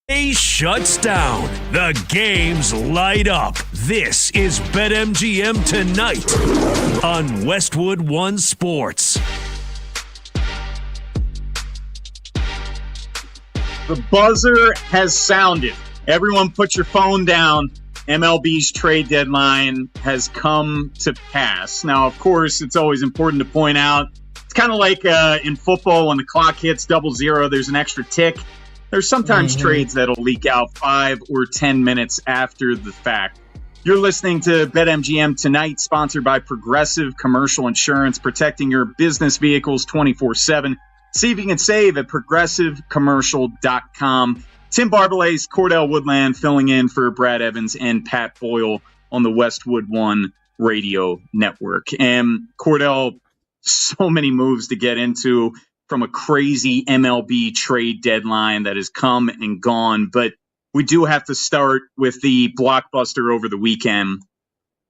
A shuts down. The games light up. This is BetMGM Tonight on Westwood One Sports. The buzzer has sounded. Everyone put your phone down. MLB's trade deadline has come to pass. Now, of course, it's always important to point out, it's kind of like in football when the clock hits 00, there's an extra tick. There's sometimes trades that'll leak out 5 or 10 minutes after the fact. You're listening to BetMGM Tonight, sponsored by Progressive Commercial Insurance, protecting your business vehicles 24/7. See if you can save at progressivecommercial.com. Tim Barbalet's Cordell Woodland filling in for Brad Evans and Pat Boyle on the Westwood One radio network. And Cordell, so many moves to get into from a crazy MLB trade deadline that has come and gone. But we do have to start with the blockbuster over the weekend,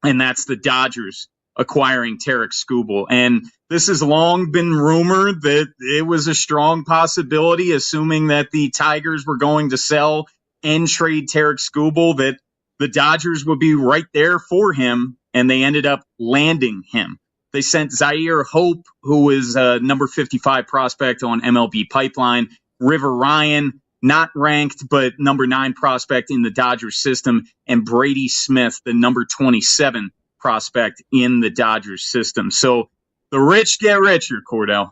and that's the Dodgers acquiring Tarik Skubal. And this has long been rumored that it was a strong possibility, assuming that the Tigers were going to sell and trade Tarik Skubal, that the Dodgers would be right there for him, and they ended up landing him. They sent Zaire Hope, who is a number 55 prospect on MLB Pipeline, River Ryan, not ranked, but number 9 prospect in the Dodgers system, and Brady Smith, the number 27 prospect in the Dodgers system. So the rich get richer, Cordell.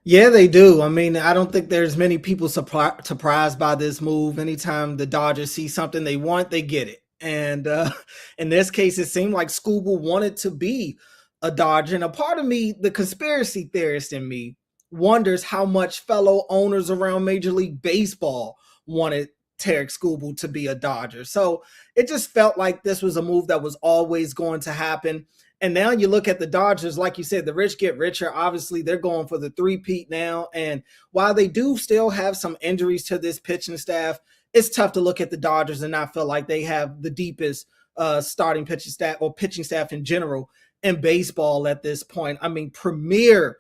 Yeah, they do. I mean, I don't think there's many people surprised by this move. Anytime the Dodgers see something they want, they get it. And in this case, it seemed like Skubal wanted to be a Dodger. And a part of me, the conspiracy theorist in me, wonders how much fellow owners around Major League Baseball wanted Tarik Skubal to be a Dodger. So it just felt like this was a move that was always going to happen. And now you look at the Dodgers, like you said, the rich get richer. Obviously, they're going for the three-peat now. And while they do still have some injuries to this pitching staff, it's tough to look at the Dodgers and not feel like they have the deepest starting pitching staff or pitching staff in general in baseball at this point. I mean, premier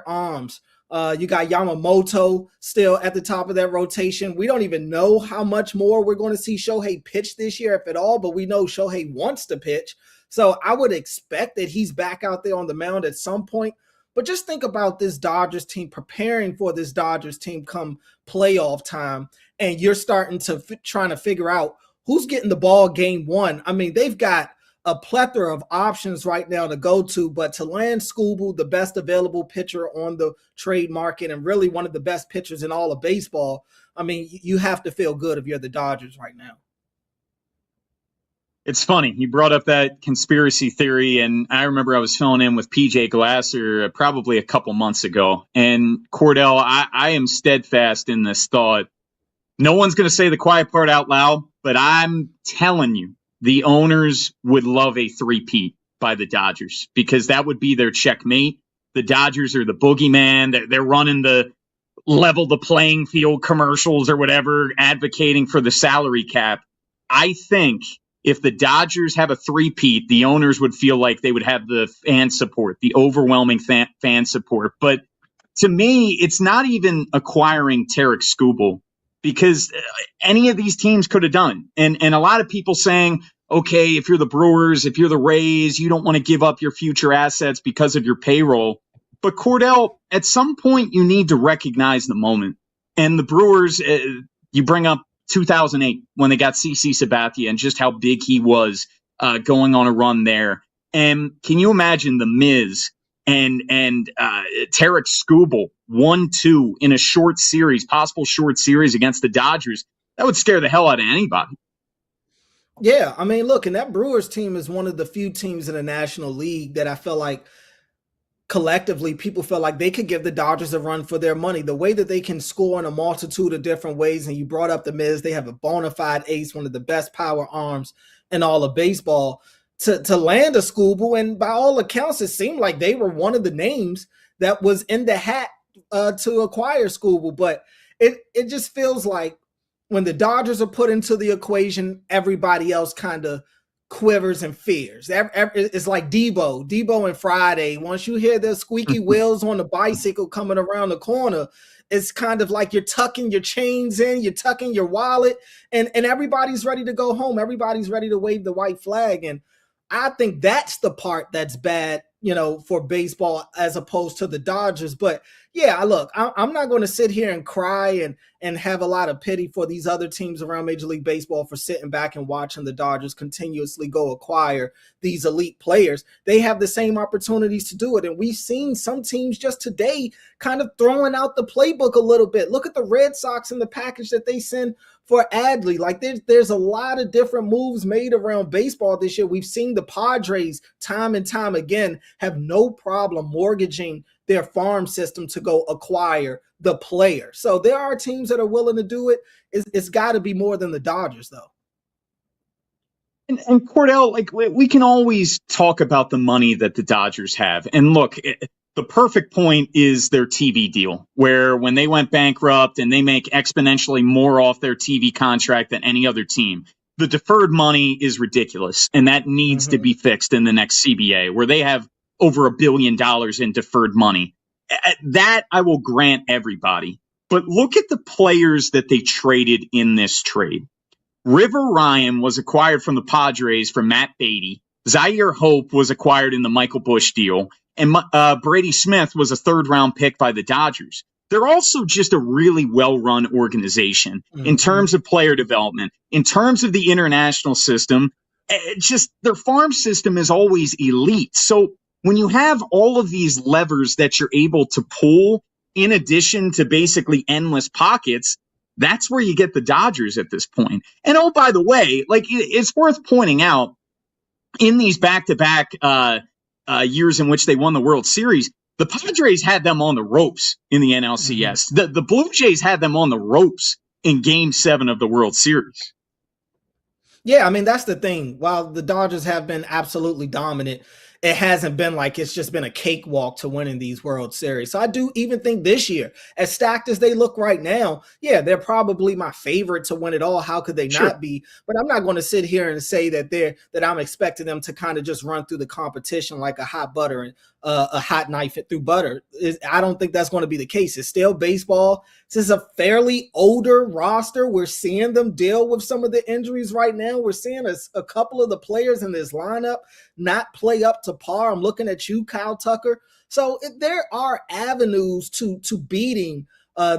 arms. You got Yamamoto still at the top of that rotation. We don't even know how much more we're going to see Shohei pitch this year, if at all, but we know Shohei wants to pitch. So I would expect that he's back out there on the mound at some point. But just think about this Dodgers team, preparing for this Dodgers team come playoff time, and you're starting to trying to figure out who's getting the ball game one. I mean, they've got a plethora of options right now to go to, but to land Skubal, the best available pitcher on the trade market and really one of the best pitchers in all of baseball, I mean, you have to feel good if you're the Dodgers right now. It's funny. You brought up that conspiracy theory, and I remember I was filling in with PJ Glasser probably a couple months ago. And Cordell, I am steadfast in this thought. No one's going to say the quiet part out loud, but I'm telling you, the owners would love a three-peat by the Dodgers because that would be their checkmate. The Dodgers are the boogeyman. They're running the level the playing field commercials or whatever, advocating for the salary cap. I think if the Dodgers have a three-peat, the owners would feel like they would have the fan support, the overwhelming fan support. But to me, it's not even acquiring Tarik Skubal because any of these teams could have done. And a lot of people saying, okay, if you're the Brewers, if you're the Rays, you don't want to give up your future assets because of your payroll. But Cordell, at some point, you need to recognize the moment. And the Brewers, you bring up 2008 when they got CC Sabathia and just how big he was going on a run there. And can you imagine the Miz and Tarik Skubal 1-2 in a short series, possible short series against the Dodgers? That would scare the hell out of anybody. Yeah, I mean, look, and that Brewers team is one of the few teams in the National League that I feel like collectively people feel like they could give the Dodgers a run for their money. The way that they can score in a multitude of different ways, and you brought up the Miz, they have a bona fide ace, one of the best power arms in all of baseball. To land a Skubal, and by all accounts, it seemed like they were one of the names that was in the hat to acquire Skubal. But it just feels like when the Dodgers are put into the equation, everybody else kind of quivers and fears. It's like Debo and Friday. Once you hear the squeaky wheels on the bicycle coming around the corner, it's kind of like you're tucking your chains in, you're tucking your wallet, and everybody's ready to go home. Everybody's ready to wave the white flag. And I think that's the part that's bad, for baseball as opposed to the Dodgers. But yeah, look, I'm not going to sit here and cry and have a lot of pity for these other teams around Major League Baseball for sitting back and watching the Dodgers continuously go acquire these elite players. They have the same opportunities to do it. And we've seen some teams just today kind of throwing out the playbook a little bit. Look at the Red Sox and the package that they send for Adley. Like there's a lot of different moves made around baseball this year. We've seen the Padres time and time again have no problem mortgaging their farm system to go acquire the player. So there are teams that are willing to do it. It's got to be more than the Dodgers, though. And Cordell, like we can always talk about the money that the Dodgers have. And look, the perfect point is their TV deal, where when they went bankrupt and they make exponentially more off their TV contract than any other team, the deferred money is ridiculous. And that needs to be fixed in the next CBA, where they have over $1 billion in deferred money. That I will grant everybody. But look at the players that they traded in this trade. River Ryan was acquired from the Padres for Matt Beatty. Zaire Hope was acquired in the Michael Busch deal. And Brady Smith was a third-round pick by the Dodgers. They're also just a really well-run organization in terms of player development, in terms of the international system. Just their farm system is always elite. So when you have all of these levers that you're able to pull, in addition to basically endless pockets, that's where you get the Dodgers at this point. And oh, by the way, like it's worth pointing out, in these back-to-back years in which they won the World Series, the Padres had them on the ropes in the NLCS. The Blue Jays had them on the ropes in Game 7 of the World Series. Yeah, I mean, that's the thing. While the Dodgers have been absolutely dominant, it hasn't been like it's just been a cakewalk to winning these World Series. So I do even think this year, as stacked as they look right now, yeah, they're probably my favorite to win it all. How could they not be? But I'm not going to sit here and say that I'm expecting them to kind of just run through the competition like a hot butter and a hot knife through butter. I don't think that's going to be the case. It's still baseball. This is a fairly older roster. We're seeing them deal with some of the injuries right now. We're seeing a couple of the players in this lineup not play up to par. I'm looking at you, Kyle Tucker. So there are avenues to beating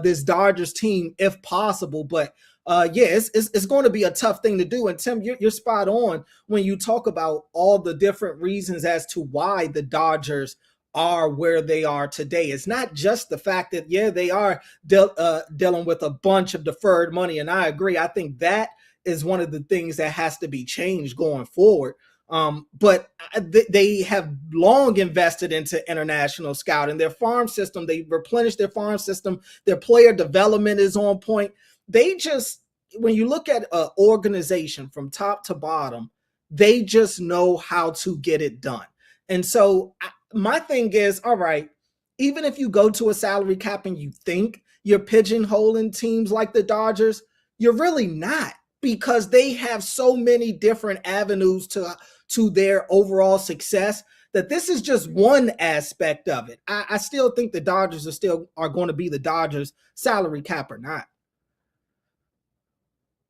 this Dodgers team if possible. But it's going to be a tough thing to do. And Tim, you're spot on when you talk about all the different reasons as to why the Dodgers are where they are today. It's not just the fact that, they are dealing with a bunch of deferred money. And I agree. I think that is one of the things that has to be changed going forward. But they have long invested into international scouting. Their farm system, they replenished their farm system. Their player development is on point. They just, when you look at an organization from top to bottom, they just know how to get it done. And so my thing is, all right, even if you go to a salary cap and you think you're pigeonholing teams like the Dodgers, you're really not, because they have so many different avenues to their overall success that this is just one aspect of it. I still think the Dodgers are going to be the Dodgers, salary cap or not.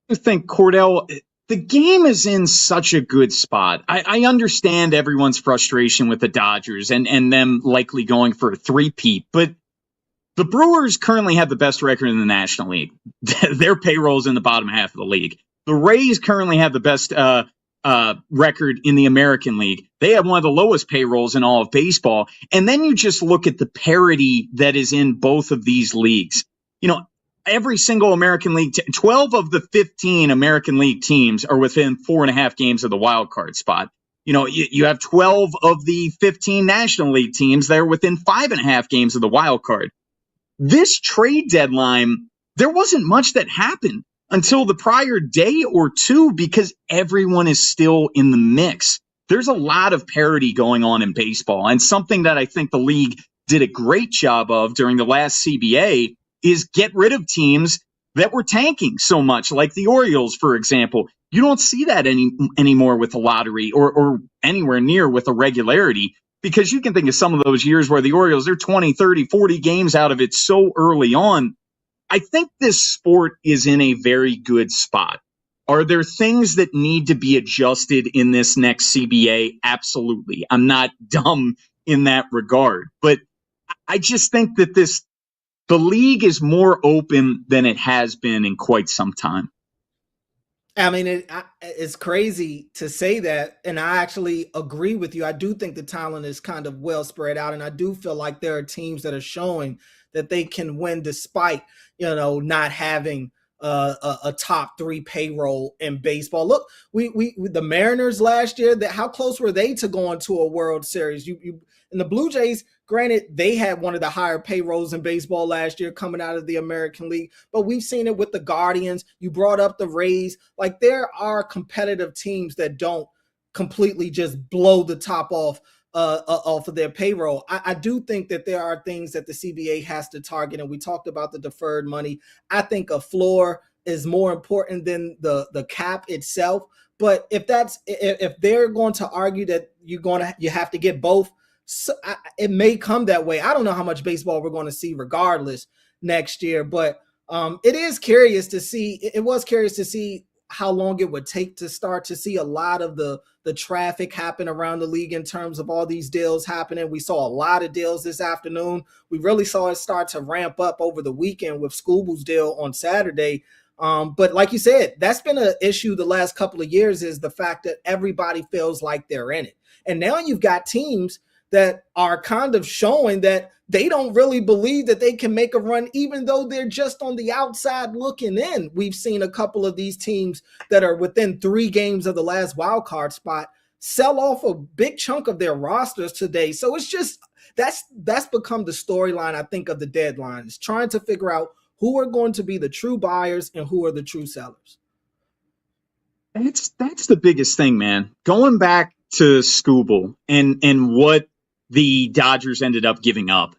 I think, Cordell, the game is in such a good spot. I understand everyone's frustration with the Dodgers and them likely going for a three-peat, but the Brewers currently have the best record in the National League. Their payroll's in the bottom half of the league. The Rays currently have the best record in the American League. They have one of the lowest payrolls in all of baseball. And then you just look at the parity that is in both of these leagues. Every single American League, 12 of the 15 American League teams are within 4.5 games of the wild card spot. You have 12 of the 15 National League teams that are within 5.5 games of the wild card. This trade deadline, there wasn't much that happened until the prior day or two, because everyone is still in the mix. There's a lot of parity going on in baseball, and something that I think the league did a great job of during the last CBA is get rid of teams that were tanking so much, like the Orioles, for example. You don't see that anymore with the lottery or anywhere near with a regularity, because you can think of some of those years where the Orioles, they're 20, 30, 40 games out of it so early on. I think this sport is in a very good spot. Are there things that need to be adjusted in this next CBA? Absolutely. I'm not dumb in that regard. But I just think that the league is more open than it has been in quite some time. I mean, it's crazy to say that, and I actually agree with you. I do think the talent is kind of well spread out, and I do feel like there are teams that are showing that they can win despite, not having a top 3 payroll in baseball. Look, we the Mariners last year, how close were they to going to a World Series? And the Blue Jays, granted, they had one of the higher payrolls in baseball last year coming out of the American League, but we've seen it with the Guardians. You brought up the Rays. Like, there are competitive teams that don't completely just blow the top off of their payroll. I do think that there are things that the CBA has to target, and we talked about the deferred money. I think a floor is more important than the cap itself. But if they're going to argue that you have to get both, it may come that way. I don't know how much baseball we're going to see regardless next year, but it was curious to see how long it would take to start to see a lot of the traffic happen around the league in terms of all these deals happening. We saw a lot of deals this afternoon. We really saw it start to ramp up over the weekend with Scooble's deal on Saturday. But like you said, that's been an issue the last couple of years, is the fact that everybody feels like they're in it. And now you've got teams that are kind of showing that they don't really believe that they can make a run, even though they're just on the outside looking in. We've seen a couple of these teams that are within 3 games of the last wild card spot sell off a big chunk of their rosters today. So it's just, that's become the storyline, I think, of the deadline, is trying to figure out who are going to be the true buyers and who are the true sellers. That's the biggest thing, man. Going back to Scooble and what the Dodgers ended up giving up,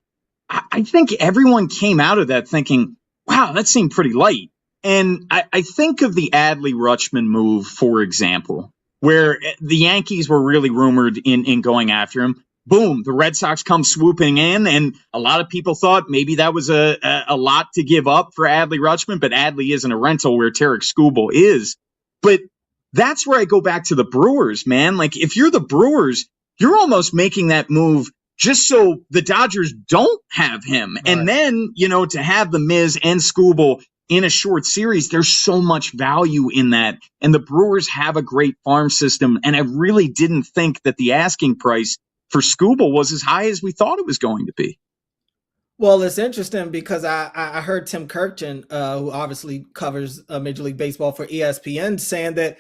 I think everyone came out of that thinking, wow, that seemed pretty light. And I think of the Adley Rutschman move, for example, where the Yankees were really rumored in going after him. Boom, the Red Sox come swooping in, and a lot of people thought maybe that was a lot to give up for Adley Rutschman, but Adley isn't a rental where Tarek Skubal is. But that's where I go back to the Brewers, man. Like, if you're the Brewers, you're almost making that move just so the Dodgers don't have him. Right. And then, to have the Miz and Skubal in a short series, there's so much value in that. And the Brewers have a great farm system. And I really didn't think that the asking price for Skubal was as high as we thought it was going to be. Well, it's interesting because I heard Tim Kirkton, who obviously covers Major League Baseball for ESPN, saying that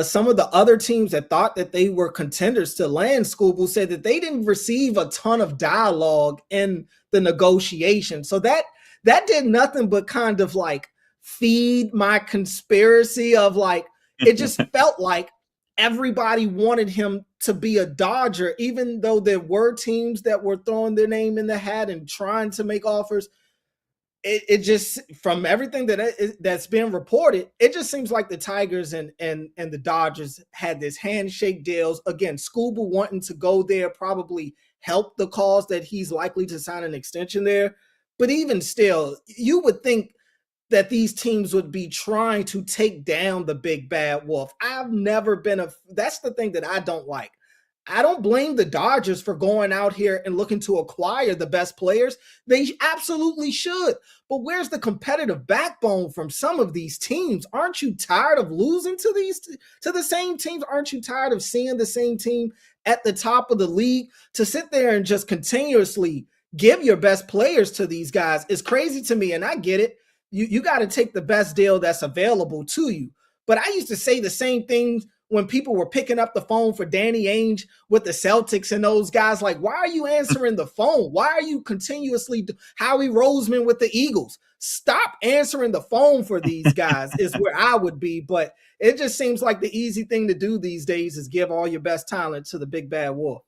some of the other teams that thought that they were contenders to land Skubal said that they didn't receive a ton of dialogue in the negotiation. So that did nothing but kind of like feed my conspiracy of like, it just felt like everybody wanted him to be a Dodger, even though there were teams that were throwing their name in the hat and trying to make offers. It just, from everything that's been reported, it just seems like the Tigers and the Dodgers had this handshake deals. Again, Skubal wanting to go there probably helped the cause that he's likely to sign an extension there. But even still, you would think that these teams would be trying to take down the big bad wolf. I've never been that's the thing that I don't like. I don't blame the Dodgers for going out here and looking to acquire the best players. They absolutely should. But where's the competitive backbone from some of these teams? Aren't you tired of losing to the same teams? Aren't you tired of seeing the same team at the top of the league? To sit there and just continuously give your best players to these guys is crazy to me. And I get it. You got to take the best deal that's available to you. But I used to say the same things when people were picking up the phone for Danny Ainge with the Celtics and those guys. Like, why are you answering the phone? Why are you continuously Howie Roseman with the Eagles? Stop answering the phone for these guys is where I would be. But it just seems like the easy thing to do these days is give all your best talent to the big bad wolf.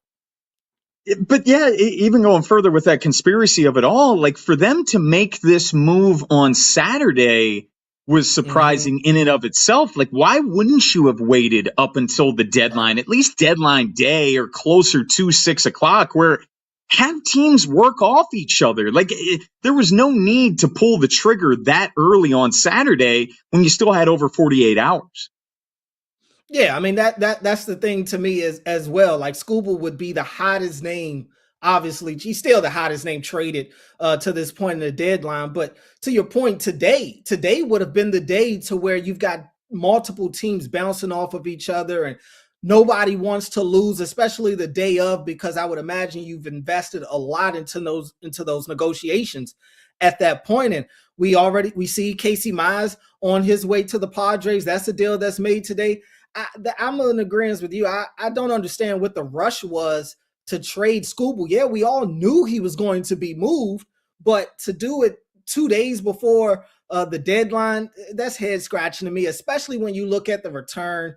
But yeah, even going further with that conspiracy of it all, like, for them to make this move on Saturday was surprising in and of itself. Like, why wouldn't you have waited up until the deadline, at least deadline day or closer to 6 o'clock, where have teams work off each other? Like, there was no need to pull the trigger that early on Saturday when you still had over 48 hours. Yeah, I mean that's the thing to me is as well. Like Scooble would be the hottest name. Obviously, he's still the hottest name traded to this point in the deadline. But to your point, today would have been the day to where you've got multiple teams bouncing off of each other, and nobody wants to lose, especially the day of, because I would imagine you've invested a lot into those negotiations at that point. And we see Casey Mize on his way to the Padres. That's a deal that's made today. I'm in agreement with you. I don't understand what the rush was to trade Scooble. Yeah, we all knew he was going to be moved, but to do it 2 days before the deadline, that's head scratching to me, especially when you look at the return.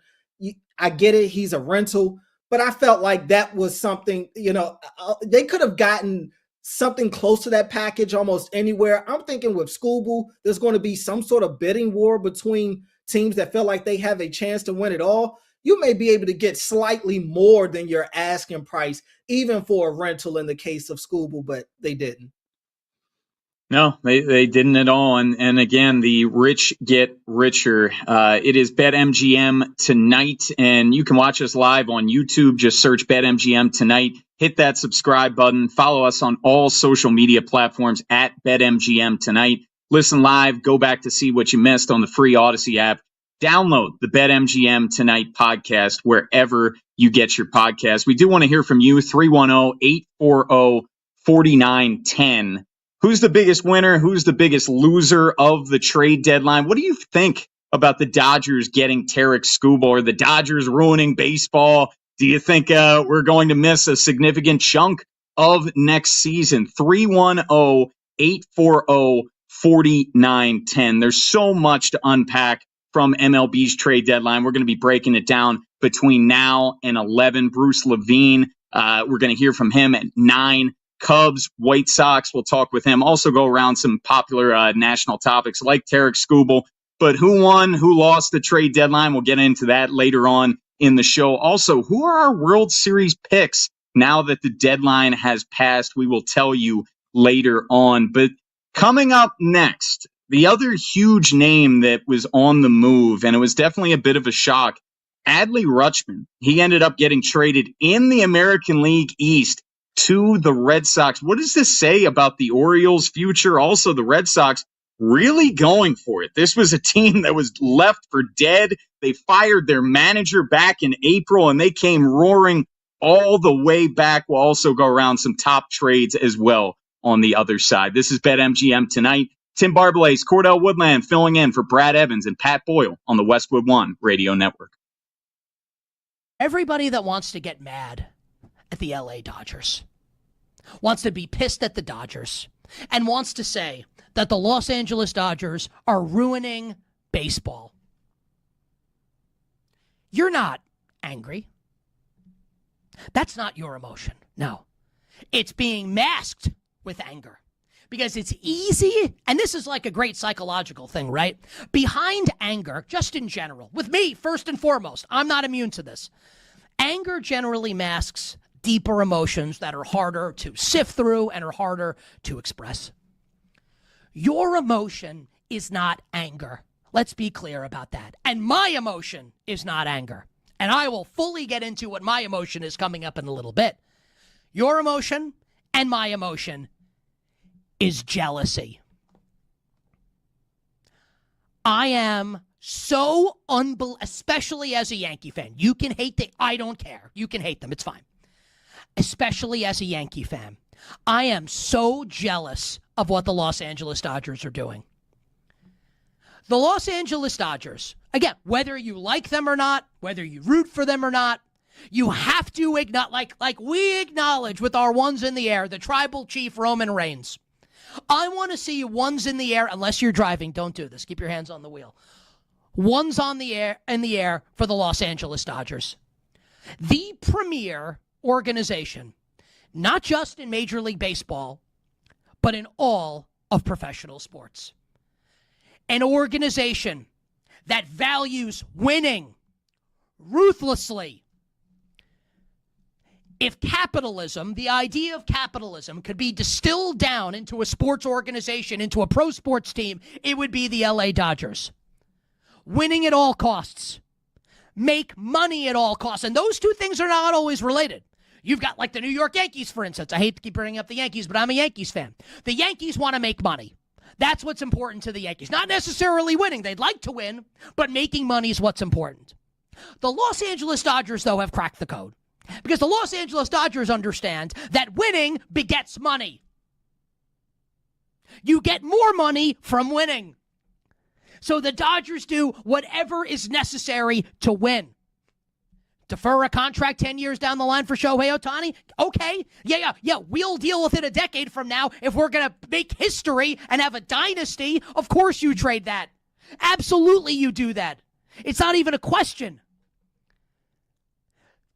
I get it, he's a rental, but I felt like that was something, they could have gotten something close to that package almost anywhere. I'm thinking with Scooble, there's going to be some sort of bidding war between teams that feel like they have a chance to win it all. You may be able to get slightly more than your asking price, even for a rental in the case of Scooble, but they didn't. No, they didn't at all. And again, the rich get richer. It is BetMGM tonight, and you can watch us live on YouTube. Just search BetMGM tonight. Hit that subscribe button. Follow us on all social media platforms at BetMGM tonight. Listen live. Go back to see what you missed on the free Odyssey app. Download the BetMGM Tonight podcast wherever you get your podcast. We do want to hear from you, 310-840-4910. Who's the biggest winner? Who's the biggest loser of the trade deadline? What do you think about the Dodgers getting Tarek Skubal, or the Dodgers ruining baseball? Do you think we're going to miss a significant chunk of next season? 310-840-4910. There's so much to unpack from MLB's trade deadline. We're going to be breaking it down between now and 11. Bruce Levine, we're going to hear from him at 9. Cubs, White Sox, we'll talk with him. Also go around some popular national topics like Tarek Skubal. But who won, who lost the trade deadline? We'll get into that later on in the show. Also, who are our World Series picks now that the deadline has passed? We will tell you later on. But coming up next, the other huge name that was on the move, and it was definitely a bit of a shock, Adley Rutschman. He ended up getting traded in the American League East to the Red Sox. What does this say about the Orioles' future? Also, the Red Sox really going for it. This was a team that was left for dead. They fired their manager back in April, and they came roaring all the way back. We'll also go around some top trades as well on the other side. This is BetMGM tonight. Tim Barbalet's Cordell Woodland filling in for Brad Evans and Pat Boyle on the Westwood One Radio Network. Everybody that wants to get mad at the LA Dodgers wants to be pissed at the Dodgers and wants to say that the Los Angeles Dodgers are ruining baseball. You're not angry. That's not your emotion. No. It's being masked with anger because it's easy. And this is like a great psychological thing, right? Behind anger, just in general, with me, first and foremost, I'm not immune to this. Anger generally masks deeper emotions that are harder to sift through and are harder to express. Your emotion is not anger. Let's be clear about that. And my emotion is not anger. And I will fully get into what my emotion is coming up in a little bit. Your emotion and my emotion is jealousy. I am so especially as a Yankee fan. You can hate I don't care. You can hate them. It's fine. Especially as a Yankee fan. I am so jealous of what the Los Angeles Dodgers are doing. The Los Angeles Dodgers, again, whether you like them or not, whether you root for them or not, you have to acknowledge, like we acknowledge with our ones in the air, the tribal chief Roman Reigns. I want to see ones in the air, unless you're driving, don't do this. Keep your hands on the wheel. Ones in the air for the Los Angeles Dodgers. The premier organization, not just in Major League Baseball, but in all of professional sports. an organization that values winning ruthlessly, if capitalism, the idea of capitalism, could be distilled down into a sports organization, into a pro sports team, it would be the LA Dodgers. Winning at all costs. Make money at all costs. And those two things are not always related. You've got like the New York Yankees, for instance. I hate to keep bringing up the Yankees, but I'm a Yankees fan. The Yankees want to make money. That's what's important to the Yankees. Not necessarily winning. They'd like to win, but making money is what's important. The Los Angeles Dodgers, though, have cracked the code. Because the Los Angeles Dodgers understand that winning begets money. You get more money from winning. So the Dodgers do whatever is necessary to win. Defer a contract 10 years down the line for Shohei Ohtani? Okay. Yeah. We'll deal with it a decade from now. If we're going to make history and have a dynasty, of course you trade that. Absolutely you do that. It's not even a question.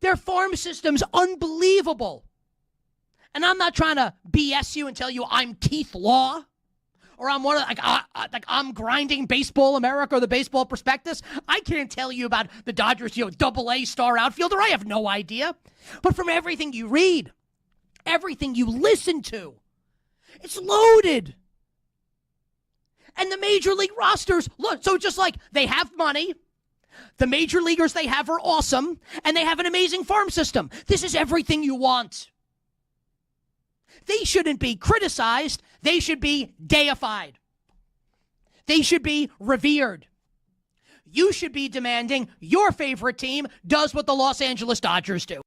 Their farm system's unbelievable. And I'm not trying to BS you and tell you I'm Keith Law. Or I'm one of I'm grinding Baseball America or the Baseball Prospectus. I can't tell you about the Dodgers, double-A star outfielder. I have no idea. But from everything you read, everything you listen to, it's loaded. And the major league rosters, look, so just like they have money, the major leaguers they have are awesome, and they have an amazing farm system. This is everything you want. They shouldn't be criticized. They should be deified. They should be revered. You should be demanding your favorite team does what the Los Angeles Dodgers do.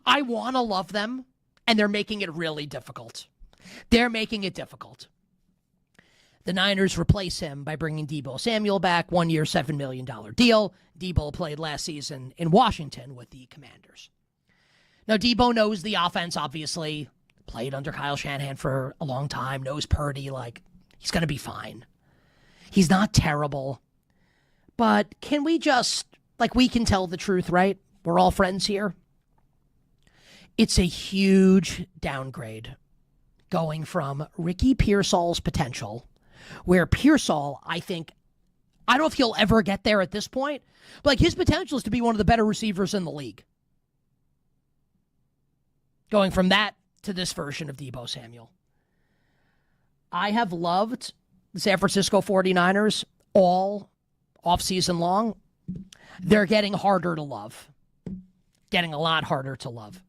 I want to love them, and they're making it really difficult. They're making it difficult. The Niners replace him by bringing Deebo Samuel back, 1 year, $7 million deal. Deebo played last season in Washington with the Commanders. Now, Deebo knows the offense, obviously. Played under Kyle Shanahan for a long time, knows Purdy, he's going to be fine. He's not terrible. But can we just, we can tell the truth, right? We're all friends here. It's a huge downgrade going from Ricky Pearsall's potential, where Pearsall, I don't know if he'll ever get there at this point, but his potential is to be one of the better receivers in the league. Going from that to this version of Deebo Samuel. I have loved the San Francisco 49ers all offseason long. They're getting harder to love. Getting a lot harder to love.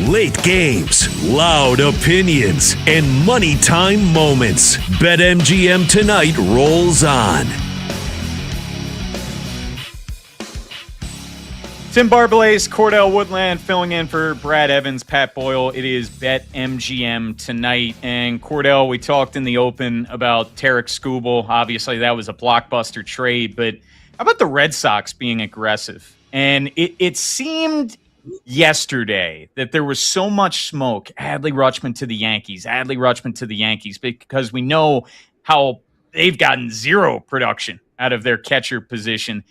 Late games, loud opinions, and money time moments. BetMGM Tonight rolls on. Tim Barbalace, Cordell Woodland filling in for Brad Evans, Pat Boyle. It is BetMGM Tonight. And Cordell, we talked in the open about Tarek Skubal. Obviously, that was a blockbuster trade. But how about the Red Sox being aggressive? And it seemed yesterday that there was so much smoke. Adley Rutschman to the Yankees, because we know how they've gotten zero production out of their catcher position.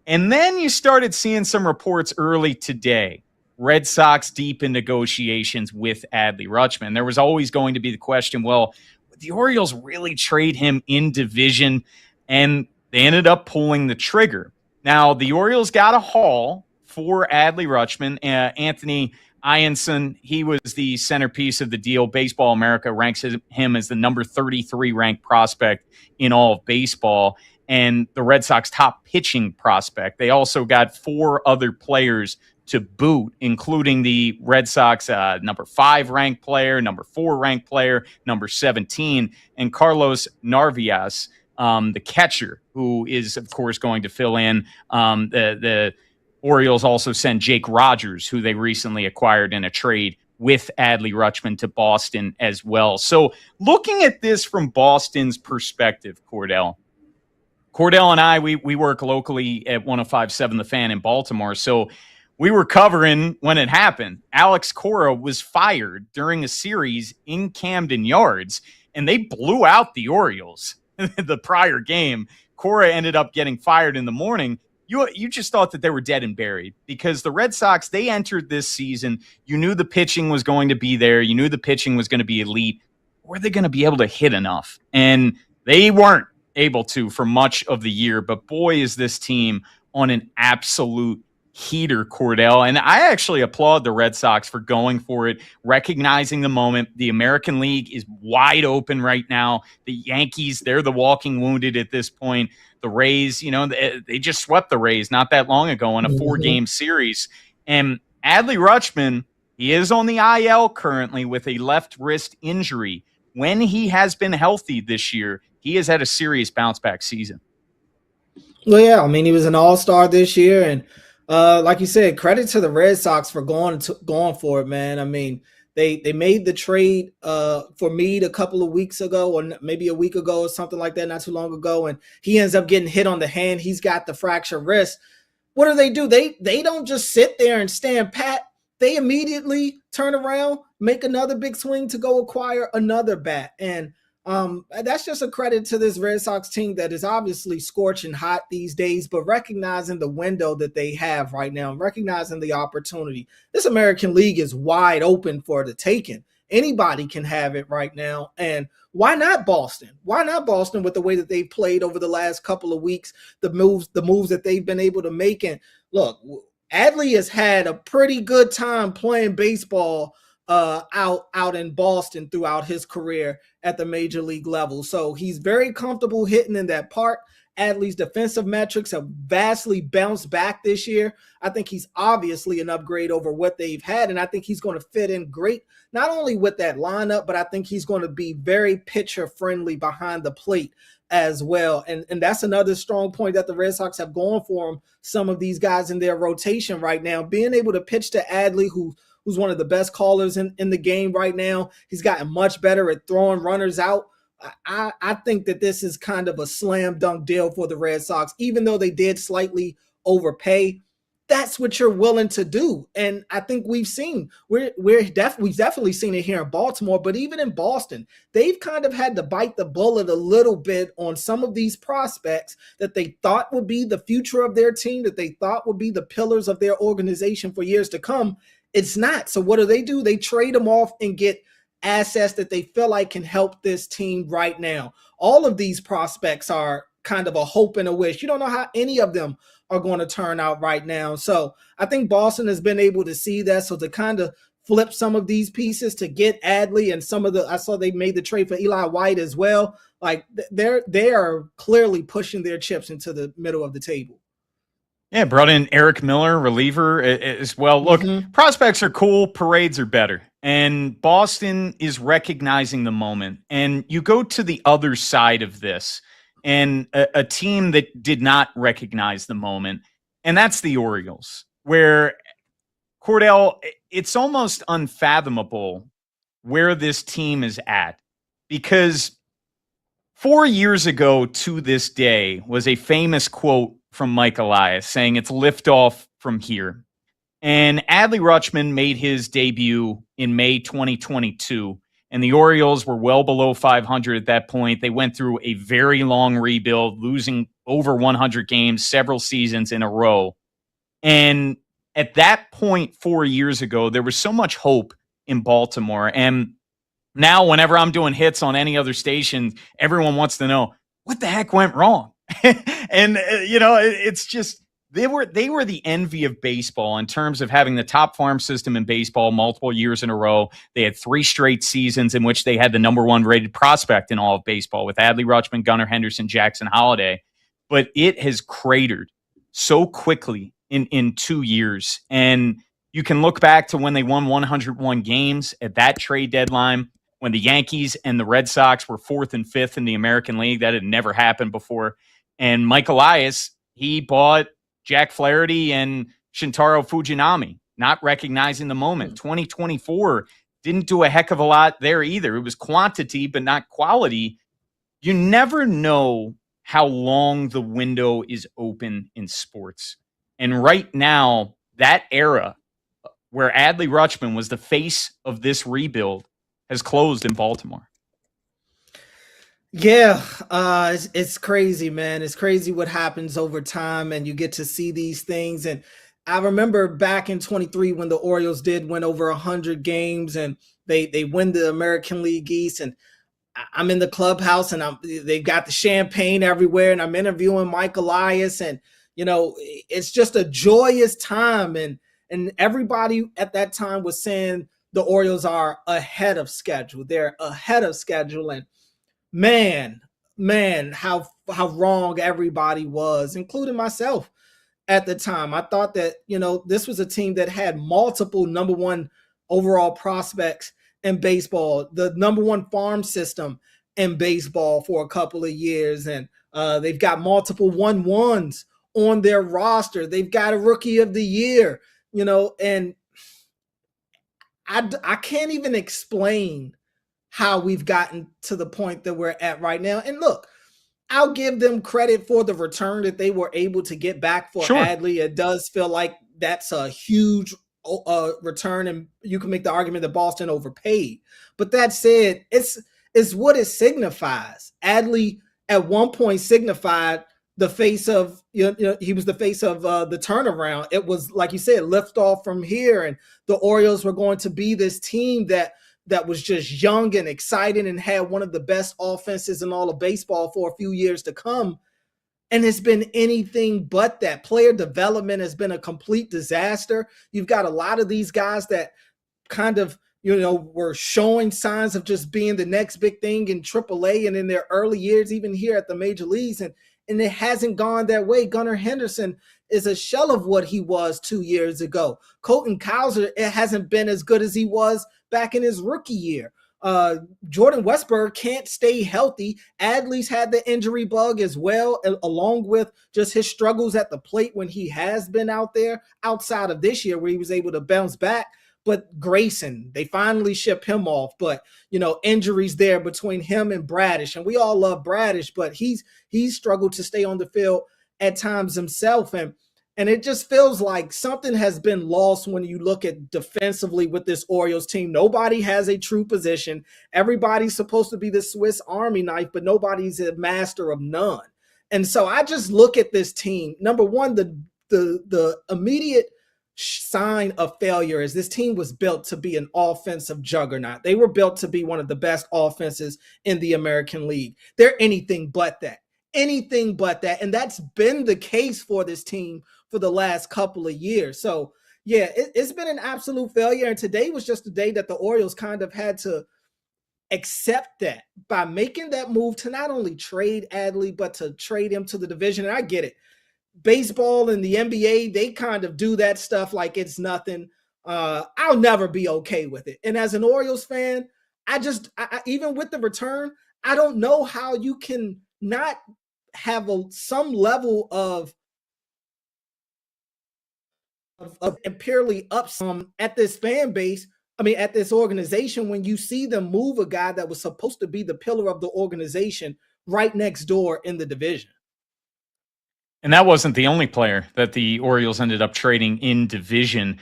And then you started seeing some reports early today. Red Sox deep in negotiations with Adley Rutschman. There was always going to be the question, well, would the Orioles really trade him in division? And they ended up pulling the trigger. Now, the Orioles got a haul for Adley Rutschman. Anthony, Ianson, he was the centerpiece of the deal. Baseball America ranks him as the number 33 ranked prospect in all of baseball and the Red Sox top pitching prospect. They also got 4 other players to boot, including the Red Sox number 5 ranked player, number 4 ranked player, number 17, and Carlos Narvaez, the catcher, who is, of course, going to fill in. The Orioles also sent Jake Rogers, who they recently acquired in a trade with Adley Rutschman to Boston as well. So looking at this from Boston's perspective, Cordell and I, we work locally at 105.7 The Fan in Baltimore. So we were covering when it happened. Alex Cora was fired during a series in Camden Yards, and they blew out the Orioles the prior game. Cora ended up getting fired in the morning. You just thought that they were dead and buried because the Red Sox, they entered this season. You knew the pitching was going to be there. You knew the pitching was going to be elite. Were they going to be able to hit enough? And they weren't able to for much of the year. But boy, is this team on an absolute heater, Cordell. And I actually applaud the Red Sox for going for it, recognizing the moment. The American League is wide open right now. The Yankees, they're the walking wounded at this point. The Rays, they just swept the Rays not that long ago in a 4-game series. And Adley Rutschman, he is on the IL currently with a left wrist injury. When he has been healthy this year, he has had a serious bounce-back season. Well, yeah, I mean, he was an all-star this year, and like you said, credit to the Red Sox for going for it, man. I mean, they made the trade for Meade a couple of weeks ago, or maybe a week ago or something like that, not too long ago, and he ends up getting hit on the hand. He's got the fractured wrist. What do? They don't just sit there and stand pat. They immediately turn around, make another big swing to go acquire another bat, and that's just a credit to this Red Sox team that is obviously scorching hot these days, but recognizing the window that they have right now, recognizing the opportunity. This American League is wide open for the taking. Anybody can have it right now. And why not Boston? Why not Boston with the way that they've played over the last couple of weeks, the moves that they've been able to make? And look, Adley has had a pretty good time playing baseball out in Boston throughout his career at the major league level. So he's very comfortable hitting in that park. Adley's defensive metrics have vastly bounced back this year. I think he's obviously an upgrade over what they've had, and I think he's going to fit in great, not only with that lineup, but I think he's going to be very pitcher-friendly behind the plate as well. And that's another strong point that the Red Sox have going for them. Some of these guys in their rotation right now, being able to pitch to Adley, who's one of the best callers in the game right now. He's gotten much better at throwing runners out. I think that this is kind of a slam dunk deal for the Red Sox, even though they did slightly overpay. That's what you're willing to do. And I think we've definitely seen it here in Baltimore, but even in Boston, they've kind of had to bite the bullet a little bit on some of these prospects that they thought would be the future of their team, that they thought would be the pillars of their organization for years to come. It's not. So what do? They trade them off and get assets that they feel like can help this team right now. All of these prospects are kind of a hope and a wish. You don't know how any of them are going to turn out right now. So I think Boston has been able to see that. So to kind of flip some of these pieces to get Adley and I saw they made the trade for Eli White as well. Like they are clearly pushing their chips into the middle of the table. Yeah, brought in Eric Miller, reliever as well. Look, prospects are cool. Parades are better. And Boston is recognizing the moment. And you go to the other side of this and a team that did not recognize the moment. And that's the Orioles, where, Cordell, it's almost unfathomable where this team is at. Because 4 years ago to this day was a famous quote from Mike Elias saying it's liftoff from here. And Adley Rutschman made his debut in May 2022, and the Orioles were well below 500 at that point. They went through a very long rebuild, losing over 100 games several seasons in a row. And at that point 4 years ago, there was so much hope in Baltimore. And now whenever I'm doing hits on any other station, everyone wants to know, what the heck went wrong? And, it's just They were the envy of baseball in terms of having the top farm system in baseball multiple years in a row. They had 3 straight seasons in which they had the number 1 rated prospect in all of baseball with Adley Rutschman, Gunnar Henderson, Jackson Holliday. But it has cratered so quickly in 2 years. And you can look back to when they won 101 games at that trade deadline, when the Yankees and the Red Sox were 4th and 5th in the American League. That had never happened before. And Mike Elias, he bought Jack Flaherty and Shintaro Fujinami, not recognizing the moment. 2024 didn't do a heck of a lot there either. It was quantity, but not quality. You never know how long the window is open in sports. And right now, that era where Adley Rutschman was the face of this rebuild has closed in Baltimore. Yeah, it's crazy, man. It's crazy what happens over time, and you get to see these things. And I remember back in 23 when the Orioles did win over 100 games, and they win the American League East. And I'm in the clubhouse, and they've got the champagne everywhere, and I'm interviewing Mike Elias, and it's just a joyous time. And everybody at that time was saying the Orioles are ahead of schedule. They're ahead of schedule, and man, how wrong everybody was, including myself at the time. I thought that, this was a team that had multiple number 1 overall prospects in baseball, the number 1 farm system in baseball for a couple of years. And they've got multiple 1-1s on their roster. They've got a rookie of the year, and I can't even explain how we've gotten to the point that we're at right now. And look, I'll give them credit for the return that they were able to get back for Adley. It does feel like that's a huge return, and you can make the argument that Boston overpaid. But that said, it's what it signifies. Adley at one point signified the face of, he was the face of the turnaround. It was, like you said, lift off from here, and the Orioles were going to be this team that was just young and exciting and had one of the best offenses in all of baseball for a few years to come. And it's been anything but that. Player development has been a complete disaster. You've got a lot of these guys that kind of, were showing signs of just being the next big thing in AAA and in their early years, even here at the major leagues. And it hasn't gone that way. Gunnar Henderson is a shell of what he was 2 years ago. Colton Cowser, it hasn't been as good as he was back in his rookie year. Jordan Westberg can't stay healthy. Adley's had the injury bug as well, along with just his struggles at the plate when he has been out there, outside of this year where he was able to bounce back. But Grayson, they finally ship him off. But, injuries there between him and Bradish. And we all love Bradish, but he's struggled to stay on the field at times himself. And it just feels like something has been lost when you look at defensively with this Orioles team. Nobody has a true position. Everybody's supposed to be the Swiss Army knife, but nobody's a master of none. And so I just look at this team. Number one, the immediate sign of failure is this team was built to be an offensive juggernaut. They were built to be one of the best offenses in the American League. They're anything but that. Anything but that. And that's been the case for this team for the last couple of years. So, yeah, it's been an absolute failure. And today was just the day that the Orioles kind of had to accept that by making that move to not only trade Adley, but to trade him to the division. And I get it. Baseball and the NBA, they kind of do that stuff like it's nothing. I'll never be okay with it. And as an Orioles fan, I even with the return, I don't know how you can not have some level of purely upsum at this fan base. I mean, at this organization, when you see them move a guy that was supposed to be the pillar of the organization right next door in the division. And that wasn't the only player that the Orioles ended up trading in division.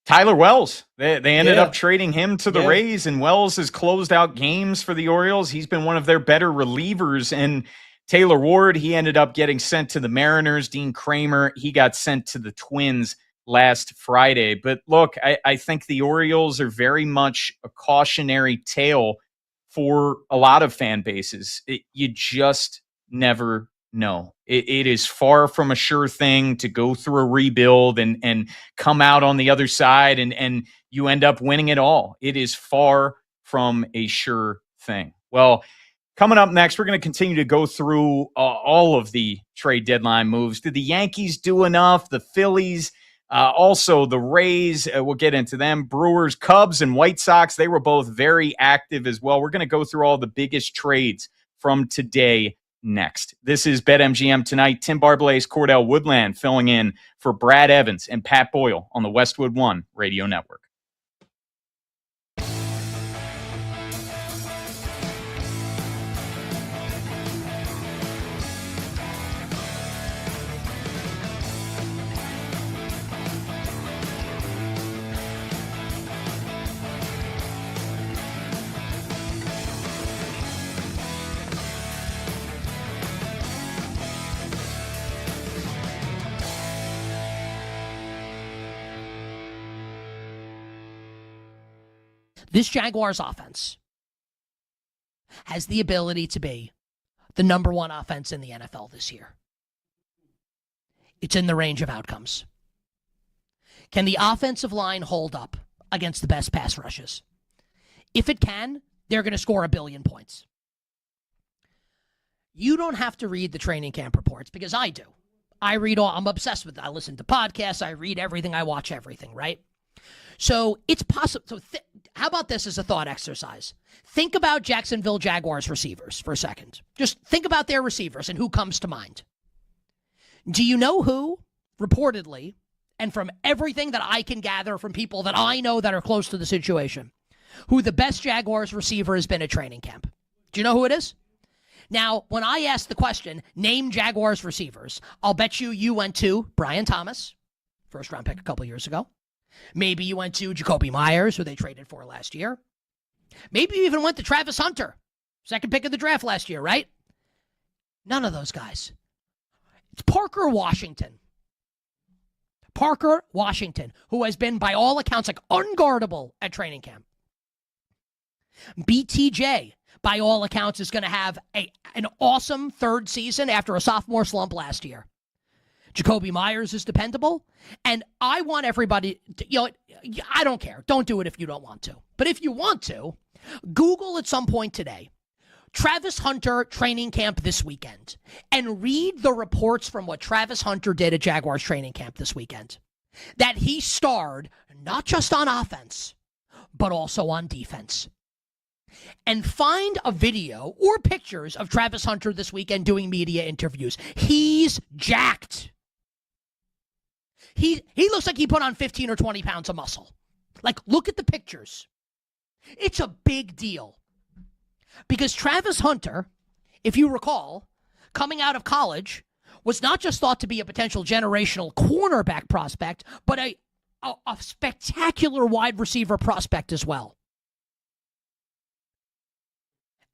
Tyler Wells, they ended up trading him to the Rays, and Wells has closed out games for the Orioles. He's been one of their better relievers. And Taylor Ward, he ended up getting sent to the Mariners. Dean Kramer, he got sent to the Twins last Friday. But look, I think the Orioles are very much a cautionary tale for a lot of fan bases. You just never know. It is far from a sure thing to go through a rebuild and come out on the other side and you end up winning it all. It is far from a sure thing. Well, coming up next, we're going to continue to go through all of the trade deadline moves. Did the Yankees do enough? The Phillies, also the Rays, we'll get into them. Brewers, Cubs, and White Sox, they were both very active as well. We're going to go through all the biggest trades from today next. This is BetMGM Tonight. Tim Barbalace, Cordell Woodland filling in for Brad Evans and Pat Boyle on the Westwood One Radio Network. This Jaguars offense has the ability to be the number one offense in the NFL this year. It's in the range of outcomes. Can the offensive line hold up against the best pass rushes? If it can, they're going to score 1 billion points. You don't have to read the training camp reports because I do. I'm obsessed with it. I listen to podcasts. I read everything. I watch everything, right? So it's possible. So how about this as a thought exercise? Think about Jacksonville Jaguars receivers for a second. Just think about their receivers and who comes to mind. Do you know who, reportedly, and from everything that I can gather from people that I know that are close to the situation, who the best Jaguars receiver has been at training camp? Do you know who it is? Now, when I ask the question, name Jaguars receivers, I'll bet you went to Brian Thomas, first round pick a couple years ago. Maybe you went to Jacoby Myers, who they traded for last year. Maybe you even went to Travis Hunter, second pick of the draft last year, right? None of those guys. It's Parker Washington. Parker Washington, who has been, by all accounts, like unguardable at training camp. BTJ, by all accounts, is going to have an awesome third season after a sophomore slump last year. Jacoby Myers is dependable, and I want everybody to, I don't care. Don't do it if you don't want to. But if you want to, Google at some point today, Travis Hunter training camp this weekend, and read the reports from what Travis Hunter did at Jaguars training camp this weekend. That he starred not just on offense, but also on defense. And find a video or pictures of Travis Hunter this weekend doing media interviews. He's jacked. He looks like he put on 15 or 20 pounds of muscle. Like, look at the pictures. It's a big deal. Because Travis Hunter, if you recall, coming out of college, was not just thought to be a potential generational cornerback prospect, but a spectacular wide receiver prospect as well.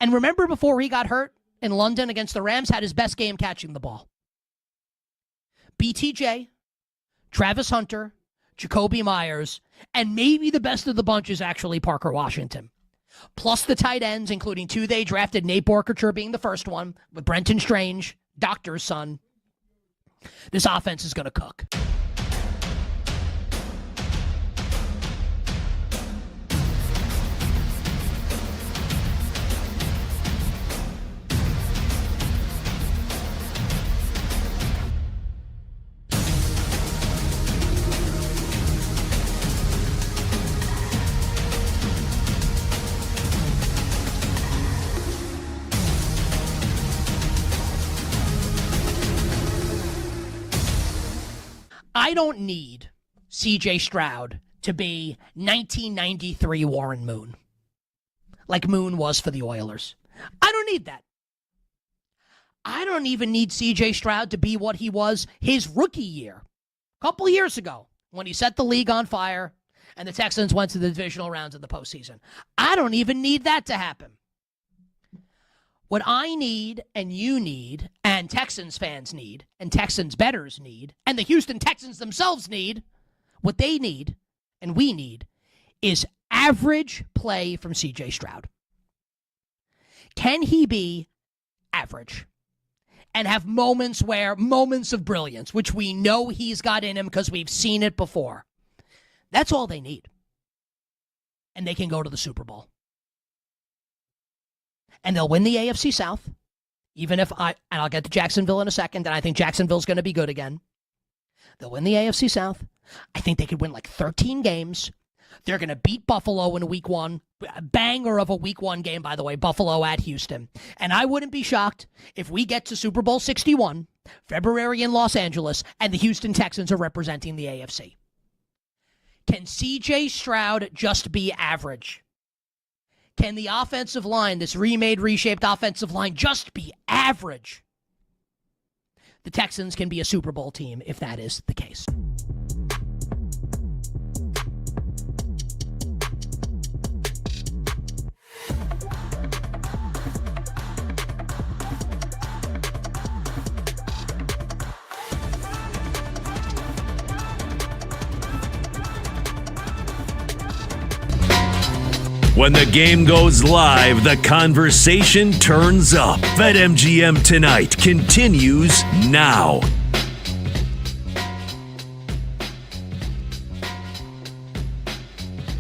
And remember, before he got hurt in London against the Rams, had his best game catching the ball. BTJ, Travis Hunter, Jacoby Myers, and maybe the best of the bunch is actually Parker Washington. Plus the tight ends, including 2 they drafted, Nate Borkature being the first one, with Brenton Strange, Doctor's son. This offense is going to cook. I don't need C.J. Stroud to be 1993 Warren Moon, like Moon was for the Oilers. I don't need that. I don't even need C.J. Stroud to be what he was his rookie year, a couple of years ago, when he set the league on fire and the Texans went to the divisional rounds of the postseason. I don't even need that to happen. What I need, and you need, and Texans fans need, and Texans bettors need, and the Houston Texans themselves need, what they need, and we need, is average play from C.J. Stroud. Can he be average? and have moments of brilliance, which we know he's got in him because we've seen it before. That's all they need. And they can go to the Super Bowl. And they'll win the AFC South, even if and I'll get to Jacksonville in a second, and I think Jacksonville's going to be good again. They'll win the AFC South. I think they could win like 13 games. They're going to beat Buffalo in week 1. A banger of a week 1 game, by the way, Buffalo at Houston. And I wouldn't be shocked if we get to Super Bowl 61, February in Los Angeles, and the Houston Texans are representing the AFC. Can C.J. Stroud just be average? Can the offensive line, this remade, reshaped offensive line, just be average? The Texans can be a Super Bowl team if that is the case. When the game goes live, the conversation turns up. BetMGM Tonight continues now.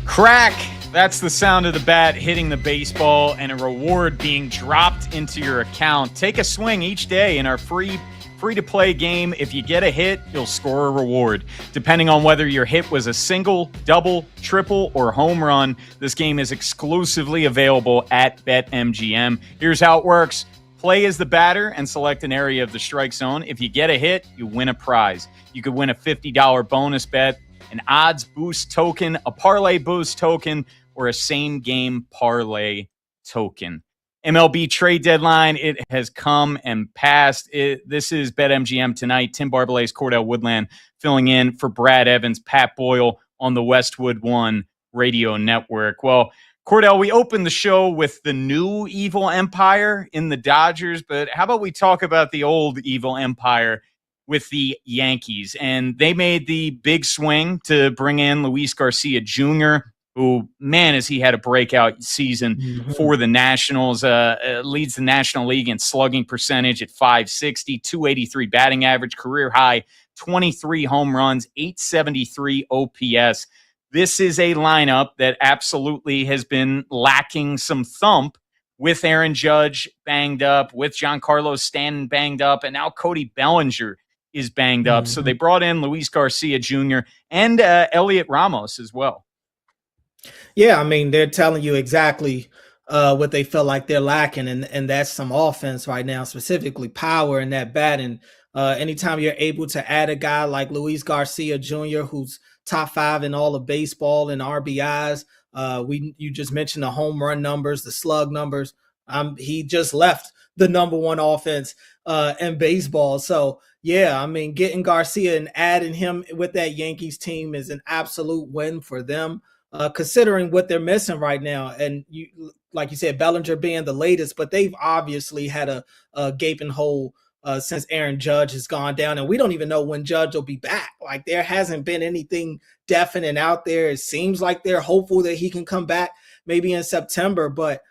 Crack! That's the sound of the bat hitting the baseball and a reward being dropped into your account. Take a swing each day in our free-to-play game. If you get a hit, you'll score a reward. Depending on whether your hit was a single, double, triple, or home run, this game is exclusively available at BetMGM. Here's how it works. Play as the batter and select an area of the strike zone. If you get a hit, you win a prize. You could win a $50 bonus bet, an odds boost token, a parlay boost token, or a same-game parlay token. MLB trade deadline, it has come and passed. This is BetMGM Tonight. Tim Barbalet's Cordell Woodland filling in for Brad Evans, Pat Boyle on the Westwood One radio network. Well, Cordell, we opened the show with the new evil empire in the Dodgers, but how about we talk about the old evil empire with the Yankees? And they made the big swing to bring in Luis Garcia Jr., who, man, has he had a breakout season for the Nationals. Leads the National League in slugging percentage at .560, .283 batting average, career high, 23 home runs, .873 OPS. This is a lineup that absolutely has been lacking some thump with Aaron Judge banged up, with Giancarlo Stanton banged up, and now Cody Bellinger is banged up. So they brought in Luis Garcia Jr. and Elliot Ramos as well. Yeah, I mean, they're telling you exactly what they feel like they're lacking, and that's some offense right now, specifically power in that bat. And anytime you're able to add a guy like Luis Garcia Jr., who's top 5 in all of baseball in RBIs, you just mentioned the home run numbers, the slug numbers. He just left the number 1 offense in baseball. So, yeah, I mean, getting Garcia and adding him with that Yankees team is an absolute win for them. Considering what they're missing right now. And you, like you said, Bellinger being the latest, but they've obviously had a gaping hole since Aaron Judge has gone down. And we don't even know when Judge will be back. Like, there hasn't been anything definite out there. It seems like they're hopeful that he can come back maybe in September, but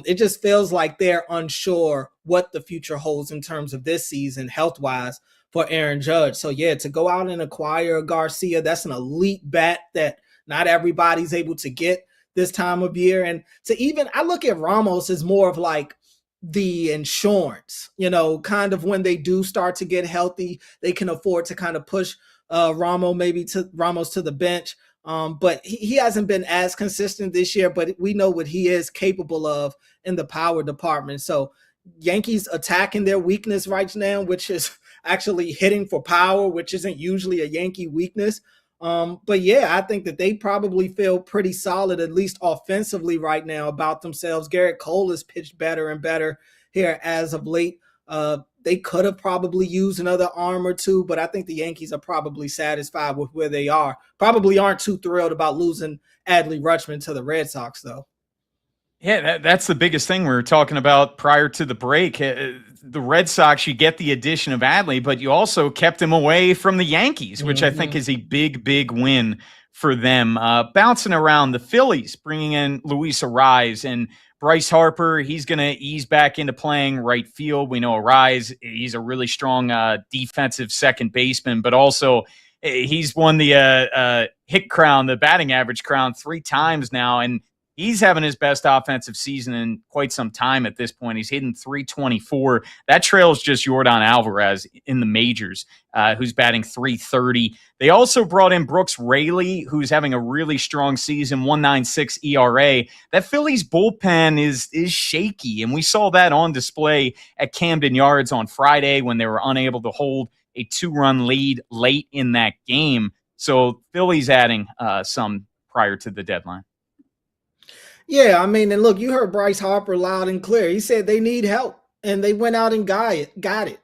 it just feels like they're unsure what the future holds in terms of this season health-wise for Aaron Judge. So, yeah, to go out and acquire Garcia, that's an elite bat that not everybody's able to get this time of year. And I look at Ramos as more of like the insurance, kind of when they do start to get healthy, they can afford to kind of push Ramos to the bench. But he hasn't been as consistent this year, but we know what he is capable of in the power department. So Yankees attacking their weakness right now, which is actually hitting for power, which isn't usually a Yankee weakness. But yeah, I think that they probably feel pretty solid, at least offensively right now, about themselves. Garrett Cole has pitched better and better here as of late. They could have probably used another arm or two, but I think the Yankees are probably satisfied with where they are. Probably aren't too thrilled about losing Adley Rutschman to the Red Sox, though. Yeah, that's the biggest thing we were talking about prior to the break. The Red Sox, you get the addition of Adley, but you also kept him away from the Yankees, which I think is a big, big win for them. Bouncing around, the Phillies bringing in Luis Arraez, and Bryce Harper, he's going to ease back into playing right field. We know Arise, he's a really strong defensive second baseman, but also he's won the hit crown, the batting average crown 3 times now, and he's having his best offensive season in quite some time at this point. He's hitting 324. That trails just Yordan Alvarez in the majors, who's batting 330. They also brought in Brooks Raley, who's having a really strong season, 1.96 ERA. That Phillies bullpen is shaky, and we saw that on display at Camden Yards on Friday when they were unable to hold a 2-run lead late in that game. So Phillies adding some prior to the deadline. Yeah, I mean, and look, you heard Bryce Harper loud and clear. He said they need help, and they went out and got it.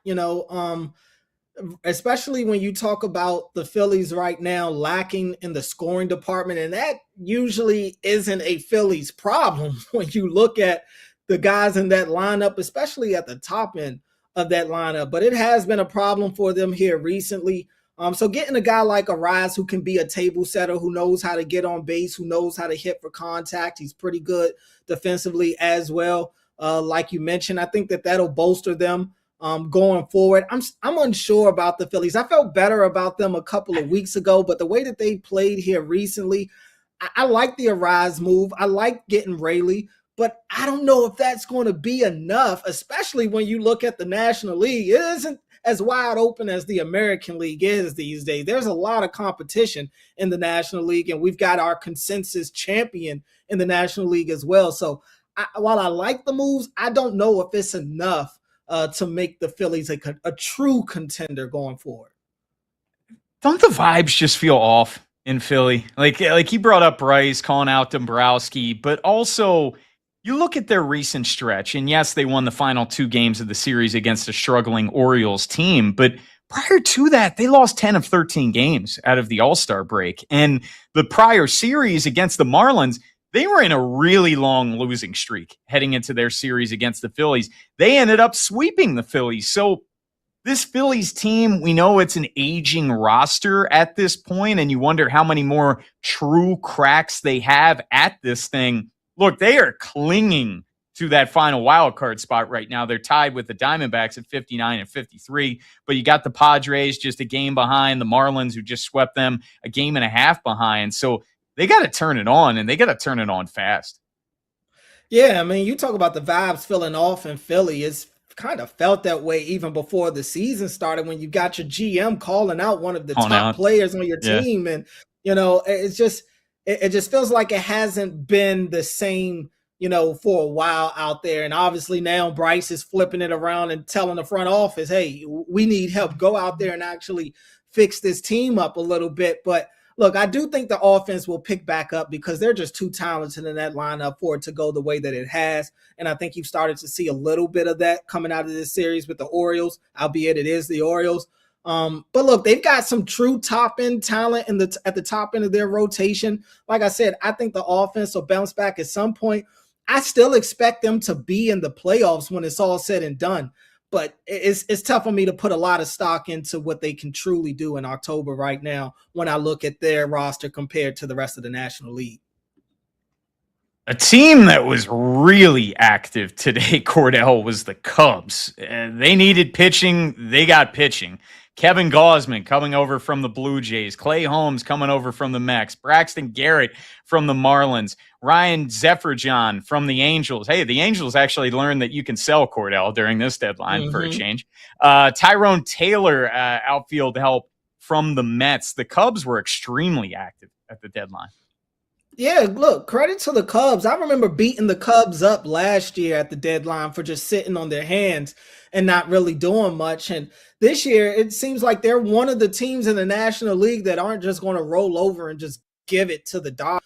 Especially when you talk about the Phillies right now lacking in the scoring department, and that usually isn't a Phillies problem when you look at the guys in that lineup, especially at the top end of that lineup. But it has been a problem for them here recently. So getting a guy like Arise who can be a table setter, who knows how to get on base, who knows how to hit for contact. He's pretty good defensively as well. Like you mentioned, I think that'll bolster them going forward. I'm unsure about the Phillies. I felt better about them a couple of weeks ago, but the way that they played here recently, I like the Arise move. I like getting Rayleigh, but I don't know if that's going to be enough, especially when you look at the National League. It isn't as wide open as the American League is these days. There's a lot of competition in the National League, and we've got our consensus champion in the National League as well. So while I like the moves, I don't know if it's enough to make the Phillies a true contender going forward. Don't the vibes just feel off in Philly? Like he brought up Bryce, calling out Dombrowski, but also you look at their recent stretch, and yes, they won the final 2 games of the series against a struggling Orioles team, but prior to that, they lost 10 of 13 games out of the All-Star break. And the prior series against the Marlins, they were in a really long losing streak heading into their series against the Phillies. They ended up sweeping the Phillies. So this Phillies team, we know it's an aging roster at this point, and you wonder how many more true cracks they have at this thing. Look, they are clinging to that final wild card spot right now. They're tied with the Diamondbacks at 59 and 53, but you got the Padres just a game behind, the Marlins who just swept them a game and a half behind. So they got to turn it on, and they got to turn it on fast. Yeah, I mean, you talk about the vibes filling off in Philly. It's kind of felt that way even before the season started when you got your GM calling out one of the top players on your team. And, it just feels like it hasn't been the same, for a while out there. And obviously now Bryce is flipping it around and telling the front office, hey, we need help. Go out there and actually fix this team up a little bit. But look, I do think the offense will pick back up because they're just too talented in that lineup for it to go the way that it has. And I think you've started to see a little bit of that coming out of this series with the Orioles, albeit it is the Orioles. But look, they've got some true top-end talent at the top end of their rotation. Like I said, I think the offense will bounce back at some point. I still expect them to be in the playoffs when it's all said and done. But it's tough for me to put a lot of stock into what they can truly do in October right now when I look at their roster compared to the rest of the National League. A team that was really active today, Cordell, was the Cubs. They needed pitching. They got pitching. Kevin Gausman coming over from the Blue Jays. Clay Holmes coming over from the Mets. Braxton Garrett from the Marlins. Ryan Zephyr-John from the Angels. Hey, the Angels actually learned that you can sell Cordell during this deadline for a change. Tyrone Taylor, outfield help from the Mets. The Cubs were extremely active at the deadline. Yeah, look, credit to the Cubs. I remember beating the Cubs up last year at the deadline for just sitting on their hands and not really doing much. And this year, it seems like they're one of the teams in the National League that aren't just going to roll over and just give it to the Dodgers.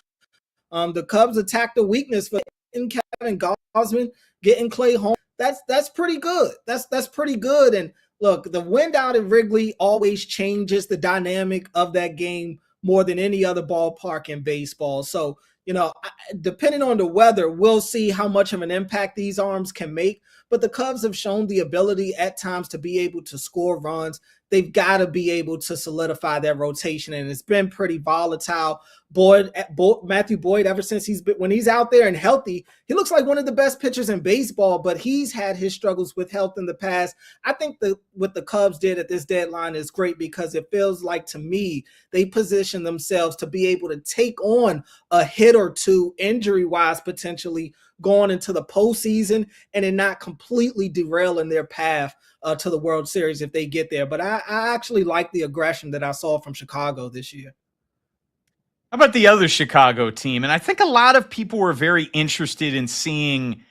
The Cubs attacked the weakness for getting Kevin Gausman, getting Clay Holmes. That's pretty good. That's pretty good. And look, the wind out at Wrigley always changes the dynamic of that game more than any other ballpark in baseball. So, depending on the weather, we'll see how much of an impact these arms can make. but the Cubs have shown the ability at times to be able to score runs. They've got to be able to solidify their rotation, and it's been pretty volatile. Matthew Boyd, ever since when he's out there and healthy, he looks like one of the best pitchers in baseball, but he's had his struggles with health in the past. I think what the Cubs did at this deadline is great because it feels like, to me, they position themselves to be able to take on a hit or two injury-wise potentially going into the postseason and then not completely derailing their path to the World Series if they get there. But I actually like the aggression that I saw from Chicago this year. How about the other Chicago team? And I think a lot of people were very interested in seeing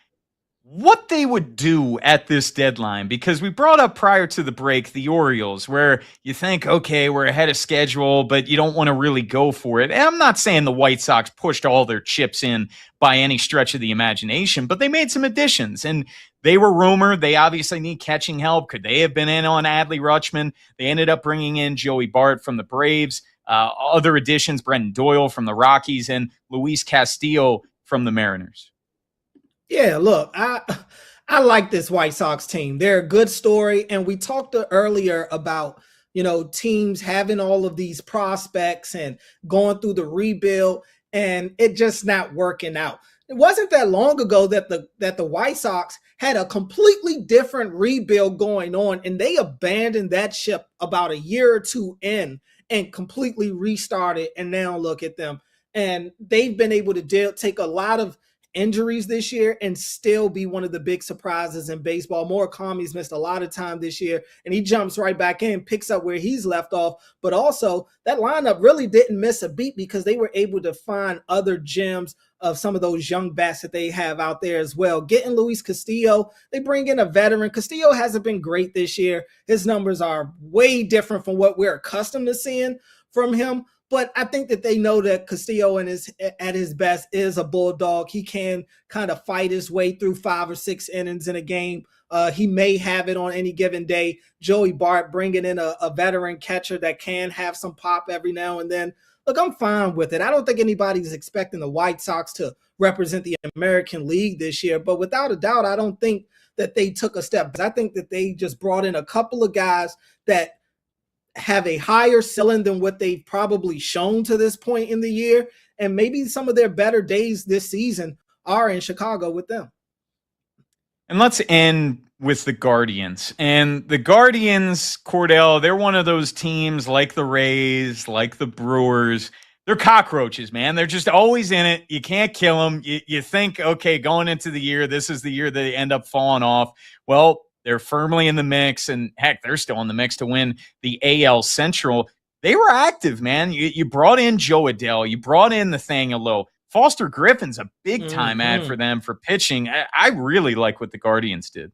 what they would do at this deadline, because we brought up prior to the break the Orioles, where you think, okay, we're ahead of schedule, but you don't want to really go for it. And I'm not saying the White Sox pushed all their chips in by any stretch of the imagination, but they made some additions, and they were rumored. They obviously need catching help. Could they have been in on Adley Rutschman? They ended up bringing in Joey Bart from the Braves. Other additions, Brendan Doyle from the Rockies and Luis Castillo from the Mariners. Yeah, look, I like this White Sox team. They're a good story, and we talked earlier about, teams having all of these prospects and going through the rebuild, and it just not working out. It wasn't that long ago that the White Sox had a completely different rebuild going on, and they abandoned that ship about a year or two in and completely restarted, and now look at them. And they've been able to take a lot of injuries this year and still be one of the big surprises in baseball. Murakami's missed a lot of time this year, and he jumps right back in, picks up where he's left off. But also, that lineup really didn't miss a beat because they were able to find other gems of some of those young bats that they have out there as well. Getting Luis Castillo, they bring in a veteran. Castillo hasn't been great this year. His numbers are way different from what we're accustomed to seeing from him. But I think that they know that Castillo at his best is a bulldog. He can kind of fight his way through 5 or 6 innings in a game. He may have it on any given day. Joey Bart bringing in a veteran catcher that can have some pop every now and then. Look, I'm fine with it. I don't think anybody's expecting the White Sox to represent the American League this year. But without a doubt, I don't think that they took a step. I think that they just brought in a couple of guys that have a higher ceiling than what they've probably shown to this point in the year. And maybe some of their better days this season are in Chicago with them. And let's end with the Guardians. And the Guardians, Cordell, they're one of those teams like the Rays, like the Brewers. They're cockroaches, man. They're just always in it. You can't kill them. You think, okay, going into the year, this is the year that they end up falling off. Well, they're firmly in the mix, and heck, they're still in the mix to win the AL Central. They were active, man. You brought in Joe Adell. You brought in Nathaniel Lowe. Foster Griffin's a big-time ad for them for pitching. I really like what the Guardians did.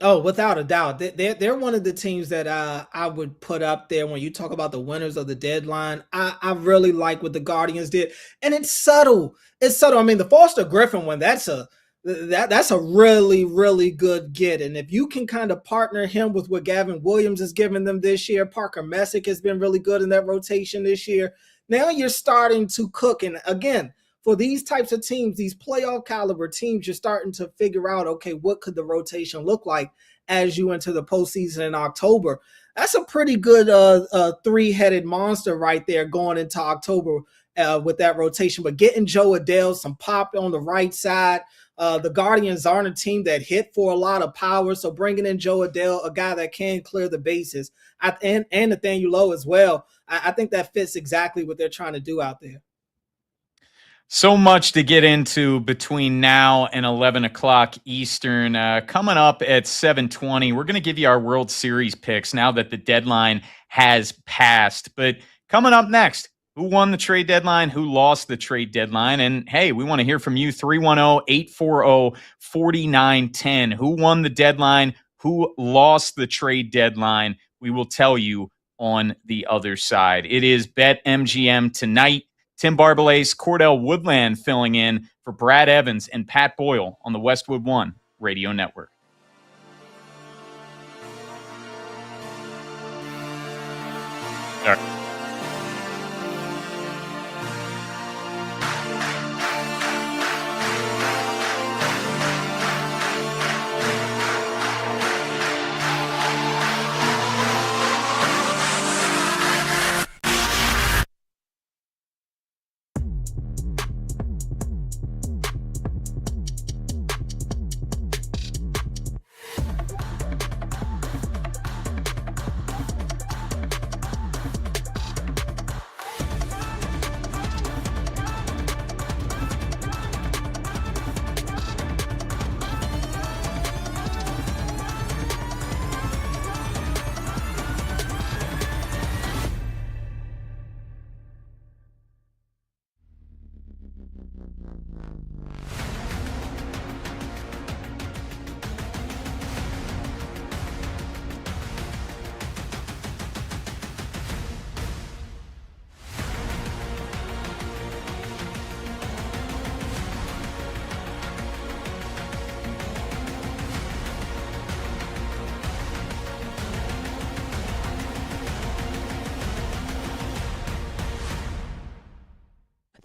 Oh, without a doubt. They're one of the teams that I would put up there when you talk about the winners of the deadline. I really like what the Guardians did. And it's subtle. It's subtle. I mean, the Foster Griffin one, that's a really, really good get. And if you can kind of partner him with what Gavin Williams has given them this year, Parker Messick has been really good in that rotation this year. Now you're starting to cook. And again, for these types of teams, these playoff caliber teams, you're starting to figure out, okay, what could the rotation look like as you enter the postseason in October? That's a pretty good three-headed monster right there going into October with that rotation. But getting Joe Adell some pop on the right side, the Guardians aren't a team that hit for a lot of power, so bringing in Joe Adell, a guy that can clear the bases, and Nathaniel Lowe as well, I think that fits exactly what they're trying to do out there. So much to get into between now and 11 o'clock Eastern. Coming up at 7:20, we're going to give you our World Series picks now that the deadline has passed. But coming up next, who won the trade deadline? Who lost the trade deadline? And hey, we want to hear from you, 310-840-4910. Who won the deadline? Who lost the trade deadline? We will tell you on the other side. It is BetMGM tonight. Tim Barbalace, Cordell Woodland filling in for Brad Evans and Pat Boyle on the Westwood One Radio Network. All right.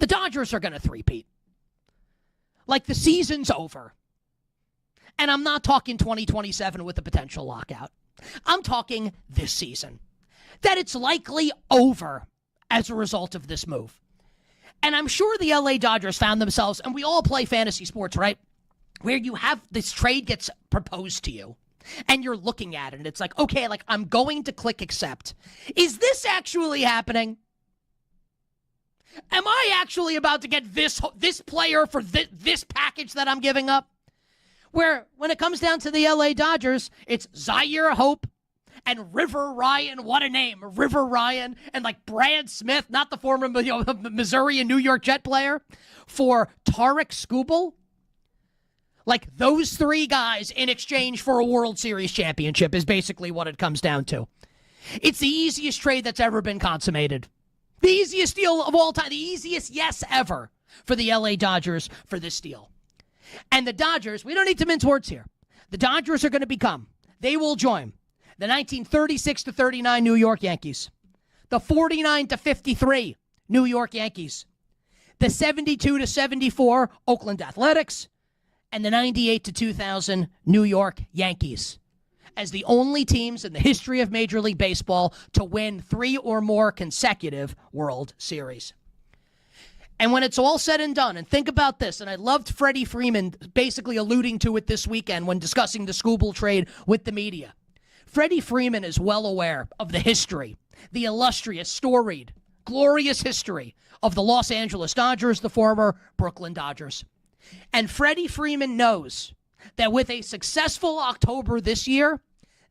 The Dodgers are going to three-peat. Like, the season's over. And I'm not talking 2027 with a potential lockout. I'm talking this season. That it's likely over as a result of this move. And I'm sure the LA Dodgers found themselves, and we all play fantasy sports, right? Where you have this trade gets proposed to you. And you're looking at it, and it's like, okay, like, I'm going to click accept. Is this actually happening? Am I actually about to get this player for this package that I'm giving up? Where, when it comes down to the LA Dodgers, it's Zaire Hope and River Ryan. What a name. River Ryan and, like, Brad Smith, not the former Missouri and New York Jet player, for Tarek Skubal. Like, those three guys in exchange for a World Series championship is basically what it comes down to. It's the easiest trade that's ever been consummated. The easiest deal of all time. The easiest yes ever for the LA Dodgers for this deal. And the Dodgers, we don't need to mince words here. The Dodgers are going to become, they will join the 1936-39 New York Yankees, the 49-53 New York Yankees, the 72-74 Oakland Athletics, and the 98-2000 New York Yankees as the only teams in the history of Major League Baseball to win 3 or more consecutive World Series. And when it's all said and done, and think about this, and I loved Freddie Freeman basically alluding to it this weekend when discussing the Skubal trade with the media. Freddie Freeman is well aware of the history, the illustrious, storied, glorious history of the Los Angeles Dodgers, the former Brooklyn Dodgers. And Freddie Freeman knows that with a successful October this year,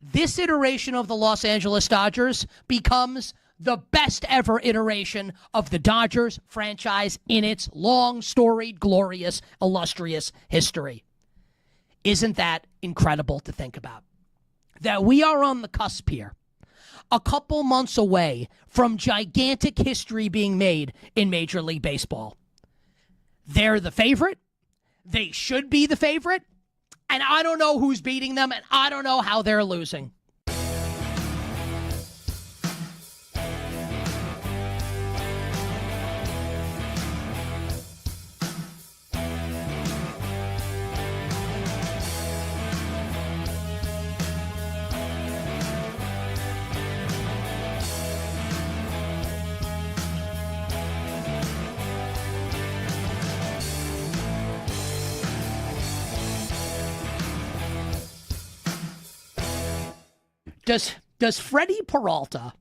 this iteration of the Los Angeles Dodgers becomes the best ever iteration of the Dodgers franchise in its long, storied, glorious, illustrious history. Isn't that incredible to think about? That we are on the cusp here, a couple months away from gigantic history being made in Major League Baseball. They're the favorite. They should be the favorite. And I don't know who's beating them, and I don't know how they're losing. Does Freddie Peralta?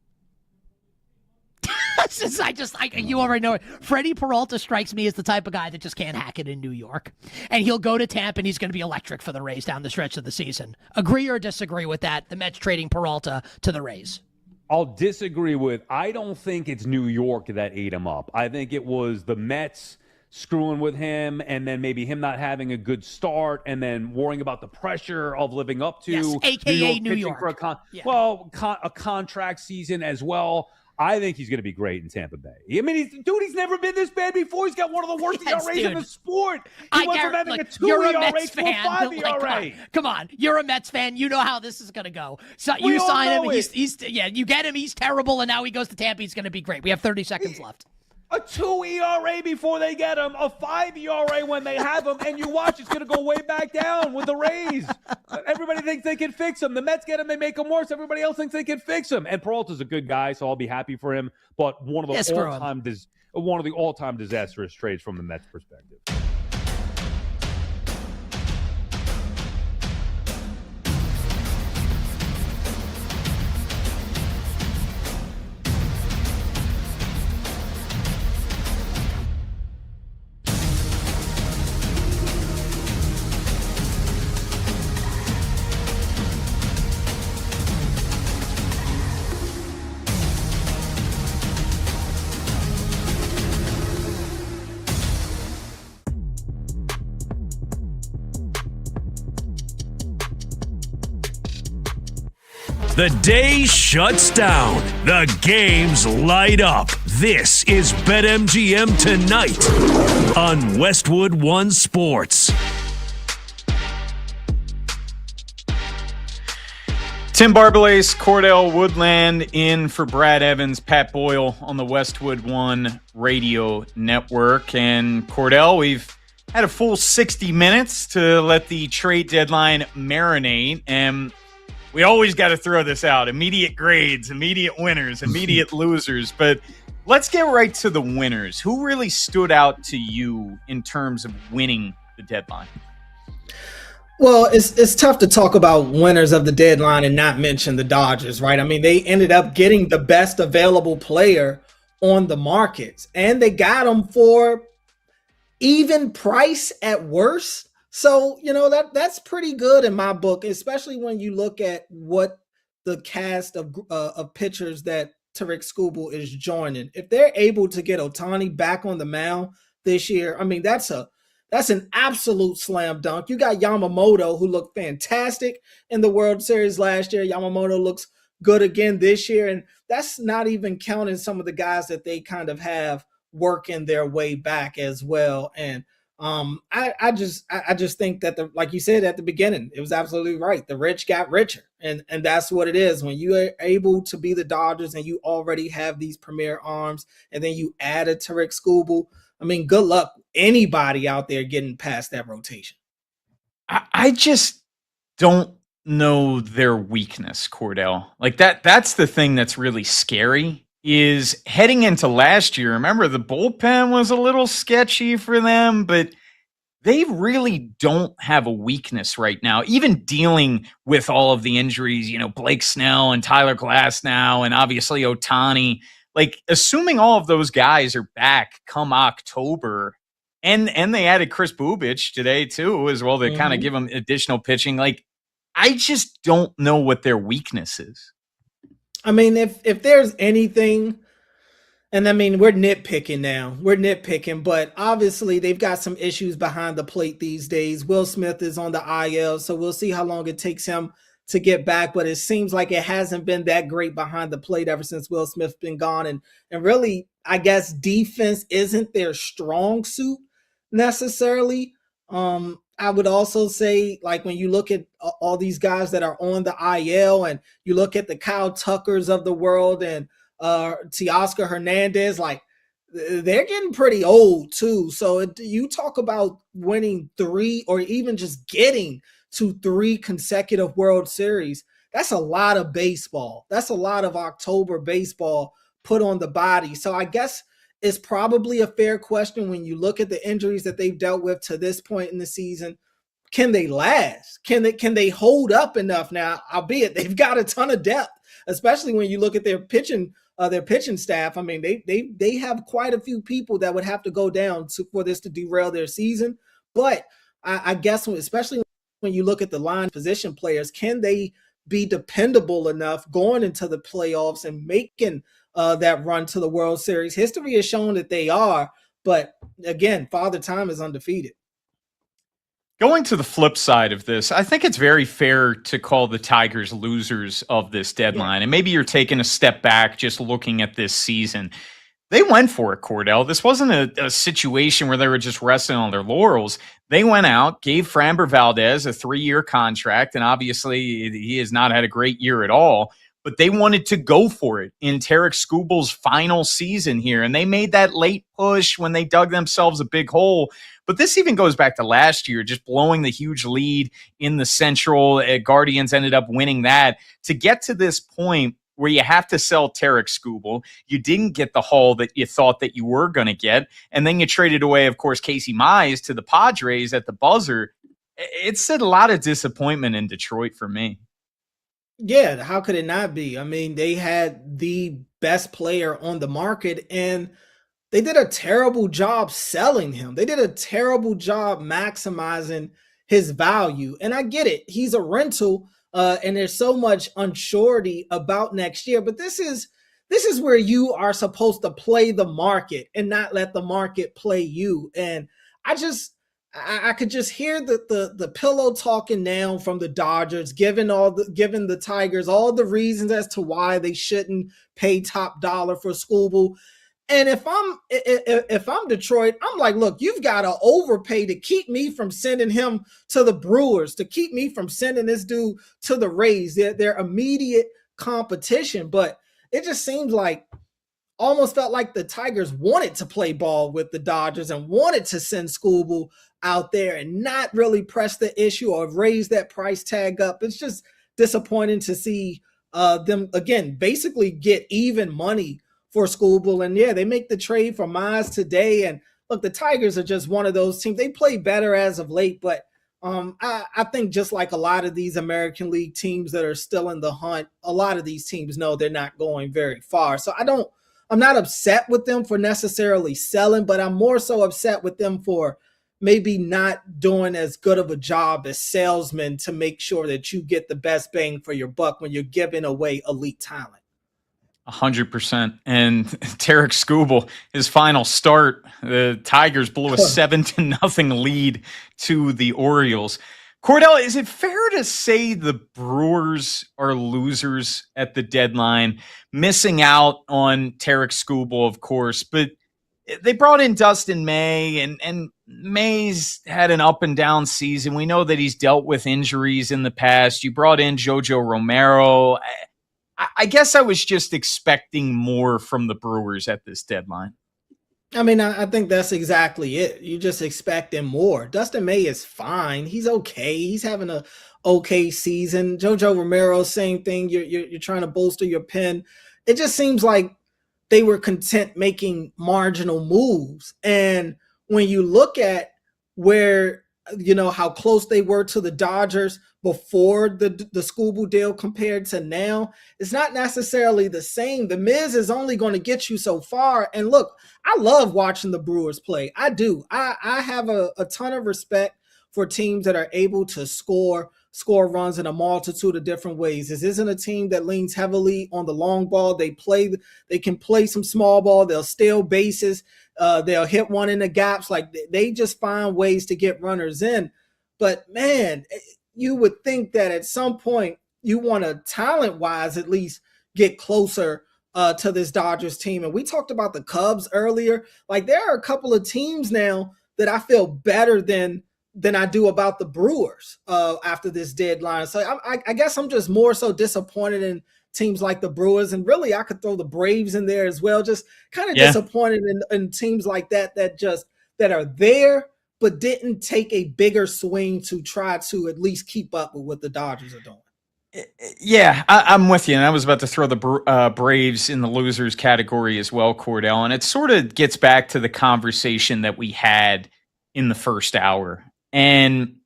You already know it. Freddie Peralta strikes me as the type of guy that just can't hack it in New York, and he'll go to Tampa and he's going to be electric for the Rays down the stretch of the season. Agree or disagree with that? The Mets trading Peralta to the Rays. I'll disagree with. I don't think it's New York that ate him up. I think it was the Mets screwing with him, and then maybe him not having a good start, and then worrying about the pressure of living up to yes, AKA New York. For a contract season as well. I think he's going to be great in Tampa Bay. I mean, he's never been this bad before. He's got one of the worst ERAs in the sport. He went from having a 2 ERA to a 5 ERA. Come on, you're a Mets fan. You know how this is going to go. So you sign him. You get him. He's terrible, and now he goes to Tampa. He's going to be great. We have 30 seconds left. A 2 ERA before they get him, a 5 ERA when they have him, and you watch, it's going to go way back down with the Rays. Everybody thinks they can fix him. The Mets get him, they make him worse. Everybody else thinks they can fix him. And Peralta's a good guy, so I'll be happy for him. But one of the all-time disastrous trades from the Mets perspective. The day shuts down. The games light up. This is BetMGM Tonight on Westwood One Sports. Tim Barbalace, Cordell Woodland in for Brad Evans, Pat Boyle on the Westwood One Radio Network. And Cordell, we've had a full 60 minutes to let the trade deadline marinate. And we always got to throw this out. Immediate grades, immediate winners, immediate losers. But let's get right to the winners. Who really stood out to you in terms of winning the deadline? Well, it's tough to talk about winners of the deadline and not mention the Dodgers, right? I mean, they ended up getting the best available player on the markets, and they got him for even price at worst. So, that's pretty good in my book, especially when you look at what the cast of pitchers that Tarik Skubal is joining. If they're able to get Ohtani back on the mound this year, I mean, that's an absolute slam dunk. You got Yamamoto, who looked fantastic in the World Series last year. Yamamoto looks good again this year. And that's not even counting some of the guys that they kind of have working their way back as well. And I just think that, like you said at the beginning, it was absolutely right. The rich got richer. And that's what it is. When you are able to be the Dodgers and you already have these premier arms, and then you add a Tarik Skubal, I mean, good luck anybody out there getting past that rotation. I just don't know their weakness, Cordell. Like that's the thing that's really scary is heading into last year. Remember, the bullpen was a little sketchy for them, but they really don't have a weakness right now, even dealing with all of the injuries, Blake Snell and Tyler Glasnow and obviously Ohtani. Like, assuming all of those guys are back come October, and they added Chris Bubich today too, as well, to kind of give them additional pitching. Like, I just don't know what their weakness is. I mean, if there's anything, and I mean, we're nitpicking now. We're nitpicking, but obviously they've got some issues behind the plate these days. Will Smith is on the IL, so we'll see how long it takes him to get back, but it seems like it hasn't been that great behind the plate ever since Will Smith's been gone. And really, I guess defense isn't their strong suit necessarily. I would also say, like, when you look at all these guys that are on the IL and you look at the Kyle Tuckers of the world and Teoscar Hernandez, like, they're getting pretty old too. So you talk about winning 3 or even just getting to 3 consecutive World Series. That's a lot of baseball. That's a lot of October baseball put on the body. So I guess it's probably a fair question when you look at the injuries that they've dealt with to this point in the season. Can they last? Can they hold up enough now? Albeit they've got a ton of depth, especially when you look at their pitching staff. I mean, they have quite a few people that would have to go down for this to derail their season. But I guess especially when you look at the line position players, can they be dependable enough going into the playoffs and making that run to the World Series? History has shown that they are, but again, Father Time is undefeated. Going to the flip side of this, I think it's very fair to call the Tigers losers of this deadline. And maybe you're taking a step back just looking at this season. They went for it, Cordell. This wasn't a situation where they were just resting on their laurels. They went out, gave Framber Valdez a 3-year contract, and obviously he has not had a great year at all, but they wanted to go for it in Tarik Skubal's final season here, and they made that late push when they dug themselves a big hole. But this even goes back to last year, just blowing the huge lead in the Central. Guardians ended up winning that. To get to this point where you have to sell Tarik Skubal, you didn't get the haul that you thought that you were going to get, and then you traded away, of course, Casey Mize to the Padres at the buzzer. It's a lot of disappointment in Detroit for me. Yeah, how could it not be? I mean, they had the best player on the market, and they did a terrible job selling him. They did a terrible job maximizing his value. And I get it. He's a rental, and there's so much unsurety about next year. But this is where you are supposed to play the market and not let the market play you. And I could just hear the pillow talking now from the Dodgers, giving the Tigers all the reasons as to why they shouldn't pay top dollar for Skubal. And if I'm Detroit, I'm like, look, you've got to overpay to keep me from sending him to the Brewers, to keep me from sending this dude to the Rays. They're immediate competition, but it just seems like almost felt like the Tigers wanted to play ball with the Dodgers and wanted to send Scooble out there and not really press the issue or raise that price tag up. It's just disappointing to see them, again, basically get even money for Scooble. And yeah, they make the trade for Mize today. And look, the Tigers are just one of those teams. They play better as of late, but I think just like a lot of these American League teams that are still in the hunt, a lot of these teams know they're not going very far. So I'm not upset with them for necessarily selling, but I'm more so upset with them for maybe not doing as good of a job as salesmen to make sure that you get the best bang for your buck when you're giving away elite talent. 100%. And Tarek Skubal, his final start, the Tigers blew a 7-0 lead to the Orioles. Cordell, is it fair to say the Brewers are losers at the deadline, missing out on Tarek Skubal, of course, but they brought in Dustin May, and May's had an up and down season. We know that he's dealt with injuries in the past. You brought in Jojo Romero. I guess I was just expecting more from the Brewers at this deadline. I mean, I think that's exactly it. You just expecting more. Dustin May is fine. He's okay. He's having a okay season. Jojo Romero, same thing. You're trying to bolster your pen. It just seems like they were content making marginal moves. And when you look at where, how close they were to the Dodgers before the Scooble deal compared to now, it's not necessarily the same. The Miz is only going to get you so far. And look, I love watching the Brewers play. I do. I have a ton of respect for teams that are able to score runs in a multitude of different ways. This isn't a team that leans heavily on the long ball. They can play some small ball. They'll steal bases. They'll hit one in the gaps. Like, they just find ways to get runners in. But man, you would think that at some point you want to, talent-wise, at least get closer to this Dodgers team. And we talked about the Cubs earlier. Like, there are a couple of teams now that I feel better than I do about the Brewers after this deadline. So I guess I'm just more so disappointed in teams like the Brewers, and really I could throw the Braves in there as well. Just kind of disappointed in teams like that are there, but didn't take a bigger swing to try to at least keep up with what the Dodgers are doing. Yeah, I'm with you. And I was about to throw the Braves in the losers category as well, Cordell. And it sort of gets back to the conversation that we had in the first hour. And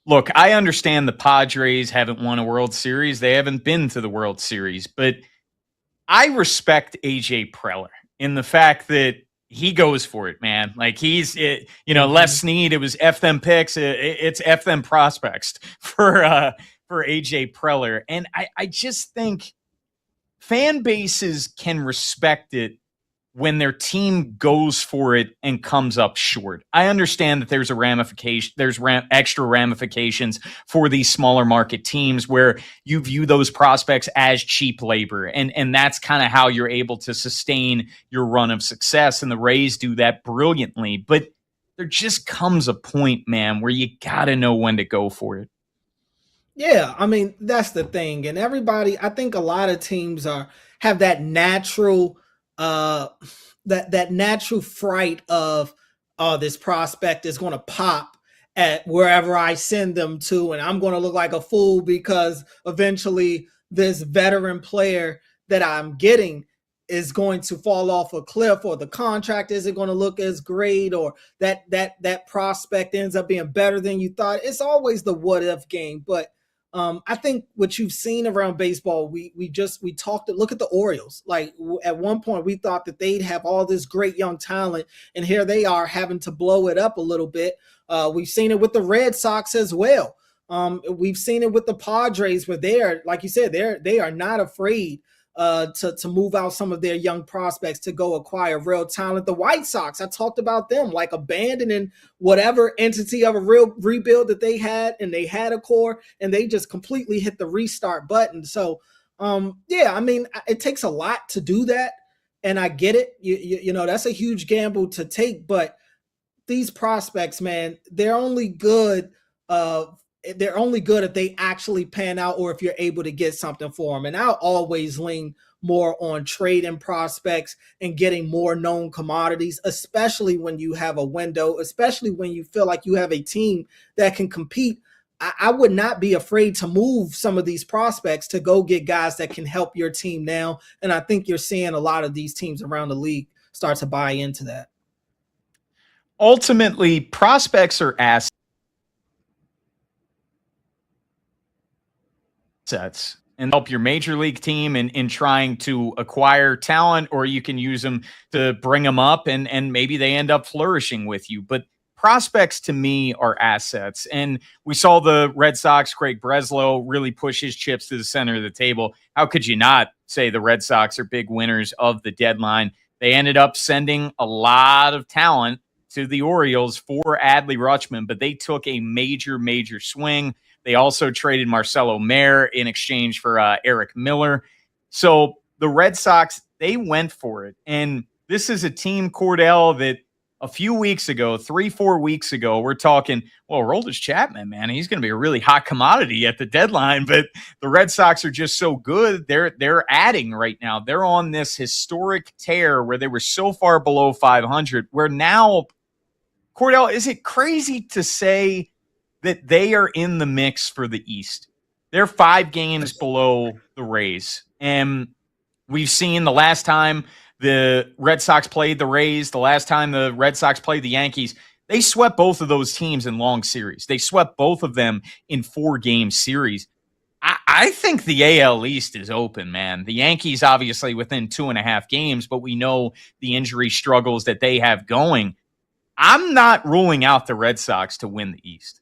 look, I understand the Padres haven't won a World Series. They haven't been to the World Series. But I respect A.J. Preller in the fact that he goes for it, man. Like, Les Snead, it was F them picks. It's F them prospects for A.J. Preller. And I just think fan bases can respect it when their team goes for it and comes up short. I understand that there's extra ramifications for these smaller market teams where you view those prospects as cheap labor. And that's kind of how you're able to sustain your run of success. And the Rays do that brilliantly. But there just comes a point, man, where you got to know when to go for it. Yeah, I mean, that's the thing. And everybody, I think a lot of teams have that natural that natural fright of, oh, this prospect is going to pop at wherever I send them to, and I'm going to look like a fool because eventually this veteran player that I'm getting is going to fall off a cliff, or the contract isn't going to look as great, or that prospect ends up being better than you thought. It's always the what if game. But I think what you've seen around baseball, we talked, look at the Orioles. Like, at one point we thought that they'd have all this great young talent, and here they are having to blow it up a little bit. We've seen it with the Red Sox as well. We've seen it with the Padres, where they are, like you said, they are not afraid to move out some of their young prospects to go acquire real talent. The White Sox, I talked about them, like abandoning whatever entity of a real rebuild that they had, and they had a core, and they just completely hit the restart button. So, I mean, it takes a lot to do that. And I get it. You know, that's a huge gamble to take, but these prospects, man, they're only good. They're only good if they actually pan out or if you're able to get something for them. And I'll always lean more on trading prospects and getting more known commodities, especially when you have a window, especially when you feel like you have a team that can compete. I would not be afraid to move some of these prospects to go get guys that can help your team now. And I think you're seeing a lot of these teams around the league start to buy into that. Ultimately, prospects are assets and help your major league team in trying to acquire talent, or you can use them to bring them up and maybe they end up flourishing with you. But prospects to me are assets. And we saw the Red Sox, Craig Breslow, really push his chips to the center of the table. How could you not say the Red Sox are big winners of the deadline? They ended up sending a lot of talent to the Orioles for Adley Rutschman, but they took a major swing. They also traded Marcelo Mayer in exchange for Eric Miller. So the Red Sox, they went for it. And this is a team, Cordell, that a few weeks ago, 3-4 weeks ago, we're talking, well, Aroldis Chapman, man, he's going to be a really hot commodity at the deadline. But the Red Sox are just so good. They're adding right now. They're on this historic tear where they were so far below 500, where now, Cordell, is it crazy to say that they are in the mix for the East? They're 5 games below the Rays. And we've seen the last time the Red Sox played the Rays, the last time the Red Sox played the Yankees, they swept both of those teams in long series. They swept both of them in 4-game series. I think the AL East is open, man. The Yankees obviously within 2.5 games, but we know the injury struggles that they have going. I'm not ruling out the Red Sox to win the East.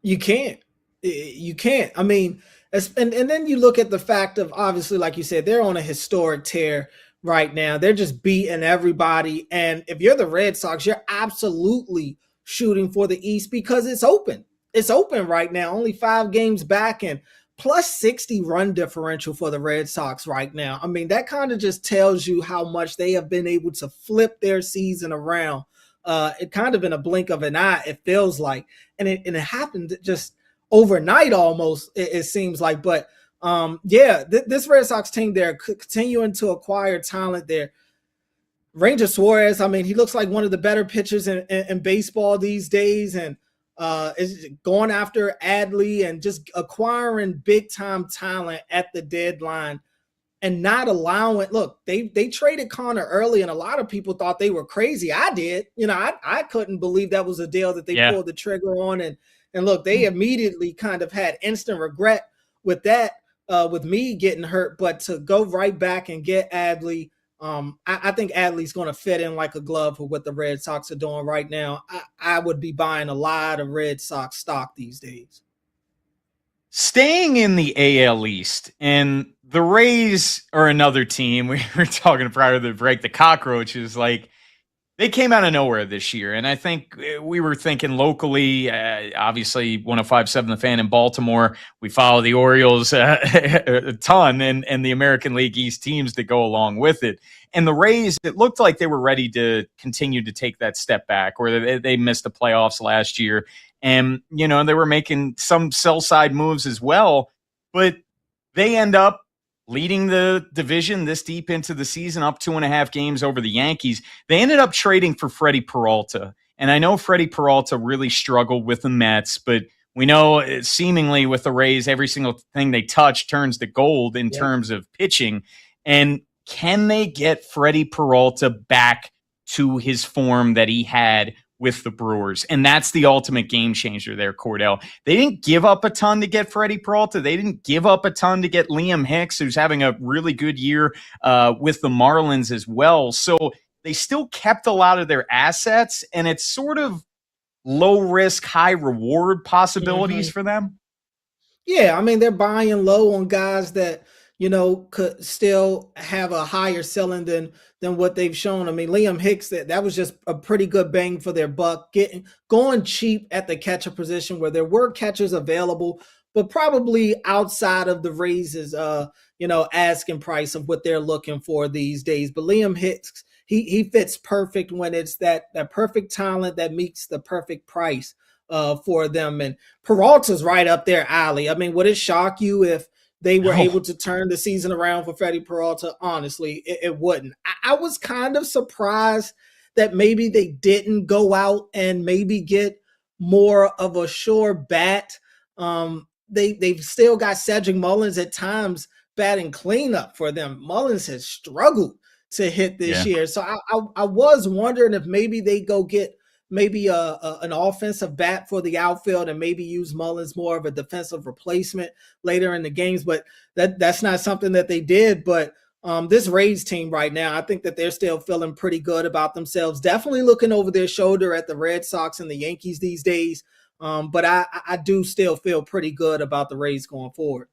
You can't. I mean, and then you look at the fact of, obviously, like you said, they're on a historic tear right now. They're just beating everybody. And if you're the Red Sox, you're absolutely shooting for the East because it's open. It's open right now. Only 5 games back and plus 60 run differential for the Red Sox right now. I mean, that kind of just tells you how much they have been able to flip their season around. It kind of in a blink of an eye, it feels like. And it happened just overnight almost, it seems like. But this Red Sox team, they're continuing to acquire talent there. Ranger Suarez, I mean, he looks like one of the better pitchers in baseball these days, and is going after Adley and just acquiring big-time talent at the deadline and not allowing – look, they traded Connor early, and a lot of people thought they were crazy. I did. You know, I couldn't believe that was a deal that they pulled the trigger on. And look, they immediately kind of had instant regret with that, with me getting hurt. But to go right back and get Adley, I think Adley's going to fit in like a glove with what the Red Sox are doing right now. I would be buying a lot of Red Sox stock these days. Staying in the AL East, and the Rays are another team. We were talking prior to the break, the Cockroaches, like, they came out of nowhere this year. And I think we were thinking locally, obviously 105.7 The Fan in Baltimore. We follow the Orioles a ton and the American League East teams that go along with it. And the Rays, it looked like they were ready to continue to take that step back, where they missed the playoffs last year. And, you know, they were making some sell-side moves as well. But they end up leading the division this deep into the season, up 2.5 games over the Yankees. They ended up trading for Freddie Peralta. And I know Freddie Peralta really struggled with the Mets, but we know seemingly with the Rays, every single thing they touch turns to gold in terms of pitching. And can they get Freddie Peralta back to his form that he had with the Brewers? And that's the ultimate game changer there, Cordell. They didn't give up a ton to get Freddie Peralta. They didn't give up a ton to get Liam Hicks, who's having a really good year with the Marlins as well. So they still kept a lot of their assets, and it's sort of low risk, high reward possibilities for them. Yeah, I mean, they're buying low on guys that, you know, could still have a higher ceiling than what they've shown. I mean, Liam Hicks, that was just a pretty good bang for their buck, going cheap at the catcher position where there were catchers available, but probably outside of the Rays' asking price of what they're looking for these days. But Liam Hicks, he fits perfect when it's that perfect talent that meets the perfect price for them. And Peralta's right up their alley. I mean, would it shock you if they were able to turn the season around for Freddie Peralta? Honestly, it wouldn't. I was kind of surprised that maybe they didn't go out and maybe get more of a sure bat. They've still got Cedric Mullins at times batting cleanup for them. Mullins has struggled to hit this year. So I was wondering if maybe they go get maybe an offensive bat for the outfield and maybe use Mullins more of a defensive replacement later in the games. But that's not something that they did. But this Rays team right now, I think that they're still feeling pretty good about themselves. Definitely looking over their shoulder at the Red Sox and the Yankees these days. But I do still feel pretty good about the Rays going forward.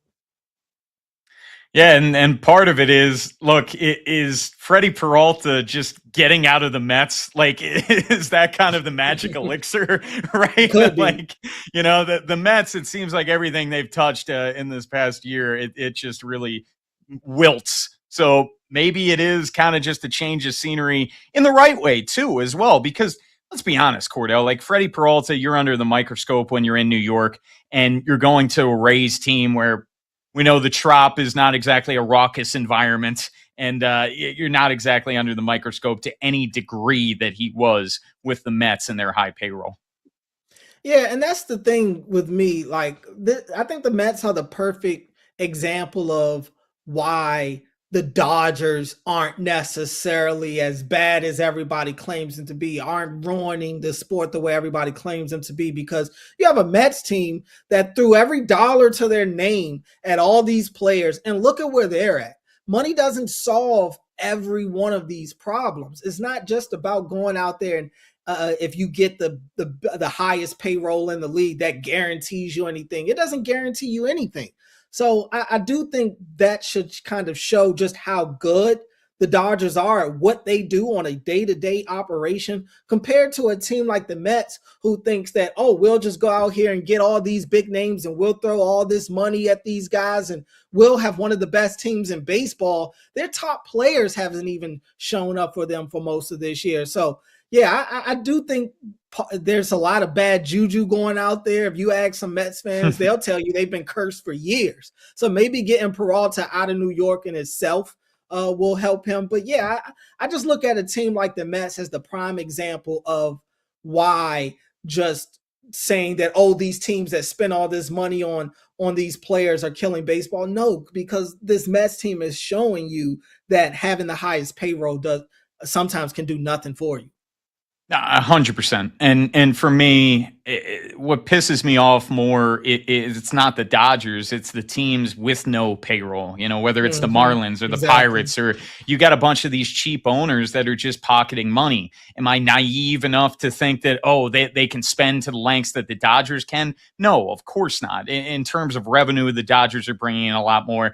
Yeah, and part of it is, look, is Freddie Peralta just getting out of the Mets? Like, is that kind of the magic elixir, right? Like, the Mets, it seems like everything they've touched in this past year, it just really wilts. So maybe it is kind of just a change of scenery in the right way, too, as well, because let's be honest, Cordell, like Freddie Peralta, you're under the microscope when you're in New York and you're going to a Rays team where we know the Trop is not exactly a raucous environment, and you're not exactly under the microscope to any degree that he was with the Mets and their high payroll. Yeah, and that's the thing with me. Like, I think the Mets are the perfect example of why the Dodgers aren't necessarily as bad as everybody claims them to be, aren't ruining the sport the way everybody claims them to be, because you have a Mets team that threw every dollar to their name at all these players, and look at where they're at. Money doesn't solve every one of these problems. It's not just about going out there and if you get the highest payroll in the league, that guarantees you anything. It doesn't guarantee you anything. So I do think that should kind of show just how good the Dodgers are at what they do on a day-to-day operation compared to a team like the Mets, who thinks that, oh, we'll just go out here and get all these big names and we'll throw all this money at these guys and we'll have one of the best teams in baseball. Their top players haven't even shown up for them for most of this year. So, yeah, I do think there's a lot of bad juju going out there. If you ask some Mets fans, they'll tell you they've been cursed for years. So maybe getting Peralta out of New York in itself will help him. But yeah, I just look at a team like the Mets as the prime example of why just saying that, oh, these teams that spend all this money on these players are killing baseball. No, because this Mets team is showing you that having the highest payroll sometimes can do nothing for you. 100%. And for me, what pisses me off more is it's not the Dodgers, it's the teams with no payroll, whether it's the Marlins or the Pirates, or you got a bunch of these cheap owners that are just pocketing money. Am I naive enough to think that, they can spend to the lengths that the Dodgers can? No, of course not. In terms of revenue, the Dodgers are bringing in a lot more.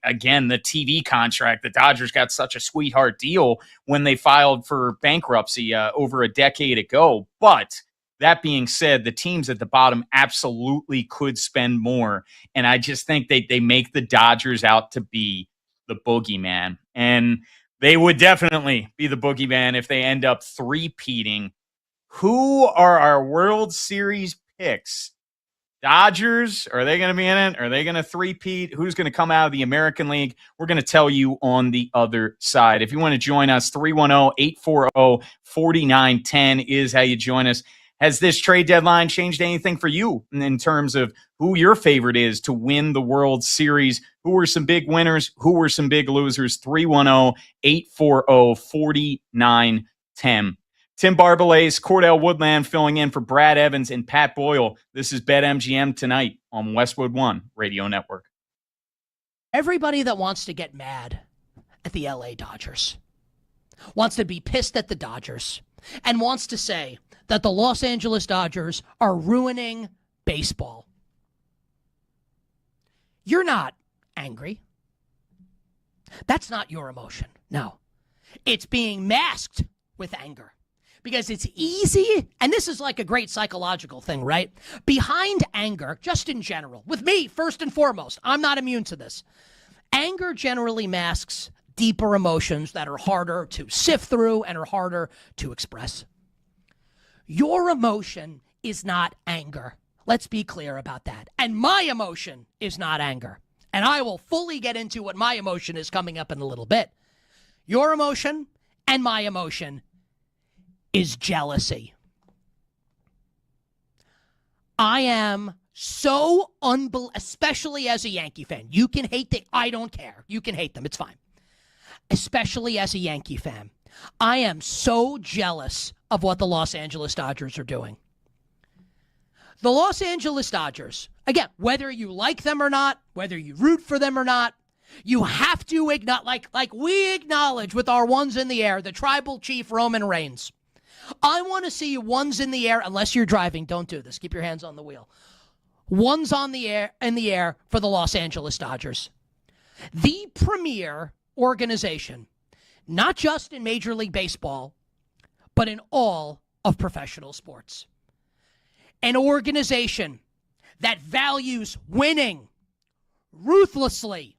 Again, the TV contract, the Dodgers got such a sweetheart deal when they filed for bankruptcy over a decade ago. But that being said, the teams at the bottom absolutely could spend more. And I just think they make the Dodgers out to be the boogeyman. And they would definitely be the boogeyman if they end up three-peating. Who are our World Series picks? Dodgers, are they going to be in it? Are they going to three-peat? Who's going to come out of the American League? We're going to tell you on the other side. If you want to join us, 310-840-4910 is how you join us. Has this trade deadline changed anything for you in terms of who your favorite is to win the World Series? Who were some big winners? Who were some big losers? 310-840-4910. Tim Barbalace, Cordell Woodland filling in for Brad Evans and Pat Boyle. This is BetMGM tonight on Westwood One Radio Network. Everybody that wants to get mad at the LA Dodgers wants to be pissed at the Dodgers and wants to say that the Los Angeles Dodgers are ruining baseball. You're not angry. That's not your emotion. No. It's being masked with anger. Because it's easy, and this is like a great psychological thing, right? Behind anger, just in general, with me, first and foremost, I'm not immune to this. Anger generally masks deeper emotions that are harder to sift through and are harder to express. Your emotion is not anger. Let's be clear about that. And my emotion is not anger. And I will fully get into what my emotion is coming up in a little bit. Your emotion and my emotion is jealousy. I am so especially as a Yankee fan. You can hate them. I don't care. You can hate them. It's fine. Especially as a Yankee fan. I am so jealous of what the Los Angeles Dodgers are doing. The Los Angeles Dodgers, again, whether you like them or not, whether you root for them or not, you have to acknowledge, like we acknowledge with our ones in the air, the tribal chief Roman Reigns. I want to see ones in the air, unless you're driving, don't do this. Keep your hands on the wheel. Ones in the air for the Los Angeles Dodgers. The premier organization, not just in Major League Baseball, but in all of professional sports. An organization that values winning ruthlessly.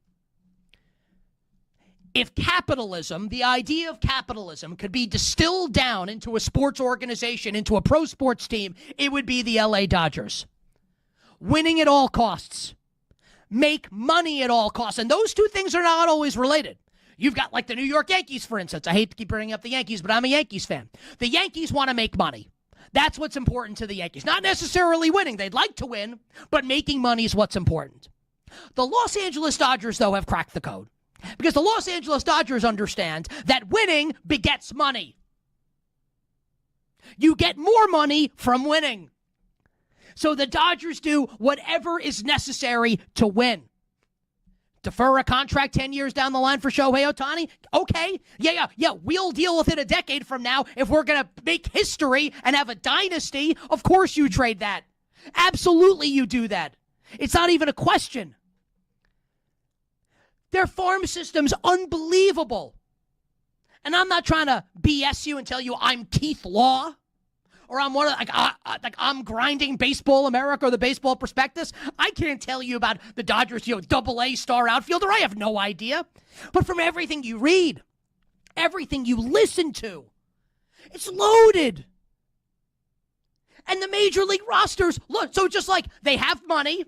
If capitalism, the idea of capitalism, could be distilled down into a sports organization, into a pro sports team, it would be the LA Dodgers. Winning at all costs. Make money at all costs. And those two things are not always related. You've got like the New York Yankees, for instance. I hate to keep bringing up the Yankees, but I'm a Yankees fan. The Yankees want to make money. That's what's important to the Yankees. Not necessarily winning. They'd like to win, but making money is what's important. The Los Angeles Dodgers, though, have cracked the code. Because the Los Angeles Dodgers understand that winning begets money. You get more money from winning. So the Dodgers do whatever is necessary to win. Defer a contract 10 years down the line for Shohei Ohtani? Okay. Yeah. We'll deal with it a decade from now. If we're going to make history and have a dynasty, of course you trade that. Absolutely you do that. It's not even a question. Their farm system's unbelievable. And I'm not trying to BS you and tell you I'm Keith Law. Or I'm I'm grinding Baseball America or the Baseball Prospectus. I can't tell you about the Dodgers, double-A star outfielder. I have no idea. But from everything you read, everything you listen to, it's loaded. And the major league rosters, look, so just like they have money,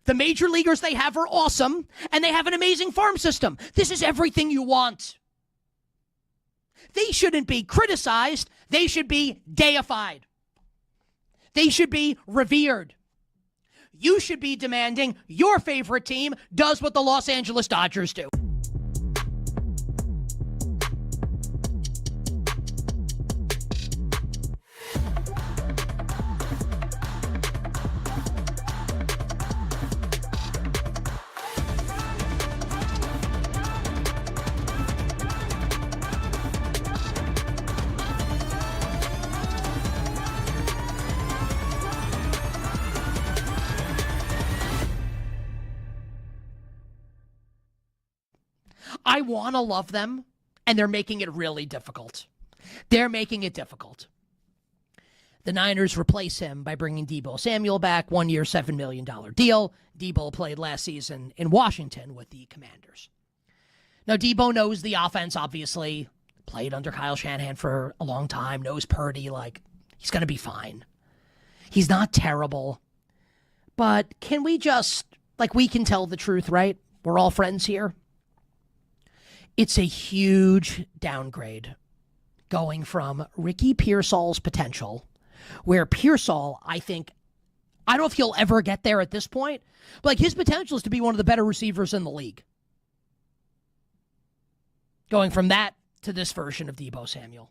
the major leaguers they have are awesome, and they have an amazing farm system. This is everything you want. They shouldn't be criticized. They should be deified. They should be revered. You should be demanding your favorite team does what the Los Angeles Dodgers do. I want to love them, and they're making it really difficult. They're making it difficult. The Niners replace him by bringing Deebo Samuel back, 1 year, $7 million deal. Deebo played last season in Washington with the Commanders. Now, Deebo knows the offense, obviously. Played under Kyle Shanahan for a long time, knows Purdy, he's going to be fine. He's not terrible. But can we just, we can tell the truth, right? We're all friends here. It's a huge downgrade going from Ricky Pearsall's potential, where Pearsall, I don't know if he'll ever get there at this point, but his potential is to be one of the better receivers in the league. Going from that to this version of Deebo Samuel.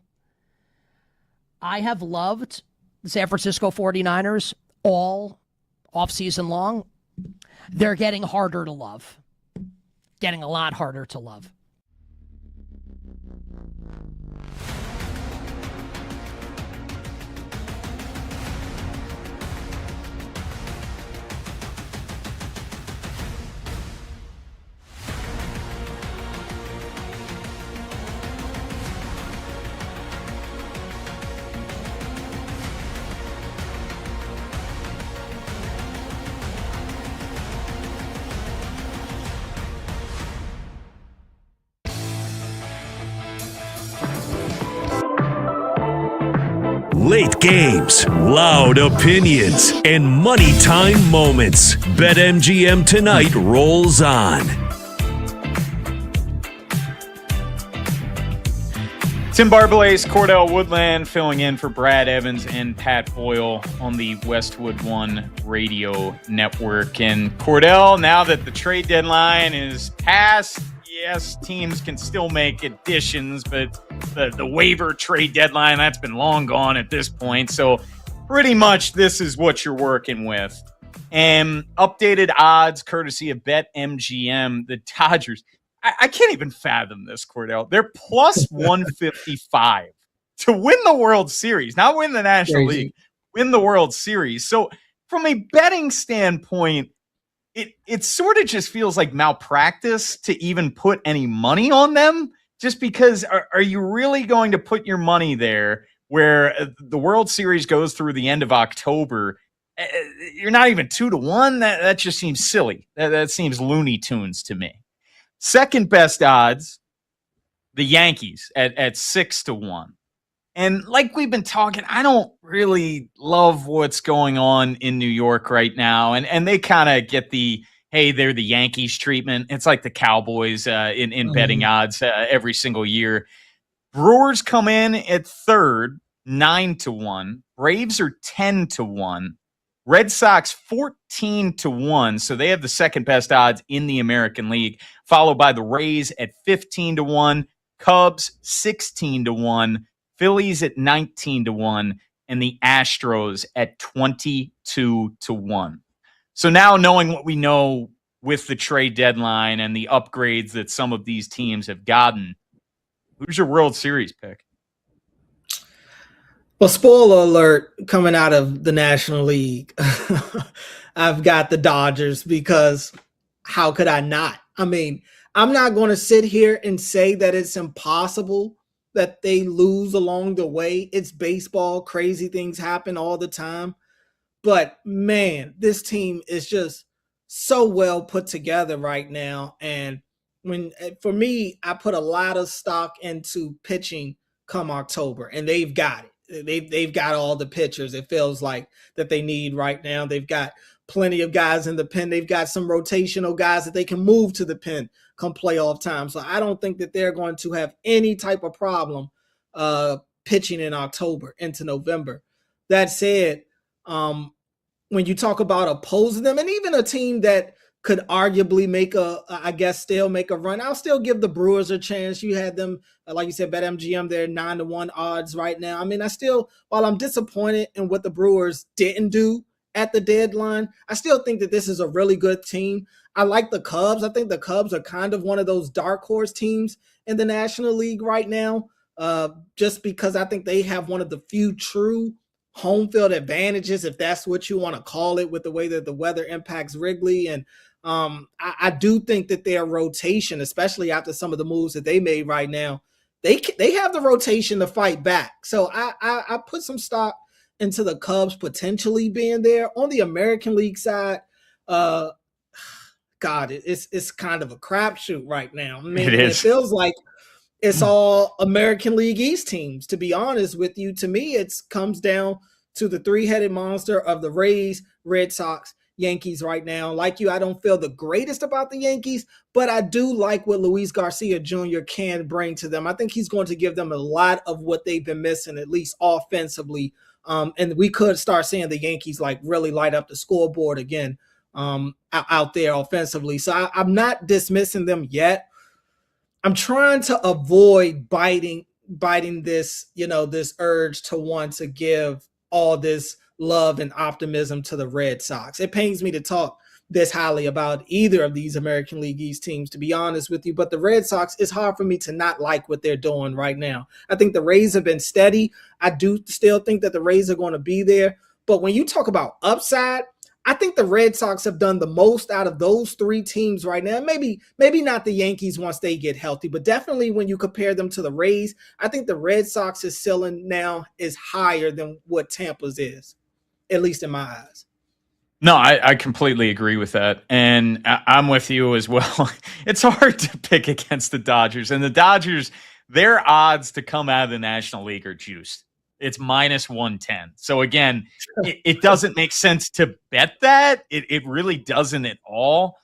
I have loved the San Francisco 49ers all offseason long. They're getting harder to love. Getting a lot harder to love. Late games, loud opinions, and money time moments. BetMGM Tonight rolls on. Tim Barbalace, Cordell Woodland filling in for Brad Evans and Pat Boyle on the Westwood One radio network. And Cordell, now that the trade deadline is passed, yes, teams can still make additions, but the waiver trade deadline, that's been long gone at this point. So pretty much this is what you're working with. And updated odds courtesy of BetMGM, the Dodgers. I can't even fathom this, Cordell. They're plus 155 to win the World Series, not win the National League, win the World Series. So from a betting standpoint, it sort of just feels like malpractice to even put any money on them, just because are you really going to put your money there where the World Series goes through the end of October? You're not even 2-1. That just seems silly. That seems Looney Tunes to me. Second best odds, the Yankees at 6-1. And like we've been talking, I don't really love what's going on in New York right now. And they kind of get the, hey, they're the Yankees treatment. It's like the Cowboys in betting odds every single year. Brewers come in at third, 9-1. Braves are 10-1. Red Sox 14-1, so they have the second best odds in the American League, followed by the Rays at 15-1, Cubs 16-1, Phillies at 19-1, and the Astros at 22-1. So now, knowing what we know with the trade deadline and the upgrades that some of these teams have gotten, who's your World Series pick? Well, spoiler alert, coming out of the National League, I've got the Dodgers because how could I not? I mean, I'm not going to sit here and say that it's impossible that they lose along the way. It's baseball. Crazy things happen all the time. But, man, this team is just so well put together right now. And for me, I put a lot of stock into pitching come October, and they've got it. They've got all the pitchers it feels like that they need right now. They've got plenty of guys in the pen. They've got some rotational guys that they can move to the pen come playoff time. So I don't think that they're going to have any type of problem pitching in October into November. That said, when you talk about opposing them, and even a team that could arguably still make a run, I'll still give the Brewers a chance. You had them, like you said, BetMGM, they're 9-1 odds right now. I mean, while I'm disappointed in what the Brewers didn't do at the deadline, I still think that this is a really good team. I like the Cubs. I think the Cubs are kind of one of those dark horse teams in the National League right now, just because I think they have one of the few true home field advantages, if that's what you want to call it, with the way that the weather impacts Wrigley. And I do think that their rotation, especially after some of the moves that they made right now, they have the rotation to fight back. So I put some stock into the Cubs potentially being there. On the American League side, it's kind of a crapshoot right now. I mean, it feels like it's all American League East teams, to be honest with you. To me, it comes down to the three-headed monster of the Rays, Red Sox, Yankees right now. Like you, I don't feel the greatest about the Yankees, but I do like what Luis Garcia Jr. can bring to them. I think he's going to give them a lot of what they've been missing, at least offensively. And we could start seeing the Yankees like really light up the scoreboard again out there offensively. So I'm not dismissing them yet. I'm trying to avoid biting this, this urge to want to give all this love and optimism to the Red Sox. It pains me to talk this highly about either of these American League East teams, to be honest with you, but the Red Sox, it's hard for me to not like what they're doing right now. I think the Rays have been steady. I do still think that the Rays are going to be there, but when you talk about upside, I think the Red Sox have done the most out of those three teams right now. Maybe not the Yankees once they get healthy, but definitely when you compare them to the Rays, I think the Red Sox's ceiling now is higher than what Tampa's is, at least in my eyes. No, I completely agree with that. And I'm with you as well. It's hard to pick against the Dodgers. And the Dodgers, their odds to come out of the National League are juiced. It's minus 110. So again, it doesn't make sense to bet that. It really doesn't at all.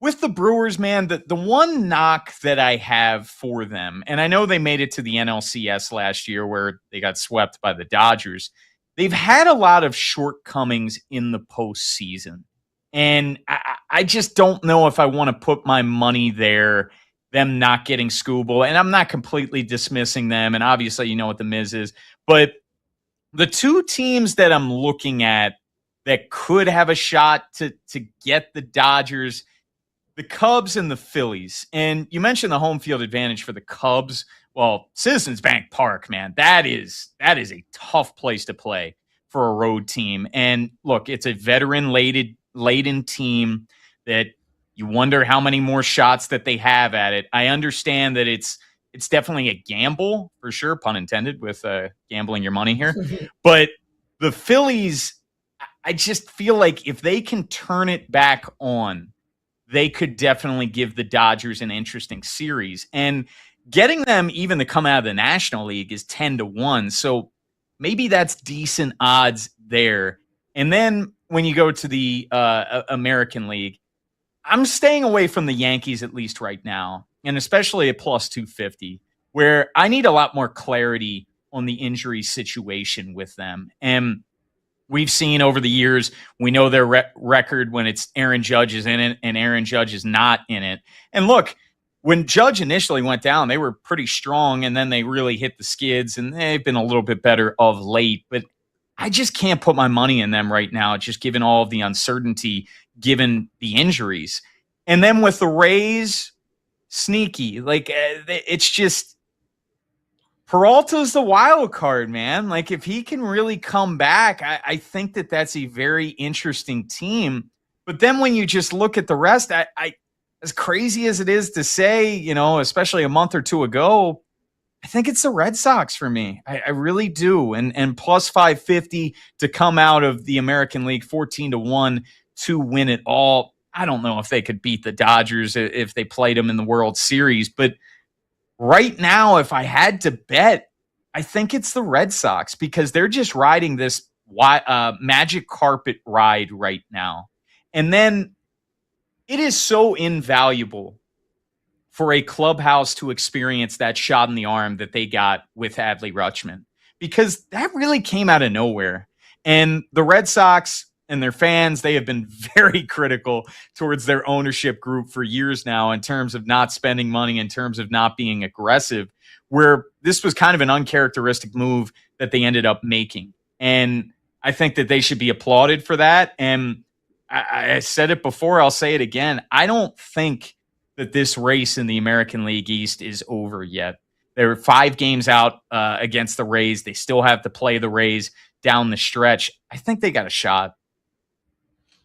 With the Brewers, man, the one knock that I have for them, and I know they made it to the NLCS last year where they got swept by the Dodgers. They've had a lot of shortcomings in the postseason. And I just don't know if I want to put my money there, them not getting Scooble. And I'm not completely dismissing them. And obviously, you know what the Miz is. But the two teams that I'm looking at that could have a shot to get the Dodgers, the Cubs and the Phillies. And you mentioned the home field advantage for the Cubs. Well, Citizens Bank Park, man, that is a tough place to play for a road team. And look, it's a veteran-laden team that you wonder how many more shots that they have at it. I understand that it's definitely a gamble, for sure, pun intended, with gambling your money here. But the Phillies, I just feel like if they can turn it back on, they could definitely give the Dodgers an interesting series. And getting them even to come out of the National League is 10-1. So maybe that's decent odds there. And then when you go to the American League, I'm staying away from the Yankees at least right now, and especially at plus 250, where I need a lot more clarity on the injury situation with them. And we've seen over the years, we know their record when it's Aaron Judge is in it and Aaron Judge is not in it. And look, when Judge initially went down, they were pretty strong, and then they really hit the skids, and they've been a little bit better of late. But I just can't put my money in them right now, just given all of the uncertainty, given the injuries. And then with the Rays, sneaky. Like, it's just Peralta's the wild card, man. Like, if he can really come back, I think that that's a very interesting team. But then when you just look at the rest, I as crazy as it is to say, you know, especially a month or two ago, I think it's the Red Sox for me. I really do. And plus 550 to come out of the American League, 14-1 to win it all. I don't know if they could beat the Dodgers if they played them in the World Series, but right now, if I had to bet, I think it's the Red Sox because they're just riding this magic carpet ride right now. And then it is so invaluable for a clubhouse to experience that shot in the arm that they got with Adley Rutschman, because that really came out of nowhere. And the Red Sox and their fans, they have been very critical towards their ownership group for years now in terms of not spending money, in terms of not being aggressive, where this was kind of an uncharacteristic move that they ended up making. And I think that they should be applauded for that. And I said it before, I'll say it again. I don't think that this race in the American League East is over yet. They're 5 games out against the Rays. They still have to play the Rays down the stretch. I think they got a shot.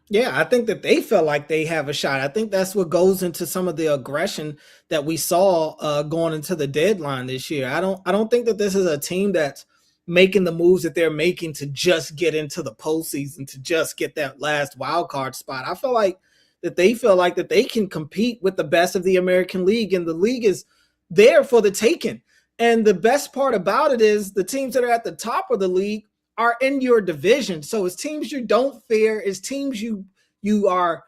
Yeah, I think that they feel like they have a shot. I think that's what goes into some of the aggression that we saw going into the deadline this year. I don't think that this is a team that's making the moves that they're making to just get into the postseason, to just get that last wild card spot. I feel like that they feel like that they can compete with the best of the American League, and the league is there for the taking. And the best part about it is the teams that are at the top of the league are in your division. So it's teams you don't fear, it's teams you are,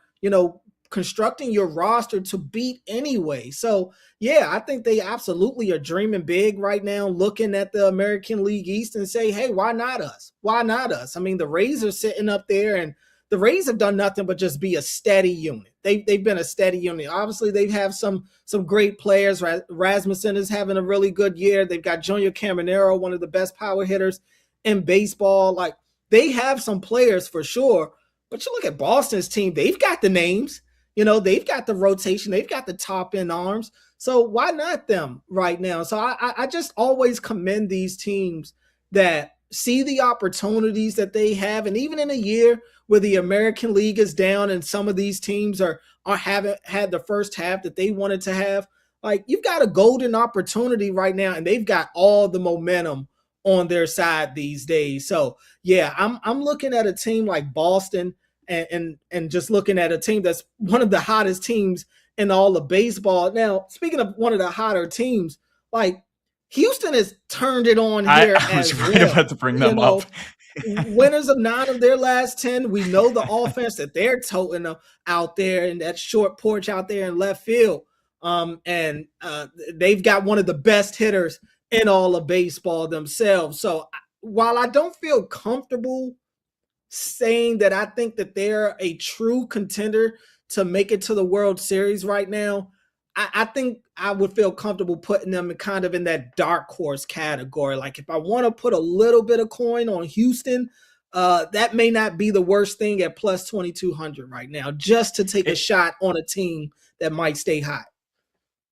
constructing your roster to beat anyway. So yeah, I think they absolutely are dreaming big right now, looking at the American League East and say, hey, why not us? Why not us? I mean, the Rays are sitting up there, and the Rays have done nothing but just be a steady unit. They've been a steady unit. Obviously, they have some great players. Rasmussen is having a really good year. They've got Junior Caminero, one of the best power hitters in baseball. Like, they have some players for sure. But you look at Boston's team, they've got the names. They've got the rotation. They've got the top end arms. So why not them right now? So I just always commend these teams that see the opportunities that they have. And even in a year where the American League is down and some of these teams haven't had the first half that they wanted to have, like, you've got a golden opportunity right now, and they've got all the momentum on their side these days. So yeah, I'm looking at a team like Boston and just looking at a team that's one of the hottest teams in all of baseball. Now, speaking of one of the hotter teams, like, Houston has turned it on here I was as right well. about to bring them up. Winners of 9 of their last 10. We know the offense that they're toting out there in that short porch out there in left field. And they've got one of the best hitters in all of baseball themselves. So while I don't feel comfortable saying that I think that they're a true contender to make it to the World Series right now, I think I would feel comfortable putting them kind of in that dark horse category. Like if I want to put a little bit of coin on Houston, that may not be the worst thing at plus 2,200 right now, just to take a shot on a team that might stay hot.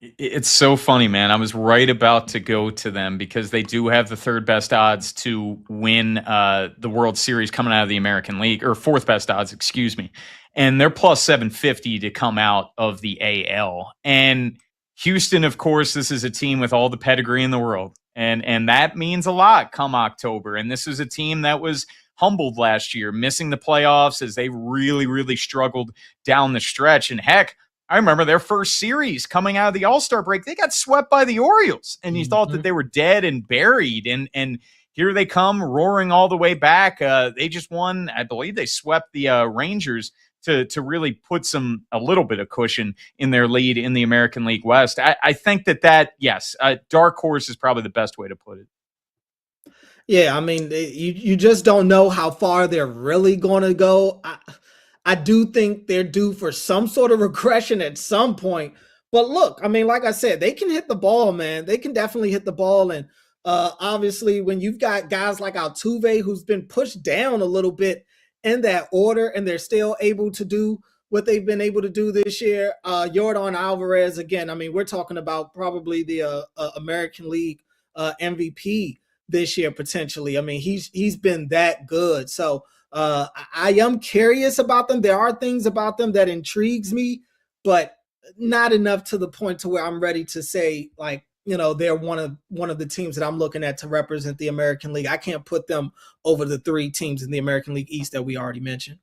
It's so funny, man. I was right about to go to them because they do have the third best odds to win the World Series coming out of the American League, or fourth best odds, excuse me. And they're plus 750 to come out of the AL. And Houston, of course, this is a team with all the pedigree in the world. And that means a lot come October. And this was a team that was humbled last year, missing the playoffs as they really, really struggled down the stretch. And heck, I remember their first series coming out of the All-Star break. They got swept by the Orioles, and you thought that they were dead and buried. And here they come roaring all the way back. They just won. I believe they swept the Rangers to really put a little bit of cushion in their lead in the American League West. I think that yes, dark horse is probably the best way to put it. Yeah, I mean, you just don't know how far they're really going to go. I do think they're due for some sort of regression at some point. But look, I mean, like I said, they can hit the ball, man. They can definitely hit the ball. And obviously, when you've got guys like Altuve, who's been pushed down a little bit in that order, and they're still able to do what they've been able to do this year. Yordan Alvarez, again, I mean, we're talking about probably the American League MVP this year, potentially. I mean, he's been that good. So I am curious about them. There are things about them that intrigues me, but not enough to the point to where I'm ready to say, like, you know, they're one of the teams that I'm looking at to represent the American League. I can't put them over the 3 teams in the American League East that we already mentioned.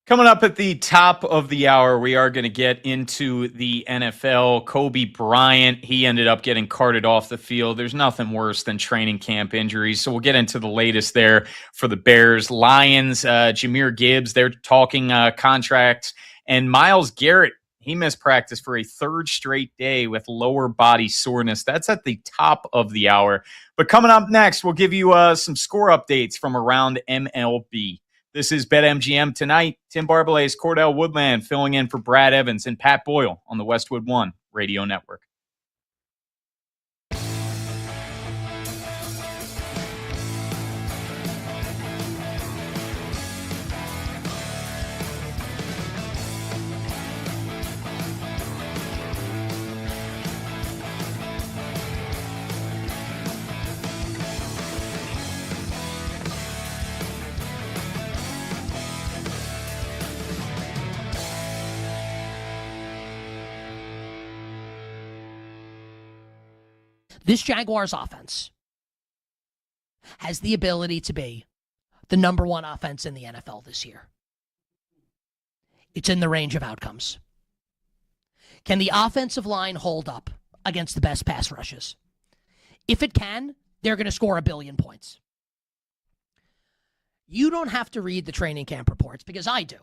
Coming up at the top of the hour, we are going to get into the NFL. Kobe Bryant, he ended up getting carted off the field. There's nothing worse than training camp injuries. So we'll get into the latest there for the Bears. Lions, Jahmyr Gibbs, they're talking contracts. And Myles Garrett, he missed practice for a 3rd straight day with lower body soreness. That's at the top of the hour. But coming up next, we'll give you some score updates from around MLB. This is BetMGM Tonight. Tim Barbalace, Cordell Woodland filling in for Brad Evans and Pat Boyle on the Westwood One Radio Network. This Jaguars offense has the ability to be the number 1 offense in the NFL this year. It's in the range of outcomes. Can the offensive line hold up against the best pass rushes? If it can, they're going to score 1 billion points. You don't have to read the training camp reports because I do.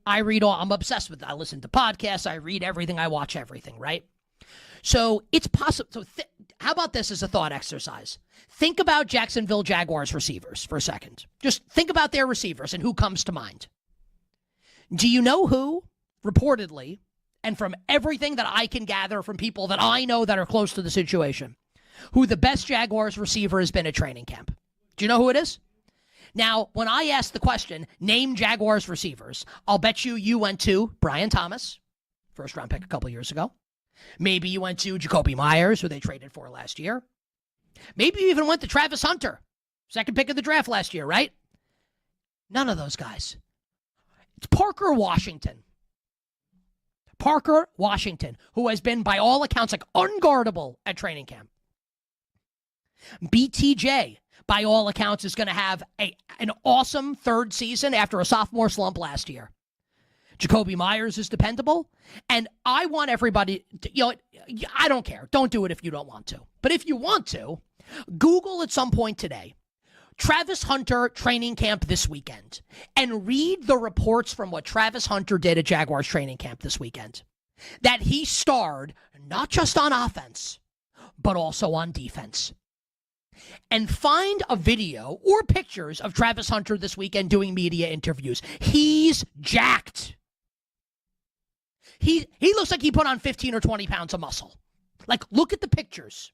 I read all, I'm obsessed with it. I listen to podcasts, I read everything, I watch everything, right? So it's possible. So how about this as a thought exercise? Think about Jacksonville Jaguars receivers for a second. Just think about their receivers and who comes to mind. Do you know who, reportedly, and from everything that I can gather from people that I know that are close to the situation, who the best Jaguars receiver has been at training camp? Do you know who it is? Now, when I ask the question, name Jaguars receivers, I'll bet you went to Brian Thomas, first-round pick a couple years ago. Maybe you went to Jacoby Myers, who they traded for last year. Maybe you even went to Travis Hunter, second pick of the draft last year, right? None of those guys. It's Parker Washington. Parker Washington, who has been, by all accounts, like unguardable at training camp. BTJ, by all accounts, is going to have an awesome 3rd season after a sophomore slump last year. Jacoby Myers is dependable. And I want everybody to, I don't care. Don't do it if you don't want to. But if you want to, Google at some point today, Travis Hunter training camp this weekend, and read the reports from what Travis Hunter did at Jaguars training camp this weekend. That he starred not just on offense, but also on defense. And find a video or pictures of Travis Hunter this weekend doing media interviews. He's jacked. He looks like he put on 15 or 20 pounds of muscle. Like, look at the pictures.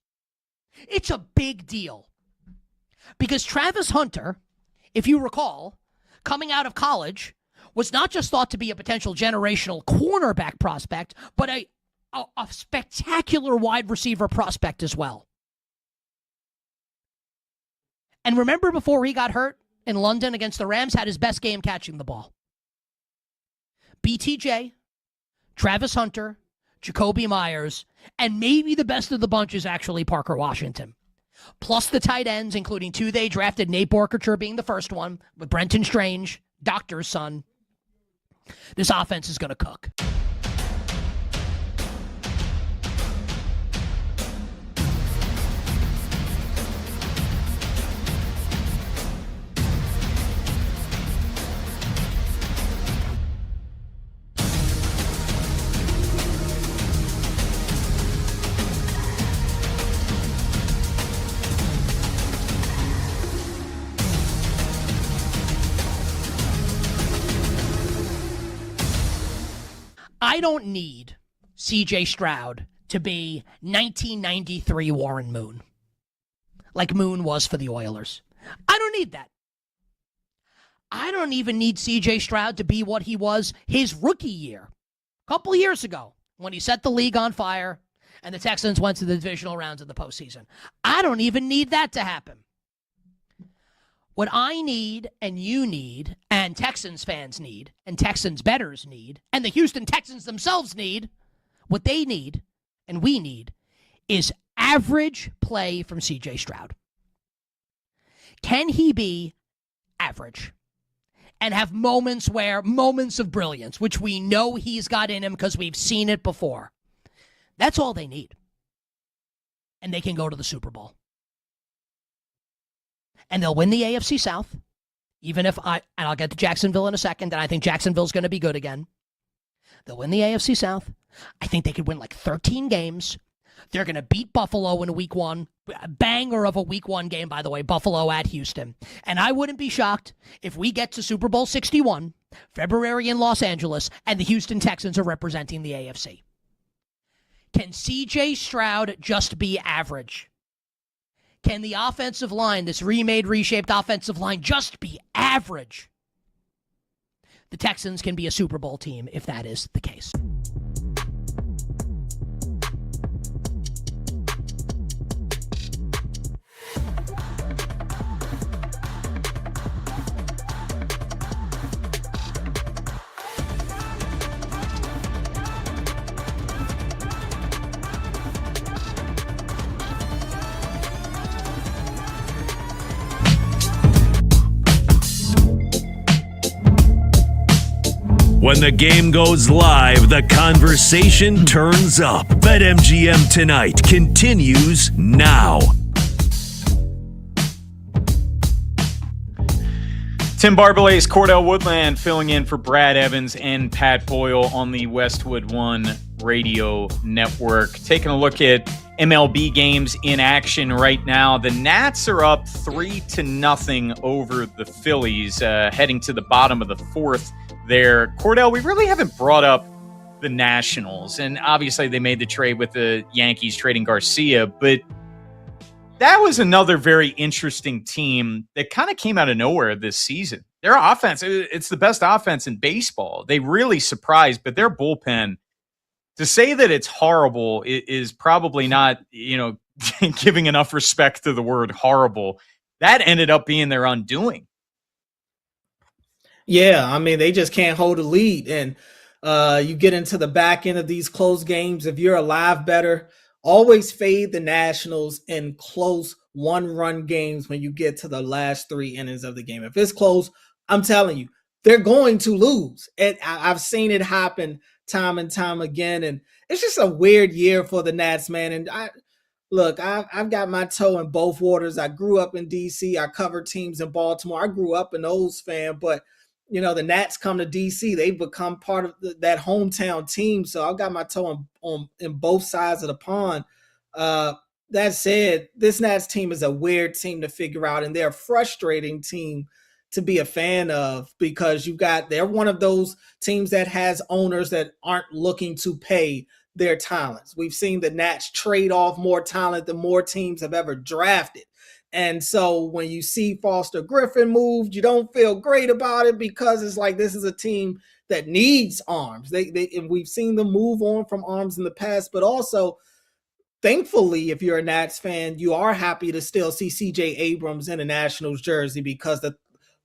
It's a big deal. Because Travis Hunter, if you recall, coming out of college, was not just thought to be a potential generational cornerback prospect, but a spectacular wide receiver prospect as well. And remember, before he got hurt in London against the Rams, had his best game catching the ball. BTJ, Travis Hunter, Jacoby Myers, and maybe the best of the bunch is actually Parker Washington. Plus the tight ends, including two they drafted, Nate Borkature being the first one, with Brenton Strange, Doctor's son. This offense is going to cook. I don't need C.J. Stroud to be 1993 Warren Moon, like Moon was for the Oilers. I don't need that. I don't even need C.J. Stroud to be what he was his rookie year, a couple of years ago, when he set the league on fire and the Texans went to the divisional rounds of the postseason. I don't even need that to happen. What I need, and you need, and Texans fans need, and Texans bettors need, and the Houston Texans themselves need, what they need, and we need, is average play from C.J. Stroud. Can he be average and have moments of brilliance, which we know he's got in him because we've seen it before? That's all they need. And they can go to the Super Bowl. And they'll win the AFC South, even if and I'll get to Jacksonville in a second, and I think Jacksonville's going to be good again. They'll win the AFC South. I think they could win like 13 games. They're going to beat Buffalo in week one. A banger of a week one game, by the way, Buffalo at Houston. And I wouldn't be shocked if we get to Super Bowl 61, February in Los Angeles, and the Houston Texans are representing the AFC. Can C.J. Stroud just be average? Can the offensive line, this remade, reshaped offensive line, just be average? The Texans can be a Super Bowl team if that is the case. When the game goes live, the conversation turns up. BetMGM Tonight continues now. Tim Barbalet's Cordell Woodland filling in for Brad Evans and Pat Boyle on the Westwood One radio network. Taking a look at MLB games in action right now. The Nats are up 3-0 over the Phillies, heading to the bottom of the fourth there. Cordell, we really haven't brought up the Nationals, and obviously they made the trade with the Yankees trading Garcia, but that was another very interesting team that kind of came out of nowhere this season. Their offense, it's the best offense in baseball. They really surprised, but their bullpen, to say that it's horrible is probably not, giving enough respect to the word horrible. That ended up being their undoing. Yeah, I mean, they just can't hold a lead. And you get into the back end of these close games. If you're a live bettor, always fade the Nationals in close one-run games when you get to the last 3 innings of the game. If it's close, I'm telling you, they're going to lose. And I've seen it happen time and time again. And it's just a weird year for the Nats, man. And I've got my toe in both waters. I grew up in DC. I covered teams in Baltimore. I grew up an O's fan, but the Nats come to DC. They become part of that hometown team. So I've got my toe in both sides of the pond. That said, this Nats team is a weird team to figure out, and they're a frustrating team to be a fan of because they're one of those teams that has owners that aren't looking to pay their talents. We've seen the Nats trade off more talent than more teams have ever drafted. And so when you see Foster Griffin moved, you don't feel great about it because it's like this is a team that needs arms. And we've seen them move on from arms in the past, but also thankfully, if you're a Nats fan, you are happy to still see C.J. Abrams in a Nationals jersey because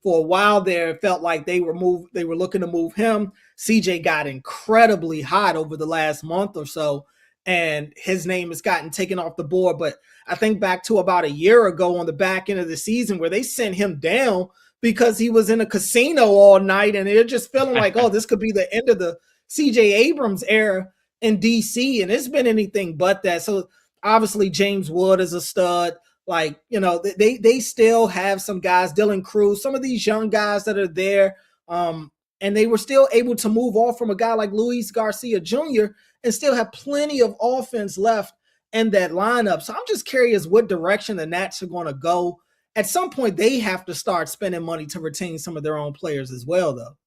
for a while there, it felt like they were looking to move him. C.J. got incredibly hot over the last month or so, and his name has gotten taken off the board. But I think back to about a year ago on the back end of the season where they sent him down because he was in a casino all night, and they're just feeling like, oh, this could be the end of the C.J. Abrams era in DC, and it's been anything but that. So obviously James Wood is a stud. Like, they still have some guys, Dylan Cruz, some of these young guys that are there. And they were still able to move off from a guy like Luis Garcia Jr. and still have plenty of offense left in that lineup. So I'm just curious what direction the Nats are going to go. At some point, they have to start spending money to retain some of their own players as well, though.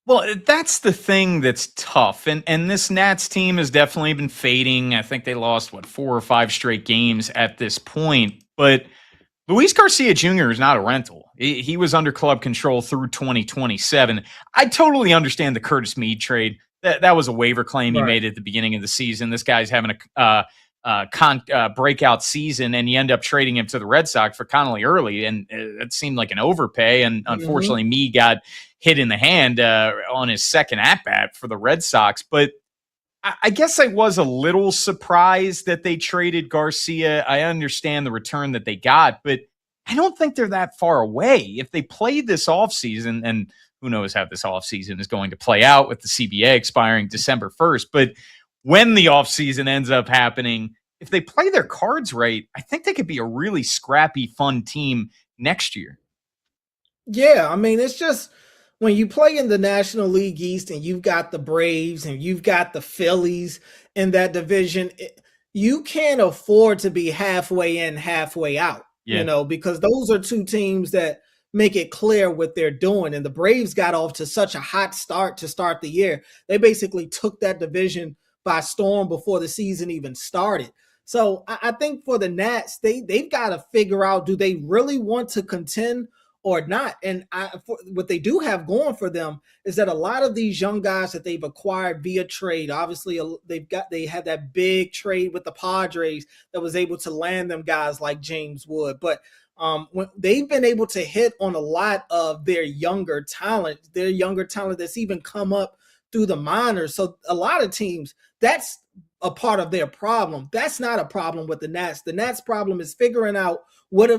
Well, that's the thing that's tough. And this Nats team has definitely been fading. I think they lost, 4 or 5 straight games at this point. But Luis Garcia Jr. is not a rental. He was under club control through 2027. I totally understand the Curtis Mead trade. That was a waiver claim he made at the beginning of the season. This guy's having a breakout season, and you end up trading him to the Red Sox for Connolly Early, and it seemed like an overpay. And unfortunately, Mead got hit in the hand on his second at-bat for the Red Sox. But I guess I was a little surprised that they traded Garcia. I understand the return that they got, but I don't think they're that far away. If they played this offseason, and who knows how this offseason is going to play out with the CBA expiring December 1st, but when the offseason ends up happening, if they play their cards right, I think they could be a really scrappy, fun team next year. Yeah, I mean, it's just when you play in the National League East and you've got the Braves and you've got the Phillies in that division, you can't afford to be halfway in, halfway out, because those are two teams that make it clear what they're doing. And the Braves got off to such a hot start to start the year. They basically took that division by storm before the season even started. So I think for the Nats, they've got to figure out, do they really want to contend or not? And what they do have going for them is that a lot of these young guys that they've acquired via trade, obviously they had that big trade with the Padres that was able to land them guys like James Wood. But when they've been able to hit on a lot of their younger talent that's even come up through the minors. So a lot of teams, that's a part of their problem. That's not a problem with the Nats. The Nats problem is figuring out what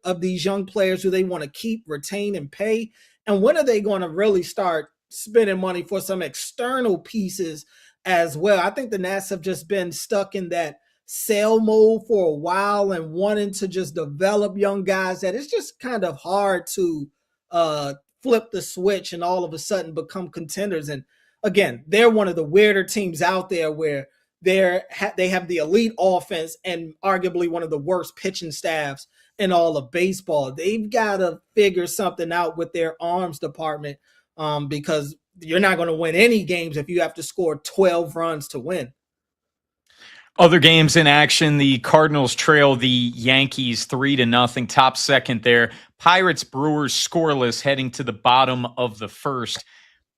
of these young players do they want to keep, retain, and pay, and when are they going to really start spending money for some external pieces as well. I think the Nats have just been stuck in that sell mode for a while and wanting to just develop young guys that it's just kind of hard to flip the switch and all of a sudden become contenders. And again, they're one of the weirder teams out there where they have the elite offense and arguably one of the worst pitching staffs in all of baseball. They've got to figure something out with their arms department because you're not going to win any games if you have to score 12 runs to win. Other games in action, the Cardinals trail the Yankees 3-0, top second there. Pirates, Brewers scoreless heading to the bottom of the first.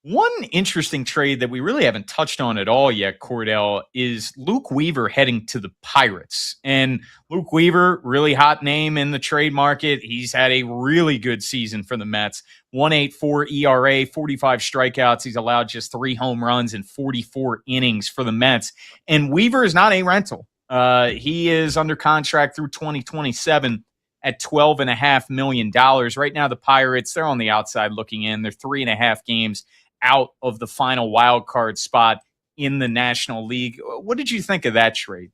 One interesting trade that we really haven't touched on at all yet, Cordell, is Luke Weaver heading to the Pirates. And Luke Weaver, really hot name in the trade market. He's had a really good season for the Mets. 1.84 ERA, 45 strikeouts. He's allowed just 3 home runs in 44 innings for the Mets. And Weaver is not a rental. He is under contract through 2027. at $12.5 million. Right now, the Pirates, they're on the outside looking in. They're 3.5 games out of the final wild card spot in the National League. What did you think of that trade?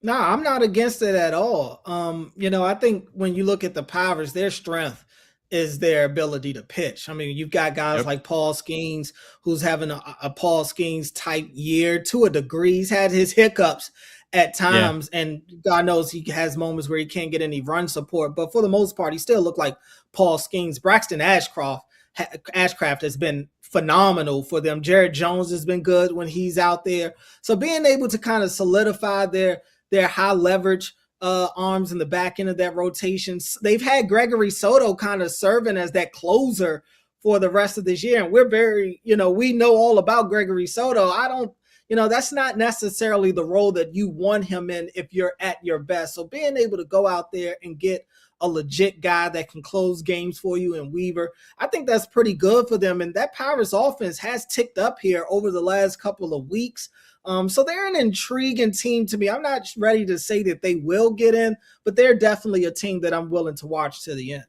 No, I'm not against it at all. I think when you look at the Pirates, their strength is their ability to pitch. I mean, you've got guys like Paul Skeens, who's having a Paul Skeens type year to a degree. He's had his hiccups at times, and God knows he has moments where he can't get any run support. But for the most part, he still looked like Paul Skeens. Braxton Ashcraft has been phenomenal for them. Jared Jones has been good when he's out there. So being able to kind of solidify their high leverage arms in the back end of that rotation. They've had Gregory Soto kind of serving as that closer for the rest of this year. And we're very, we know all about Gregory Soto. That's not necessarily the role that you want him in if you're at your best. So being able to go out there and get a legit guy that can close games for you in Weaver, I think that's pretty good for them. And that Pirates offense has ticked up here over the last couple of weeks. So they're an intriguing team to me. I'm not ready to say that they will get in, but they're definitely a team that I'm willing to watch to the end.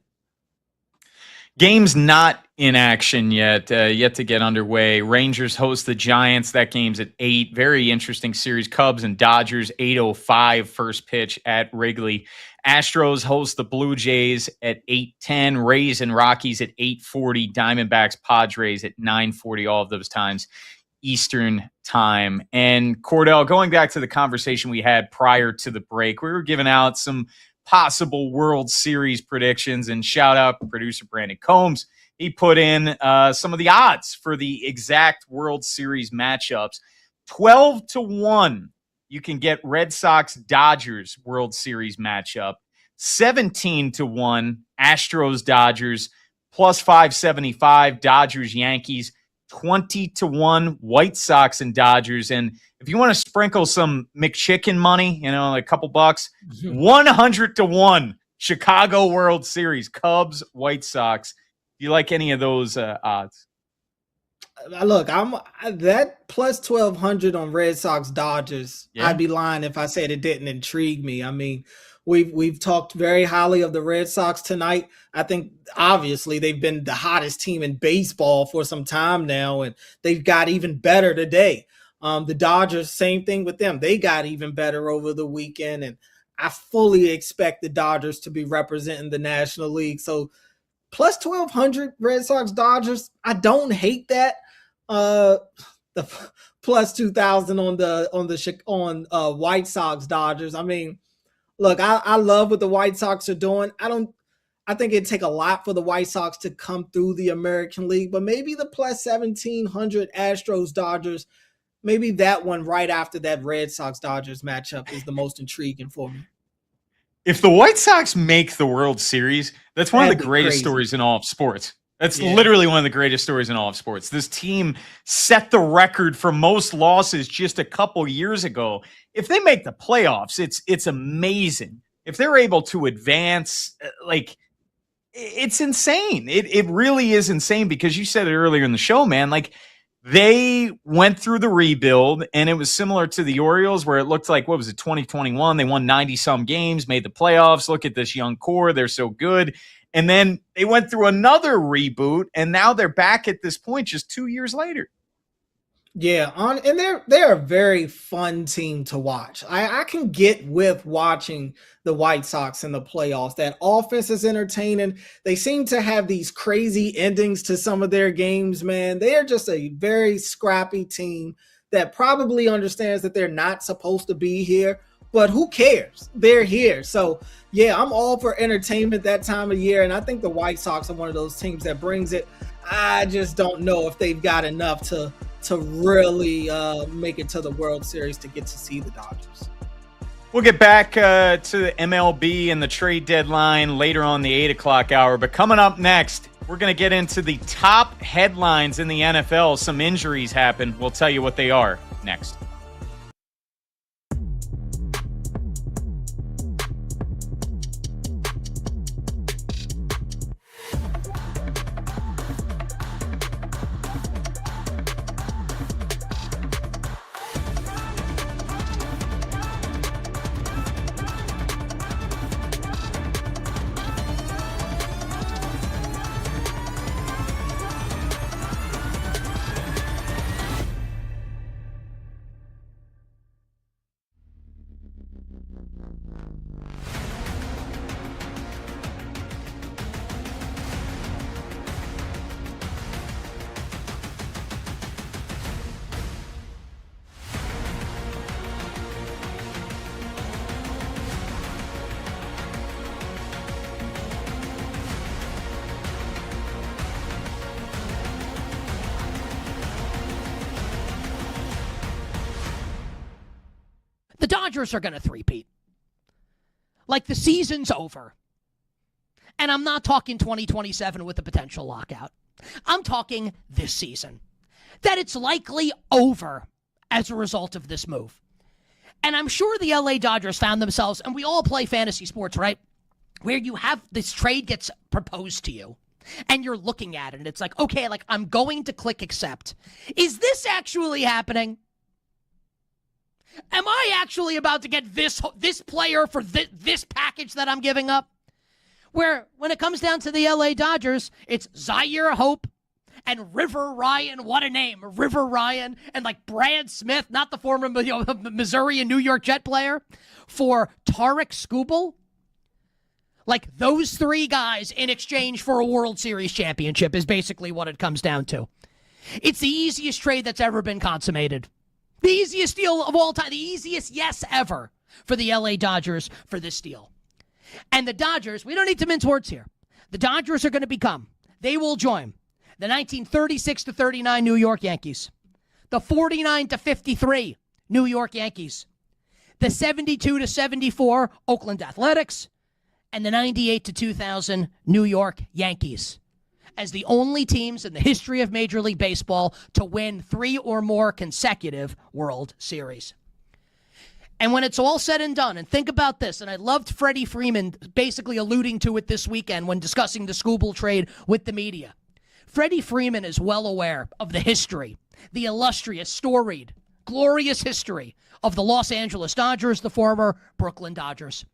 Game's not in action yet to get underway. Rangers host the Giants. That game's at 8. Very interesting series. Cubs and Dodgers, 8:05 first pitch at Wrigley. Astros host the Blue Jays at 8:10. Rays and Rockies at 8:40. Diamondbacks, Padres at 9:40. All of those times Eastern time. And Cordell, going back to the conversation we had prior to the break, we were giving out some possible World Series predictions, and shout out producer Brandon Combs. He put in some of the odds for the exact World Series matchups. 12-1, you can get Red Sox Dodgers World Series matchup. 17-1, Astros Dodgers, plus 575, Dodgers Yankees. 20-1, White Sox and Dodgers. And if you want to sprinkle some McChicken money, like a couple bucks, 100-1, Chicago World Series, Cubs, White Sox. Do you like any of those odds? Look, I'm that plus 1,200 on Red Sox Dodgers. Yeah. I'd be lying if I said it didn't intrigue me. I mean, we've talked very highly of the Red Sox tonight. I think obviously they've been the hottest team in baseball for some time now, and they've got even better today. The Dodgers, same thing with them. They got even better over the weekend, and I fully expect the Dodgers to be representing the National League. So plus 1,200 Red Sox Dodgers, I don't hate that. The plus 2,000 on White Sox Dodgers. I mean, look, I love what the White Sox are doing. I think it'd take a lot for the White Sox to come through the American League, but maybe the plus 1,700 Astros Dodgers, maybe that one right after that Red Sox Dodgers matchup is the most intriguing for me. If the White Sox make the World Series, that's one of the greatest stories in all of sports. That's literally one of the greatest stories in all of sports. This team set the record for most losses just a couple years ago. If they make the playoffs, it's amazing. If they're able to advance, it's insane. It really is insane, because you said it earlier in the show, man. They went through the rebuild, and it was similar to the Orioles, where it looked like, 2021? They won 90-some games, made the playoffs. Look at this young core. They're so good. And then they went through another reboot, and now they're back at this point just 2 years later. Yeah, and they're a very fun team to watch. I can get with watching the White Sox in the playoffs. That offense is entertaining. They seem to have these crazy endings to some of their games, man. They are just a very scrappy team that probably understands that they're not supposed to be here, but who cares? They're here. So, yeah, I'm all for entertainment that time of year, and I think the White Sox are one of those teams that brings it. I just don't know if they've got enough to really make it to the World Series to get to see the Dodgers. We'll get back to the MLB and the trade deadline later on the 8 o'clock hour. But coming up next, we're going to get into the top headlines in the NFL. Some injuries happen. We'll tell you what they are next. The Dodgers are going to three-peat. Like, the season's over. And I'm not talking 2027 with a potential lockout. I'm talking this season. That it's likely over as a result of this move. And I'm sure the LA Dodgers found themselves, and we all play fantasy sports, right? Where you have this trade gets proposed to you. And you're looking at it, and it's like, okay, like, I'm going to click accept. Is this actually happening? Am I actually about to get this player for this package that I'm giving up? Where, when it comes down to the LA Dodgers, it's Zaire Hope and River Ryan. What a name. River Ryan and, like, Brad Smith, not the former Missouri and New York Jet player, for Tarek Skubal. Like, those three guys in exchange for a World Series championship is basically what it comes down to. It's the easiest trade that's ever been consummated. The easiest deal of all time. The easiest yes ever for the LA Dodgers for this deal. And the Dodgers, we don't need to mince words here. The Dodgers are going to become, they will join the 1936-39 New York Yankees, the 49-53 New York Yankees, the 72-74 Oakland Athletics, and the 98-2000 New York Yankees as the only teams in the history of Major League Baseball to win 3 or more consecutive World Series. And when it's all said and done, and think about this, and I loved Freddie Freeman basically alluding to it this weekend when discussing the Skubal trade with the media. Freddie Freeman is well aware of the history, the illustrious, storied, glorious history of the Los Angeles Dodgers, the former Brooklyn Dodgers.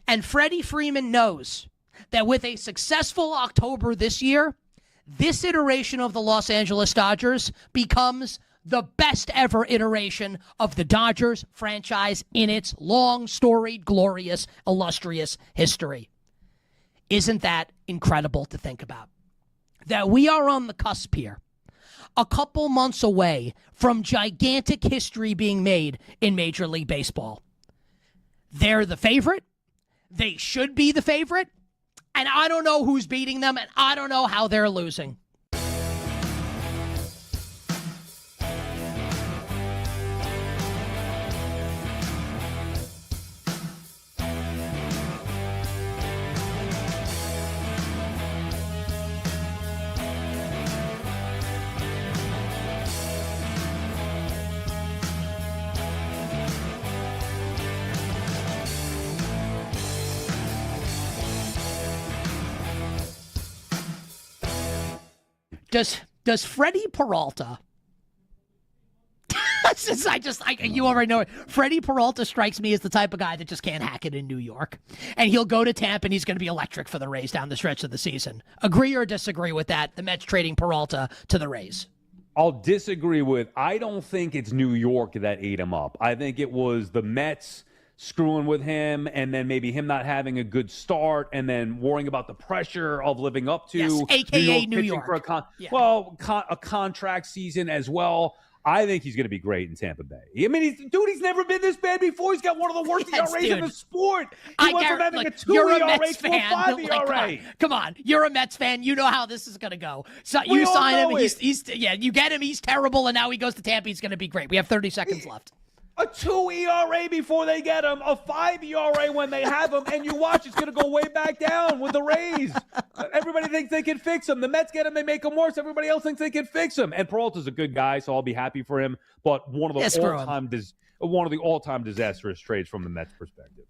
And Freddie Freeman knows that with a successful October this year, this iteration of the Los Angeles Dodgers becomes the best ever iteration of the Dodgers franchise in its long, storied, glorious, illustrious history. Isn't that incredible to think about? That we are on the cusp here, a couple months away from gigantic history being made in Major League Baseball. They're the favorite. They should be the favorite. And I don't know who's beating them, and I don't know how they're losing. Does Freddie Peralta? You already know it. Freddie Peralta strikes me as the type of guy that just can't hack it in New York, and he'll go to Tampa and he's going to be electric for the Rays down the stretch of the season. Agree or disagree with that? The Mets trading Peralta to the Rays. I'll disagree with. I don't think it's New York that ate him up. I think it was the Mets screwing with him, and then maybe him not having a good start, and then worrying about the pressure of living up to AKA New York. For a contract season as well. I think he's going to be great in Tampa Bay. I mean, he's never been this bad before. He's got one of the worst ERAs in the sport. He went from having a 2 ERA to a 5 ERA. Come on, you're a Mets fan. You know how this is going to go. So you sign him. You get him. He's terrible, and now he goes to Tampa. He's going to be great. We have 30 seconds left. A 2 ERA before they get him, a 5 ERA when they have him, and you watch, it's going to go way back down with the Rays. Everybody thinks they can fix him. The Mets get him, they make him worse. Everybody else thinks they can fix him. And Peralta's a good guy, so I'll be happy for him. But one of the all-time disastrous trades from the Mets perspective.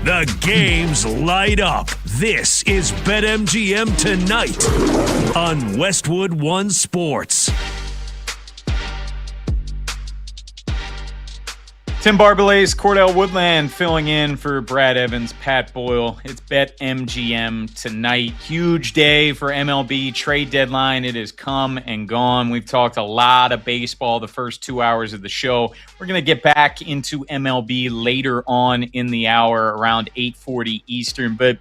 The games light up. This is BetMGM Tonight on Westwood One Sports. Tim Barbalace, Cordell Woodland filling in for Brad Evans, Pat Boyle. It's BetMGM tonight. Huge day for MLB trade deadline. It has come and gone. We've talked a lot of baseball the first 2 hours of the show. We're going to get back into MLB later on in the hour around 8:40 Eastern. But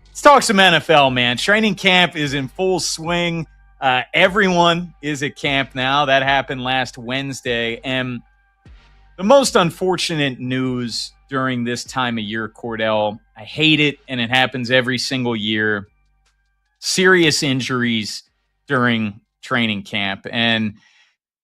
let's talk some NFL, man. Training camp is in full swing. Everyone is at camp now. That happened last Wednesday. And the most unfortunate news during this time of year, Cordell, I hate it, and it happens every single year. Serious injuries during training camp. And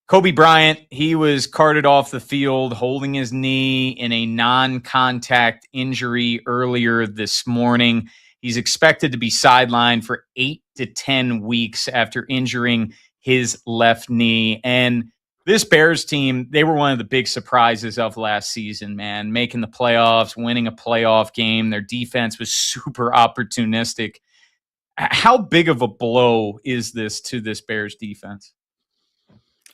Kobe Bryant, he was carted off the field holding his knee in a non-contact injury earlier this morning. He's expected to be sidelined for 8 to 10 weeks after injuring his left knee. And this Bears team, they were one of the big surprises of last season, man. Making the playoffs, winning a playoff game. Their defense was super opportunistic. How big of a blow is this to this Bears defense?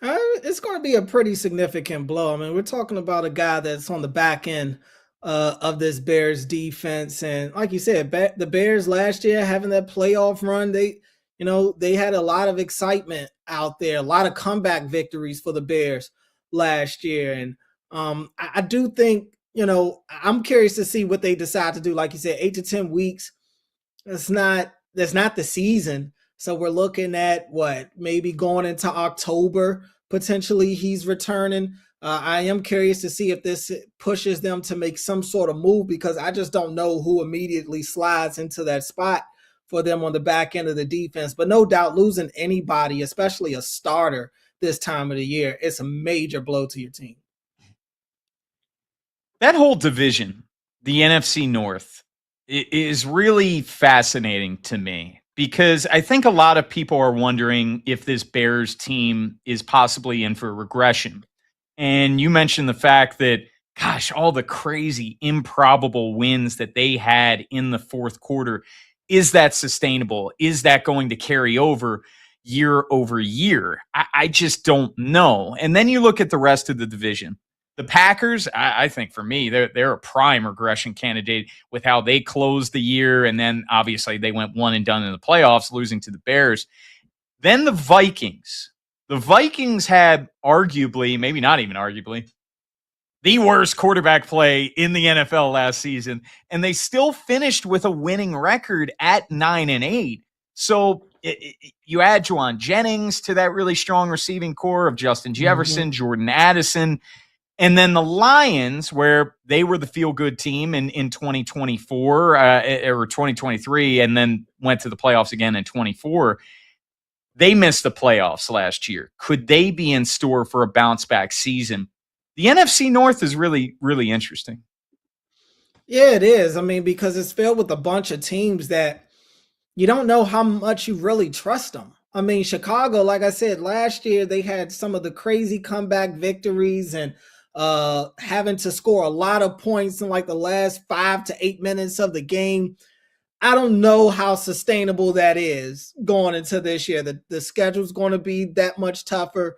It's going to be a pretty significant blow. I mean, we're talking about a guy that's on the back end of this Bears defense. And like you said, the Bears last year having that playoff run, they had a lot of excitement out there, a lot of comeback victories for the Bears last year. And I do think, I'm curious to see what they decide to do. Like you said, 8 to 10 weeks, that's not the season. So we're looking at maybe going into October, potentially he's returning. I am curious to see if this pushes them to make some sort of move, because I just don't know who immediately slides into that spot for them on the back end of the defense. But no doubt losing anybody, especially a starter this time of the year, it's a major blow to your team. That whole division, the NFC North, is really fascinating to me, because I think a lot of people are wondering if this Bears team is possibly in for regression. And you mentioned the fact that, gosh, all the crazy, improbable wins that they had in the fourth quarter. Is that sustainable? Is that going to carry over year over year? I just don't know. And then you look at the rest of the division. The Packers, I think for me, they're a prime regression candidate with how they closed the year. And then obviously they went one and done in the playoffs, losing to the Bears. Then the Vikings. The Vikings had arguably, maybe not even arguably, the worst quarterback play in the NFL last season, and they still finished with a winning record at 9-8. So you add Juwan Jennings to that really strong receiving core of Justin Jefferson, Jordan Addison, and then the Lions, where they were the feel-good team in 2024 or 2023, and then went to the playoffs again in 24. They missed the playoffs last year. Could they be in store for a bounce-back season? The NFC North is really, really interesting. Yeah, it is. I mean, because it's filled with a bunch of teams that you don't know how much you really trust them. I mean, Chicago, like I said, last year they had some of the crazy comeback victories and having to score a lot of points in like the last 5 to 8 minutes of the game. I don't know how sustainable that is going into this year. The schedule's going to be that much tougher.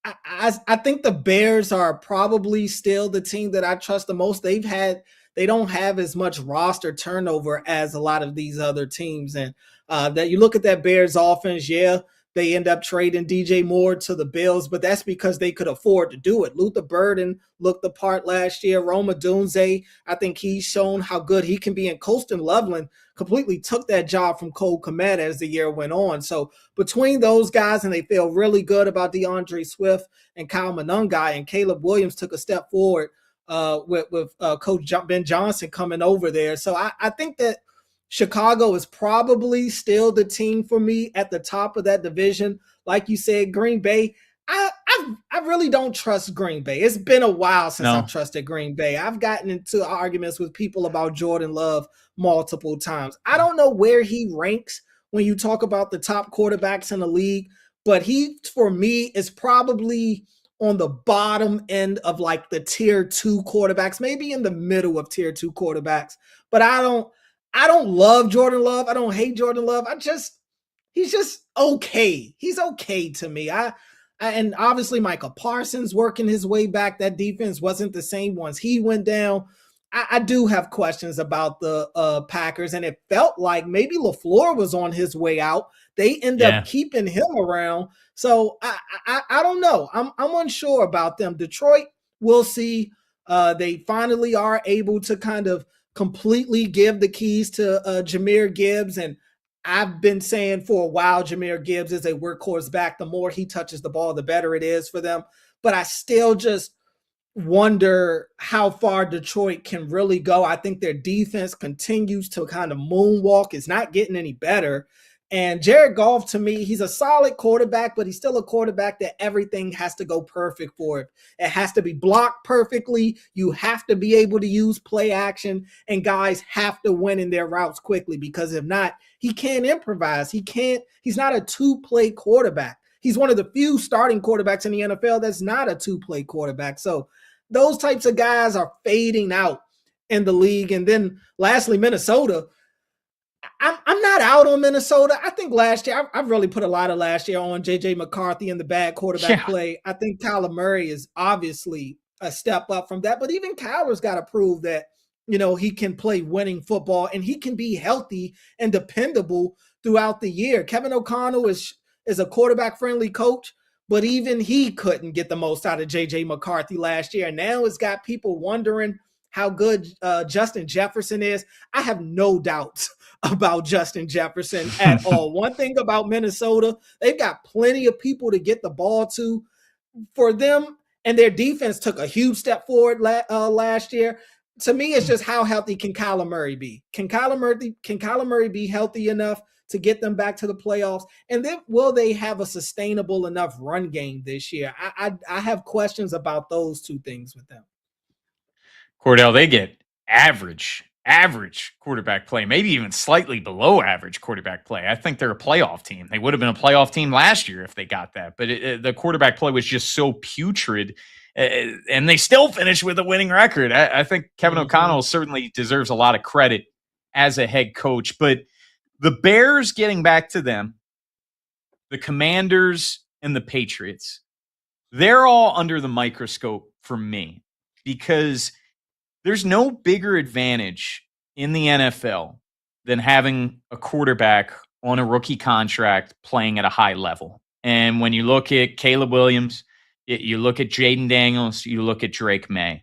I think the Bears are probably still the team that I trust the most. They don't have as much roster turnover as a lot of these other teams. And that you look at that Bears offense, they end up trading DJ Moore to the Bills, but that's because they could afford to do it. Luther Burden looked the part last year. Rome Odunze, I think he's shown how good he can be. And Colston Loveland completely took that job from Cole Kmet as the year went on. So between those guys, and they feel really good about DeAndre Swift and Kyle Monangai, and Caleb Williams took a step forward with Coach Ben Johnson coming over there. So I think that Chicago is probably still the team for me at the top of that division. Like you said, Green Bay, I really don't trust Green Bay. It's been a while since I've trusted Green Bay. I've gotten into arguments with people about Jordan Love multiple times. I don't know where he ranks when you talk about the top quarterbacks in the league, but he, for me, is probably on the bottom end of like the tier 2 quarterbacks, maybe in the middle of tier 2 quarterbacks. But I don't love Jordan Love. I don't hate Jordan Love. He's just okay. He's okay to me. I And obviously Michael Parsons working his way back. That defense wasn't the same once he went down. I do have questions about the Packers, and it felt like maybe LaFleur was on his way out. They end up keeping him around. So I don't know. I'm unsure about them. Detroit, we'll see. They finally are able to kind of completely give the keys to Jahmyr Gibbs. And I've been saying for a while, Jahmyr Gibbs is a workhorse back. The more he touches the ball, the better it is for them. But I still just wonder how far Detroit can really go. I think their defense continues to kind of moonwalk. It's not getting any better. And Jared Goff, to me, he's a solid quarterback, but he's still a quarterback that everything has to go perfect for it. It has to be blocked perfectly. You have to be able to use play action, and guys have to win in their routes quickly, because if not, he can't improvise. He's not a two-play quarterback. He's one of the few starting quarterbacks in the NFL that's not a two-play quarterback. So those types of guys are fading out in the league. And then lastly, Minnesota. I'm not out on Minnesota. I think last year, I've really put a lot of last year on J.J. McCarthy and the bad quarterback play. I think Kyler Murray is obviously a step up from that. But even Kyler's got to prove that, he can play winning football and he can be healthy and dependable throughout the year. Kevin O'Connell is a quarterback-friendly coach, but even he couldn't get the most out of J.J. McCarthy last year. And now it's got people wondering how good Justin Jefferson is. I have no doubts about Justin Jefferson at all. One thing about Minnesota, they've got plenty of people to get the ball to for them, and their defense took a huge step forward last year. To me, it's just how healthy can Kyler Murray be? Can Kyler Murray be healthy enough to get them back to the playoffs? And then will they have a sustainable enough run game this year? I have questions about those two things with them. Cordell, they get average quarterback play, maybe even slightly below average quarterback play. I think they're a playoff team. They would have been a playoff team last year if they got that. But the quarterback play was just so putrid, and they still finished with a winning record. I think Kevin O'Connell certainly deserves a lot of credit as a head coach. But the Bears, getting back to them, the Commanders and the Patriots, they're all under the microscope for me, because there's no bigger advantage in the NFL than having a quarterback on a rookie contract playing at a high level. And when you look at Caleb Williams, you look at Jaden Daniels, you look at Drake May,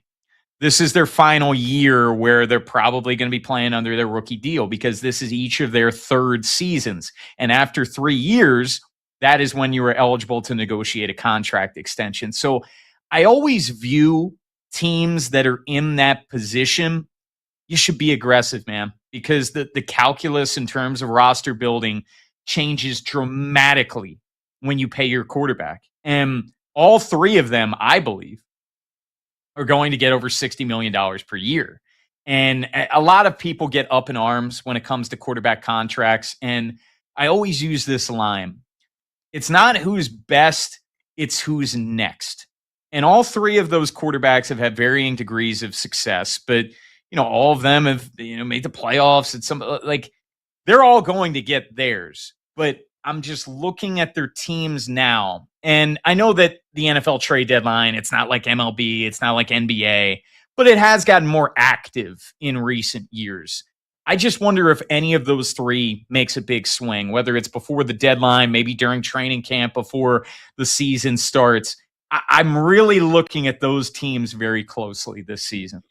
this is their final year where they're probably going to be playing under their rookie deal, because this is each of their third seasons. And after 3 years, that is when you are eligible to negotiate a contract extension. So I always view teams that are in that position, you should be aggressive, man, because the calculus in terms of roster building changes dramatically when you pay your quarterback. And all three of them, I believe, are going to get over $60 million per year. And a lot of people get up in arms when it comes to quarterback contracts. And I always use this line. It's not who's best, it's who's next. And all three of those quarterbacks have had varying degrees of success, but all of them have made the playoffs. And they're all going to get theirs. But I'm just looking at their teams now, and I know that the NFL trade deadline, it's not like MLB, it's not like NBA, but it has gotten more active in recent years. I just wonder if any of those three makes a big swing, whether it's before the deadline, maybe during training camp, before the season starts. I'm really looking at those teams very closely this season.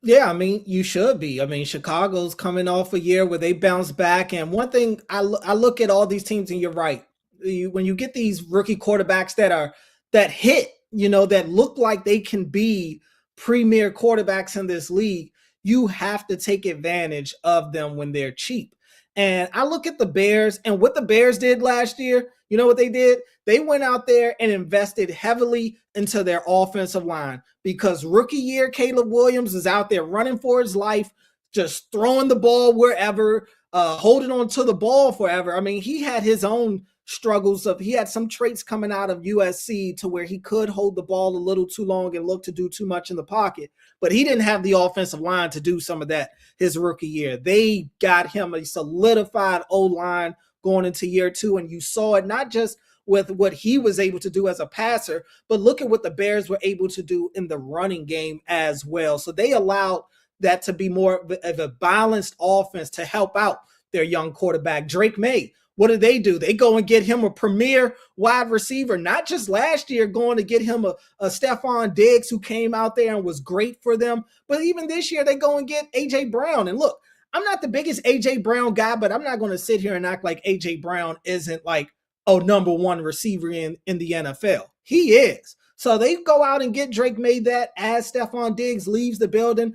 Yeah, I mean, you should be. I mean, Chicago's coming off a year where they bounce back. And one thing, I look at all these teams, and you're right. When you get these rookie quarterbacks that hit, that look like they can be premier quarterbacks in this league, you have to take advantage of them when they're cheap. And I look at the Bears, and what the Bears did last year, you know what they did? They went out there and invested heavily into their offensive line, because rookie year, Caleb Williams is out there running for his life, just throwing the ball wherever, holding on to the ball forever. I mean, he had his own struggles he had some traits coming out of USC to where he could hold the ball a little too long and look to do too much in the pocket, but he didn't have the offensive line to do some of that his rookie year. They got him a solidified O-line going into year two, and you saw it not just with what he was able to do as a passer, but look at what the Bears were able to do in the running game as well. So they allowed that to be more of a balanced offense to help out their young quarterback, Drake May. What do? They go and get him a premier wide receiver, not just last year going to get him a Stephon Diggs who came out there and was great for them, but even this year they go and get A.J. Brown. And look, I'm not the biggest A.J. Brown guy, but I'm not going to sit here and act like A.J. Brown isn't like a number one receiver in the NFL. He is. So they go out and get Drake May that as Stephon Diggs leaves the building.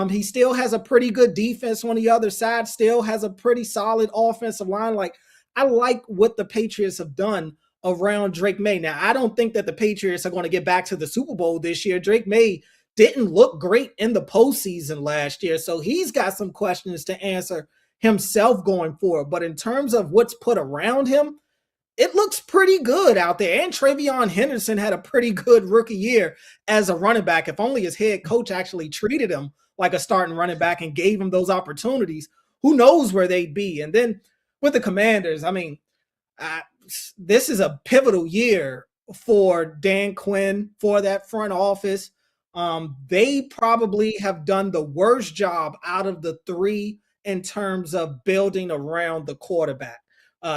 He still has a pretty good defense on the other side, still has a pretty solid offensive line. Like, I like what the Patriots have done around Drake May. Now, I don't think that the Patriots are going to get back to the Super Bowl this year. Drake May didn't look great in the postseason last year, so he's got some questions to answer himself going forward. But in terms of what's put around him, it looks pretty good out there. And Travion Henderson had a pretty good rookie year as a running back. If only his head coach actually treated him like a starting running back and gave him those opportunities, who knows where they'd be. And then with the Commanders, I mean, this is a pivotal year for Dan Quinn, for that front office. They probably have done the worst job out of the three in terms of building around the quarterback.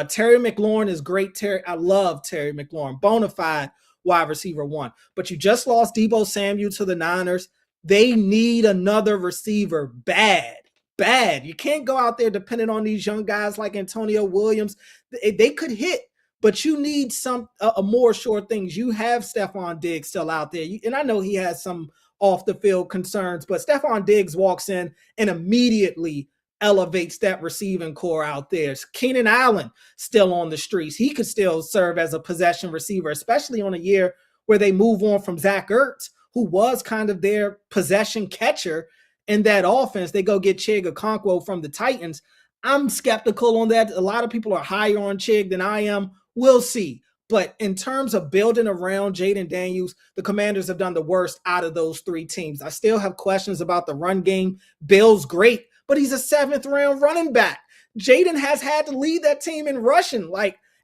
Terry McLaurin is great. I love Terry McLaurin, bona fide wide receiver one. But you just lost Deebo Samuel to the Niners. They need another receiver bad. You can't go out there depending on these young guys like Antonio Williams. They could hit, but you need a more sure things. You have Stephon Diggs still out there. And I know he has some off the field concerns, but Stephon Diggs walks in and immediately elevates that receiving core out there. Keenan Allen still on the streets. He could still serve as a possession receiver, especially on a year where they move on from Zach Ertz, who was kind of their possession catcher in that offense. They go get Chig Okonkwo from the Titans. I'm skeptical on that. A lot of people are higher on Chig than I am. We'll see. But in terms of building around Jaden Daniels, the Commanders have done the worst out of those three teams. I still have questions about the run game. Bill's great, but he's a 7th-round running back. Jaden has had to lead that team in rushing.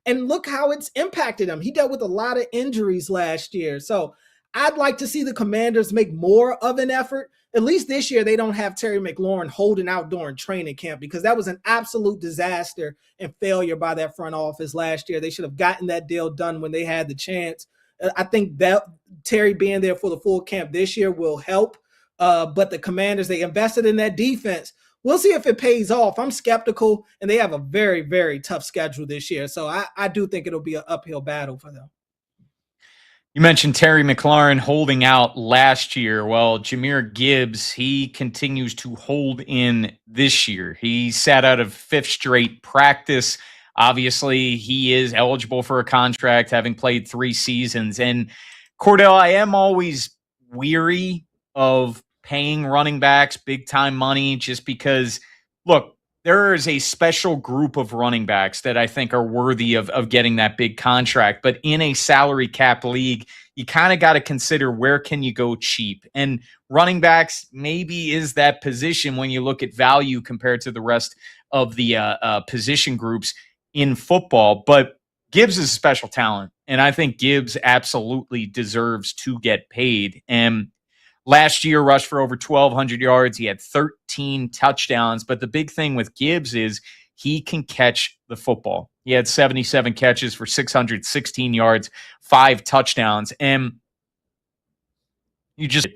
And look how it's impacted him. He dealt with a lot of injuries last year. So I'd like to see the Commanders make more of an effort. At least this year, they don't have Terry McLaurin holding out during training camp, because that was an absolute disaster and failure by that front office last year. They should have gotten that deal done when they had the chance. I think that Terry being there for the full camp this year will help. But the Commanders, they invested in that defense. We'll see if it pays off. I'm skeptical, and they have a very, very tough schedule this year. So I do think it'll be an uphill battle for them. You mentioned Terry McLaurin holding out last year. Well, Jahmyr Gibbs, he continues to hold in this year. He sat out of 5th straight practice. Obviously, he is eligible for a contract, having played 3 seasons. And Cordell, I am always weary of paying running backs big-time money just because, look, there is a special group of running backs that I think are worthy of getting that big contract. But in a salary cap league, you kind of got to consider where can you go cheap. And running backs maybe is that position when you look at value compared to the rest of the position groups in football. But Gibbs is a special talent, and I think Gibbs absolutely deserves to get paid. And last year, rushed for over 1,200 yards. He had 13 touchdowns. But the big thing with Gibbs is he can catch the football. He had 77 catches for 616 yards, 5 touchdowns. And you just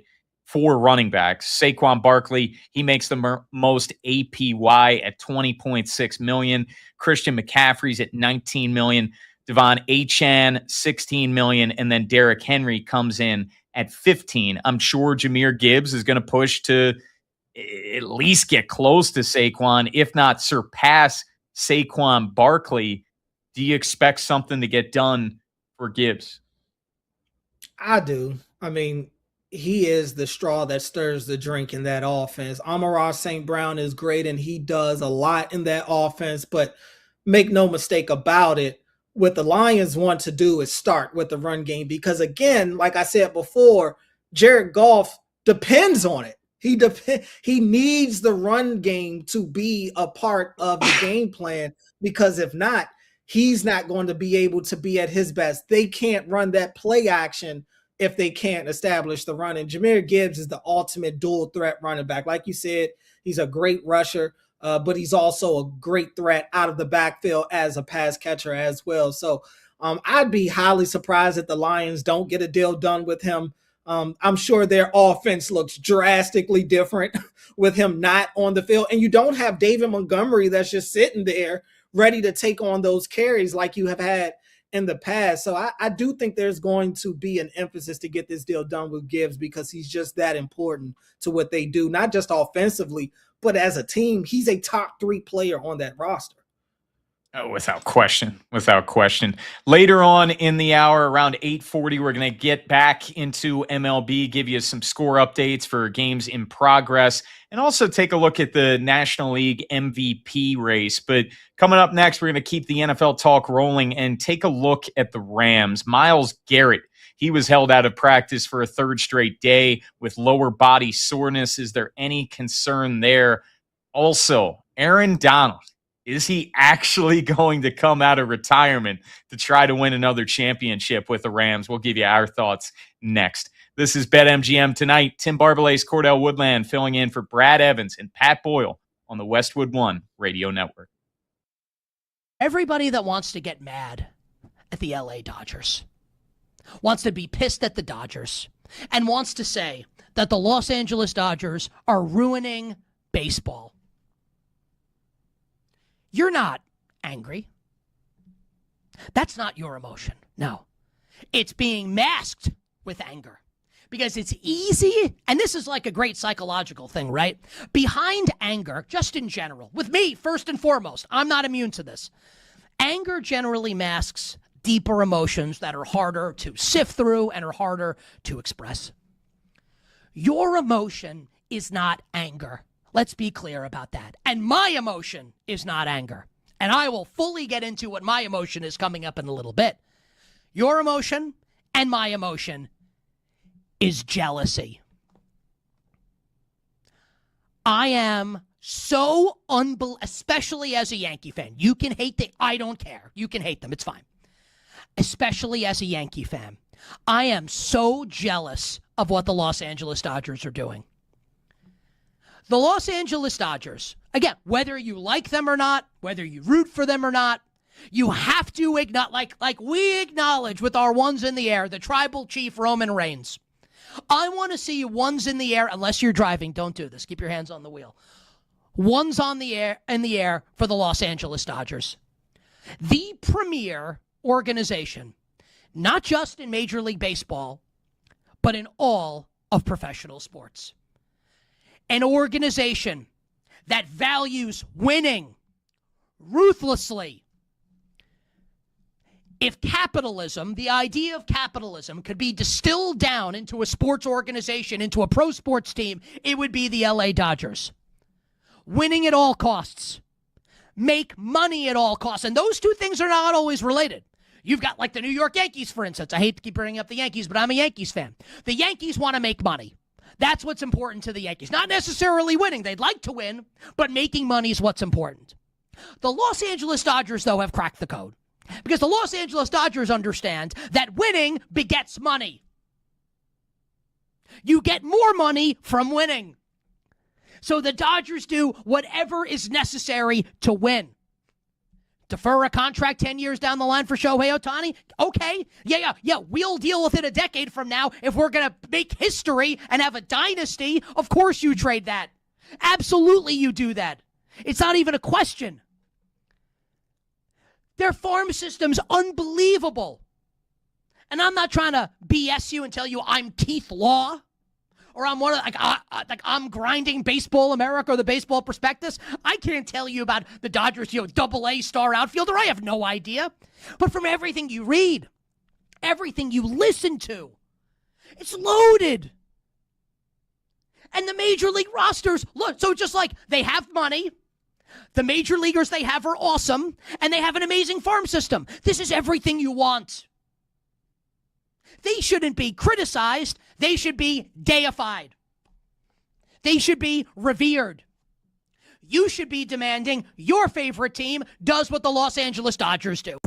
4 running backs. Saquon Barkley, he makes the most APY at $20.6 million. Christian McCaffrey's at $19 million. Devon Achane, $16 million. And then Derrick Henry comes in at 15. I'm sure Jahmyr Gibbs is going to push to at least get close to Saquon, if not surpass Saquon Barkley. Do you expect something to get done for Gibbs? I do. I mean, he is the straw that stirs the drink in that offense. Amon-Ra St. Brown is great, and he does a lot in that offense, but make no mistake about it, what the Lions want to do is start with the run game, because again, like I said before, Jared Goff depends on it. He needs the run game to be a part of the game plan, because if not, he's not going to be able to be at his best. They can't run that play action if they can't establish the run. And Jahmyr Gibbs is the ultimate dual threat running back. Like you said, he's a great rusher, but he's also a great threat out of the backfield as a pass catcher as well. So I'd be highly surprised if the Lions don't get a deal done with him. I'm sure their offense looks drastically different with him not on the field. And you don't have David Montgomery that's just sitting there ready to take on those carries like you have had in the past. So I do think there's going to be an emphasis to get this deal done with Gibbs because he's just that important to what they do, not just offensively, but as a team. He's a top 3 player on that roster. Oh, without question. Without question. Later on in the hour, around 8:40, we're going to get back into MLB, give you some score updates for games in progress, and also take a look at the National League MVP race. But coming up next, we're going to keep the NFL talk rolling and take a look at the Rams. Myles Garrett, he was held out of practice for a 3rd straight day with lower body soreness. Is there any concern there? Also, Aaron Donald. Is he actually going to come out of retirement to try to win another championship with the Rams? We'll give you our thoughts next. This is BetMGM Tonight. Tim Barbalace, Cordell Woodland filling in for Brad Evans and Pat Boyle on the Westwood One Radio Network. Everybody that wants to get mad at the LA Dodgers wants to be pissed at the Dodgers and wants to say that the Los Angeles Dodgers are ruining baseball. You're not angry. That's not your emotion. No. It's being masked with anger because it's easy. And this is like a great psychological thing, right? Behind anger, just in general, with me, first and foremost, I'm not immune to this. Anger generally masks deeper emotions that are harder to sift through and are harder to express. Your emotion is not anger. Let's be clear about that. And my emotion is not anger. And I will fully get into what my emotion is coming up in a little bit. Your emotion and my emotion is jealousy. I am so especially as a Yankee fan. You can hate I don't care. You can hate them. It's fine. Especially as a Yankee fan. I am so jealous of what the Los Angeles Dodgers are doing. The Los Angeles Dodgers, again, whether you like them or not, whether you root for them or not, you have to acknowledge, like we acknowledge with our ones in the air, the tribal chief Roman Reigns. I want to see ones in the air, unless you're driving, don't do this. Keep your hands on the wheel. Ones in the air for the Los Angeles Dodgers. The premier organization, not just in Major League Baseball, but in all of professional sports. An organization that values winning ruthlessly. If capitalism, the idea of capitalism, could be distilled down into a sports organization, into a pro sports team, it would be the LA Dodgers. Winning at all costs. Make money at all costs. And those two things are not always related. You've got like the New York Yankees, for instance. I hate to keep bringing up the Yankees, but I'm a Yankees fan. The Yankees want to make money. That's what's important to the Yankees. Not necessarily winning. They'd like to win, but making money is what's important. The Los Angeles Dodgers, though, have cracked the code. Because the Los Angeles Dodgers understand that winning begets money. You get more money from winning. So the Dodgers do whatever is necessary to win. Defer a contract 10 years down the line for Shohei Ohtani? Okay. Yeah. We'll deal with it a decade from now. If we're going to make history and have a dynasty, of course you trade that. Absolutely you do that. It's not even a question. Their farm system's unbelievable. And I'm not trying to BS you and tell you I'm Keith Law. Or I'm one of I'm grinding Baseball America or the Baseball Prospectus. I can't tell you about the Dodgers, double-A star outfielder. I have no idea. But from everything you read, everything you listen to, it's loaded. And the major league rosters, look, so just like they have money, the major leaguers they have are awesome, and they have an amazing farm system. This is everything you want. They shouldn't be criticized. They should be deified. They should be revered. you should be demanding your favorite team does what the Los Angeles Dodgers do.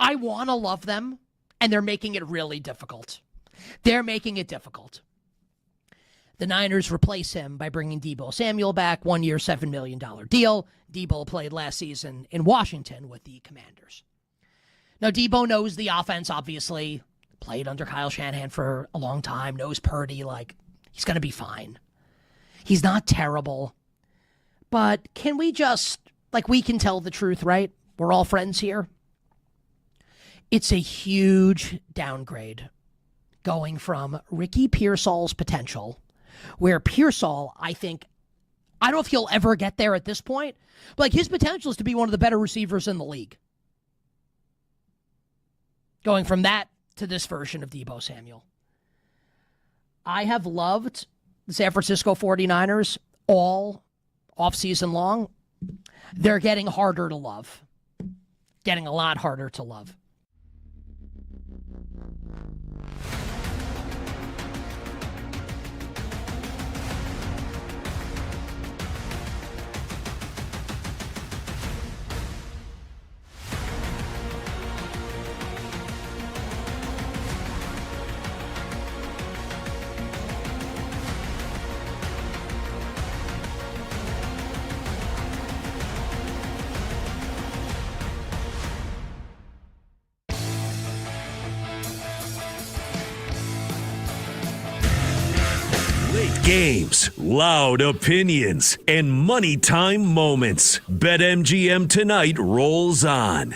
I want to love them, and they're making it really difficult. They're making it difficult. The Niners replace him by bringing Deebo Samuel back, 1 year, $7 million deal. Deebo played last season in Washington with the Commanders. Now, Deebo knows the offense, obviously. Played under Kyle Shanahan for a long time, knows Purdy. Like, he's going to be fine. He's not terrible. But can we just, like, we can tell the truth, right? We're all friends here. It's a huge downgrade going from Ricky Pearsall's potential, where Pearsall, I don't know if he'll ever get there at this point, but like his potential is to be one of the better receivers in the league. Going from that to this version of Deebo Samuel. I have loved the San Francisco 49ers all offseason long. They're getting harder to love. Getting a lot harder to love. Late games, loud opinions, and money time moments. BetMGM Tonight rolls on.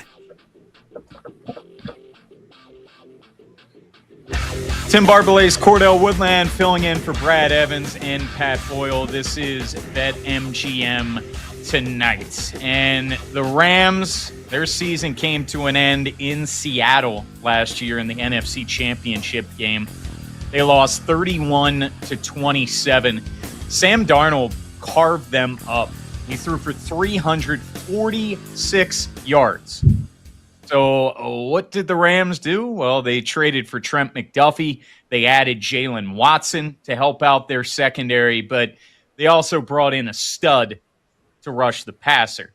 Tim Barbalace, Cordell Woodland filling in for Brad Evans and Pat Boyle. This is BetMGM Tonight. And the Rams, their season came to an end in Seattle last year in the NFC Championship game. They lost 31-27. Sam Darnold carved them up. He threw for 346 yards. So what did the Rams do? Well, they traded for Trent McDuffie. They added Jalen Watson to help out their secondary, but they also brought in a stud to rush the passer.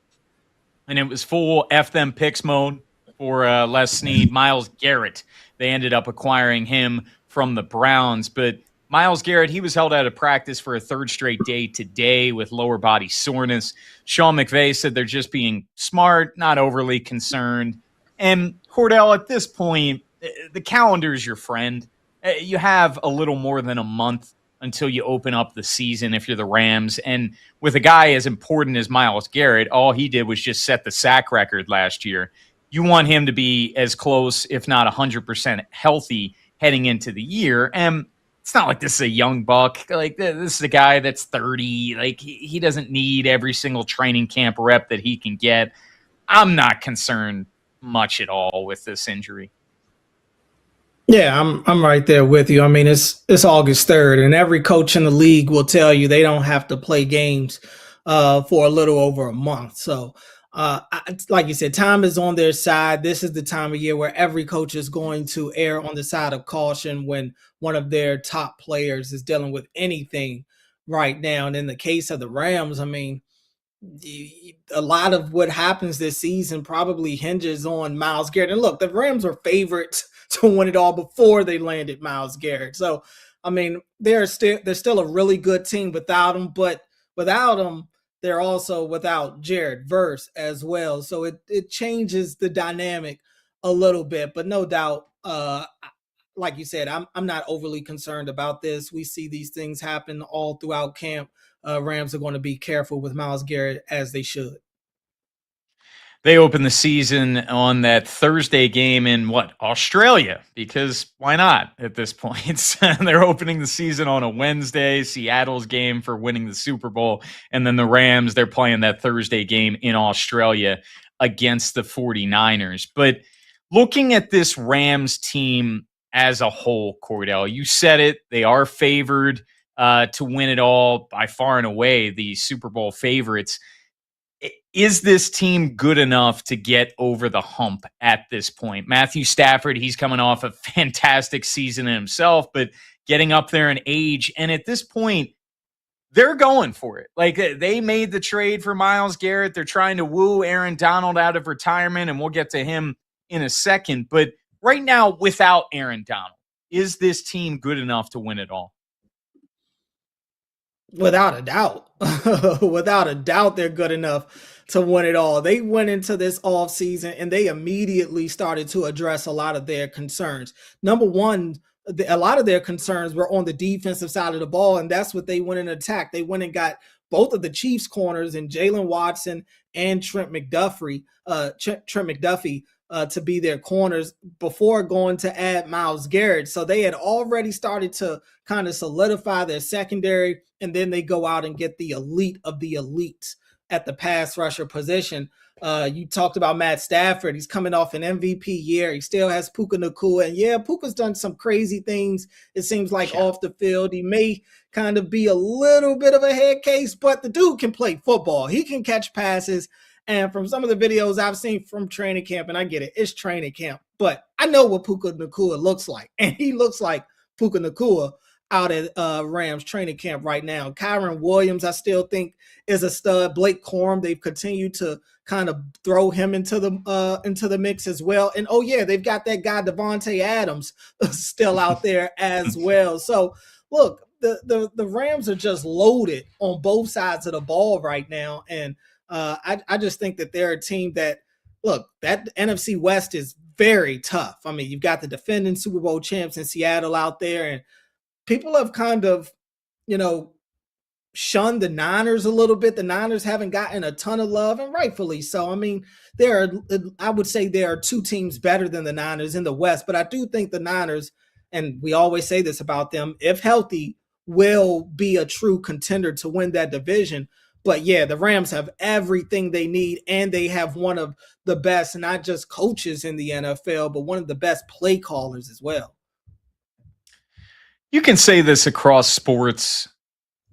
And it was full F them picks mode for Les Snead. Myles Garrett, they ended up acquiring him from the Browns. But Myles Garrett, he was held out of practice for a third straight day today with lower body soreness. Sean McVay said they're just being smart, not overly concerned. And Cordell, at this point, the calendar is your friend. You have a little more than a month until you open up the season if you're the Rams. And with a guy as important as Myles Garrett, all he did was just set the sack record last year. You want him to be as close, if not 100% healthy heading into the year. And it's not like this is a young buck. Like, this is a guy that's 30. Like, he doesn't need every single training camp rep that he can get. I'm not concerned much at all with this injury. Yeah, I'm right there with you. I mean, it's August 3rd, and every coach in the league will tell you they don't have to play games for a little over a month. So, like you said, time is on their side. This is the time of year where every coach is going to err on the side of caution when one of their top players is dealing with anything right now. And in the case of the Rams, I mean, a lot of what happens this season probably hinges on Myles Garrett. And look, the Rams were favorites to win it all before they landed Myles Garrett. So, I mean, they're still a really good team without him, but without him, they're also without Jared Verse as well. So it changes the dynamic a little bit, but no doubt, like you said, I'm not overly concerned about this. We see these things happen all throughout camp. Rams are going to be careful with Myles Garrett, as they should. They open the season on that Thursday game in Australia, because why not at this point? They're opening the season on a Wednesday, Seattle's game for winning the Super Bowl. And then the Rams, they're playing that Thursday game in Australia against the 49ers. But looking at this Rams team as a whole, Cordell, you said it, they are favored to win it all by far and away, the Super Bowl favorites. Is this team good enough to get over the hump at this point? Matthew Stafford, he's coming off a fantastic season in himself, but getting up there in age. And at this point, they're going for it. Like, they made the trade for Myles Garrett. They're trying to woo Aaron Donald out of retirement, and we'll get to him in a second. But right now, without Aaron Donald, is this team good enough to win it all? Without a doubt. Without a doubt, they're good enough to win it all. They went into this offseason and they immediately started to address a lot of their concerns. Number one, a lot of their concerns were on the defensive side of the ball, and that's what they went and attacked. They went and got both of the Chiefs corners in Jalen Watson and Trent McDuffie to be their corners before going to add Myles Garrett. So they had already started to kind of solidify their secondary, and then they go out and get the elite of the elites at the pass rusher position. You talked about Matt Stafford. He's coming off an MVP year. He still has Puka Nacua. And yeah, Puka's done some crazy things, it seems like, off the field. He may kind of be a little bit of a head case, but the dude can play football. He can catch passes. And from some of the videos I've seen from training camp, and I get it, it's training camp, but I know what Puka Nacua looks like. And he looks like Puka Nacua out at Rams training camp right now. Kyron Williams, I still think, is a stud. Blake Corum, they've continued to kind of throw him into the mix as well. And oh yeah, they've got that guy Devontae Adams still out there as well. So look, the Rams are just loaded on both sides of the ball right now. And I just think that they're a team that, look, that NFC West is very tough. I mean, you've got the defending Super Bowl champs in Seattle out there, and people have kind of, shunned the Niners a little bit. The Niners haven't gotten a ton of love, and rightfully so. I mean, I would say there are two teams better than the Niners in the West, but I do think the Niners, and we always say this about them, if healthy, will be a true contender to win that division. But yeah, the Rams have everything they need, and they have one of the best, not just coaches in the NFL, but one of the best play callers as well. You can say this across sports.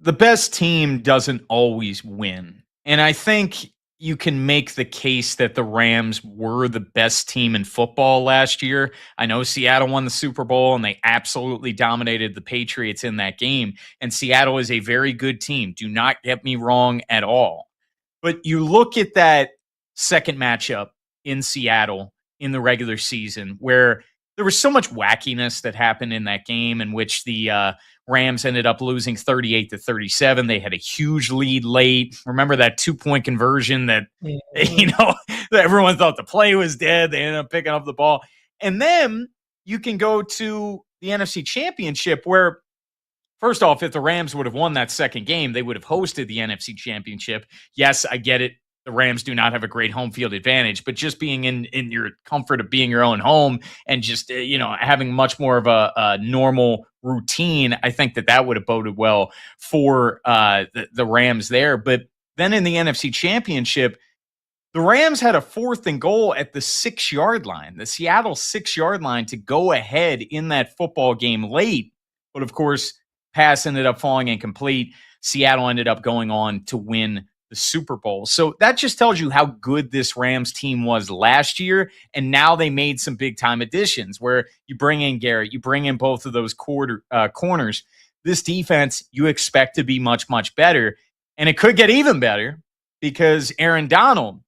The best team doesn't always win. And I think you can make the case that the Rams were the best team in football last year. I know Seattle won the Super Bowl and they absolutely dominated the Patriots in that game. And Seattle is a very good team. Do not get me wrong at all. But you look at that second matchup in Seattle in the regular season, where there was so much wackiness that happened in that game, in which the Rams ended up losing 38-37. They had a huge lead late. Remember that 2-point conversion that, everyone thought the play was dead. They ended up picking up the ball. And then you can go to the NFC Championship, where, first off, if the Rams would have won that second game, they would have hosted the NFC Championship. Yes, I get it. The Rams do not have a great home field advantage, but just being in your comfort of being your own home and just, having much more of a normal routine, I think that would have boded well for the Rams there. But then in the NFC Championship, the Rams had a 4th and goal at the 6-yard line, the Seattle 6-yard line, to go ahead in that football game late. But of course, pass ended up falling incomplete. Seattle ended up going on to win the Super Bowl. So that just tells you how good this Rams team was last year. And now they made some big time additions, where you bring in Garrett, you bring in both of those corners. This defense you expect to be much, much better. And it could get even better, because Aaron Donald,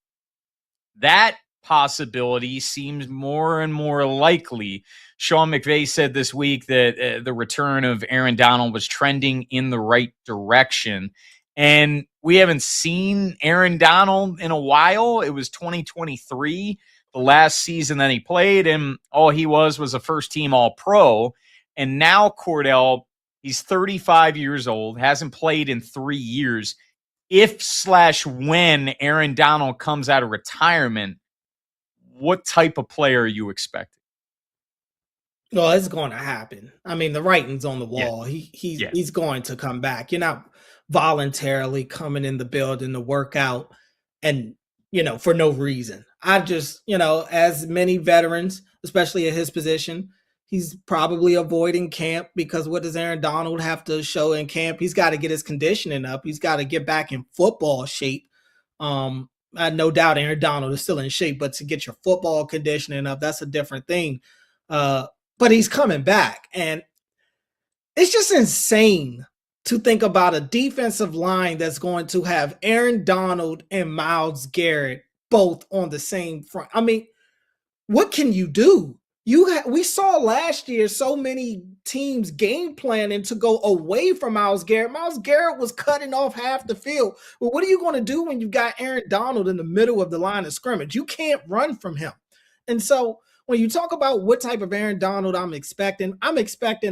that possibility seems more and more likely. Sean McVay said this week that the return of Aaron Donald was trending in the right direction. And we haven't seen Aaron Donald in a while. It was 2023, the last season that he played, and all he was a first-team All-Pro. And now, Cordell, he's 35 years old, hasn't played in 3 years. if/when Aaron Donald comes out of retirement, what type of player are you expecting? Well, it's going to happen. I mean, the writing's on the Yeah. wall. He's Yeah. he's going to come back. You're not voluntarily coming in the building to work out and, for no reason. I just, as many veterans, especially at his position, he's probably avoiding camp because what does Aaron Donald have to show in camp? He's got to get his conditioning up. He's got to get back in football shape. I had no doubt Aaron Donald is still in shape, but to get your football conditioning up, that's a different thing. But he's coming back. And it's just insane to think about a defensive line that's going to have Aaron Donald and Myles Garrett both on the same front. I mean, what can you do? We saw last year so many teams game planning to go away from Myles Garrett. Myles Garrett was cutting off half the field. Well, what are you going to do when you've got Aaron Donald in the middle of the line of scrimmage? You can't run from him. And so when you talk about what type of Aaron Donald I'm expecting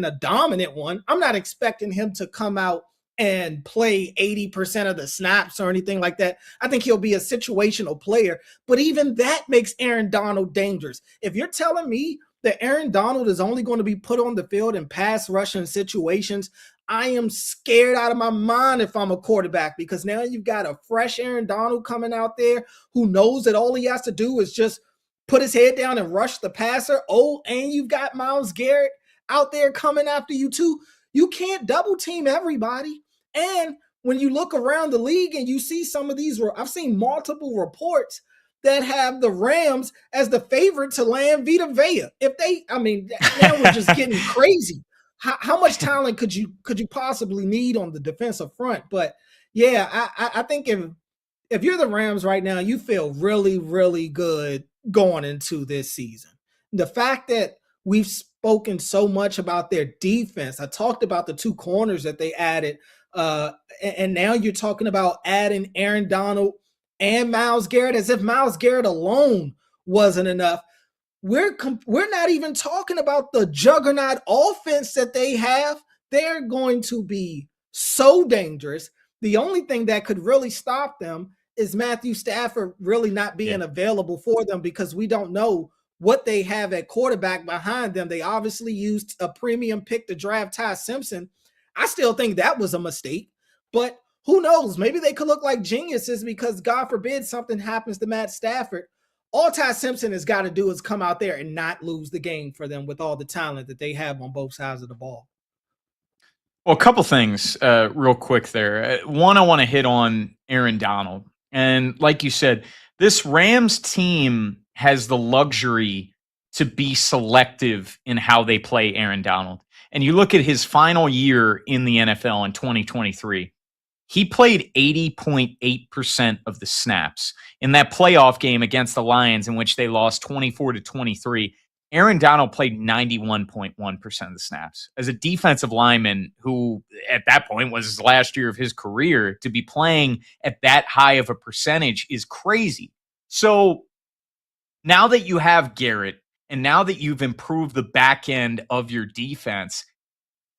a dominant one. I'm not expecting him to come out and play 80% of the snaps or anything like that. I think he'll be a situational player, but even that makes Aaron Donald dangerous. If you're telling me that Aaron Donald is only going to be put on the field in pass rushing situations, I am scared out of my mind if I'm a quarterback, because now you've got a fresh Aaron Donald coming out there who knows that all he has to do is just put his head down and rush the passer. Oh, and you've got Myles Garrett out there coming after you too. You can't double team everybody. And when you look around the league and you see some of these, I've seen multiple reports that have the Rams as the favorite to land Vita Vea. Now we're just getting crazy. How much talent could you possibly need on the defensive front? But yeah, I think if you're the Rams right now, you feel really, really good going into this season. The fact that we've spoken so much about their defense, I talked about the two corners that they added, and now you're talking about adding Aaron Donald and Myles Garrett as if Myles Garrett alone wasn't enough. We're not even talking about the juggernaut offense that they have. They're going to be so dangerous. The only thing that could really stop them is Matthew Stafford really not being available for them, because we don't know what they have at quarterback behind them. They obviously used a premium pick to draft Ty Simpson. I still think that was a mistake, but who knows? Maybe they could look like geniuses because God forbid something happens to Matt Stafford. All Ty Simpson has got to do is come out there and not lose the game for them with all the talent that they have on both sides of the ball. Well, a couple things real quick there. One, I want to hit on Aaron Donald. And like you said, this Rams team has the luxury to be selective in how they play Aaron Donald. And you look at his final year in the NFL in 2023, he played 80.8% of the snaps. In that playoff game against the Lions, in which they lost 24-23, Aaron Donald played 91.1% of the snaps. As a defensive lineman who at that point was his last year of his career, to be playing at that high of a percentage is crazy. So now that you have Garrett and now that you've improved the back end of your defense,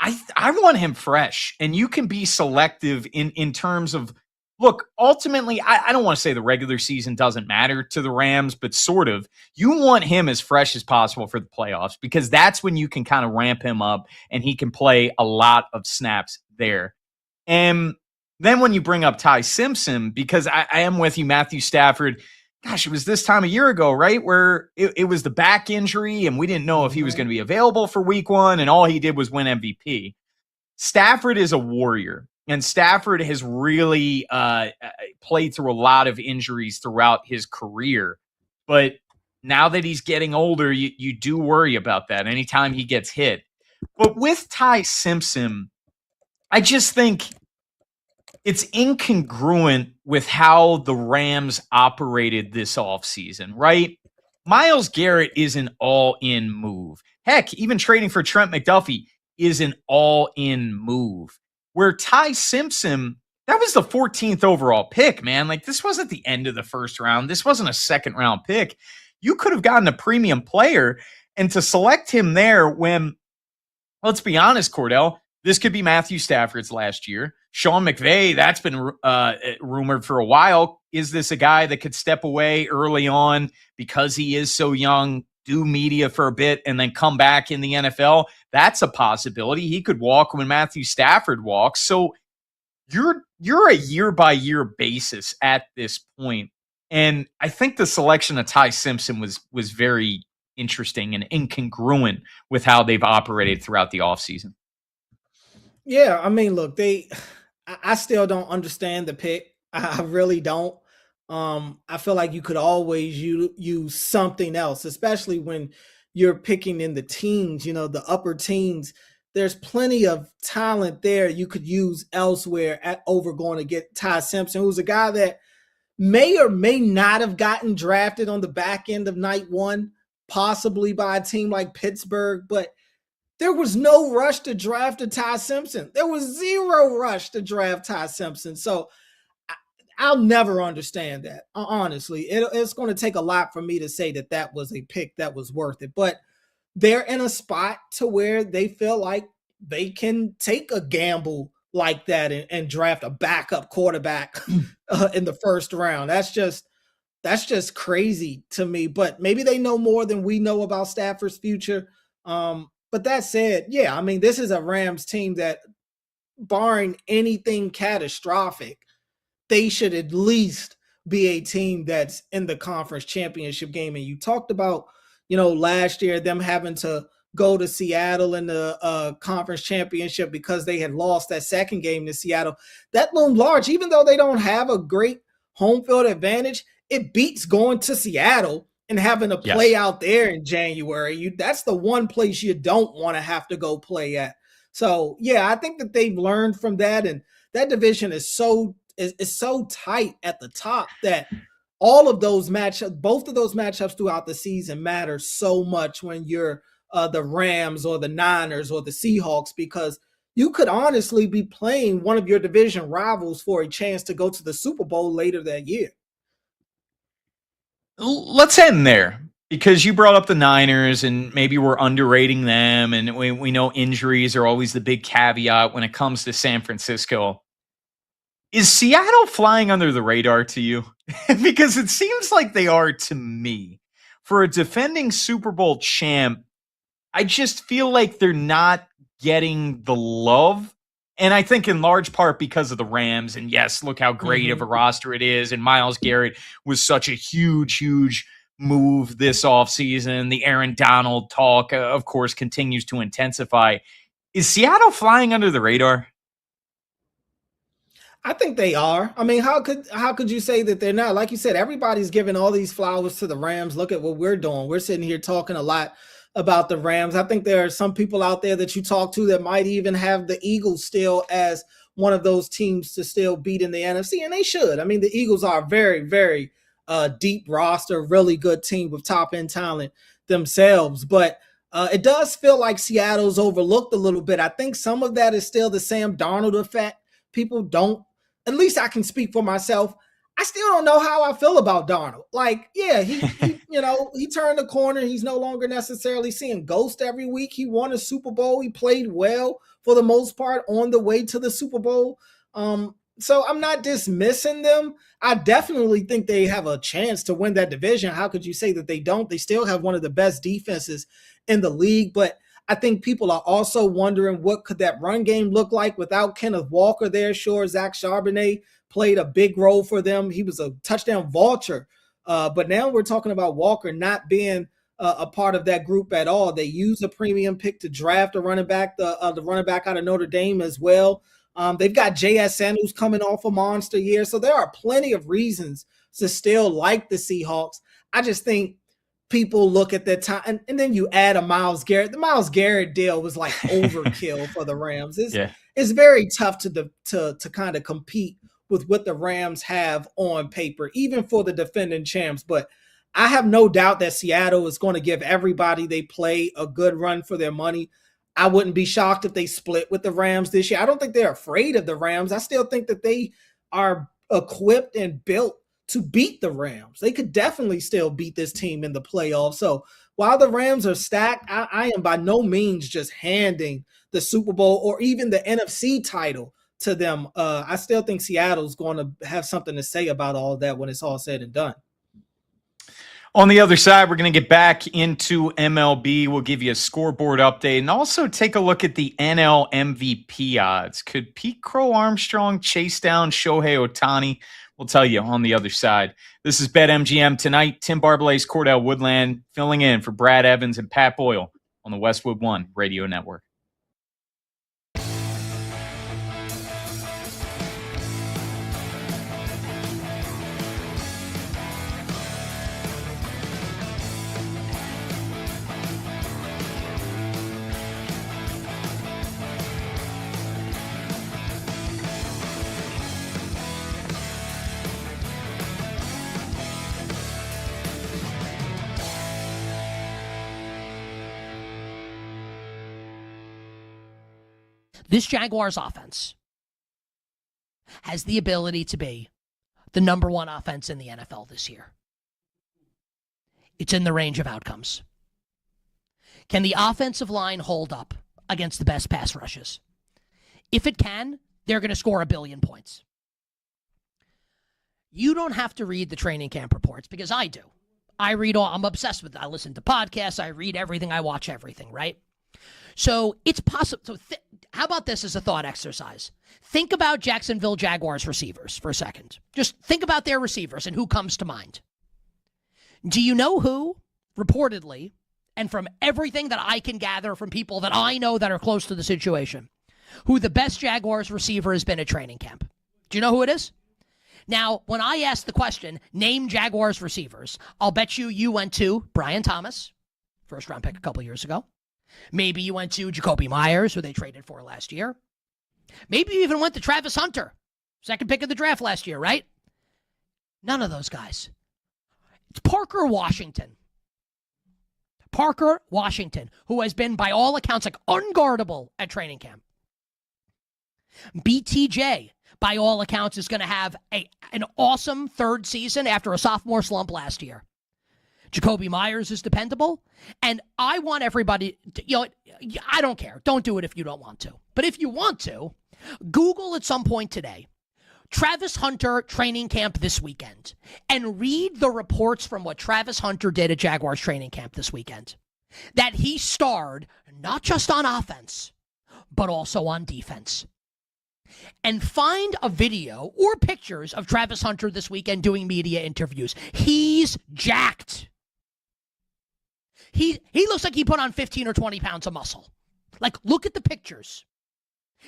I want him fresh, and you can be selective in terms of, look, ultimately, I don't want to say the regular season doesn't matter to the Rams, but sort of. You want him as fresh as possible for the playoffs, because that's when you can kind of ramp him up and he can play a lot of snaps there. And then when you bring up Ty Simpson, because I am with you, Matthew Stafford, gosh, it was this time a year ago, right, where it was the back injury and we didn't know if he was going to be available for week one, and all he did was win MVP. Stafford is a warrior. And Stafford has really played through a lot of injuries throughout his career. But now that he's getting older, you do worry about that anytime he gets hit. But with Ty Simpson, I just think it's incongruent with how the Rams operated this offseason, right? Myles Garrett is an all-in move. Heck, even trading for Trent McDuffie is an all-in move. Where Ty Simpson, that was the 14th overall pick, man. Like, this wasn't the end of the first round. This wasn't a second-round pick. You could have gotten a premium player, and to select him there when, let's be honest, Cordell, this could be Matthew Stafford's last year. Sean McVay, that's been rumored for a while. Is this a guy that could step away early on because he is so young, do media for a bit, and then come back in the NFL? That's a possibility. He could walk when Matthew Stafford walks. So you're a year-by-year basis at this point. And I think the selection of Ty Simpson was very interesting and incongruent with how they've operated throughout the offseason. Yeah, I mean, look, I still don't understand the pick. I really don't. I feel like you could always use something else, especially when you're picking in the teens, the upper teens. There's plenty of talent there you could use elsewhere over going to get Ty Simpson, who's a guy that may or may not have gotten drafted on the back end of night one, possibly by a team like Pittsburgh, but there was no rush to draft a Ty Simpson. There was zero rush to draft Ty Simpson. So I'll never understand that. Honestly, it's going to take a lot for me to say that was a pick that was worth it. But they're in a spot to where they feel like they can take a gamble like that and draft a backup quarterback in the first round. That's just crazy to me. But maybe they know more than we know about Stafford's future. But that said, yeah, I mean, this is a Rams team that, barring anything catastrophic, they should at least be a team that's in the conference championship game. And you talked about, last year, them having to go to Seattle in the conference championship because they had lost that second game to Seattle. That loomed large. Even though they don't have a great home field advantage, it beats going to Seattle and having to play out there in January. That's the one place you don't want to have to go play at. So, yeah, I think that they've learned from that. And that division is so tight at the top that all of those matchups, both of those matchups throughout the season matter so much when you're the Rams or the Niners or the Seahawks, because you could honestly be playing one of your division rivals for a chance to go to the Super Bowl later that year. Let's end there, because you brought up the Niners and maybe we're underrating them. And we know injuries are always the big caveat when it comes to San Francisco. Is Seattle flying under the radar to you? Because it seems like they are to me. For a defending Super Bowl champ, I just feel like they're not getting the love. And I think in large part because of the Rams. And yes, look how great of a roster it is. And Myles Garrett was such a huge move this offseason. The Aaron Donald talk, of course, continues to intensify. Is Seattle flying under the radar? I think they are. I mean, how could you say that they're not? Like you said, everybody's giving all these flowers to the Rams. Look at what we're doing. We're sitting here talking a lot about the Rams. I think there are some people out there that you talk to that might even have the Eagles still as one of those teams to still beat in the NFC, and they should. I mean, the Eagles are a very, very deep roster, really good team with top-end talent themselves. But it does feel like Seattle's overlooked a little bit. I think some of that is still the Sam Darnold effect. People don't, at least I can speak for myself, I still don't know how I feel about Darnold. Like, yeah, he he turned the corner. He's no longer necessarily seeing ghosts every week. He won a Super Bowl. He played well for the most part on the way to the Super Bowl. So I'm not dismissing them. I definitely think they have a chance to win that division. How could you say that they don't? They still have one of the best defenses in the league, but I think people are also wondering what could that run game look like without Kenneth Walker there. Sure, Zach Charbonnet played a big role for them. He was a touchdown vulture. But now we're talking about Walker not being a part of that group at all. They used a premium pick to draft a running back, the running back out of Notre Dame as well. They've got JSN who's coming off a monster year. So there are plenty of reasons to still like the Seahawks. I just think people look at that time, and then you add a Myles Garrett. The Myles Garrett deal was like overkill for the Rams. It's very tough to kind of compete with what the Rams have on paper, even for the defending champs. But I have no doubt that Seattle is going to give everybody they play a good run for their money. I wouldn't be shocked if they split with the Rams this year. I don't think they're afraid of the Rams. I still think that they are equipped and built to beat the Rams. They could definitely still beat this team in the playoffs. So while the Rams are stacked, I am by no means just handing the Super Bowl or even the NFC title to them. I still think Seattle's going to have something to say about all of that when it's all said and done. On the other side, we're going to get back into MLB. We'll give you a scoreboard update and also take a look at the NL MVP odds. Could Pete Crow Armstrong chase down Shohei Ohtani? We'll tell you on the other side. This is BetMGM tonight. Tim Barbalet's Cordell Woodland filling in for Brad Evans and Pat Boyle on the Westwood One Radio Network. This Jaguars offense has the ability to be the number one offense in the NFL this year. It's in the range of outcomes. Can the offensive line hold up against the best pass rushes? If it can, they're going to score 1 billion points. You don't have to read the training camp reports because I do. I read all, I'm obsessed with it. I listen to podcasts, I read everything, I watch everything, right? So it's possible. So how about this as a thought exercise? Think about Jacksonville Jaguars receivers for a second. Just think about their receivers and who comes to mind. Do you know who, reportedly, and from everything that I can gather from people that I know that are close to the situation, who the best Jaguars receiver has been at training camp? Do you know who it is? Now, when I ask the question, name Jaguars receivers, I'll bet you went to Brian Thomas, first round pick a couple years ago. Maybe you went to Jacoby Myers, who they traded for last year. Maybe you even went to Travis Hunter, second pick of the draft last year, right? None of those guys. It's Parker Washington. Parker Washington, who has been, by all accounts, like unguardable at training camp. BTJ, by all accounts, is going to have an awesome third season after a sophomore slump last year. Jacoby Myers is dependable. And I want everybody to, I don't care. Don't do it if you don't want to. But if you want to, Google at some point today, Travis Hunter training camp this weekend, and read the reports from what Travis Hunter did at Jaguars training camp this weekend. That he starred not just on offense, but also on defense. And find a video or pictures of Travis Hunter this weekend doing media interviews. He's jacked. He looks like he put on 15 or 20 pounds of muscle. Like, look at the pictures.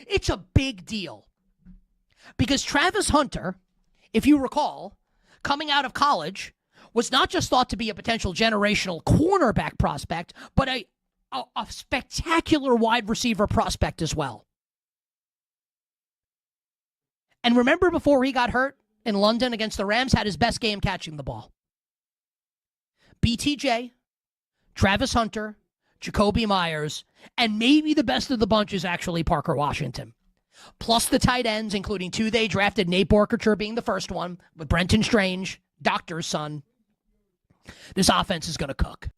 It's a big deal. Because Travis Hunter, if you recall, coming out of college, was not just thought to be a potential generational cornerback prospect, but a spectacular wide receiver prospect as well. And remember, before he got hurt in London against the Rams, had his best game catching the ball. BTJ, Travis Hunter, Jacoby Myers, and maybe the best of the bunch is actually Parker Washington. Plus the tight ends, including 2 they drafted, Nate Borkature being the first one, with Brenton Strange, Doctor's son. This offense is going to cook.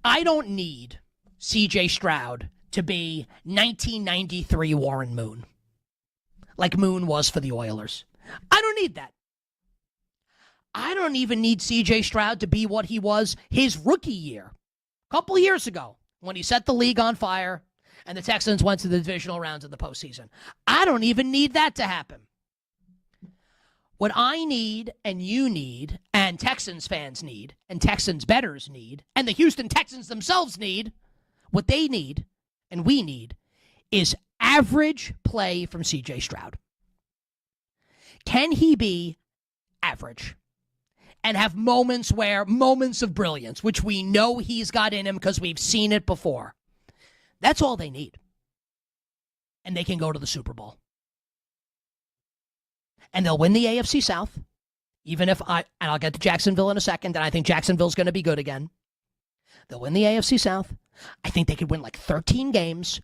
I don't need C.J. Stroud to be 1993 Warren Moon, like Moon was for the Oilers. I don't need that. I don't even need C.J. Stroud to be what he was his rookie year, a couple of years ago, when he set the league on fire and the Texans went to the divisional rounds of the postseason. I don't even need that to happen. What I need, and you need, and Texans fans need, and Texans bettors need, and the Houston Texans themselves need, what they need, and we need, is average play from C.J. Stroud. Can he be average and have moments of brilliance, which we know he's got in him because we've seen it before? That's all they need. And they can go to the Super Bowl. and they'll win the AFC South, and I'll get to Jacksonville in a second, and I think Jacksonville's going to be good again. They'll win the AFC South. I think they could win like 13 games.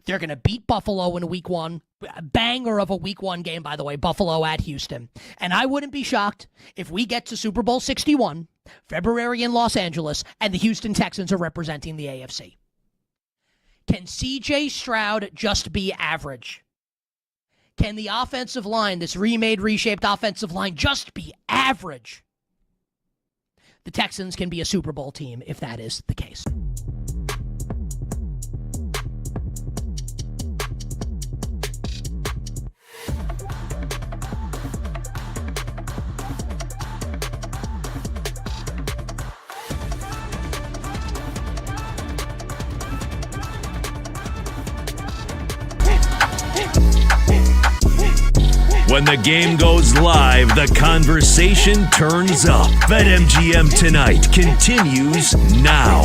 They're going to beat Buffalo in week 1. A banger of a week 1 game, by the way, Buffalo at Houston. And I wouldn't be shocked if we get to Super Bowl 61, February in Los Angeles, and the Houston Texans are representing the AFC. Can CJ Stroud just be average? Can the offensive line, this remade, reshaped offensive line, just be average? The Texans can be a Super Bowl team if that is the case. When the game goes live, the conversation turns up. BetMGM Tonight continues now.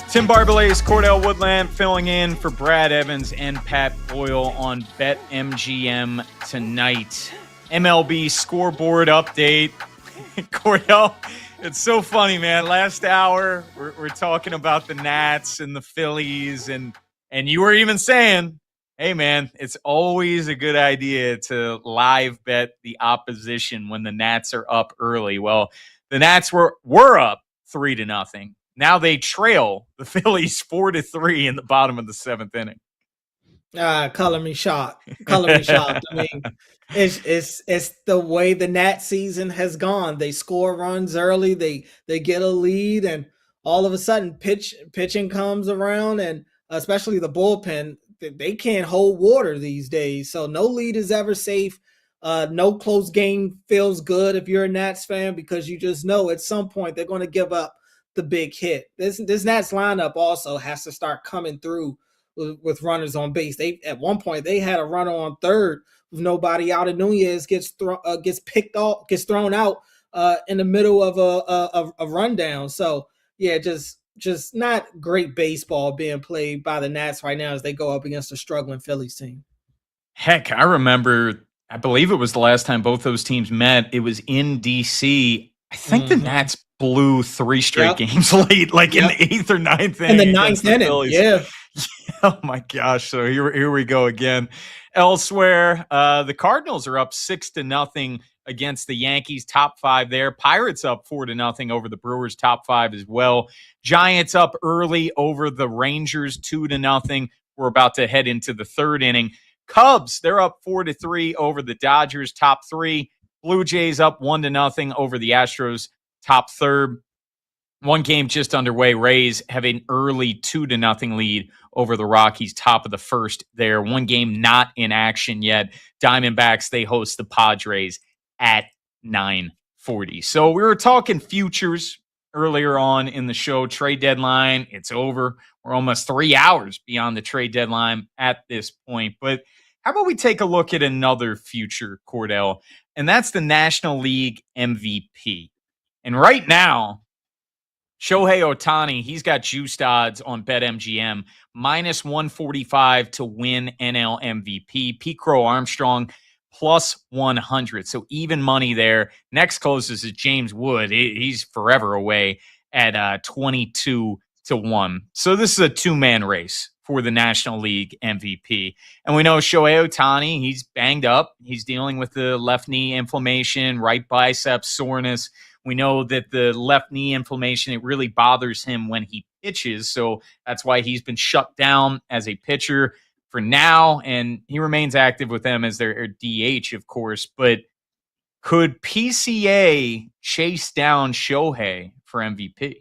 Tim Barbalace, Cordell Woodland filling in for Brad Evans and Pat Boyle on BetMGM Tonight. MLB scoreboard update. Cordell, it's so funny, man. Last hour, we're talking about the Nats and the Phillies, and you were even saying, hey, man, it's always a good idea to live bet the opposition when the Nats are up early. Well, the Nats were up 3-0. Now they trail the Phillies 4-3 in the bottom of the 7th inning. Color me shocked. Color me shocked. I mean, it's the way the Nat season has gone. They score runs early, they get a lead, and all of a sudden pitching comes around, and especially the bullpen, they can't hold water these days. So no lead is ever safe. No close game feels good if you're a Nats fan, because you just know at some point they're going to give up the big hit. This Nats lineup also has to start coming through with runners on base. They at one point they had a runner on third with nobody out, and Nunez gets thrown out in the middle of a rundown. So yeah, just not great baseball being played by the Nats right now as they go up against a struggling Phillies team. Heck, I remember, I believe it was the last time both those teams met. It was in D.C. I think the Nats blew 3 straight games late, like in the 8th or 9th inning. In the 9th inning, yeah. Oh, my gosh. So here we go again. Elsewhere, the Cardinals are up 6-0 against the Yankees, top 5 there. Pirates up 4-0 over the Brewers, top 5 as well. Giants up early over the Rangers, 2-0. We're about to head into the 3rd inning. Cubs, they're up 4-3 over the Dodgers, top 3. Blue Jays up 1-0 over the Astros, top 3rd. One game just underway. Rays have an early 2-0 lead over the Rockies, top of the 1st there. One game not in action yet. Diamondbacks, they host the Padres at 9:40. So we were talking futures earlier on in the show. Trade deadline, it's over. We're almost 3 hours beyond the trade deadline at this point. But how about we take a look at another future, Cordell? And that's the National League MVP. And right now, Shohei Ohtani, he's got juiced odds on BetMGM, minus 145 to win NL MVP. Pete Crow Armstrong, plus 100. So even money there. Next closest is James Wood. He's forever away at 22 to 1. So this is a 2-man race for the National League MVP. And we know Shohei Ohtani, he's banged up. He's dealing with the left knee inflammation, right bicep soreness. We know that the left knee inflammation, it really bothers him when he pitches. So that's why he's been shut down as a pitcher for now. And he remains active with them as their DH, of course. But could PCA chase down Shohei for MVP?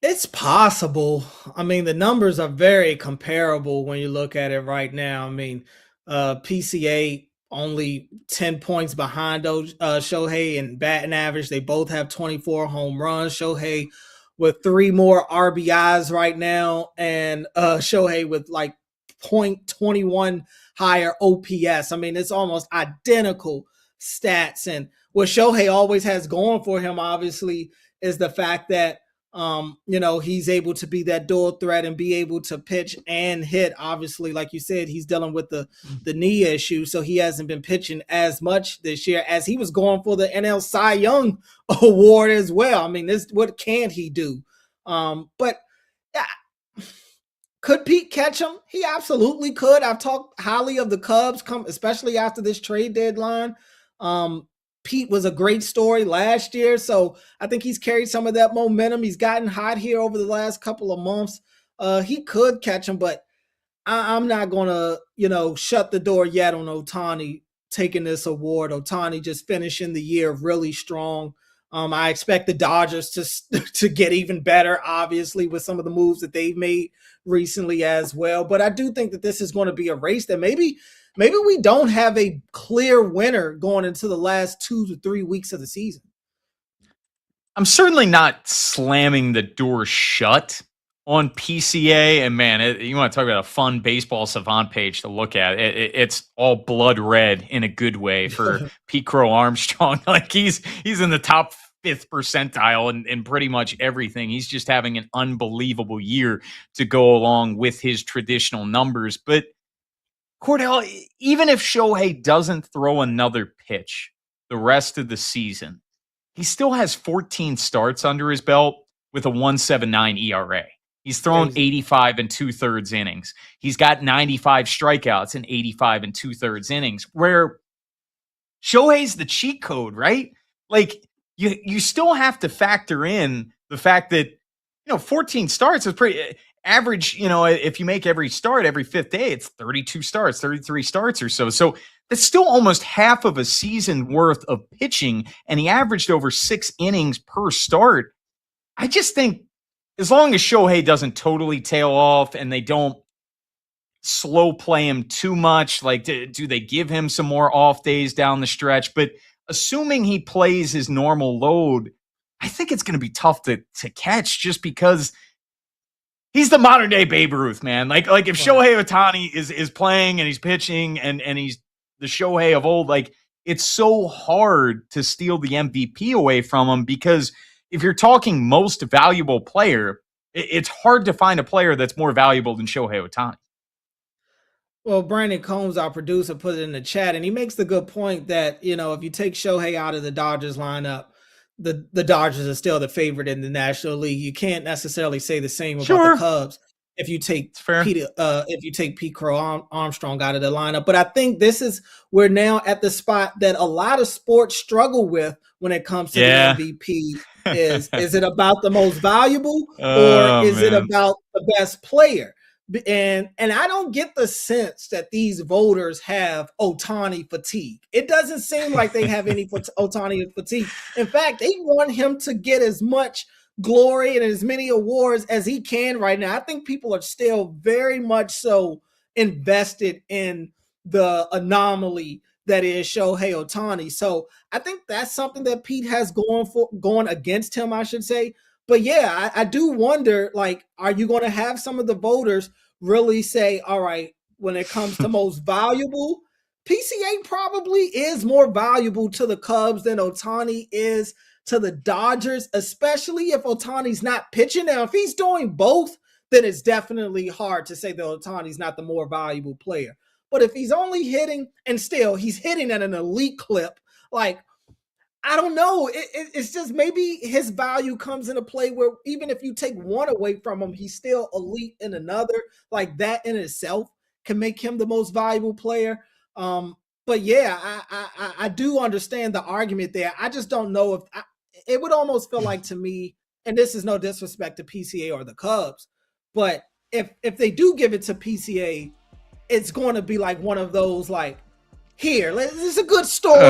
It's possible. I mean, the numbers are very comparable when you look at it right now. I mean, PCA only 10 points behind Shohei in batting average. They both have 24 home runs. Shohei with 3 more RBIs right now, and Shohei with like 0.21 higher OPS. I mean, it's almost identical stats. And what Shohei always has going for him, obviously, is the fact that He's able to be that dual threat and be able to pitch and hit. Obviously, like you said, he's dealing with the knee issue, so he hasn't been pitching as much this year as he was going for the NL Cy Young award as well. I mean, what can he do? But yeah, could Pete catch him? He absolutely could. I've talked highly of the Cubs, especially after this trade deadline. Pete was a great story last year, so I think he's carried some of that momentum. He's gotten hot here over the last couple of months. He could catch him, but I'm not going to, shut the door yet on Ohtani taking this award. Ohtani just finishing the year really strong. I expect the Dodgers to get even better, obviously, with some of the moves that they've made recently as well. But I do think that this is going to be a race that maybe we don't have a clear winner going into the last 2 to 3 weeks of the season. I'm certainly not slamming the door shut on PCA. And man, you want to talk about a fun baseball savant page to look at. It's all blood red in a good way for Pete Crow Armstrong. Like he's in the top 5th percentile in pretty much everything. He's just having an unbelievable year to go along with his traditional numbers. But Cordell, even if Shohei doesn't throw another pitch the rest of the season, he still has 14 starts under his belt with a 1.79 ERA. He's thrown 85 and 2/3 innings. He's got 95 strikeouts in 85 and 2/3 innings, where Shohei's the cheat code, right? Like you still have to factor in the fact that, 14 starts is pretty average. If you make every start every 5th day, it's 32 starts, 33 starts or so. So that's still almost half of a season worth of pitching. And he averaged over 6 innings per start. I just think as long as Shohei doesn't totally tail off and they don't slow play him too much, like do they give him some more off days down the stretch? But assuming he plays his normal load, I think it's going to be tough to catch just because he's the modern day Babe Ruth, man. Like if Shohei Ohtani is playing and he's pitching and he's the Shohei of old, like it's so hard to steal the MVP away from him because if you're talking most valuable player, it's hard to find a player that's more valuable than Shohei Ohtani. Well, Brandon Combs, our producer, put it in the chat, and he makes the good point that, if you take Shohei out of the Dodgers lineup, the Dodgers are still the favorite in the National League. You can't necessarily say the same about the Cubs if you take Pete Crow Armstrong out of the lineup. But I think we're now at the spot that a lot of sports struggle with when it comes to the MVP. Is it about the most valuable or is it about the best player? And I don't get the sense that these voters have Ohtani fatigue. It doesn't seem like they have any Ohtani fatigue. In fact, they want him to get as much glory and as many awards as he can right now. I think people are still very much so invested in the anomaly that is Shohei Ohtani. So I think that's something that Pete has going against him, I should say. But yeah, I do wonder, like, are you going to have some of the voters really say, all right, when it comes to most valuable, PCA probably is more valuable to the Cubs than Ohtani is to the Dodgers, especially if Ohtani's not pitching. Now, if he's doing both, then it's definitely hard to say that Ohtani's not the more valuable player. But if he's only hitting, and still he's hitting at an elite clip, like, I don't know. It's just maybe his value comes into play where even if you take one away from him, he's still elite in another. Like that in itself can make him the most valuable player. But yeah, I do understand the argument there. I just don't know if it would almost feel like to me, and this is no disrespect to PCA or the Cubs, but if they do give it to PCA, it's going to be like one of those like, here, this is a good story.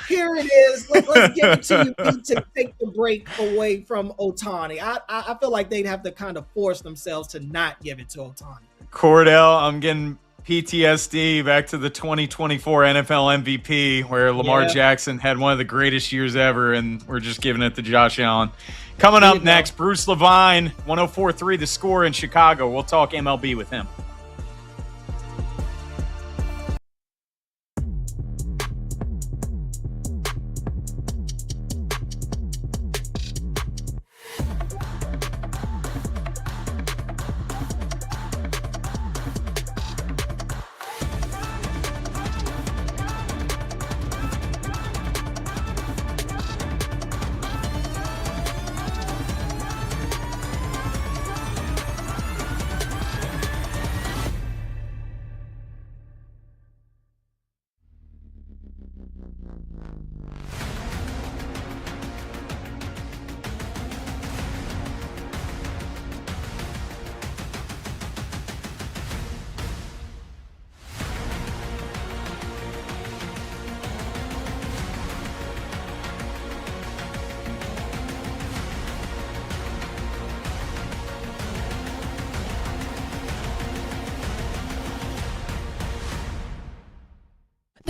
Here it is. Let's give it to you to take the break away from Ohtani. I feel like they'd have to kind of force themselves to not give it to Ohtani. Cordell, I'm getting PTSD back to the 2024 NFL MVP where Lamar Jackson had one of the greatest years ever, and we're just giving it to Josh Allen. Coming up next, Bruce Levine, 104.3 The Score in Chicago. We'll talk MLB with him.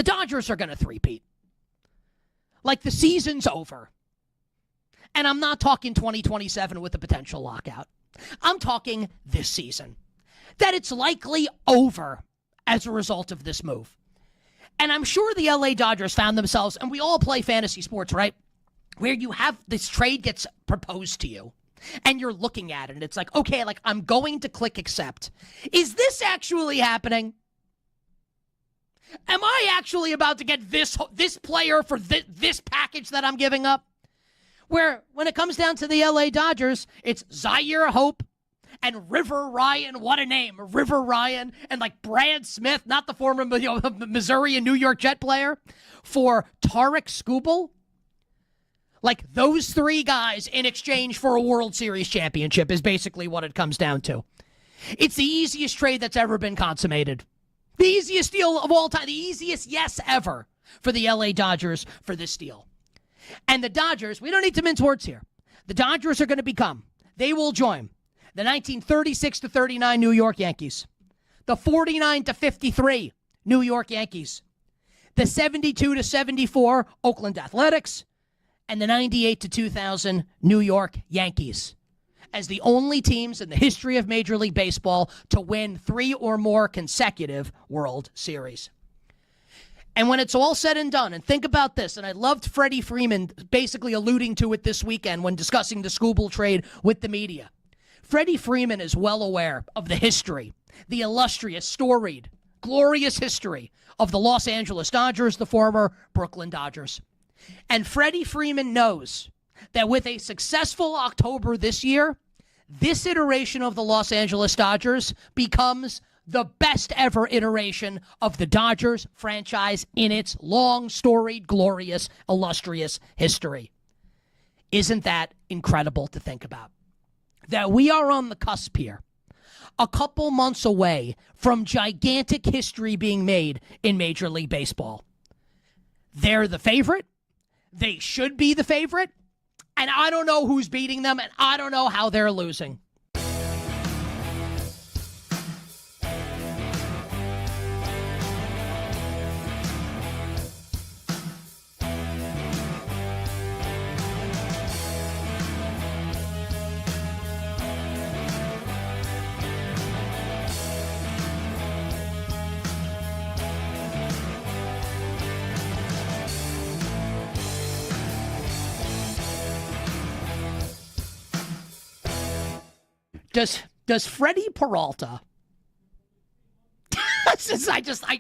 Dodgers are going to three-peat. Like, the season's over. And I'm not talking 2027 with the potential lockout. I'm talking this season. That it's likely over as a result of this move. And I'm sure the LA Dodgers found themselves, and we all play fantasy sports, right? Where you have this trade gets proposed to you, and you're looking at it, and it's like, okay, like, I'm going to click accept. Is this actually happening? Am I actually about to get this player for this package that I'm giving up? Where, when it comes down to the LA Dodgers, it's Zaire Hope and River Ryan. What a name. River Ryan and like Brad Smith, not the former Missouri and New York Jet player, for Tarek Skubal. Like, those three guys in exchange for a World Series championship is basically what it comes down to. It's the easiest trade that's ever been consummated. The easiest deal of all time. The easiest yes ever for the LA Dodgers for this deal. And the Dodgers, we don't need to mince words here. The Dodgers are going to become, they will join the 1936-39 New York Yankees, the 49-53 New York Yankees, the 72-74 Oakland Athletics, and the 98-2000 New York Yankees as the only teams in the history of Major League Baseball to win 3 or more consecutive World Series. And when it's all said and done, and think about this, and I loved Freddie Freeman basically alluding to it this weekend when discussing the Skubal trade with the media. Freddie Freeman is well aware of the history, the illustrious, storied, glorious history of the Los Angeles Dodgers, the former Brooklyn Dodgers. And Freddie Freeman knows that with a successful October this year, this iteration of the Los Angeles Dodgers becomes the best ever iteration of the Dodgers franchise in its long, storied, glorious, illustrious history. Isn't that incredible to think about? That we are on the cusp here, a couple months away from gigantic history being made in Major League Baseball. They're the favorite. They should be the favorite. And I don't know who's beating them, and I don't know how they're losing. Does Freddie Peralta?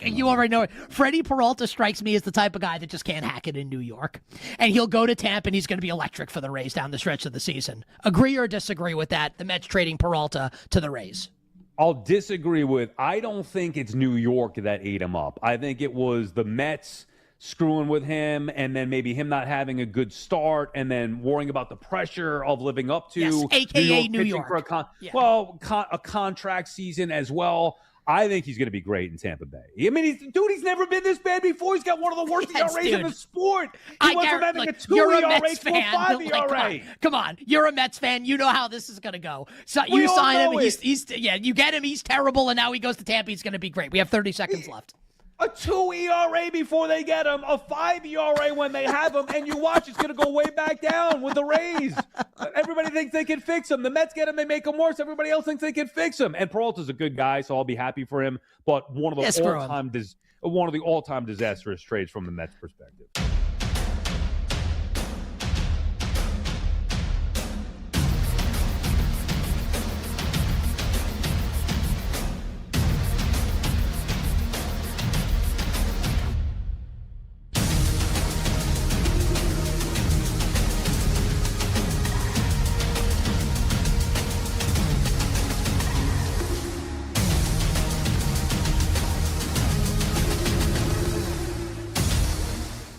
You already know it. Freddie Peralta strikes me as the type of guy that just can't hack it in New York, and he'll go to Tampa and he's going to be electric for the Rays down the stretch of the season. Agree or disagree with that? The Mets trading Peralta to the Rays. I'll disagree with. I don't think it's New York that ate him up. I think it was the Mets screwing with him, and then maybe him not having a good start, and then worrying about the pressure of living up to AKA New York. For a contract season as well. I think he's going to be great in Tampa Bay. I mean, he's never been this bad before. He's got one of the worst ERAs in the sport. He went from having a 2 ERA to a 5 ERA. Come on, you're a Mets fan. You know how this is going to go. So you sign him. You get him. He's terrible, and now he goes to Tampa. He's going to be great. We have 30 seconds left. A 2 ERA before they get him, a 5 ERA when they have him, and you watch, it's going to go way back down with the Rays. Everybody thinks they can fix him. The Mets get him, they make him worse. Everybody else thinks they can fix him. And Peralta's a good guy, so I'll be happy for him. But one of the all-time disastrous trades from the Mets perspective.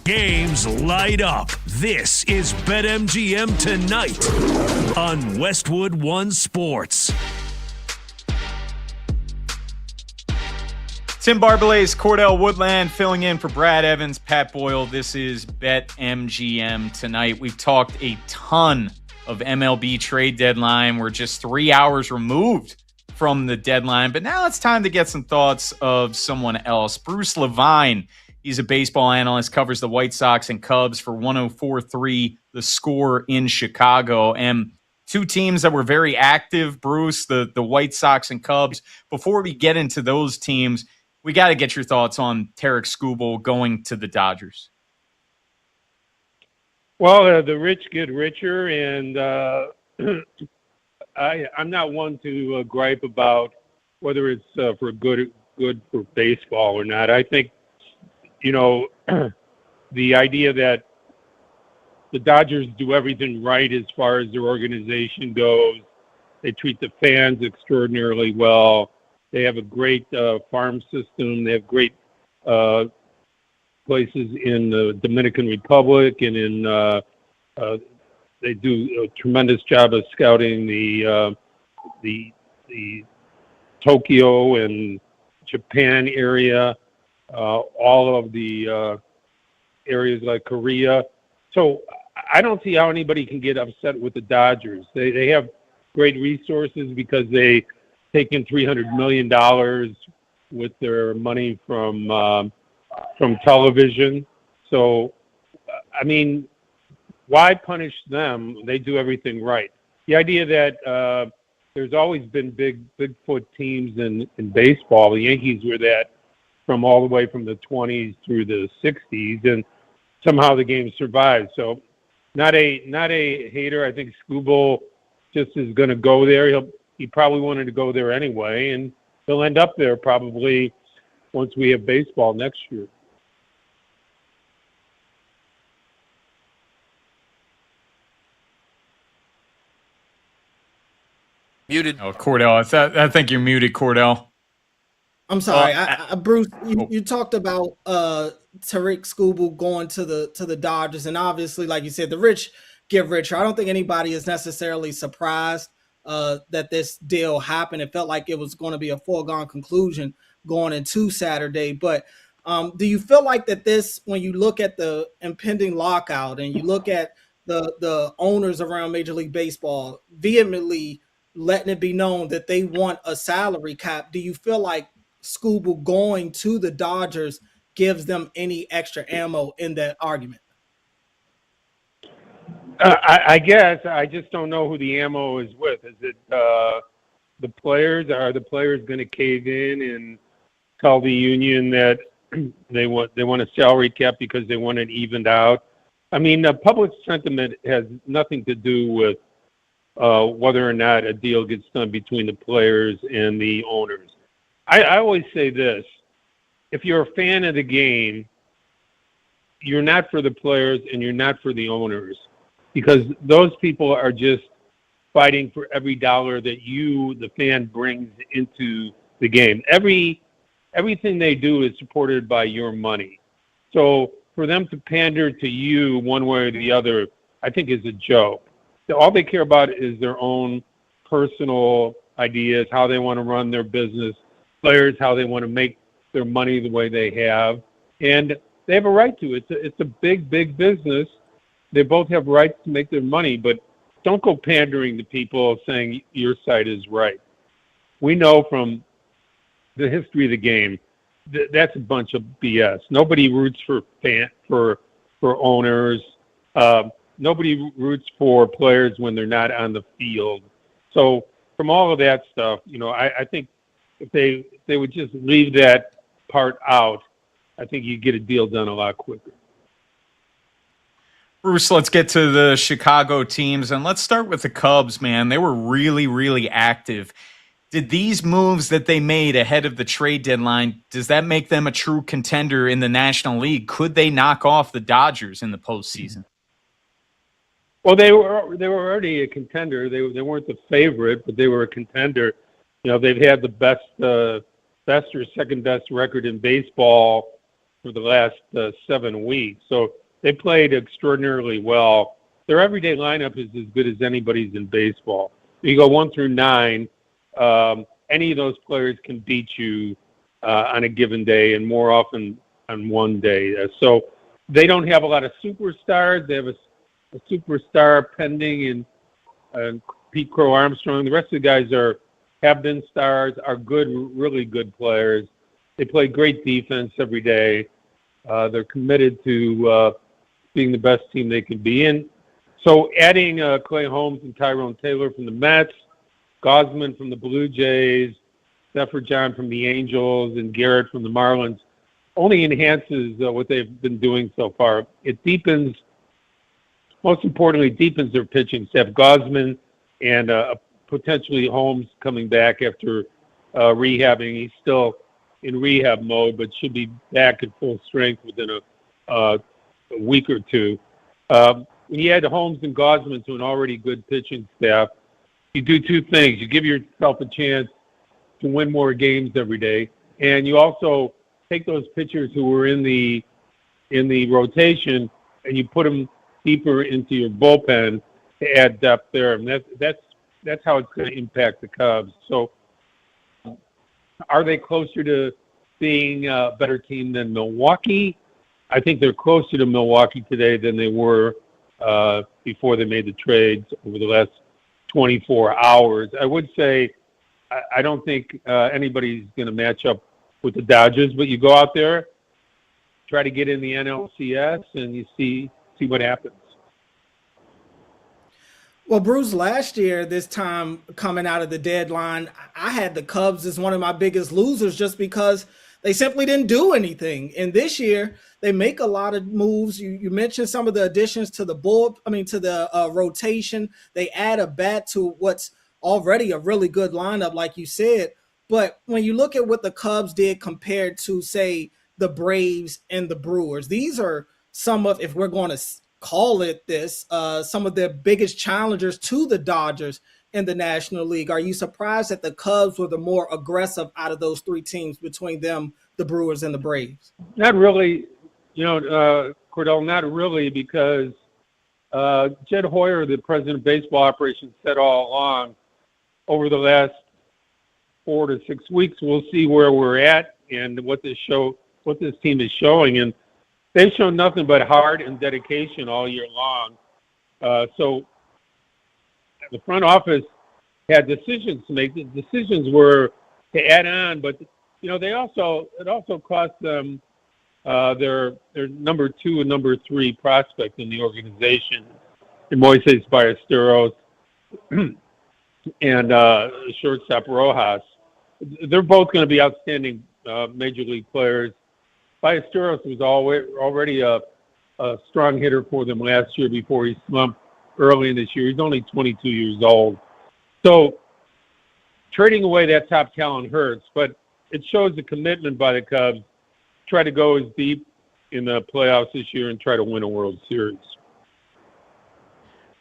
Games light up. This is BetMGM Tonight on Westwood One Sports. Tim Barbalace, Cordell Woodland filling in for Brad Evans, Pat Boyle. This is BetMGM Tonight. We've talked a ton of MLB trade deadline. We're just 3 hours removed from the deadline, but now it's time to get some thoughts of someone else. Bruce Levine He's a baseball analyst, covers the White Sox and Cubs for 104.3 The Score in Chicago. And two teams that were very active, Bruce, the White Sox and Cubs. Before we get into those teams, we got to get your thoughts on Tarik Skubal going to the Dodgers. Well, the rich get richer, and I'm not one to gripe about whether it's for good for baseball or not. I think, the idea that the Dodgers do everything right as far as their organization goes. They treat the fans extraordinarily well. They have a great farm system. They have great places in the Dominican Republic, and they do a tremendous job of scouting the Tokyo and Japan area, all of the areas like Korea. So I don't see how anybody can get upset with the Dodgers. They have great resources because they take in $300 million with their money from television. So, I mean, why punish them? They do everything right. The idea that there's always been Bigfoot teams in baseball. The Yankees were that from all the way from the 20s through the 60s, and somehow the game survived. So, not a hater. I think Skubal just is going to go there. He probably wanted to go there anyway, and he'll end up there probably once we have baseball next year. Muted. Oh, Cordell. I think you're muted, Cordell. I'm sorry, Bruce. You talked about Tarik Skubal going to the Dodgers, and obviously, like you said, the rich get richer. I don't think anybody is necessarily surprised that this deal happened. It felt like it was going to be a foregone conclusion going into Saturday. But do you feel like that this, when you look at the impending lockout and you look at the owners around Major League Baseball vehemently letting it be known that they want a salary cap, do you feel like Skubal going to the Dodgers gives them any extra ammo in that argument? I guess. I just don't know who the ammo is with. Is it the players? Are the players going to cave in and tell the union that they want a salary cap because they want it evened out? I mean, public sentiment has nothing to do with whether or not a deal gets done between the players and the owners. I always say this: if you're a fan of the game, you're not for the players and you're not for the owners, because those people are just fighting for every dollar that you, the fan, brings into the game. Everything they do is supported by your money. So for them to pander to you one way or the other, I think is a joke. All they care about is their own personal ideas, how they want to run their business, players, how they want to make their money the way they have. And they have a right to. It's a big, big business. They both have rights to make their money, but don't go pandering to people saying your side is right. We know from the history of the game that's a bunch of BS. Nobody roots for owners. Nobody roots for players when they're not on the field. So from all of that stuff, I think if they would just leave that part out, I think you'd get a deal done a lot quicker. Bruce, let's get to the Chicago teams, and let's start with the Cubs, man. They were really, really active. Did these moves that they made ahead of the trade deadline, does that make them a true contender in the National League? Could they knock off the Dodgers in the postseason? Well, they were already a contender. They weren't the favorite, but they were a contender. They've had the best or second best record in baseball for the last 7 weeks. So they played extraordinarily well. Their everyday lineup is as good as anybody's in baseball. You go 1 through 9, any of those players can beat you on a given day, and more often on one day. So they don't have a lot of superstars. They have a superstar pending in Pete Crow Armstrong. The rest of the guys have been stars, are good, really good players. They play great defense every day. They're committed to being the best team they can be. And so adding Clay Holmes and Tyrone Taylor from the Mets, Gosman from the Blue Jays, Stafford John from the Angels, and Garrett from the Marlins only enhances what they've been doing so far. It deepens, most importantly, deepens their pitching staff. Gosman and potentially Holmes coming back after rehabbing. He's still in rehab mode, but should be back at full strength within a week or two. When you add Holmes and Gosman to an already good pitching staff, you do two things. You give yourself a chance to win more games every day, and you also take those pitchers who were in the rotation and you put them deeper into your bullpen to add depth there, and that's how it's going to impact the Cubs. So, are they closer to being a better team than Milwaukee? I think they're closer to Milwaukee today than they were before they made the trades over the last 24 hours. I would say I don't think anybody's going to match up with the Dodgers, but you go out there, try to get in the NLCS, and you see what happens. Well, Bruce, last year, this time coming out of the deadline, I had the Cubs as one of my biggest losers just because they simply didn't do anything. And this year, they make a lot of moves. You mentioned some of the additions to the rotation. They add a bat to what's already a really good lineup, like you said. But when you look at what the Cubs did compared to, say, the Braves and the Brewers, these are some of, if we're going to call it this, some of their biggest challengers to the Dodgers in the National League. Are you surprised that the Cubs were the more aggressive out of those three teams between them, the Brewers and the Braves? Not really, Cordell, not really, because Jed Hoyer, the president of baseball operations, said all along over the last 4 to 6 weeks, we'll see where we're at and what this team is showing. And they've shown nothing but heart and dedication all year long. So the front office had decisions to make. The decisions were to add on, but it also cost them their number 2 and number 3 prospect in the organization, in Moises Ballesteros and shortstop Rojas. They're both going to be outstanding major league players. Ballesteros was already a strong hitter for them last year before he slumped early in this year. He's only 22 years old. So trading away that top talent hurts, but it shows the commitment by the Cubs to try to go as deep in the playoffs this year and try to win a World Series.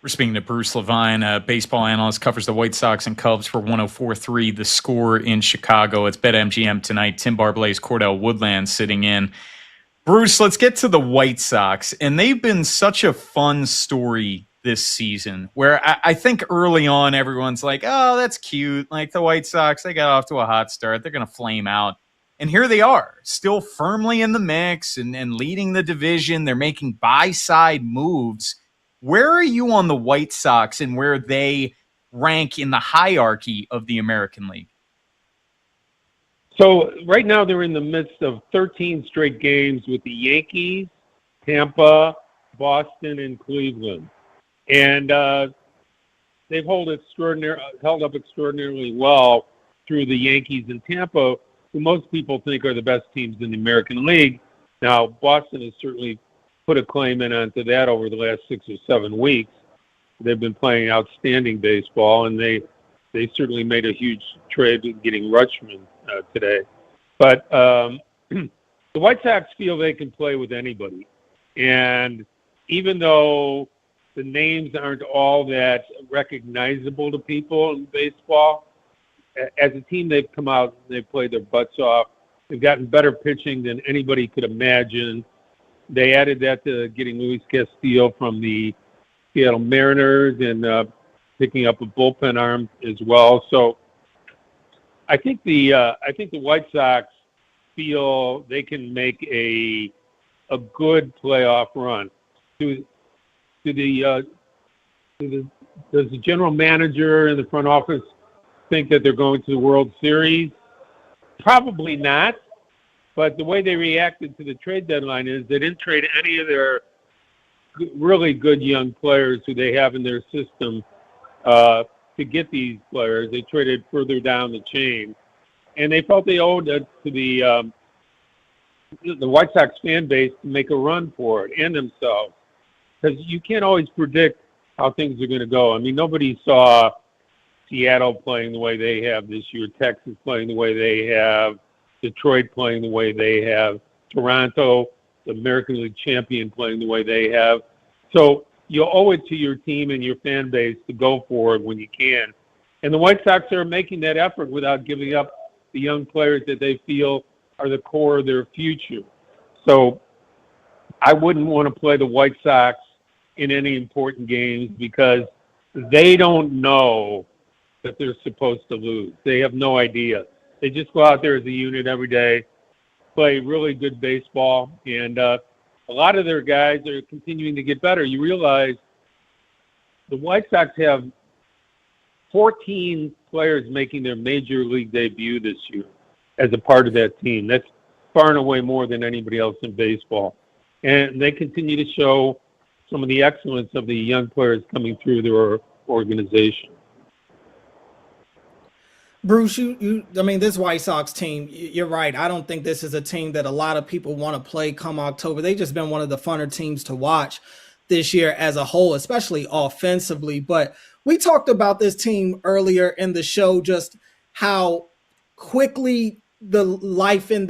We're speaking to Bruce Levine, a baseball analyst, covers the White Sox and Cubs for 104.3 The Score in Chicago. It's BetMGM tonight. Tim Barblaze, Cordell Woodland sitting in. Bruce, let's get to the White Sox. And they've been such a fun story this season, where I think early on everyone's like, oh, that's cute. Like the White Sox, they got off to a hot start. They're going to flame out. And here they are, still firmly in the mix and leading the division. They're making buy-side moves. Where are you on the White Sox and where they rank in the hierarchy of the American League? So right now they're in the midst of 13 straight games with the Yankees, Tampa, Boston, and Cleveland. And they've held up extraordinarily well through the Yankees and Tampa, who most people think are the best teams in the American League. Now, Boston has certainly put a claim in onto that over the last 6 or 7 weeks. They've been playing outstanding baseball, and they certainly made a huge trade in getting Rutschman today. But the White Sox feel they can play with anybody. And even though the names aren't all that recognizable to people in baseball, as a team they've come out and they've played their butts off. They've gotten better pitching than anybody could imagine. They added that to getting Luis Castillo from the Seattle Mariners and picking up a bullpen arm as well. So I think the White Sox feel they can make a good playoff run. Does the general manager and the front office think that they're going to the World Series? Probably not. But the way they reacted to the trade deadline is they didn't trade any of their really good young players who they have in their system to get these players. They traded further down the chain, and they felt they owed it to the White Sox fan base to make a run for it and themselves, because you can't always predict how things are going to go. I mean, nobody saw Seattle playing the way they have this year, Texas playing the way they have, Detroit playing the way they have, Toronto, the American League champion, playing the way they have. So you owe it to your team and your fan base to go for it when you can. And the White Sox are making that effort without giving up the young players that they feel are the core of their future. So I wouldn't want to play the White Sox in any important games because they don't know that they're supposed to lose. They have no idea. They just go out there as a unit every day, play really good baseball, and a lot of their guys are continuing to get better. You realize the White Sox have 14 players making their major league debut this year as a part of that team. That's far and away more than anybody else in baseball. And they continue to show some of the excellence of the young players coming through their organization. Bruce, I mean, this White Sox team, you're right. I don't think this is a team that a lot of people want to play come October. They've just been one of the funner teams to watch this year as a whole, especially offensively. But we talked about this team earlier in the show, just how quickly the life in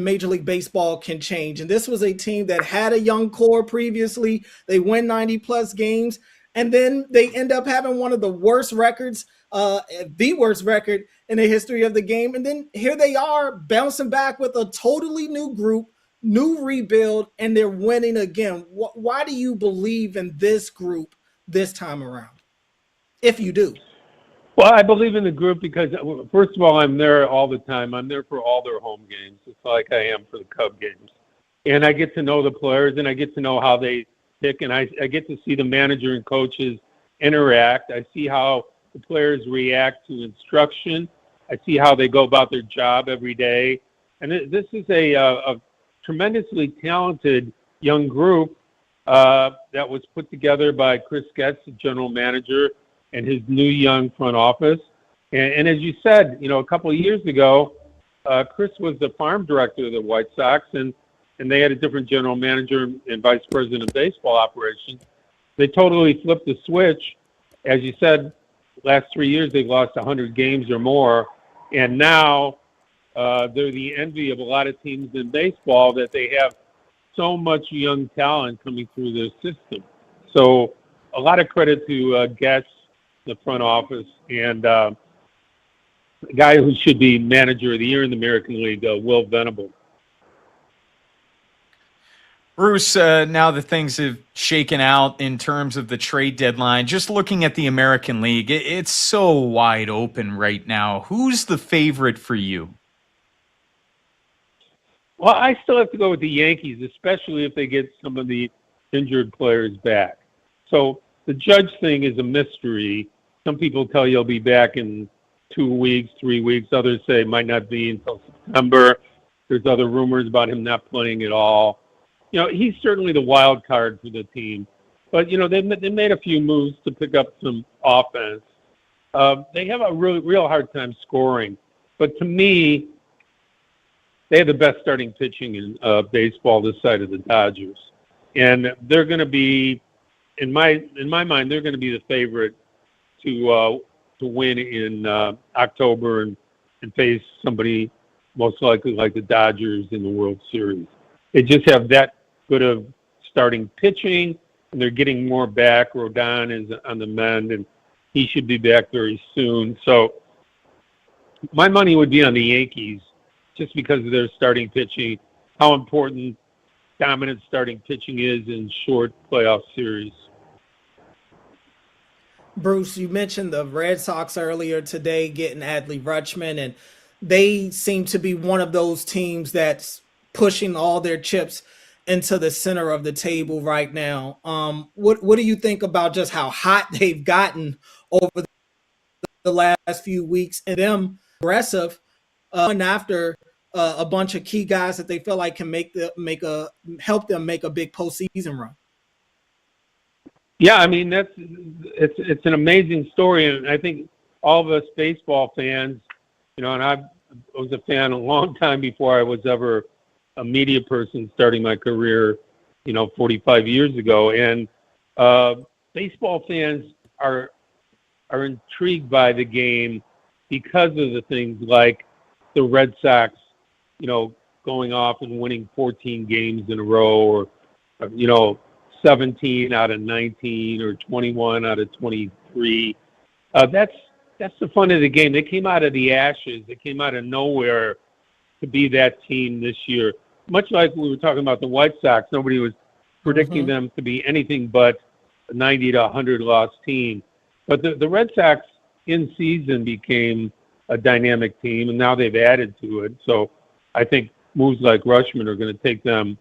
Major League Baseball can change. And this was a team that had a young core previously. They win 90 plus games, and then they end up having one of the worst records, the worst record in the history of the game. And then here they are bouncing back with a totally new group, new rebuild, and they're winning again. Why do you believe in this group this time around, if you do? Well, I believe in the group because, first of all, I'm there all the time. I'm there for all their home games, just like I am for the Cub games. And I get to know the players, and I get to know how they pick, and I get to see the manager and coaches interact. I see how the players react to instruction. I see how they go about their job every day. And this is a tremendously talented young group that was put together by Chris Getz, the general manager, and his new young front office. And as you said, a couple of years ago, Chris was the farm director of the White Sox, and they had a different general manager and vice president of baseball operations. They totally flipped the switch. As you said, last 3 years they've lost 100 games or more, and now they're the envy of a lot of teams in baseball that they have so much young talent coming through their system. So a lot of credit to Getz, the front office, and the guy who should be manager of the year in the American League, Will Venable. Bruce, now that things have shaken out in terms of the trade deadline, just looking at the American League, it's so wide open right now. Who's the favorite for you? Well, I still have to go with the Yankees, especially if they get some of the injured players back. So the Judge thing is a mystery. Some people tell you he'll be back in 2 weeks, 3 weeks. Others say it might not be until September. There's other rumors about him not playing at all. He's certainly the wild card for the team. But, they made a few moves to pick up some offense. They have a real hard time scoring. But to me, they have the best starting pitching in baseball this side of the Dodgers. And they're going to be, in my mind, they're going to be the favorite to win in October and face somebody most likely like the Dodgers in the World Series. They just have that good of starting pitching, and they're getting more back. Rodon is on the mend, and he should be back very soon. So my money would be on the Yankees just because of their starting pitching, how important dominant starting pitching is in short playoff series. Bruce, you mentioned the Red Sox earlier today getting Adley Rutschman, and they seem to be one of those teams that's pushing all their chips into the center of the table right now. What do you think about just how hot they've gotten over the last few weeks and them aggressive after a bunch of key guys that they feel like can help them make a big postseason run. Yeah, I mean it's an amazing story, and I think all of us baseball fans, and I was a fan a long time before I was ever a media person, starting my career, 45 years ago, and baseball fans are intrigued by the game because of the things like the Red Sox, going off and winning 14 games in a row, or 17 out of 19 or 21 out of 23. That's the fun of the game. They came out of the ashes. They came out of nowhere to be that team this year. Much like we were talking about the White Sox, nobody was predicting them to be anything but a 90 to 100 loss team. But the Red Sox in season became a dynamic team, and now they've added to it. So I think moves like Rushman are going to take them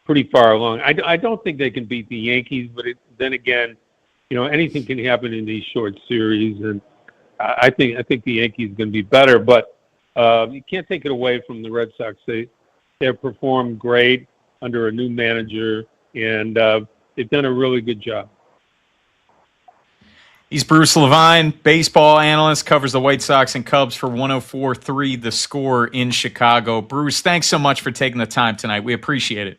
pretty far along. I don't think they can beat the Yankees, but then again, anything can happen in these short series, and I think the Yankees are going to be better. But you can't take it away from the Red Sox. They've performed great under a new manager, and they've done a really good job. He's Bruce Levine, baseball analyst, covers the White Sox and Cubs for 104.3 The Score in Chicago. Bruce, thanks so much for taking the time tonight. We appreciate it.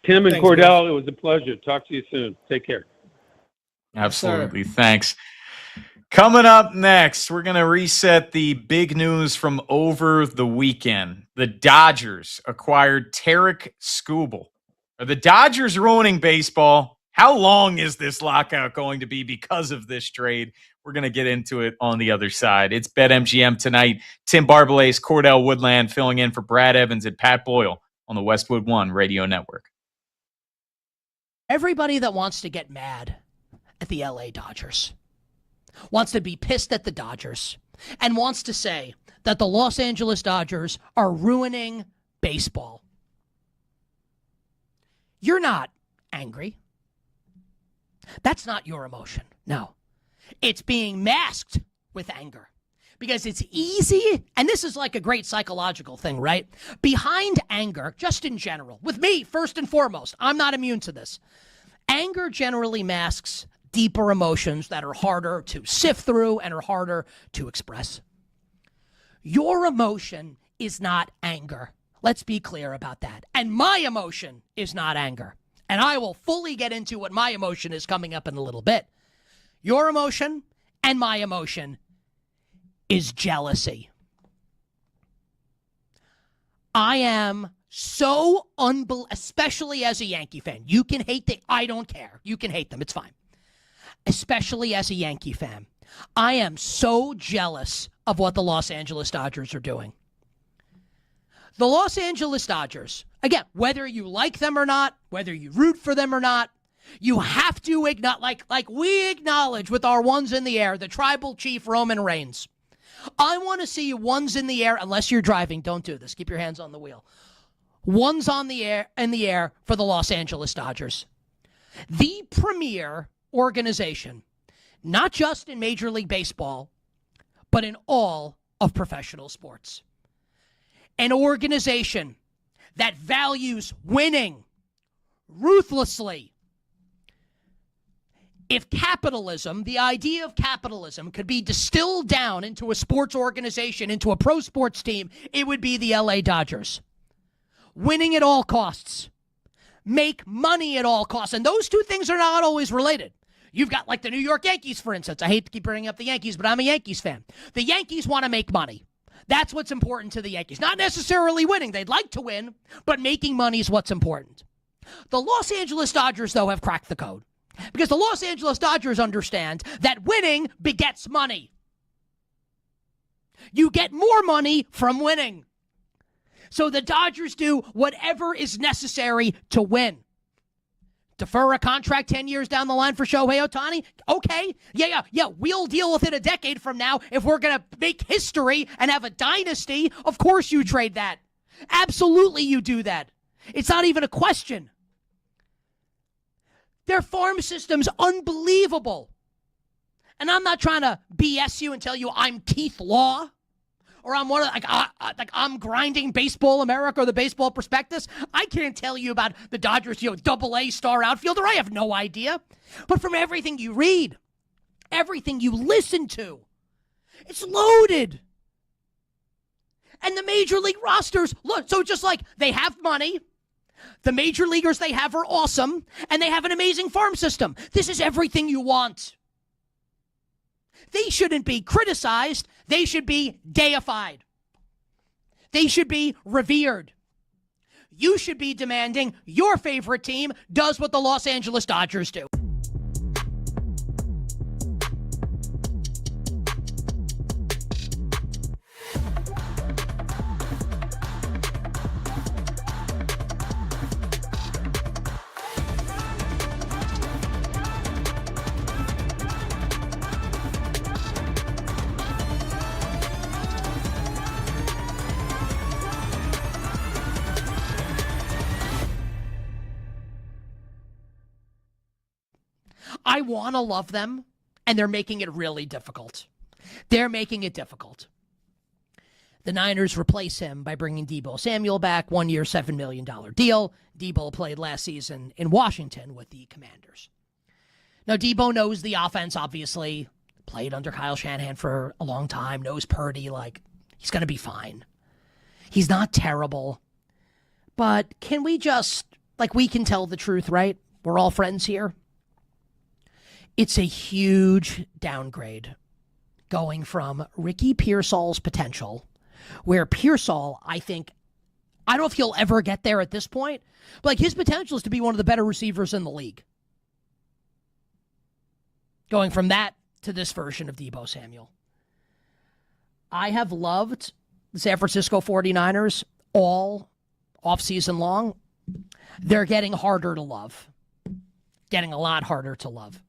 Tim and Cordell, it was a pleasure. Talk to you soon. Take care. Absolutely. Thanks. Coming up next, we're going to reset the big news from over the weekend. The Dodgers acquired Tarek Skubal. Are the Dodgers ruining baseball? How long is this lockout going to be because of this trade? We're going to get into it on the other side. It's BetMGM tonight. Tim Barbalace, Cordell Woodland filling in for Brad Evans and Pat Boyle on the Westwood One Radio Network. Everybody that wants to get mad at the LA Dodgers wants to be pissed at the Dodgers and wants to say that the Los Angeles Dodgers are ruining baseball. You're not angry. That's not your emotion. No. It's being masked with anger because it's easy. And this is like a great psychological thing, right? Behind anger, just in general, with me, first and foremost, I'm not immune to this. Anger generally masks deeper emotions that are harder to sift through and are harder to express. Your emotion is not anger. Let's be clear about that. And my emotion is not anger. And I will fully get into what my emotion is coming up in a little bit. Your emotion and my emotion is jealousy. I am so especially as a Yankee fan. You can hate I don't care. You can hate them. It's fine. Especially as a Yankee fan. I am so jealous of what the Los Angeles Dodgers are doing. The Los Angeles Dodgers, again, whether you like them or not, whether you root for them or not, you have to acknowledge, like we acknowledge with our ones in the air, the tribal chief Roman Reigns. I want to see you ones in the air, unless you're driving. Don't do this. Keep your hands on the wheel. Ones in the air for the Los Angeles Dodgers. The premier organization, not just in Major League Baseball, but in all of professional sports. An organization that values winning ruthlessly. If capitalism, the idea of capitalism, could be distilled down into a sports organization, into a pro sports team, it would be the LA Dodgers. Winning at all costs. Make money at all costs. And those two things are not always related. You've got like the New York Yankees, for instance. I hate to keep bringing up the Yankees, but I'm a Yankees fan. The Yankees want to make money. That's what's important to the Yankees. Not necessarily winning. They'd like to win, but making money is what's important. The Los Angeles Dodgers, though, have cracked the code. Because the Los Angeles Dodgers understand that winning begets money. You get more money from winning. So the Dodgers do whatever is necessary to win. Defer a contract 10 years down the line for Shohei Ohtani? Okay. Yeah. We'll deal with it a decade from now. If we're going to make history and have a dynasty, of course you trade that. Absolutely you do that. It's not even a question. Their farm system's unbelievable. And I'm not trying to BS you and tell you I'm Keith Law. or I'm one of like I'm grinding Baseball America or the Baseball Prospectus. I can't tell you about the Dodgers, double A star outfielder. I have no idea. But from everything you read, everything you listen to, it's loaded. And the major league rosters, look, so just like they have money, the major leaguers they have are awesome, and they have an amazing farm system. This is everything you want. They shouldn't be criticized. They should be deified. They should be revered. You should be demanding your favorite team does what the Los Angeles Dodgers do. I want to love them, and they're making it really difficult. They're making it difficult. The Niners replace him by bringing Deebo Samuel back, 1 year, $7 million deal. Deebo played last season in Washington with the Commanders. Now, Deebo knows the offense, obviously. Played under Kyle Shanahan for a long time, knows Purdy, he's going to be fine. He's not terrible. But can we just, we can tell the truth, right? We're all friends here. It's a huge downgrade going from Ricky Pearsall's potential, where Pearsall, I don't know if he'll ever get there at this point, but his potential is to be one of the better receivers in the league. Going from that to this version of Deebo Samuel. I have loved the San Francisco 49ers all offseason long. They're getting harder to love. Getting a lot harder to love.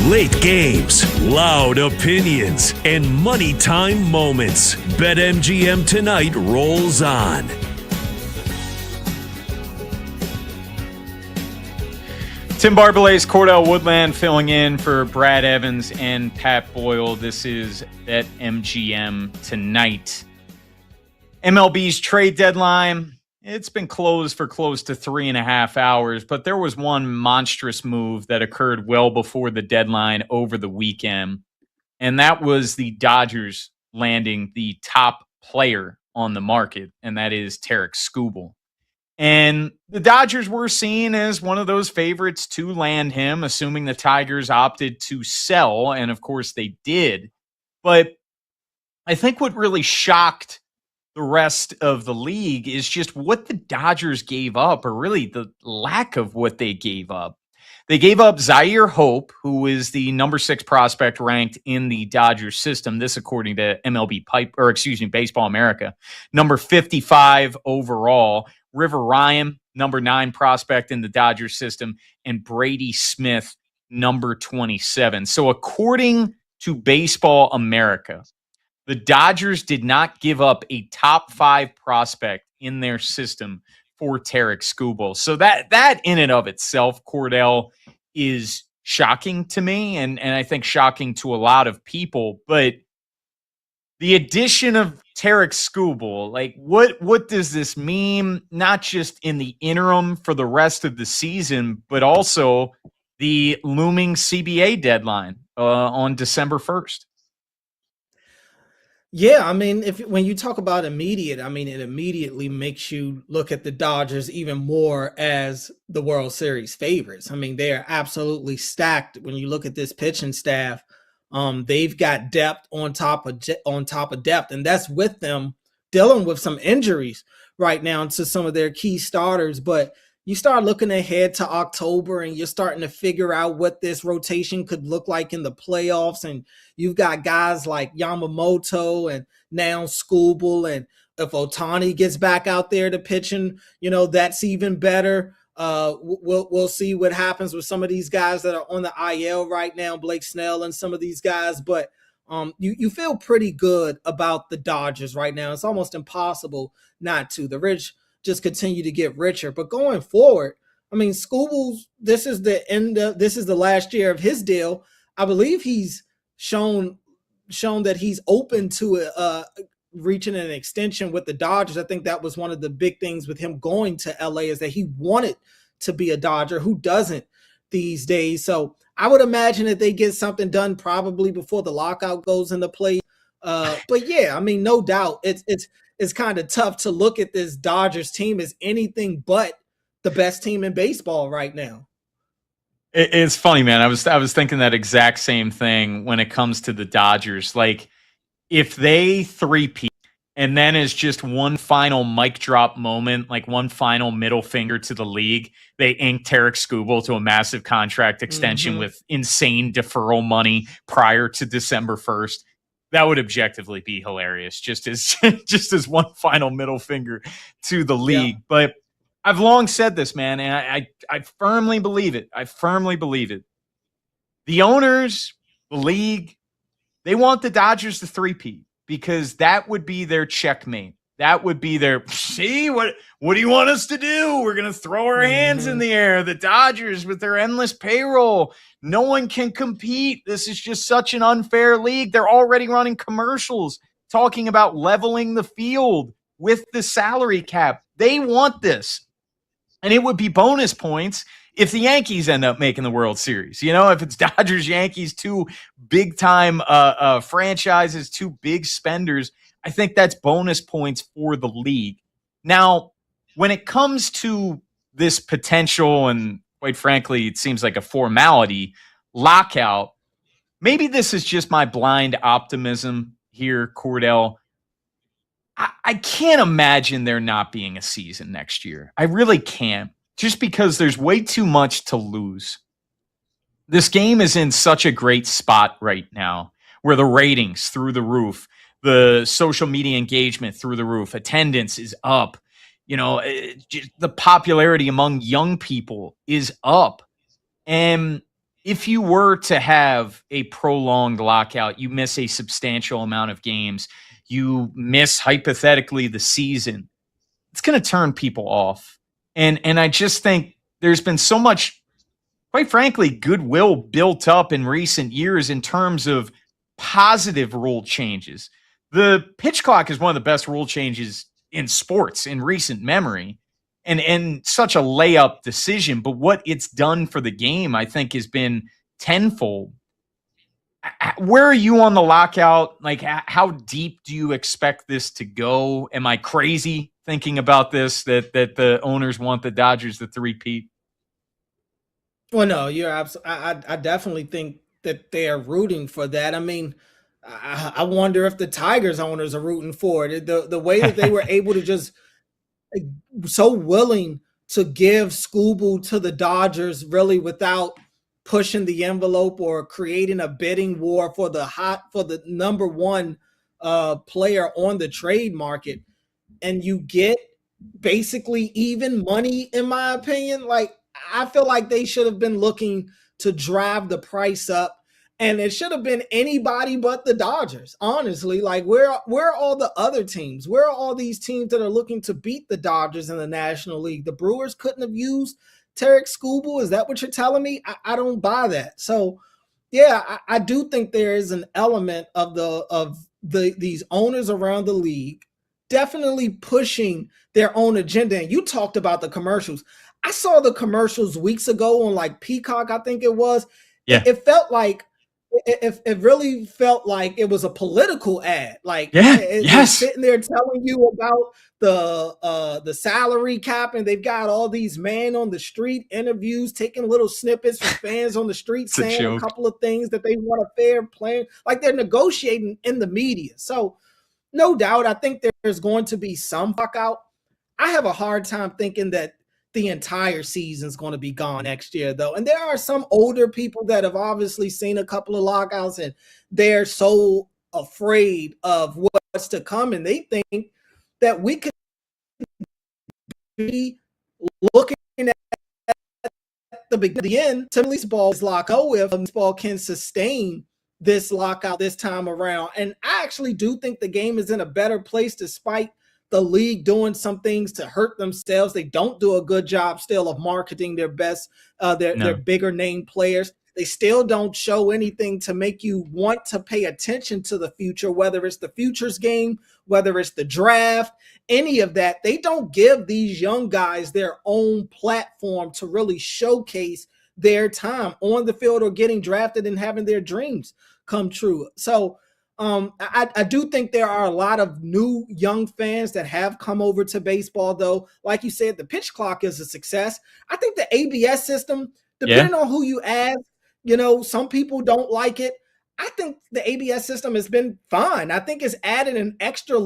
Late games, loud opinions, and money time moments. BetMGM Tonight rolls on. Tim Barbalet's Cordell Woodland filling in for Brad Evans and Pat Boyle. This is BetMGM Tonight. MLB's trade deadline. It's been closed for close to 3.5 hours, but there was one monstrous move that occurred well before the deadline over the weekend, and that was the Dodgers landing the top player on the market, and that is Tarik Skubal. And the Dodgers were seen as one of those favorites to land him, assuming the Tigers opted to sell, and of course they did. But I think what really shocked the rest of the league is just what the Dodgers gave up, or really the lack of what they gave up. They gave up Zaire Hope, who is the number 6 prospect ranked in the Dodgers system. This according to Baseball America. Number 55 overall. River Ryan, number 9 prospect in the Dodgers system, and Brady Smith, number 27. So according to Baseball America, the Dodgers did not give up a top 5 prospect in their system for Tarik Skubal. So that in and of itself, Cordell, is shocking to me, and I think shocking to a lot of people. But the addition of Tarik Skubal, what does this mean? Not just in the interim for the rest of the season, but also the looming CBA deadline on December 1st. Yeah, I mean, when you talk about immediate, I mean, it immediately makes you look at the Dodgers even more as the World Series favorites. I mean, they are absolutely stacked when you look at this pitching staff. They've got depth on top of depth, and that's with them dealing with some injuries right now to some of their key starters. But you start looking ahead to October and you're starting to figure out what this rotation could look like in the playoffs. And you've got guys like Yamamoto and now Skubal. And if Ohtani gets back out there to pitching, that's even better. We'll see what happens with some of these guys that are on the IL right now, Blake Snell and some of these guys. But you feel pretty good about the Dodgers right now. It's almost impossible not to. The rich just continue to get richer. But going forward, I mean, Skubal's, this is the last year of his deal. I believe he's shown that he's open to reaching an extension with the Dodgers. I think that was one of the big things with him going to LA, is that he wanted to be a Dodger. Who doesn't these days? So I would imagine that they get something done probably before the lockout goes into play. But yeah, I mean, no doubt it's kind of tough to look at this Dodgers team as anything but the best team in baseball right now. It's funny, man. I was thinking that exact same thing when it comes to the Dodgers. Like, if they three-peat and then is just one final mic drop moment, like one final middle finger to the league, they ink Tarek Skubal to a massive contract extension with insane deferral money prior to December 1st. That would objectively be hilarious, just as one final middle finger to the league. Yeah. But I've long said this, man, and I firmly believe it. I firmly believe it. The owners, the league, they want the Dodgers to three-peat because that would be their checkmate. That would be their, see, what do you want us to do? We're going to throw our hands in the air. The Dodgers with their endless payroll. No one can compete. This is just such an unfair league. They're already running commercials talking about leveling the field with the salary cap. They want this. And it would be bonus points if the Yankees end up making the World Series. If it's Dodgers, Yankees, two big-time franchises, two big spenders, I think that's bonus points for the league. Now, when it comes to this potential, and quite frankly, it seems like a formality, lockout, maybe this is just my blind optimism here, Cordell. I can't imagine there not being a season next year. I really can't, just because there's way too much to lose. This game is in such a great spot right now where the ratings through the roof, the social media engagement through the roof, attendance is up. The popularity among young people is up. And if you were to have a prolonged lockout, you miss a substantial amount of games. You miss, hypothetically, the season. It's going to turn people off. And I just think there's been so much, quite frankly, goodwill built up in recent years in terms of positive rule changes. The pitch clock is one of the best rule changes in sports in recent memory, and such a layup decision. But what it's done for the game, I think, has been tenfold. Where are you on the lockout? Like, how deep do you expect this to go? Am I crazy thinking about this, that the owners want the Dodgers to three-peat? Well, no, you're absolutely. I definitely think that they are rooting for that. I mean, I wonder if the Tigers owners are rooting for it. The way that they were able to just so willing to give Skubal to the Dodgers, really without pushing the envelope or creating a bidding war for the number one player on the trade market, and you get basically even money, in my opinion. Like, I feel like they should have been looking to drive the price up. And it should have been anybody but the Dodgers, honestly. Like, where are all the other teams? Where are all these teams that are looking to beat the Dodgers in the National League? The Brewers couldn't have used Tarek Skubal? Is that what you're telling me? I don't buy that. So, yeah, I do think there is an element of these owners around the league definitely pushing their own agenda. And you talked about the commercials. I saw the commercials weeks ago on, like, Peacock, I think it was. Yeah. It felt like it really felt like it was a political ad. Like, yes, sitting there telling you about the salary cap, and they've got all these man on the street interviews, taking little snippets from fans on the street saying a couple of things that they want a fair play. Like, they're negotiating in the media. So no doubt, I think there's going to be some fuck out. I have a hard time thinking that the entire season's going to be gone next year, though. And there are some older people that have obviously seen a couple of lockouts, and they're so afraid of what's to come, and they think that we could be looking at the beginning, the end, to baseball is locked. Oh, if baseball can sustain this lockout this time around. And I actually do think the game is in a better place despite the league doing some things to hurt themselves. They don't do a good job still of marketing their best, their bigger name players. They still don't show anything to make you want to pay attention to the future, whether it's the futures game, whether it's the draft, any of that. They don't give these young guys their own platform to really showcase their time on the field or getting drafted and having their dreams come true. So I do think there are a lot of new young fans that have come over to baseball, though. Like you said, the pitch clock is a success. I think the ABS system, depending on who you ask, some people don't like it. I think the ABS system has been fine. I think it's added an extra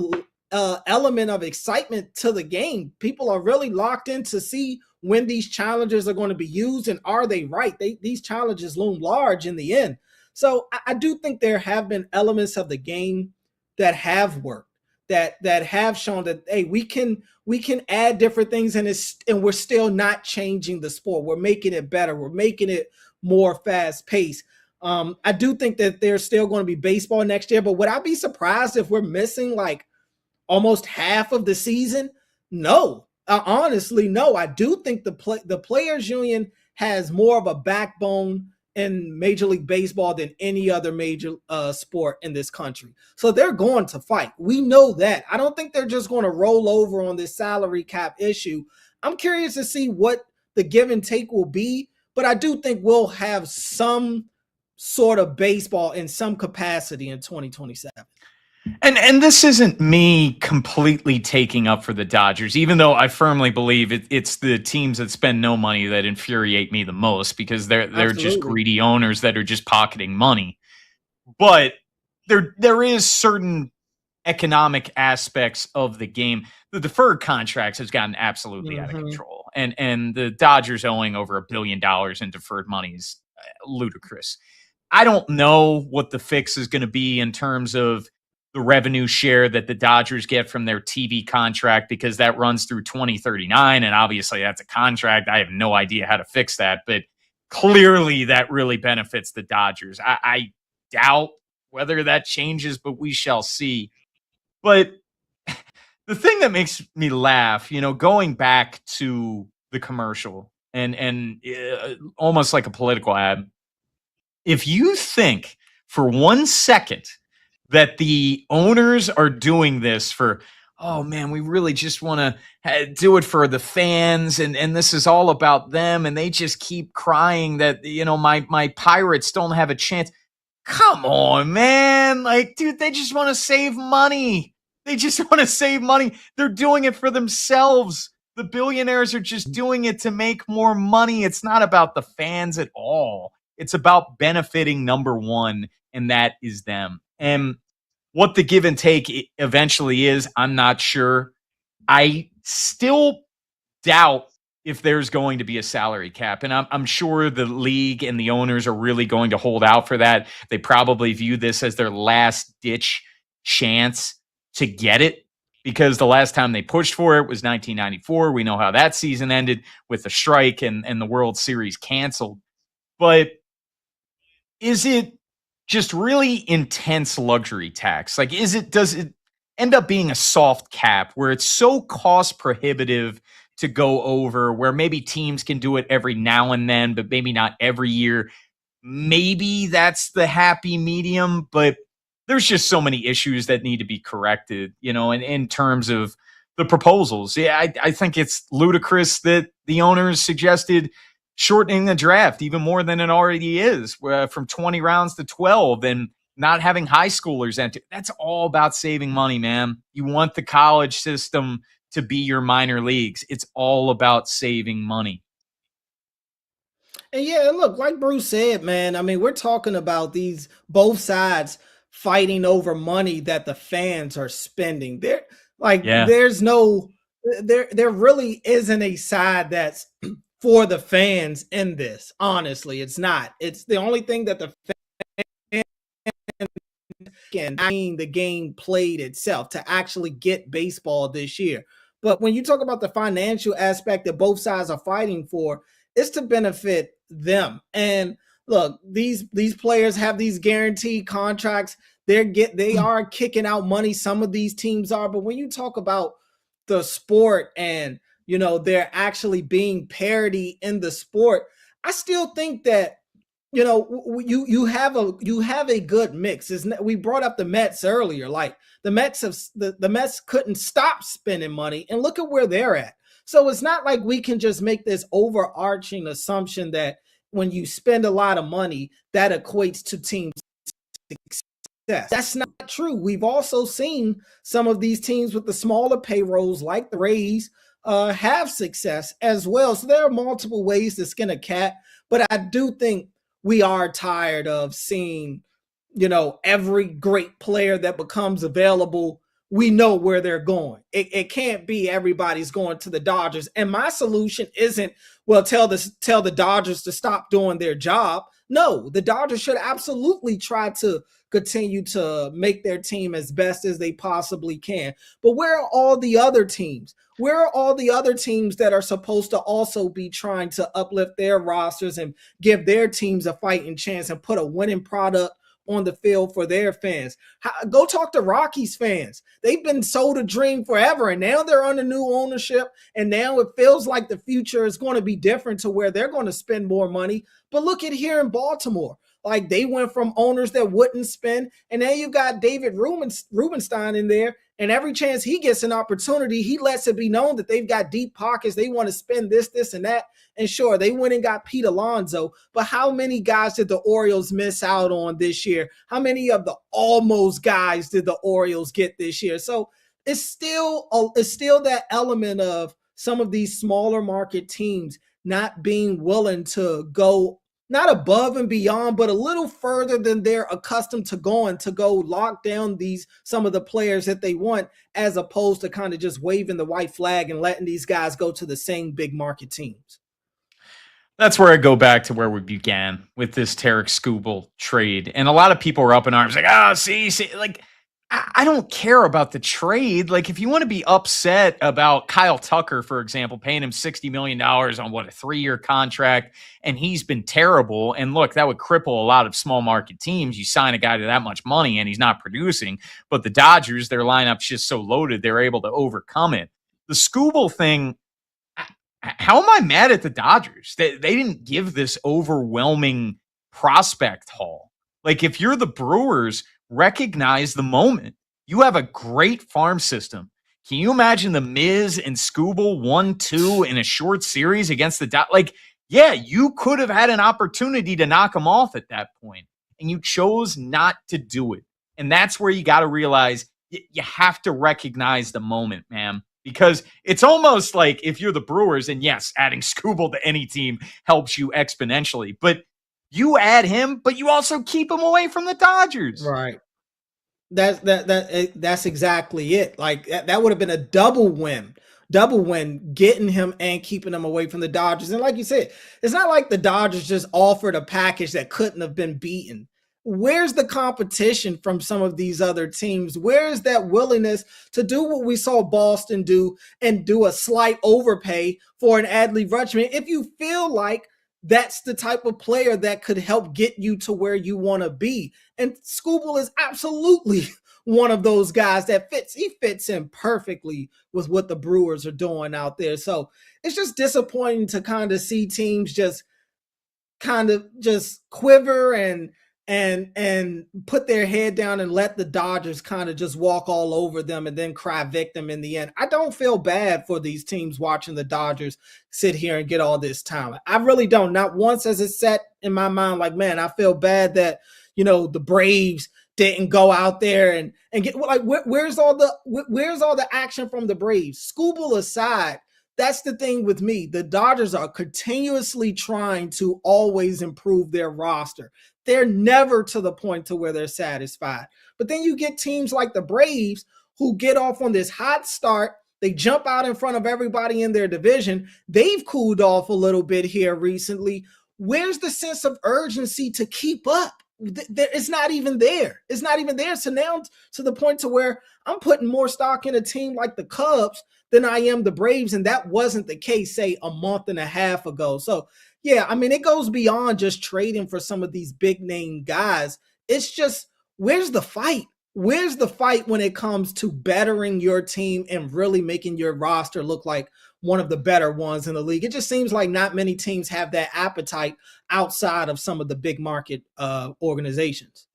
element of excitement to the game. People are really locked in to see when these challenges are going to be used, and are they right? These challenges loom large in the end. So I do think there have been elements of the game that have worked, that have shown that, hey, we can add different things, and we're still not changing the sport. We're making it better. We're making it more fast paced. I do think that there's still going to be baseball next year, but would I be surprised if we're missing like almost half of the season? No, honestly, no. I do think the Players Union has more of a backbone in Major League Baseball than any other major sport in this country. So they're going to fight. We know that. I don't think they're just going to roll over on this salary cap issue. I'm curious to see what the give and take will be, but I do think we'll have some sort of baseball in some capacity in 2027. And this isn't me completely taking up for the Dodgers, even though I firmly believe it's the teams that spend no money that infuriate me the most, because they're just greedy owners that are just pocketing money. But there is certain economic aspects of the game. The deferred contracts has gotten absolutely out of control, and the Dodgers owing over $1 billion in deferred money is ludicrous. I don't know what the fix is going to be in terms of the revenue share that the Dodgers get from their TV contract, because that runs through 2039. And obviously that's a contract. I have no idea how to fix that, but clearly that really benefits the Dodgers. I doubt whether that changes, but we shall see. But the thing that makes me laugh, going back to the commercial and almost like a political ad, if you think for 1 second that the owners are doing this for, oh man, we really just want to do it for the fans, and this is all about them, and they just keep crying that, my Pirates don't have a chance. Come on, man. Like, dude, they just want to save money. They're doing it for themselves. The billionaires are just doing it to make more money. It's not about the fans at all. It's about benefiting number one, and that is them. And what the give and take eventually is, I'm not sure. I still doubt if there's going to be a salary cap. And I'm sure the league and the owners are really going to hold out for that. They probably view this as their last ditch chance to get it, because the last time they pushed for it was 1994. We know how that season ended with the strike and the World Series canceled. But is it just really intense luxury tax? Like, does it end up being a soft cap where it's so cost prohibitive to go over, where maybe teams can do it every now and then, but maybe not every year? Maybe that's the happy medium, but there's just so many issues that need to be corrected, in terms of the proposals. Yeah, I think it's ludicrous that the owners suggested shortening the draft even more than it already is, from 20 rounds to 12, and not having high schoolers enter. That's all about saving money, man. You want the college system to be your minor leagues. It's all about saving money. And yeah, look, like Bruce said, man, I mean, we're talking about both sides fighting over money that the fans are spending. There's no there really isn't a side that's for the fans in this. Honestly, it's not. It's the only thing that the fans can, I mean, the game played itself to actually get baseball this year. But when you talk about the financial aspect that both sides are fighting for, it's to benefit them. And look, these players have these guaranteed contracts. They are kicking out money. Some of these teams are, but when you talk about the sport and they're actually being parity in the sport, I still think that you have a good mix. We brought up the Mets earlier. Like the Mets couldn't stop spending money, and look at where they're at. So it's not like we can just make this overarching assumption that when you spend a lot of money, that equates to team success. That's not true. We've also seen some of these teams with the smaller payrolls, like the Rays, have success as well. So there are multiple ways to skin a cat, but I do think we are tired of seeing, every great player that becomes available, we know where they're going. It can't be everybody's going to the Dodgers. And my solution isn't, well, tell the Dodgers to stop doing their job. No, the Dodgers should absolutely try to continue to make their team as best as they possibly can. But where are all the other teams? Where are all the other teams that are supposed to also be trying to uplift their rosters and give their teams a fighting chance and put a winning product on the field for their fans? Go talk to Rockies fans. They've been sold a dream forever, and now they're under new ownership, and now it feels like the future is going to be different to where they're going to spend more money. But look at here in Baltimore. Like, they went from owners that wouldn't spend, and now you've got David Rubenstein in there, and every chance he gets an opportunity, he lets it be known that they've got deep pockets. They want to spend this, and that. And sure, they went and got Pete Alonso, but how many guys did the Orioles miss out on this year? How many of the almost guys did the Orioles get this year? So it's still that element of some of these smaller market teams not being willing to go not above and beyond, but a little further than they're accustomed to going, to go lock down some of the players that they want, as opposed to kind of just waving the white flag and letting these guys go to the same big market teams. That's where I go back to where we began with this Tarek Skubal trade. And a lot of people are up in arms like, see, like, I don't care about the trade. Like, if you want to be upset about Kyle Tucker, for example, paying him $60 million on a 3-year contract, and he's been terrible. And look, that would cripple a lot of small market teams. You sign a guy to that much money and he's not producing. But the Dodgers, their lineup's just so loaded, they're able to overcome it. The Skubal thing, how am I mad at the Dodgers? They didn't give this overwhelming prospect haul. Like, if you're the Brewers, recognize the moment. You have a great farm system. Can you imagine the Miz and Skubal 1-2 in a short series against the Dodgers? Like, yeah, you could have had an opportunity to knock them off at that point, and you chose not to do it. And that's where you got to realize you have to recognize the moment, man. Because it's almost like if you're the Brewers, and yes, adding Skubal to any team helps you exponentially, but you add him, but you also keep him away from the Dodgers. Right. That's exactly it. Like, that would have been a double win, getting him and keeping him away from the Dodgers. And like you said, it's not like the Dodgers just offered a package that couldn't have been beaten. Where's the competition from some of these other teams? Where is that willingness to do what we saw Boston do and do a slight overpay for an Adley Rutschman? If you feel like that's the type of player that could help get you to where you want to be. And Skubal is absolutely one of those guys that fits. He fits in perfectly with what the Brewers are doing out there. So it's just disappointing to kind of see teams just kind of just quiver and put their head down and let the Dodgers kind of just walk all over them and then cry victim in the end. I don't feel bad for these teams watching the Dodgers sit here and get all this talent. I really don't. Not once has it set in my mind like, man, I feel bad that, the Braves didn't go out there and get, like, where's all the action from the Braves? Skubal aside, that's the thing with me. The Dodgers are continuously trying to always improve their roster. They're never to the point to where they're satisfied. But then you get teams like the Braves who get off on this hot start. They jump out in front of everybody in their division. They've cooled off a little bit here recently. Where's the sense of urgency to keep up? It's not even there. It's not even there. So now to the point to where I'm putting more stock in a team like the Cubs than I am the Braves, and that wasn't the case, say, a month and a half ago. So, yeah, I mean, it goes beyond just trading for some of these big-name guys. It's just, where's the fight? Where's the fight when it comes to bettering your team and really making your roster look like one of the better ones in the league? It just seems like not many teams have that appetite outside of some of the big market organizations.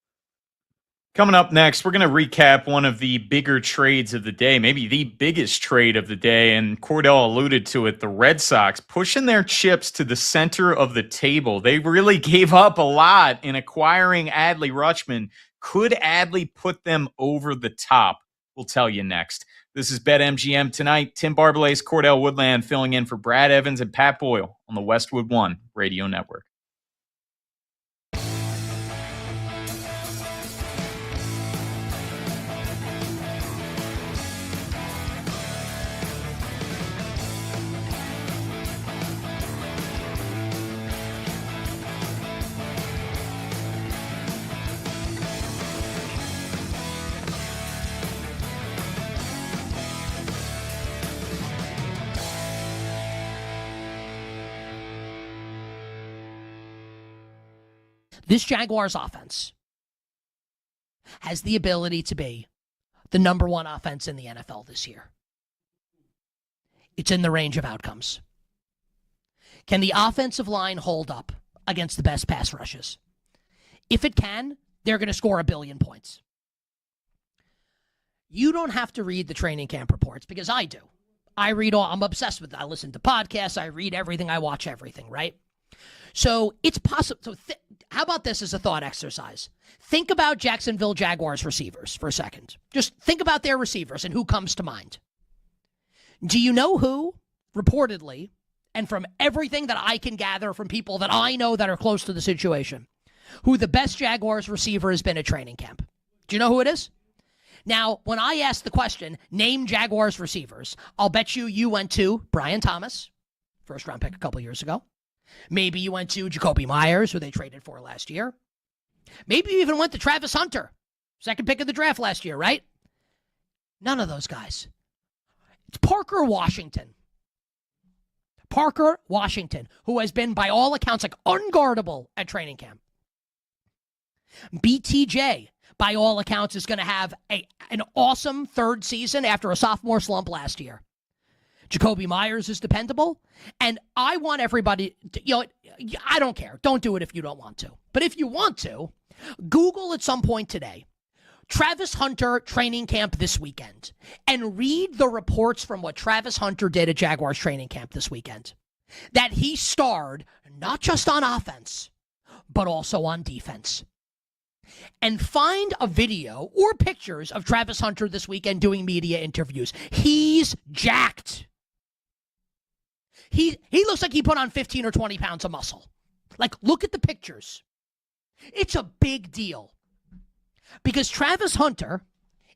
Coming up next, we're going to recap one of the bigger trades of the day, maybe the biggest trade of the day, and Cordell alluded to it, the Red Sox pushing their chips to the center of the table. They really gave up a lot in acquiring Adley Rutschman. Could Adley put them over the top? We'll tell you next. This is BetMGM Tonight. Tim Barbalace, Cordell Woodland filling in for Brad Evans and Pat Boyle on the Westwood One Radio Network. This Jaguars offense has the ability to be the number one offense in the NFL this year. It's in the range of outcomes. Can the offensive line hold up against the best pass rushes? If it can, they're going to score 1 billion points. You don't have to read the training camp reports because I do. I'm obsessed with it. I listen to podcasts. I read everything. I watch everything, right? So it's possible. So how about this as a thought exercise? Think about Jacksonville Jaguars receivers for a second. Just think about their receivers and who comes to mind. Do you know who, reportedly, and from everything that I can gather from people that I know that are close to the situation, who the best Jaguars receiver has been at training camp? Do you know who it is? Now, when I ask the question, name Jaguars receivers, I'll bet you went to Brian Thomas, first round pick a couple years ago. Maybe you went to Jacoby Myers, who they traded for last year. Maybe you even went to Travis Hunter, second pick of the draft last year, right? None of those guys. It's Parker Washington. Parker Washington, who has been, by all accounts, like unguardable at training camp. BTJ, by all accounts, is going to have an awesome third season after a sophomore slump last year. Jacoby Myers is dependable, and I want everybody to, I don't care. Don't do it if you don't want to. But if you want to, Google at some point today, Travis Hunter training camp this weekend, and read the reports from what Travis Hunter did at Jaguars training camp this weekend. That he starred not just on offense, but also on defense. And find a video or pictures of Travis Hunter this weekend doing media interviews. He's jacked. He looks like he put on 15 or 20 pounds of muscle. Like, look at the pictures. It's a big deal. Because Travis Hunter,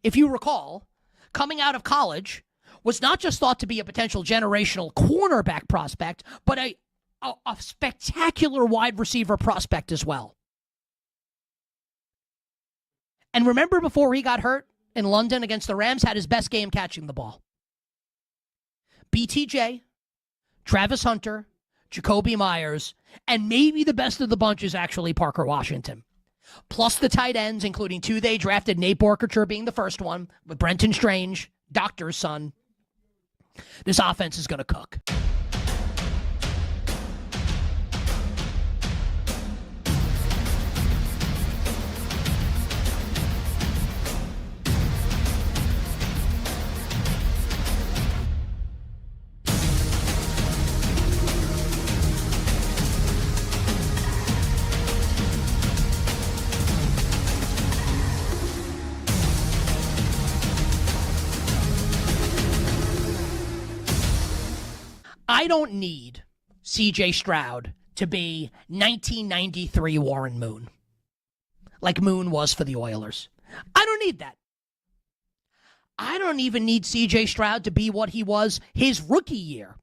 if you recall, coming out of college, was not just thought to be a potential generational cornerback prospect, but a spectacular wide receiver prospect as well. And remember, before he got hurt in London against the Rams, had his best game catching the ball. BTJ, Travis Hunter, Jacoby Myers, and maybe the best of the bunch is actually Parker Washington. Plus the tight ends, including 2 they drafted, Nate Borkature being the first one, with Brenton Strange, Doctor's son. This offense is going to cook. I don't need C.J. Stroud to be 1993 Warren Moon, like Moon was for the Oilers. I don't need that. I don't even need C.J. Stroud to be what he was his rookie year,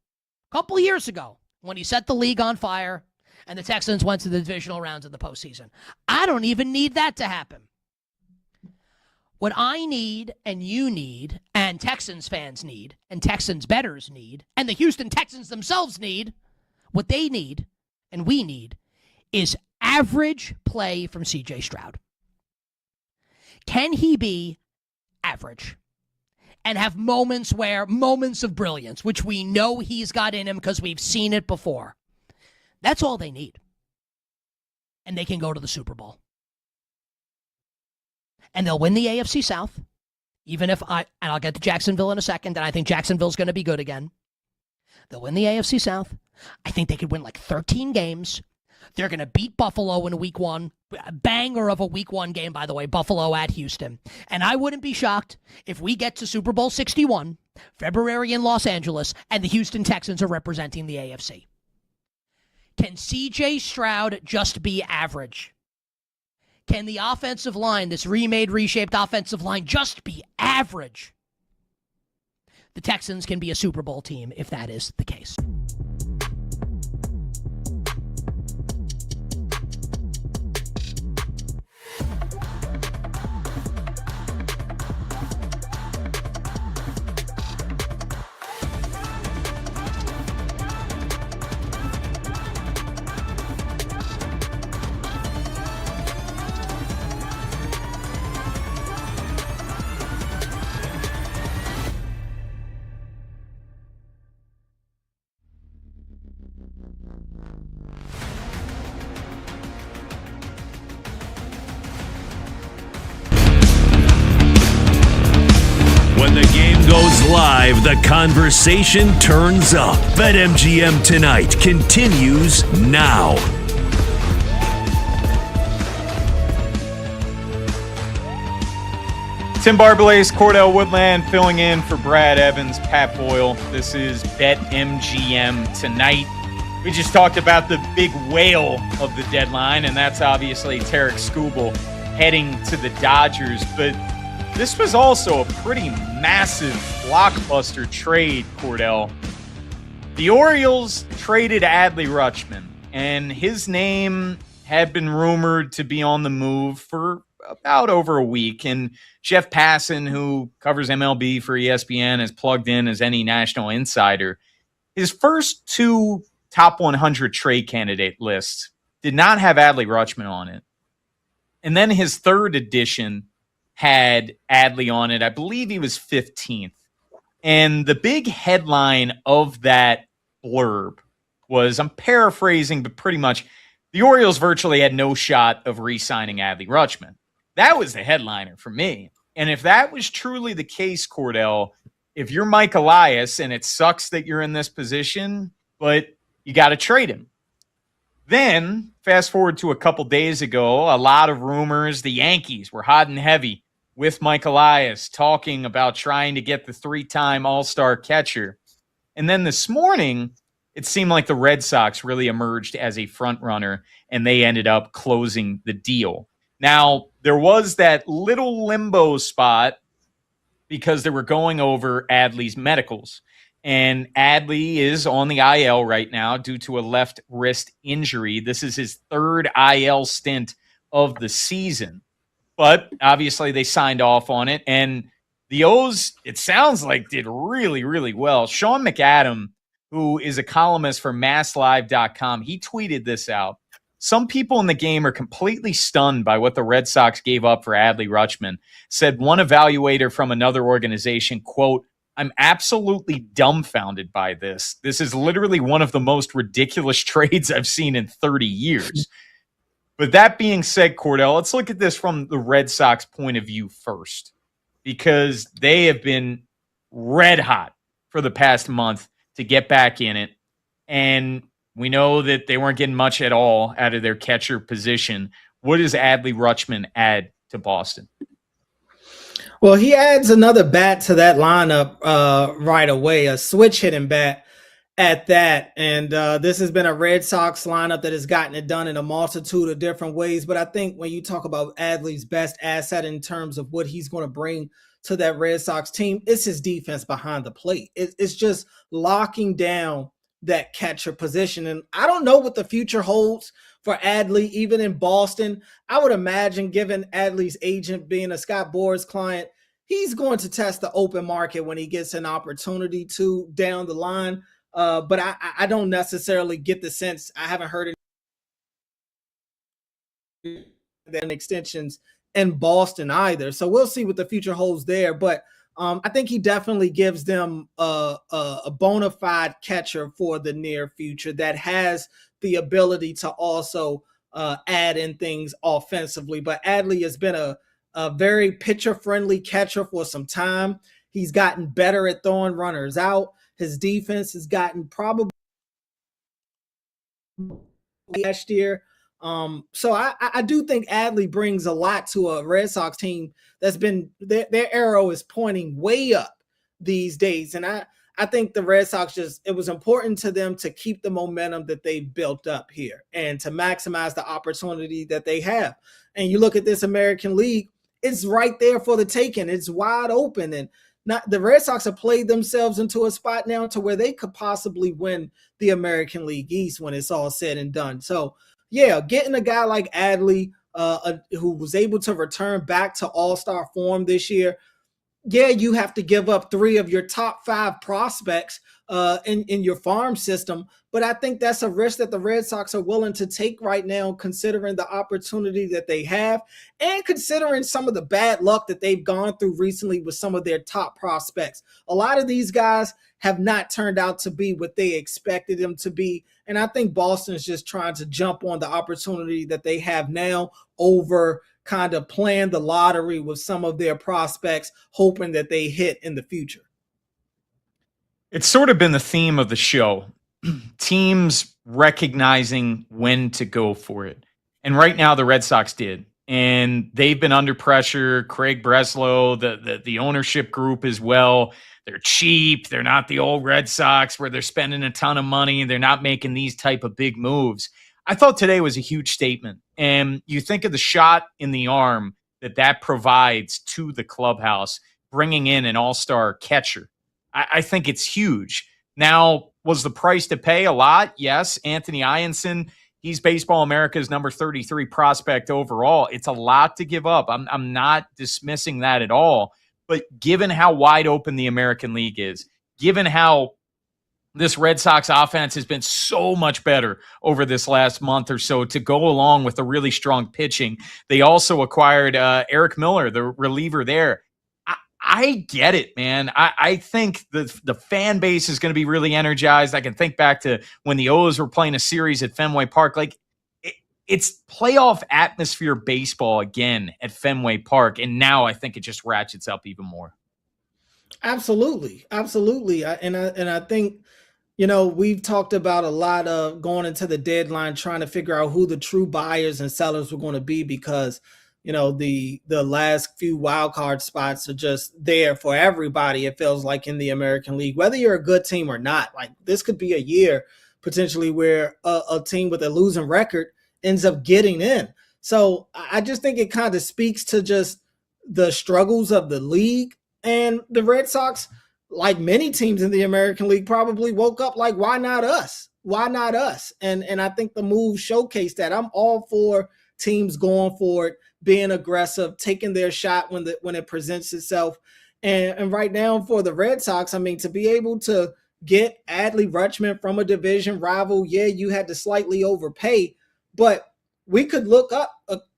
a couple of years ago, when he set the league on fire and the Texans went to the divisional rounds of the postseason. I don't even need that to happen. What I need and you need and Texans fans need and Texans bettors need and the Houston Texans themselves need, what they need and we need is average play from C.J. Stroud. Can he be average and have moments of brilliance, which we know he's got in him because we've seen it before? That's all they need. And they can go to the Super Bowl. And they'll win the AFC South, even if and I'll get to Jacksonville in a second, and I think Jacksonville's going to be good again. They'll win the AFC South. I think they could win like 13 games. They're going to beat Buffalo in week one. A banger of a week one game, by the way, Buffalo at Houston. And I wouldn't be shocked if we get to Super Bowl 61, February in Los Angeles, and the Houston Texans are representing the AFC. Can C.J. Stroud just be average? Can the offensive line, this remade, reshaped offensive line, just be average? The Texans can be a Super Bowl team if that is the case. When the game goes live, the conversation turns up. BetMGM Tonight continues now. Tim Barbalace, Cordell Woodland filling in for Brad Evans, Pat Boyle. This is BetMGM Tonight. We just talked about the big whale of the deadline, and that's obviously Tarek Skubal heading to the Dodgers. But this was also a pretty massive blockbuster trade, Cordell. The Orioles traded Adley Rutschman, and his name had been rumored to be on the move for about over a week. And Jeff Passan, who covers MLB for ESPN, is plugged in as any national insider. His first two top 100 trade candidate lists did not have Adley Rutschman on it. And then his third edition had Adley on it. I believe he was 15th. And the big headline of that blurb was, I'm paraphrasing, but pretty much, the Orioles virtually had no shot of re-signing Adley Rutschman. That was the headliner for me. And if that was truly the case, Cordell, if you're Mike Elias, and it sucks that you're in this position, but you got to trade him. Then, fast forward to a couple days ago, a lot of rumors. The Yankees were hot and heavy with Mike Elias, talking about trying to get the three-time All-Star catcher. And then this morning, it seemed like the Red Sox really emerged as a front runner, and they ended up closing the deal. Now, there was that little limbo spot because they were going over Adley's medicals. And Adley is on the IL right now due to a left wrist injury. This is his third IL stint of the season. But obviously they signed off on it. And the O's, it sounds like, did really, really well. Sean McAdam, who is a columnist for MassLive.com, he tweeted this out. Some people in the game are completely stunned by what the Red Sox gave up for Adley Rutschman, said one evaluator from another organization, quote, I'm absolutely dumbfounded by this. This is literally one of the most ridiculous trades I've seen in 30 years. But that being said, Cordell, let's look at this from the Red Sox point of view first, because they have been red hot for the past month to get back in it. And we know that they weren't getting much at all out of their catcher position. What does Adley Rutschman add to Boston? Well, he adds another bat to that lineup right away, a switch hitting bat. at that. And this has been a Red Sox lineup that has gotten it done in a multitude of different ways. But I think when you talk about Adley's best asset in terms of what he's going to bring to that Red Sox team, it's his defense behind the plate. It's just locking down that catcher position. And I don't know what the future holds for Adley, even in Boston. I would imagine, given Adley's agent being a Scott Boras client, he's going to test the open market when he gets an opportunity to down the line. But I don't necessarily get the sense. I haven't heard any extensions in Boston either. So we'll see what the future holds there. But I think he definitely gives them a bona fide catcher for the near future that has the ability to also add in things offensively. But Adley has been a very pitcher-friendly catcher for some time. He's gotten better at throwing runners out. His defense has gotten probably last year. So I do think Adley brings a lot to a Red Sox team that's been their arrow is pointing way up these days. And I think the Red Sox it was important to them to keep the momentum that they built up here and to maximize the opportunity that they have. And you look at this American League, it's right there for the taking. It's wide open. And the Red Sox have played themselves into a spot now to where they could possibly win the American League East when it's all said and done. So, yeah, getting a guy like Adley, who was able to return back to all-star form this year, yeah, you have to give up 3 of your top 5 prospects in your farm system. But I think that's a risk that the Red Sox are willing to take right now, considering the opportunity that they have and considering some of the bad luck that they've gone through recently with some of their top prospects. A lot of these guys have not turned out to be what they expected them to be. And I think Boston is just trying to jump on the opportunity that they have now over kind of playing the lottery with some of their prospects, hoping that they hit in the future. It's sort of been the theme of the show. Teams recognizing when to go for it. And right now the Red Sox did. And they've been under pressure. Craig Breslow, the ownership group as well. They're cheap. They're not the old Red Sox where they're spending a ton of money. They're not making these type of big moves. I thought today was a huge statement. And you think of the shot in the arm that provides to the clubhouse, bringing in an all-star catcher. I think it's huge. Now, was the price to pay a lot? Yes. Anthony Ianson, he's Baseball America's number 33 prospect overall. It's a lot to give up. I'm not dismissing that at all. But given how wide open the American League is, given how this Red Sox offense has been so much better over this last month or so to go along with the really strong pitching, they also acquired Eric Miller, the reliever there. I get it, man. I think the fan base is going to be really energized. I can think back to when the O's were playing a series at Fenway Park. Like, it's playoff atmosphere baseball again at Fenway Park. And now I think it just ratchets up even more. Absolutely. Absolutely. And I think, you know, we've talked about a lot of going into the deadline, trying to figure out who the true buyers and sellers were going to be because, you know, the last few wild card spots are just there for everybody. It feels like in the American League, whether you're a good team or not. Like, this could be a year potentially where a team with a losing record ends up getting in. So I just think it kind of speaks to just the struggles of the league, and the Red Sox, like many teams in the American League, probably woke up like, why not us? Why not us? And I think the move showcased that. I'm all for teams going for it, being aggressive, taking their shot when it presents itself. And right now for the Red Sox, I mean, to be able to get Adley Rutschman from a division rival, yeah, you had to slightly overpay, but we could look up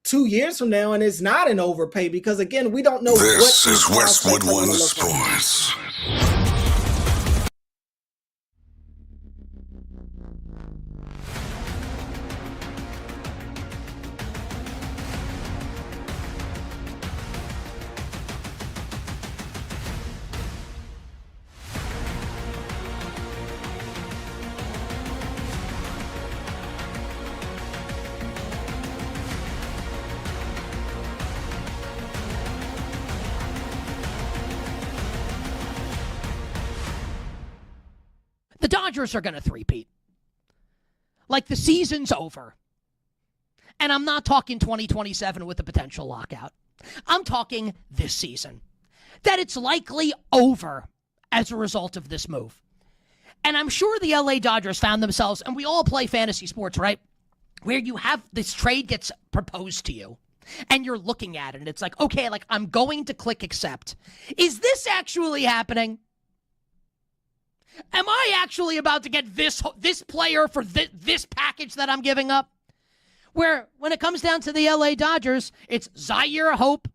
2 years from now and it's not an overpay because, again, we don't know. This is Westwood One Sports. Dodgers are going to three-peat. Like the season's over. And I'm not talking 2027 with a potential lockout. I'm talking this season. That it's likely over as a result of this move. And I'm sure the LA Dodgers found themselves, and we all play fantasy sports, right? Where you have this trade gets proposed to you. And you're looking at it, and it's like, okay, like I'm going to click accept. Is this actually happening? Am I actually about to get this player for this package that I'm giving up? Where when it comes down to the LA Dodgers, it's Zaire Hope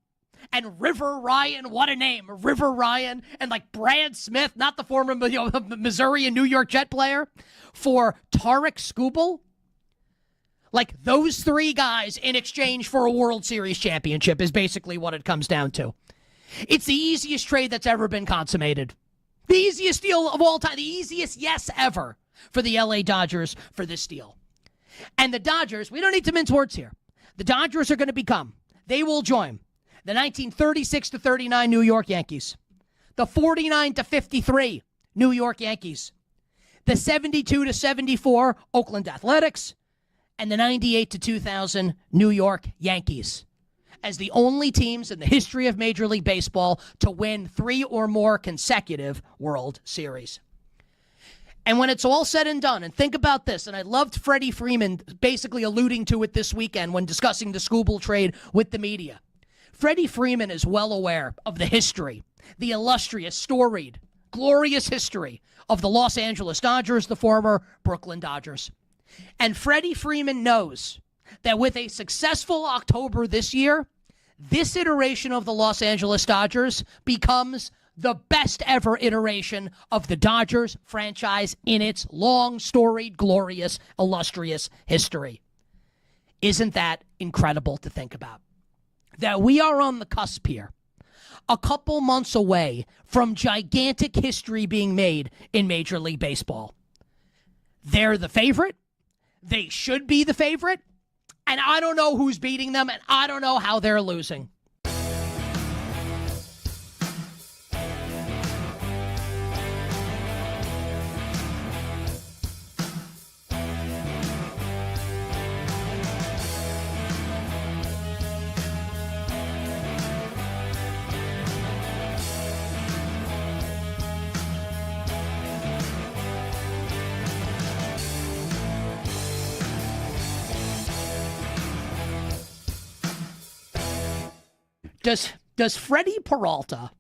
and River Ryan. What a name, River Ryan, and like Brad Smith, not the former Missouri and New York Jet player, for Tarek Skubal. Like those three guys in exchange for a World Series championship is basically what it comes down to. It's the easiest trade that's ever been consummated. The easiest deal of all time. The easiest yes ever for the LA Dodgers for this deal. And the Dodgers, we don't need to mince words here. The Dodgers are going to become, they will join the 1936-39 New York Yankees, the 49-53 New York Yankees, the 72-74 Oakland Athletics, and the 98-2000 New York Yankees as the only teams in the history of Major League Baseball to win 3 or more consecutive World Series. And when it's all said and done, and think about this, and I loved Freddie Freeman basically alluding to it this weekend when discussing the Skubal trade with the media. Freddie Freeman is well aware of the history, the illustrious, storied, glorious history of the Los Angeles Dodgers, the former Brooklyn Dodgers. And Freddie Freeman knows that with a successful October this year, this iteration of the Los Angeles Dodgers becomes the best ever iteration of the Dodgers franchise in its long, storied, glorious, illustrious history. Isn't that incredible to think about? That we are on the cusp here, a couple months away from gigantic history being made in Major League Baseball. They're the favorite. They should be the favorite, and I don't know who's beating them, and I don't know how they're losing. Does Freddie Peralta?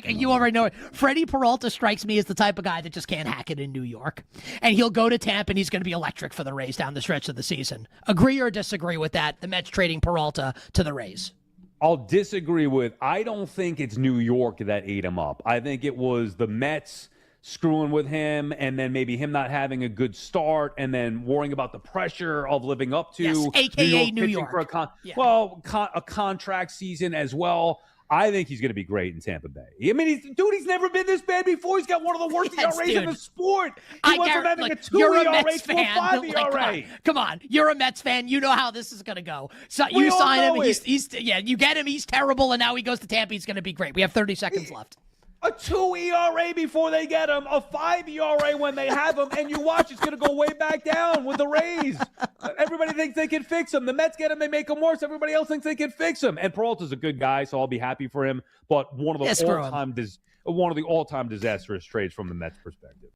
You already know it. Freddie Peralta strikes me as the type of guy that just can't hack it in New York, and he'll go to Tampa and he's going to be electric for the Rays down the stretch of the season. Agree or disagree with that? The Mets trading Peralta to the Rays. I'll disagree with. I don't think it's New York that ate him up. I think it was the Mets screwing with him, and then maybe him not having a good start, and then worrying about the pressure of living up to AKA New York. For a contract season as well. I think he's going to be great in Tampa Bay. I mean, he's never been this bad before. He's got one of the worst ERAs in the sport. He went from having a 2 ERA to a 5 ERA. Come on, you're a Mets fan. You know how this is going to go. So you sign him. You get him. He's terrible, and now he goes to Tampa. He's going to be great. We have 30 seconds left. A 2 ERA before they get him, a 5 ERA when they have him, and you watch, it's going to go way back down with the Rays. Everybody thinks they can fix him. The Mets get him, they make him worse. Everybody else thinks they can fix him. And Peralta's a good guy, so I'll be happy for him. But one of the all-time disastrous trades from the Mets perspective.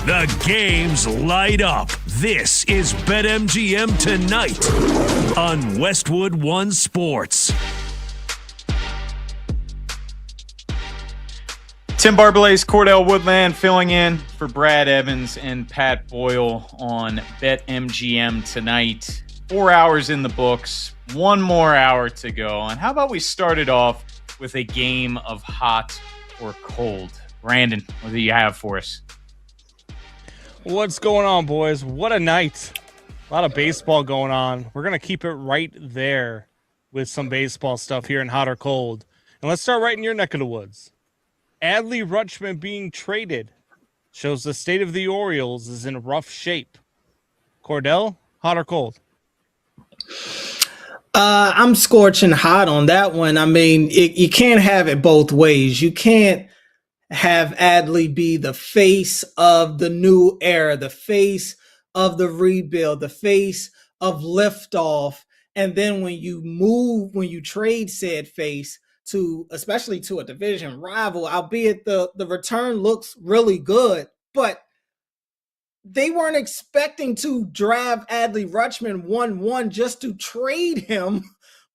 The games light up. This is BetMGM Tonight on Westwood One Sports. Tim Barbalay's Cordell Woodland filling in for Brad Evans and Pat Boyle on BetMGM Tonight. 4 hours in the books, one more hour to go. And how about we start it off with a game of hot or cold? Brandon, what do you have for us? What's going on, boys? What a night. A lot of baseball going on. We're going to keep it right there with some baseball stuff here in hot or cold. And let's start right in your neck of the woods. Adley Rutschman being traded shows the state of the Orioles is in rough shape. Cordell, hot or cold? I'm scorching hot on that one. I mean, you can't have it both ways. You can't have Adley be the face of the new era, the face of the rebuild, the face of liftoff. And then when you trade said face to, especially to a division rival, albeit the return looks really good, but they weren't expecting to draft Adley Rutschman 1-1 just to trade him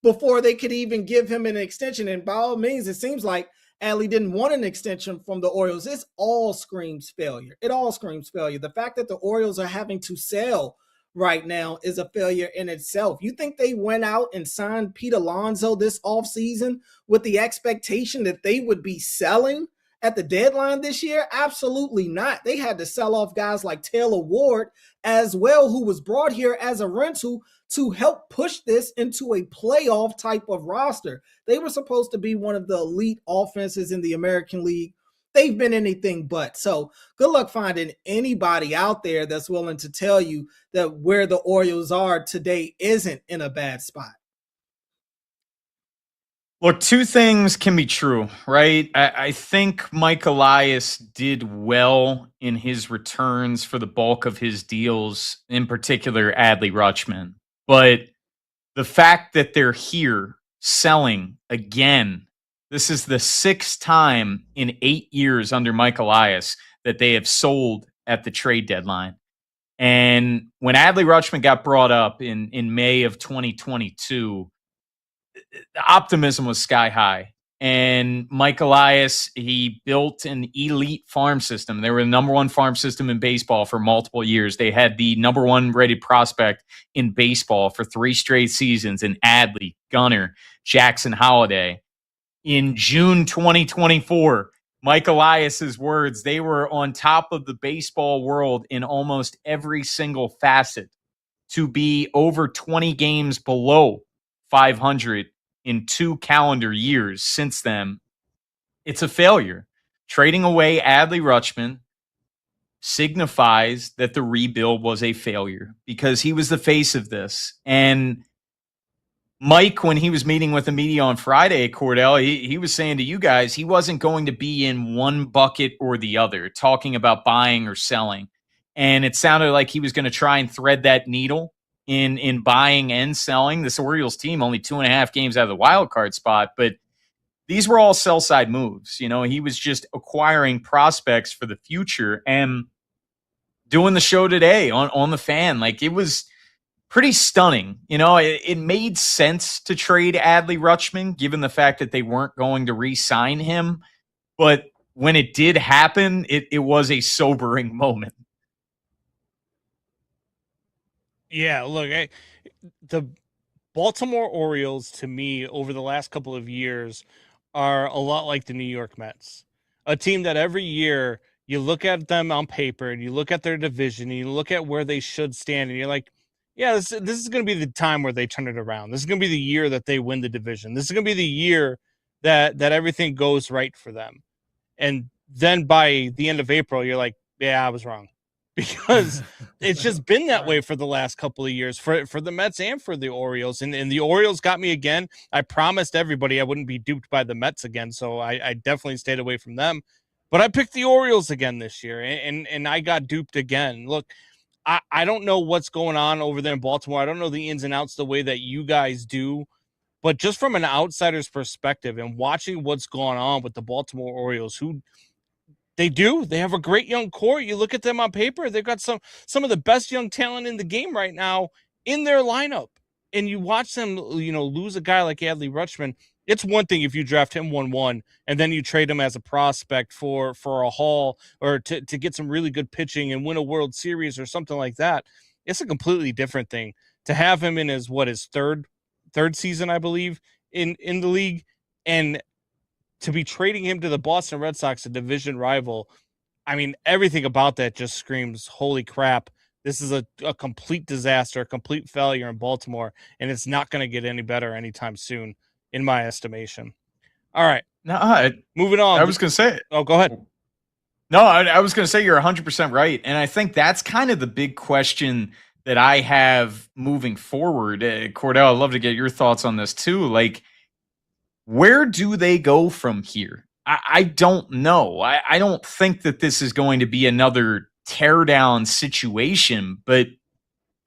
before they could even give him an extension. And by all means, it seems like Adley didn't want an extension from the Orioles. This all screams failure. It all screams failure. The fact that the Orioles are having to sell right now is a failure in itself. You think they went out and signed Pete Alonso this offseason with the expectation that they would be selling at the deadline this year? Absolutely not. They had to sell off guys like Taylor Ward as well, who was brought here as a rental to help push this into a playoff type of roster. They were supposed to be one of the elite offenses in the American League. They've been anything but. So good luck finding anybody out there that's willing to tell you that where the Orioles are today isn't in a bad spot. Look, two things can be true, right? I think Mike Elias did well in his returns for the bulk of his deals, in particular Adley Rutschman. But the fact that they're here selling again, this is the sixth time in 8 years under Mike Elias that they have sold at the trade deadline. And when Adley Rutschman got brought up in May of 2022, the optimism was sky high. And Mike Elias, he built an elite farm system. They were the number one farm system in baseball for multiple years. They had the number one rated prospect in baseball for 3 straight seasons in Adley, Gunnar, Jackson Holliday. In June 2024, Mike Elias's words, they were on top of the baseball world in almost every single facet. To be over 20 games below 500 in 2 calendar years since then, it's a failure. Trading away Adley Rutschman signifies that the rebuild was a failure because he was the face of this. And Mike, when he was meeting with the media on Friday, Cordell, he was saying to you guys he wasn't going to be in one bucket or the other, talking about buying or selling. And it sounded like he was going to try and thread that needle in buying and selling. This Orioles team only 2.5 games out of the wild card spot, but these were all sell side moves. You know, he was just acquiring prospects for the future. And doing the show today on the Fan, like, it was pretty stunning. You know, it made sense to trade Adley Rutschman given the fact that they weren't going to re-sign him. But when it did happen, it was a sobering moment. Yeah, look, the Baltimore Orioles, to me, over the last couple of years, are a lot like the New York Mets. A team that every year you look at them on paper and you look at their division and you look at where they should stand and you're like, yeah, this is going to be the time where they turn it around. This is going to be the year that they win the division. This is going to be the year that everything goes right for them. And then by the end of April, you're like, yeah, I was wrong. Because it's just been that way for the last couple of years for the Mets and for the Orioles. And the Orioles got me again. I promised everybody I wouldn't be duped by the Mets again, so I definitely stayed away from them. But I picked the Orioles again this year, and I got duped again. Look, I don't know what's going on over there in Baltimore. I don't know the ins and outs the way that you guys do. But just from an outsider's perspective and watching what's going on with the Baltimore Orioles, who They do. They have a great young core. You look at them on paper, they've got some of the best young talent in the game right now in their lineup. And you watch them, lose a guy like Adley Rutschman. It's one thing if you draft him 1-1 and then you trade him as a prospect for a haul or to get some really good pitching and win a World Series or something like that. It's a completely different thing to have him in his third season, I believe, in the league, and to be trading him to the Boston Red Sox, a division rival. I mean, everything about that just screams, holy crap. This is a complete disaster, a complete failure in Baltimore, and it's not going to get any better anytime soon, in my estimation. All right. Moving on. I was going to say it. Oh, go ahead. No, I was going to say you're 100% right. And I think that's kind of the big question that I have moving forward. Cordell, I'd love to get your thoughts on this too. Like, where do they go from here? I don't know. I don't think that this is going to be another teardown situation, but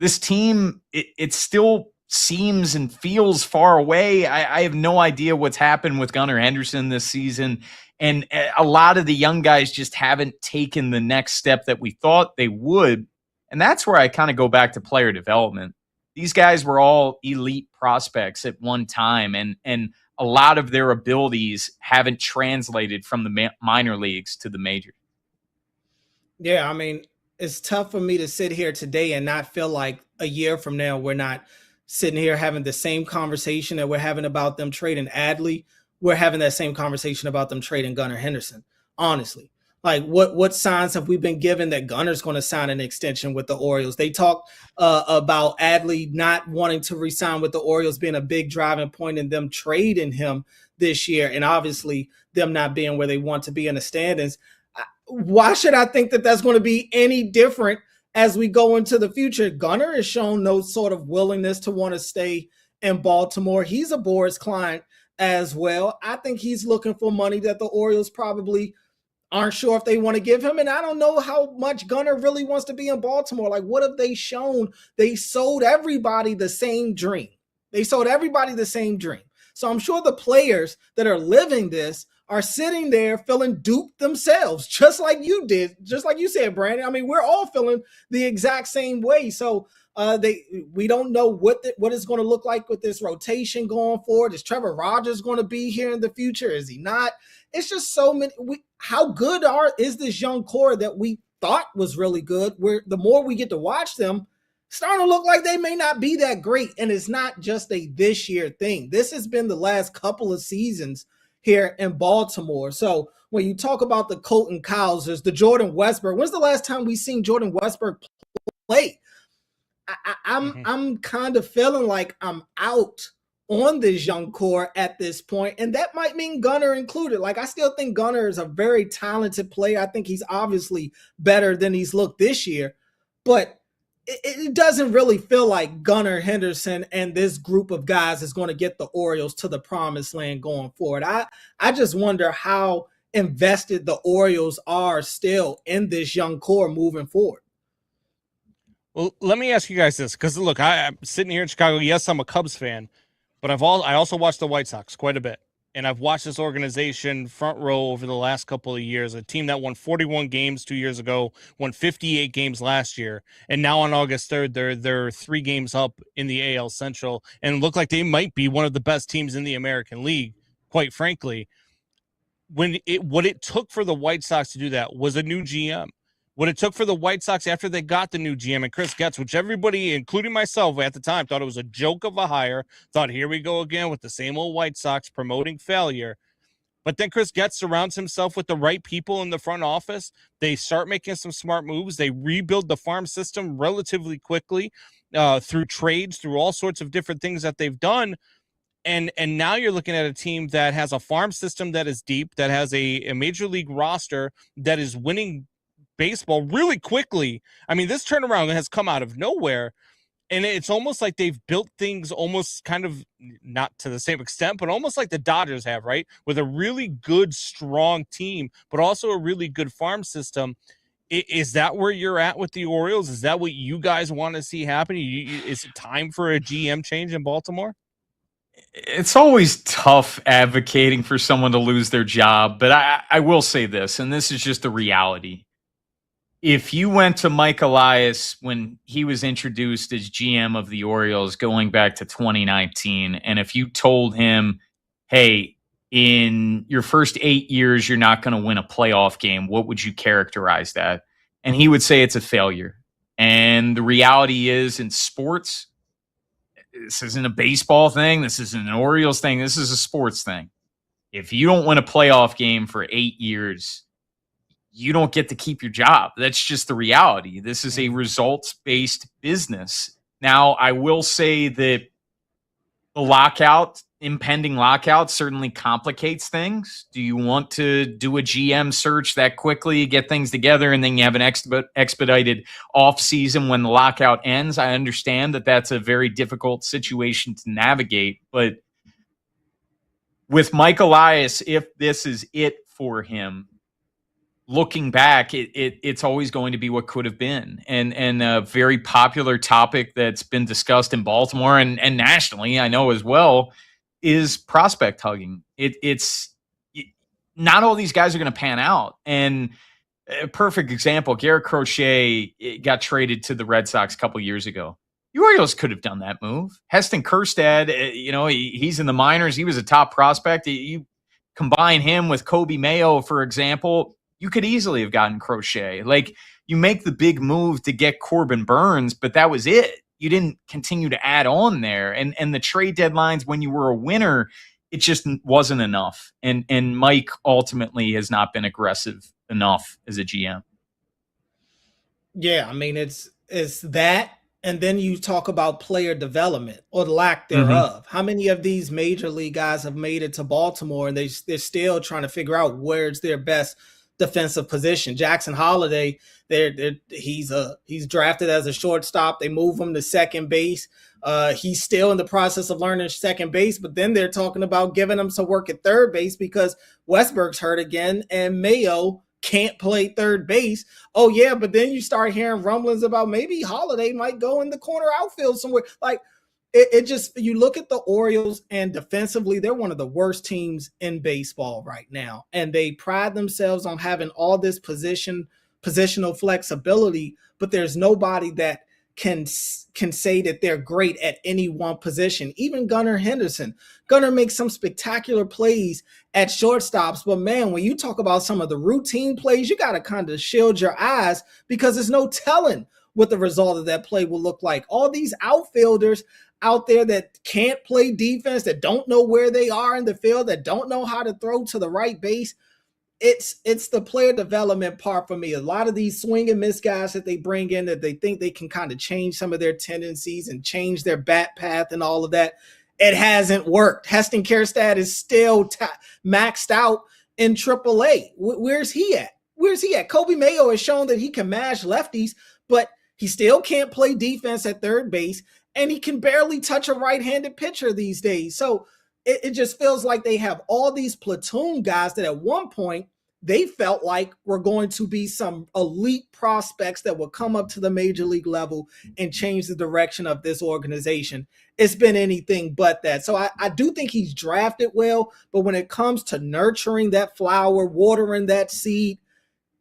this team, it still seems and feels far away. I have no idea what's happened with Gunnar Henderson this season. And a lot of the young guys just haven't taken the next step that we thought they would. And that's where I kind of go back to player development. These guys were all elite prospects at one time, and a lot of their abilities haven't translated from the minor leagues to the majors. Yeah, I mean, it's tough for me to sit here today and not feel like a year from now we're not sitting here having the same conversation that we're having about them trading Adley. We're having that same conversation about them trading Gunnar Henderson. Honestly, like what signs have we been given that Gunnar's going to sign an extension with the Orioles? They talked about Adley not wanting to re-sign with the Orioles being a big driving point in them trading him this year, and obviously them not being where they want to be in the standings. Why should I think that that's going to be any different as we go into the future? Gunnar has shown no sort of willingness to want to stay in Baltimore. He's a Boris client as well. I think he's looking for money that the Orioles probably aren't sure if they want to give him. And I don't know how much Gunnar really wants to be in Baltimore. Like, what have they shown? They sold everybody the same dream. So I'm sure the players that are living this are sitting there feeling duped themselves, just like you did, just like you said, Brandon. I mean, we're all feeling the exact same way. So we don't know what it's going to look like with this rotation going forward. Is Trevor Rogers going to be here in the future? Is he not? It's just so many. How good is this young core that we thought was really good? Where the more we get to watch them, starting to look like they may not be that great. And it's not just a this year thing. This has been the last couple of seasons here in Baltimore. So when you talk about the Colton Cowsers, the Jordan Westberg, when's the last time we seen Jordan Westberg play? I'm kind of feeling like I'm out on this young core at this point, and that might mean Gunnar included. Like, I still think Gunnar is a very talented player. I think he's obviously better than he's looked this year, but it doesn't really feel like Gunnar Henderson and this group of guys is going to get the Orioles to the promised land going forward. I just wonder how invested the Orioles are still in this young core moving forward. Well, let me ask you guys this, because look, I'm sitting here in Chicago. Yes, I'm a Cubs fan, but I also watched the White Sox quite a bit. And I've watched this organization front row over the last couple of years, a team that won 41 games 2 years ago, won 58 games last year. And now on August 3rd, they're 3 games up in the AL Central and look like they might be one of the best teams in the American League, quite frankly. What it took for the White Sox to do that was a new GM. What it took for the White Sox after they got the new GM and Chris Getz, which everybody, including myself at the time, thought it was a joke of a hire, thought here we go again with the same old White Sox promoting failure. But then Chris Getz surrounds himself with the right people in the front office. They start making some smart moves. They rebuild the farm system relatively quickly through trades, through all sorts of different things that they've done. And now you're looking at a team that has a farm system that is deep, that has a major league roster that is winning baseball really quickly. I mean, this turnaround has come out of nowhere, and it's almost like they've built things almost kind of not to the same extent, but almost like the Dodgers have, right? With a really good, strong team, but also a really good farm system. Is that where you're at with the Orioles? Is that what you guys want to see happen? Is it time for a GM change in Baltimore? It's always tough advocating for someone to lose their job, but I will say this, and this is just the reality. If you went to Mike Elias when he was introduced as GM of the Orioles going back to 2019, and if you told him, hey, in your first 8 years, you're not going to win a playoff game, what would you characterize that? And he would say it's a failure. And the reality is in sports, this isn't a baseball thing. This isn't an Orioles thing. This is a sports thing. If you don't win a playoff game for 8 years, you don't get to keep your job. That's just the reality. This is a results-based business. Now, I will say that the impending lockout certainly complicates things. Do you want to do a GM search that quickly, get things together, and then you have an expedited offseason when the lockout ends? I understand that that's a very difficult situation to navigate, but with Mike Elias, if this is it for him, looking back, it's always going to be what could have been, and a very popular topic that's been discussed in Baltimore and nationally, I know as well, is prospect hugging. It's not all these guys are going to pan out, and a perfect example: Garrett Crochet got traded to the Red Sox a couple years ago. The Orioles could have done that move. Heston Kjerstad, he's in the minors. He was a top prospect. You combine him with Kobe Mayo, for example. You could easily have gotten Crochet. Like, you make the big move to get Corbin Burns, but that was it. You didn't continue to add on there. And the trade deadlines, when you were a winner, it just wasn't enough. And Mike ultimately has not been aggressive enough as a GM. Yeah, I mean, it's that. And then you talk about player development or the lack thereof. How many of these major league guys have made it to Baltimore and they're still trying to figure out where's their best defensive position? Jackson Holiday, he's drafted as a shortstop. They move him to second base. He's still in the process of learning second base, but then they're talking about giving him some work at third base because Westberg's hurt again and Mayo can't play third base. Oh yeah, but then you start hearing rumblings about maybe Holiday might go in the corner outfield somewhere. Like, it just, you look at the Orioles and defensively, they're one of the worst teams in baseball right now. And they pride themselves on having all this positional flexibility, but there's nobody that can say that they're great at any one position. Even Gunnar Henderson. Gunnar makes some spectacular plays at shortstops, but man, when you talk about some of the routine plays, you got to kind of shield your eyes because there's no telling what the result of that play will look like. All these outfielders out there that can't play defense, that don't know where they are in the field, that don't know how to throw to the right base. It's the player development part for me. A lot of these swing and miss guys that they bring in that they think they can kind of change some of their tendencies and change their bat path and all of that. It hasn't worked. Heston Kjerstad is still maxed out in AAA. Where's he at? Kobe Mayo has shown that he can mash lefties, but he still can't play defense at third base, and he can barely touch a right-handed pitcher these days. So it just feels like they have all these platoon guys that at one point they felt like were going to be some elite prospects that would come up to the major league level and change the direction of this organization. It's been anything but that. So I do think he's drafted well, but when it comes to nurturing that flower, watering that seed,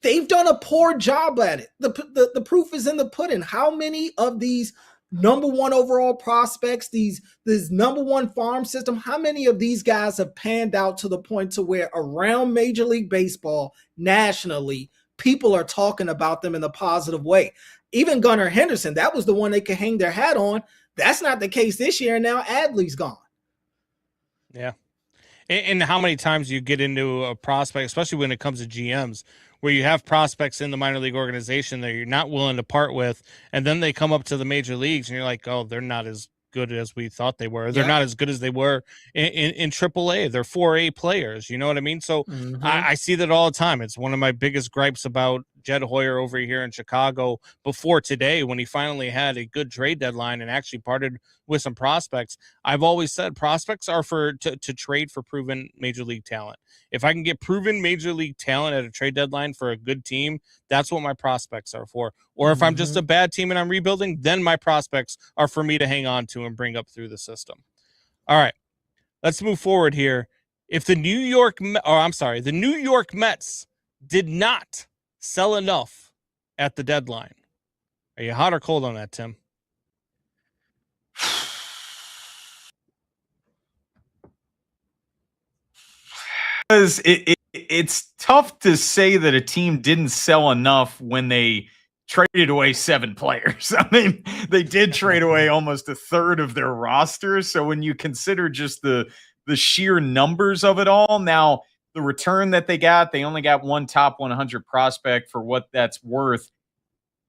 they've done a poor job at it. The proof is in the pudding. How many of these number one overall prospects, this number one farm system, how many of these guys have panned out to the point to where around Major League Baseball nationally, people are talking about them in a positive way? Even Gunnar Henderson, that was the one they could hang their hat on. That's not the case this year. Now Adley's gone. Yeah. And how many times you get into a prospect, especially when it comes to GMs, where you have prospects in the minor league organization that you're not willing to part with, and then they come up to the major leagues, and you're like, oh, they're not as good as we thought they were. They're not as good as they were in AAA. They're 4A players. You know what I mean? So I see that all the time. It's one of my biggest gripes about Jed Hoyer over here in Chicago before today, when he finally had a good trade deadline and actually parted with some prospects. I've always said prospects are to trade for proven major league talent. If I can get proven major league talent at a trade deadline for a good team, that's what my prospects are for. Or if I'm just a bad team and I'm rebuilding, then my prospects are for me to hang on to and bring up through the system. All right. let's move forward here. If the New York Mets did not sell enough at the deadline, are you hot or cold on that, Tim? Because it's tough to say that a team didn't sell enough when they traded away 7 players. I mean, they did trade away almost a third of their roster. So when you consider just the sheer numbers of it all, now the return that they only got one top 100 prospect for what that's worth.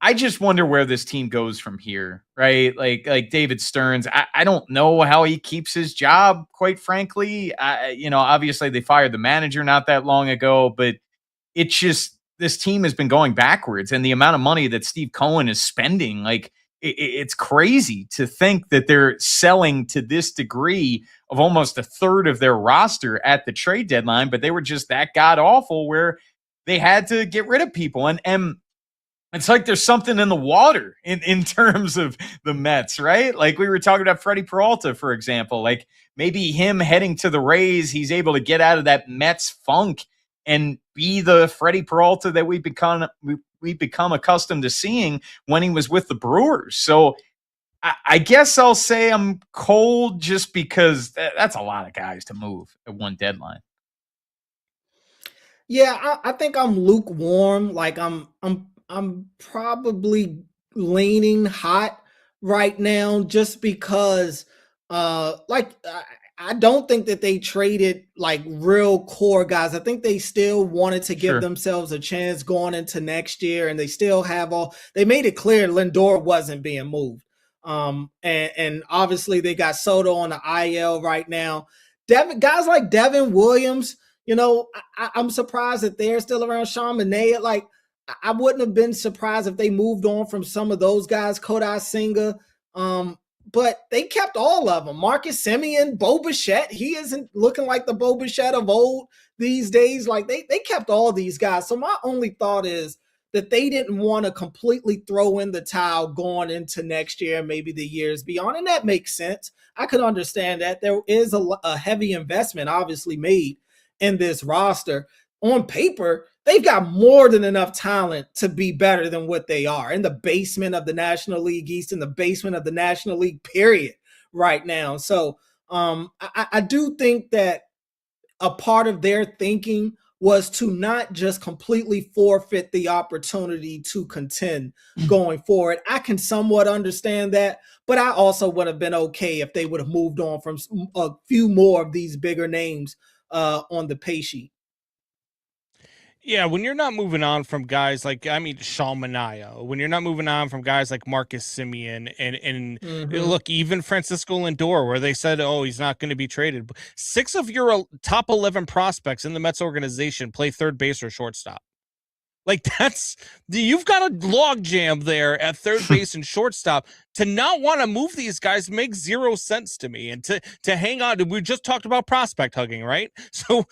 I just wonder where this team goes from here, right? Like David Stearns, I don't know how he keeps his job, quite frankly. Obviously they fired the manager not that long ago, but it's just this team has been going backwards, and the amount of money that Steve Cohen is spending, like it's crazy to think that they're selling to this degree of almost a third of their roster at the trade deadline, but they were just that god awful where they had to get rid of people. And it's like there's something in the water in terms of the Mets, right? Like we were talking about Freddie Peralta, for example. Like maybe him heading to the Rays, he's able to get out of that Mets funk and be the Freddie Peralta that we've become accustomed to seeing when he was with the Brewers. So I guess I'll say I'm cold just because that's a lot of guys to move at one deadline. Yeah, I think I'm lukewarm. Like I'm probably leaning hot right now just because I don't think that they traded like real core guys. I think they still wanted to give themselves a chance going into next year, and they still have they made it clear Lindor wasn't being moved. And obviously they got Soto on the IL right now. Guys like Devin Williams, I'm surprised that they're still around. Sean Manaea, like I wouldn't have been surprised if they moved on from some of those guys, Kodai Senga. But they kept all of them. Marcus Semien, Bo Bichette, he isn't looking like the Bo Bichette of old these days. Like they kept all these guys. So my only thought is that they didn't want to completely throw in the towel going into next year, maybe the years beyond. And that makes sense. I could understand that. There is a heavy investment obviously made in this roster. On paper, they've got more than enough talent to be better than what they are in the basement of the National League East, in the basement of the National League, period, right now. So I do think that a part of their thinking was to not just completely forfeit the opportunity to contend going forward. I can somewhat understand that, but I also would have been okay if they would have moved on from a few more of these bigger names on the pay sheet. Yeah, when you're not moving on from guys like, Sean Manaea, when you're not moving on from guys like Marcus Semien and look, even Francisco Lindor, where they said, oh, he's not going to be traded. 6 of your top 11 prospects in the Mets organization play third base or shortstop. Like you've got a log jam there at third base and shortstop. To not want to move these guys makes zero sense to me. And to hang on, we just talked about prospect hugging, right? So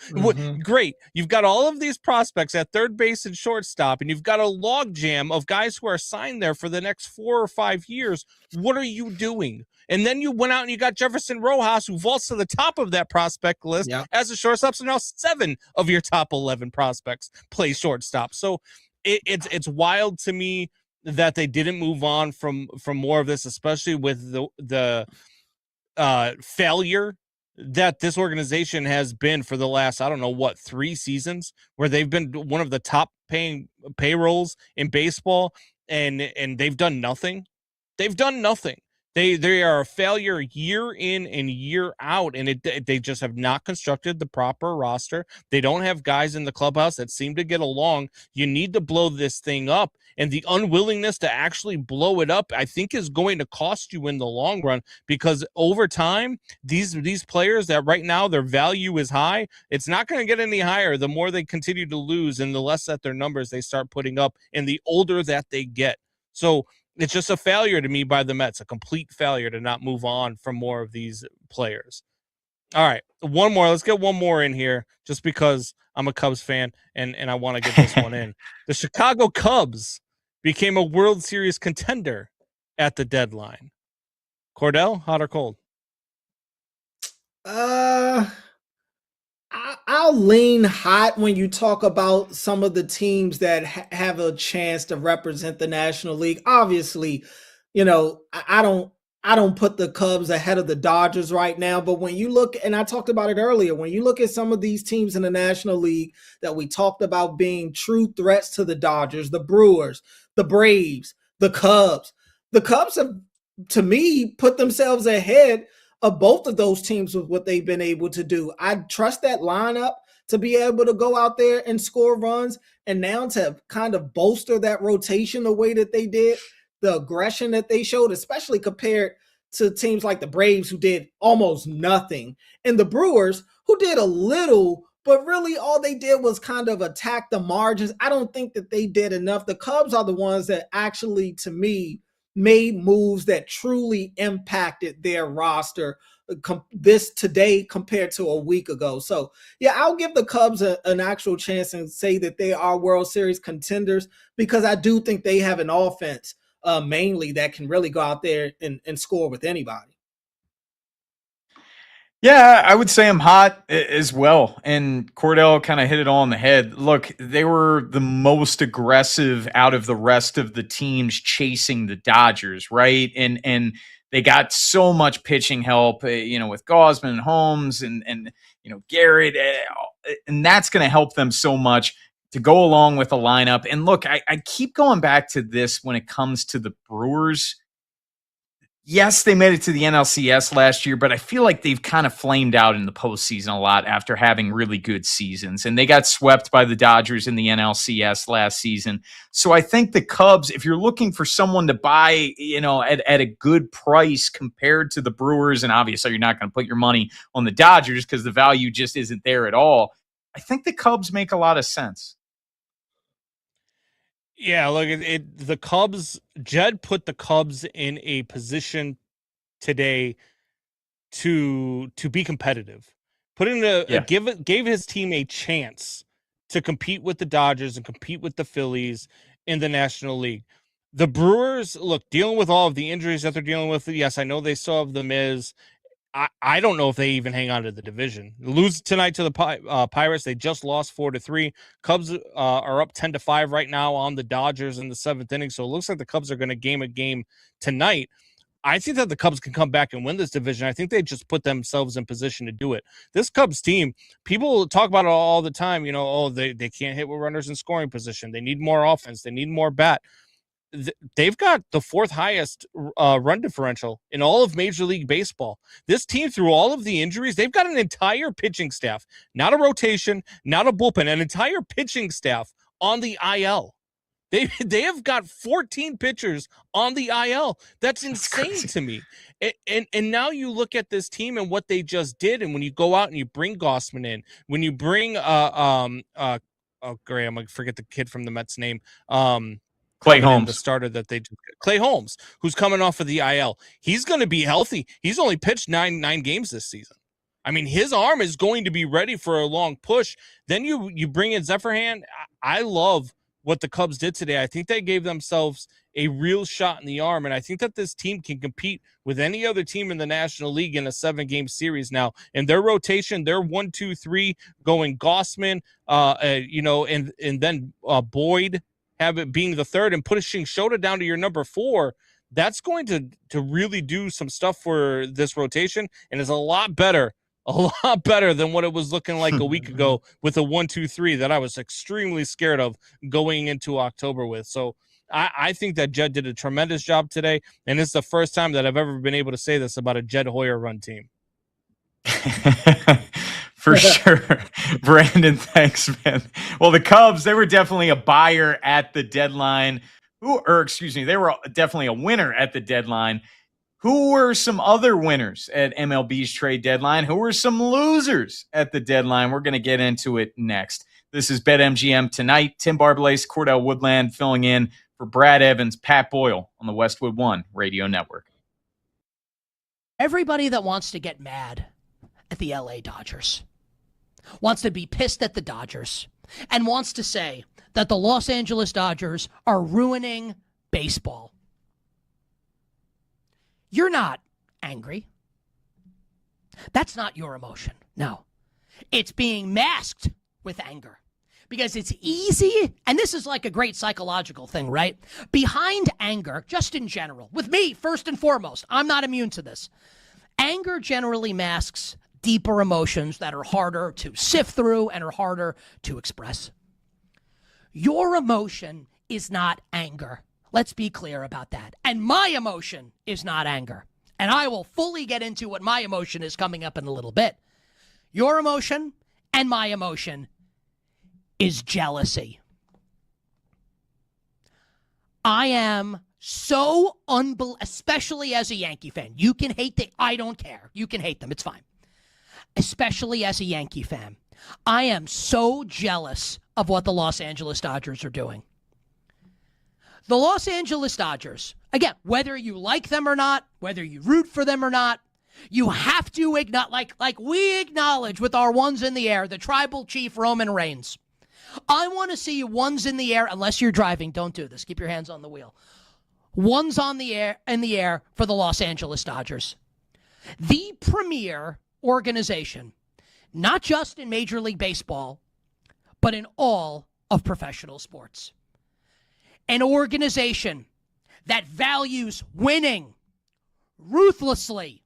great. You've got all of these prospects at third base and shortstop, and you've got a log jam of guys who are signed there for the next 4 or 5 years. What are you doing? And then you went out and you got Jefferson Rojas, who vaults to the top of that prospect list as a shortstop. So now 7 of your top 11 prospects play shortstop. So it's wild to me that they didn't move on from more of this, especially with the failure that this organization has been for the last, 3 seasons, where they've been one of the top paying payrolls in baseball, and they've done nothing. They've done nothing. They are a failure year in and year out, and they just have not constructed the proper roster. They don't have guys in the clubhouse that seem to get along. You need to blow this thing up, and the unwillingness to actually blow it up, I think, is going to cost you in the long run, because over time, these players that right now their value is high, it's not going to get any higher the more they continue to lose and the less that their numbers they start putting up and the older that they get. So it's just a failure to me by the Mets, a complete failure to not move on from more of these players. All right, one more. Let's get one more in here just because I'm a Cubs fan and I want to get this one in. The Chicago Cubs became a World Series contender at the deadline. Cordell, hot or cold? Uh, I'll lean hot when you talk about some of the teams that have a chance to represent the National League. Obviously, I don't put the Cubs ahead of the Dodgers right now, but when you look, and I talked about it earlier, when you look at some of these teams in the National League that we talked about being true threats to the Dodgers, the Brewers, the Braves, the Cubs have, to me, put themselves ahead of both of those teams with what they've been able to do. I trust that lineup to be able to go out there and score runs, and now to kind of bolster that rotation the way that they did, the aggression that they showed, especially compared to teams like the Braves who did almost nothing, and the Brewers who did a little, but really all they did was kind of attack the margins. I don't think that they did enough. The Cubs are the ones that actually, to me, made moves that truly impacted their roster this today compared to a week ago. So yeah, I'll give the Cubs an actual chance and say that they are World Series contenders, because I do think they have an offense mainly that can really go out there and score with anybody. Yeah, I would say I'm hot as well. And Cordell kind of hit it all on the head. Look, they were the most aggressive out of the rest of the teams chasing the Dodgers, right? And they got so much pitching help, with Gausman and Holmes and Garrett, and that's going to help them so much to go along with the lineup. And look, I keep going back to this when it comes to the Brewers. Yes, they made it to the NLCS last year, but I feel like they've kind of flamed out in the postseason a lot after having really good seasons. And they got swept by the Dodgers in the NLCS last season. So I think the Cubs, if you're looking for someone to buy, at a good price compared to the Brewers, and obviously you're not going to put your money on the Dodgers because the value just isn't there at all, I think the Cubs make a lot of sense. Yeah, look, the Cubs, Jed put the Cubs in a position today to be competitive. Gave his team a chance to compete with the Dodgers and compete with the Phillies in the National League. The Brewers, look, dealing with all of the injuries that they're dealing with. Yes, I know they still have the Miz. I don't know if they even hang on to the division. Lose tonight to the Pirates. They just lost 4-3. Cubs are up 10-5 right now on the Dodgers in the seventh inning. So it looks like the Cubs are going to game a game tonight. I think that the Cubs can come back and win this division. I think they just put themselves in position to do it. This Cubs team, people talk about it all the time. They can't hit with runners in scoring position. They need more offense. They need more bat. They've got the fourth highest run differential in all of Major League Baseball. This team, through all of the injuries, they've got an entire pitching staff, not a rotation, not a bullpen, an entire pitching staff on the IL. They have got 14 pitchers on the IL. That's insane to me. And now you look at this team and what they just did, and when you go out and you bring Gausman in, when you bring Graham, I forget the kid from the Mets name. Clay Holmes, the starter that Clay Holmes, who's coming off of the IL. He's going to be healthy. He's only pitched nine games this season. I mean, his arm is going to be ready for a long push. Then you bring in Zephyrhan. I love what the Cubs did today. I think they gave themselves a real shot in the arm, and I think that this team can compete with any other team in the National League in a 7-game series now. And their rotation, their 1-2-3 going Gausman, and then Boyd, have it being the third, and pushing Shota down to your number 4, that's going to really do some stuff for this rotation, and is a lot better than what it was looking like a week ago with a 1-2-3 that I was extremely scared of going into October with. So I think that Jed did a tremendous job today, and it's the first time that I've ever been able to say this about a Jed Hoyer run team. For sure. Brandon, thanks, man. Well, the Cubs, they were definitely a buyer at the deadline. They were definitely a winner at the deadline. Who were some other winners at MLB's trade deadline? Who were some losers at the deadline? We're going to get into it next. This is BetMGM Tonight. Tim Barbalace, Cordell Woodland filling in for Brad Evans, Pat Boyle on the Westwood One Radio Network. Everybody that wants to get mad at the LA Dodgers wants to be pissed at the Dodgers and wants to say that the Los Angeles Dodgers are ruining baseball. You're not angry. That's not your emotion. No. It's being masked with anger. Because it's easy, and this is like a great psychological thing, right? Behind anger, just in general, with me, first and foremost, I'm not immune to this. Anger generally masks deeper emotions that are harder to sift through and are harder to express. Your emotion is not anger. Let's be clear about that. And my emotion is not anger. And I will fully get into what my emotion is coming up in a little bit. Your emotion and my emotion is jealousy. I am so especially as a Yankee fan. You can hate them. I don't care. You can hate them. It's fine. Especially as a Yankee fan. I am so jealous of what the Los Angeles Dodgers are doing. The Los Angeles Dodgers, again, whether you like them or not, whether you root for them or not, you have to acknowledge, like we acknowledge with our ones in the air, the tribal chief Roman Reigns. I want to see ones in the air, unless you're driving, don't do this. Keep your hands on the wheel. Ones in the air for the Los Angeles Dodgers. The premier organization, not just in Major League Baseball, but in all of professional sports. An organization that values winning ruthlessly.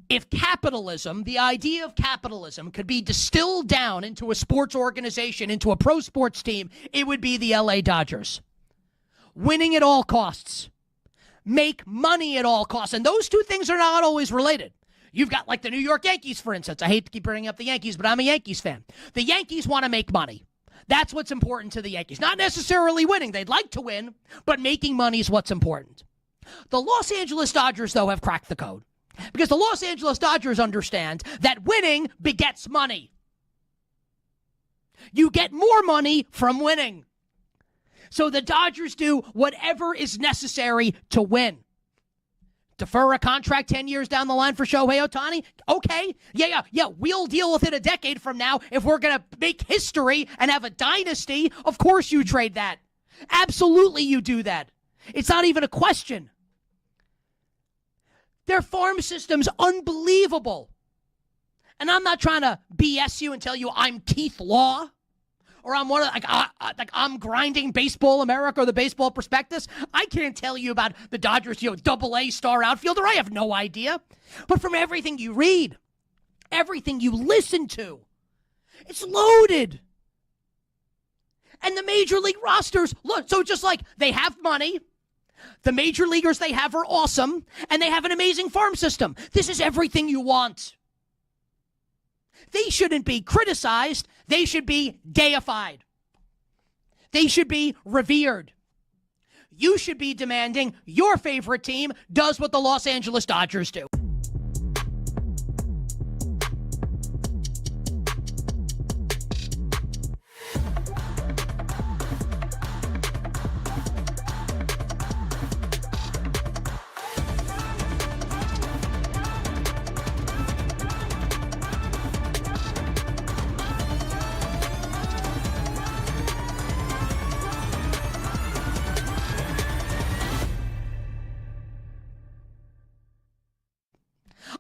If capitalism, the idea of capitalism, could be distilled down into a sports organization, into a pro sports team, it would be the LA Dodgers. Winning at all costs. Make money at all costs. And those two things are not always related. You've got like the New York Yankees, for instance. I hate to keep bringing up the Yankees, but I'm a Yankees fan. The Yankees want to make money. That's what's important to the Yankees. Not necessarily winning. They'd like to win, but making money is what's important. The Los Angeles Dodgers, though, have cracked the code. Because the Los Angeles Dodgers understand that winning begets money. You get more money from winning. So the Dodgers do whatever is necessary to win. Defer a contract 10 years down the line for Shohei Ohtani? Okay. Yeah. We'll deal with it a decade from now. If we're going to make history and have a dynasty, of course you trade that. Absolutely you do that. It's not even a question. Their farm system's unbelievable. And I'm not trying to BS you and tell you I'm Keith Law or I'm one of I'm grinding Baseball America or the Baseball Prospectus. I can't tell you about the Dodgers, double-A star outfielder. I have no idea. But from everything you read, everything you listen to, it's loaded. And the major league rosters, look, so just like they have money, the major leaguers they have are awesome, and they have an amazing farm system. This is everything you want. They shouldn't be criticized. They should be deified. They should be revered. You should be demanding your favorite team does what the Los Angeles Dodgers do.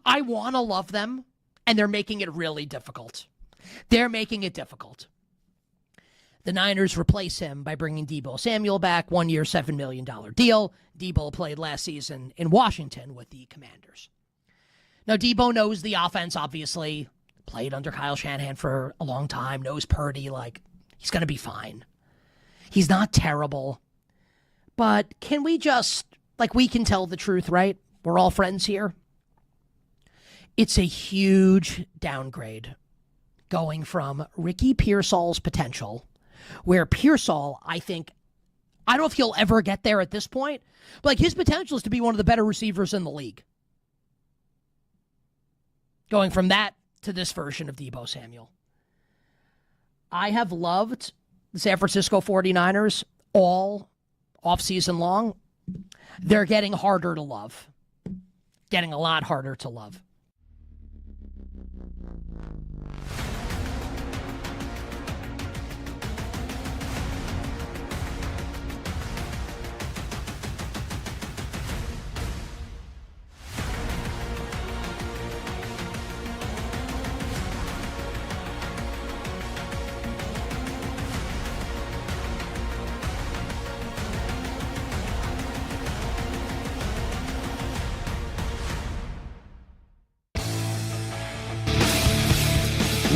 I want to love them, and they're making it really difficult. They're making it difficult. The Niners replace him by bringing Deebo Samuel back, 1 year, $7 million deal. Deebo played last season in Washington with the Commanders. Now, Deebo knows the offense, obviously. Played under Kyle Shanahan for a long time, knows Purdy, he's going to be fine. He's not terrible. But can we just, we can tell the truth, right? We're all friends here. It's a huge downgrade going from Ricky Pearsall's potential, where Pearsall, I don't know if he'll ever get there at this point, but his potential is to be one of the better receivers in the league. Going from that to this version of Deebo Samuel. I have loved the San Francisco 49ers all offseason long. They're getting harder to love. Getting a lot harder to love.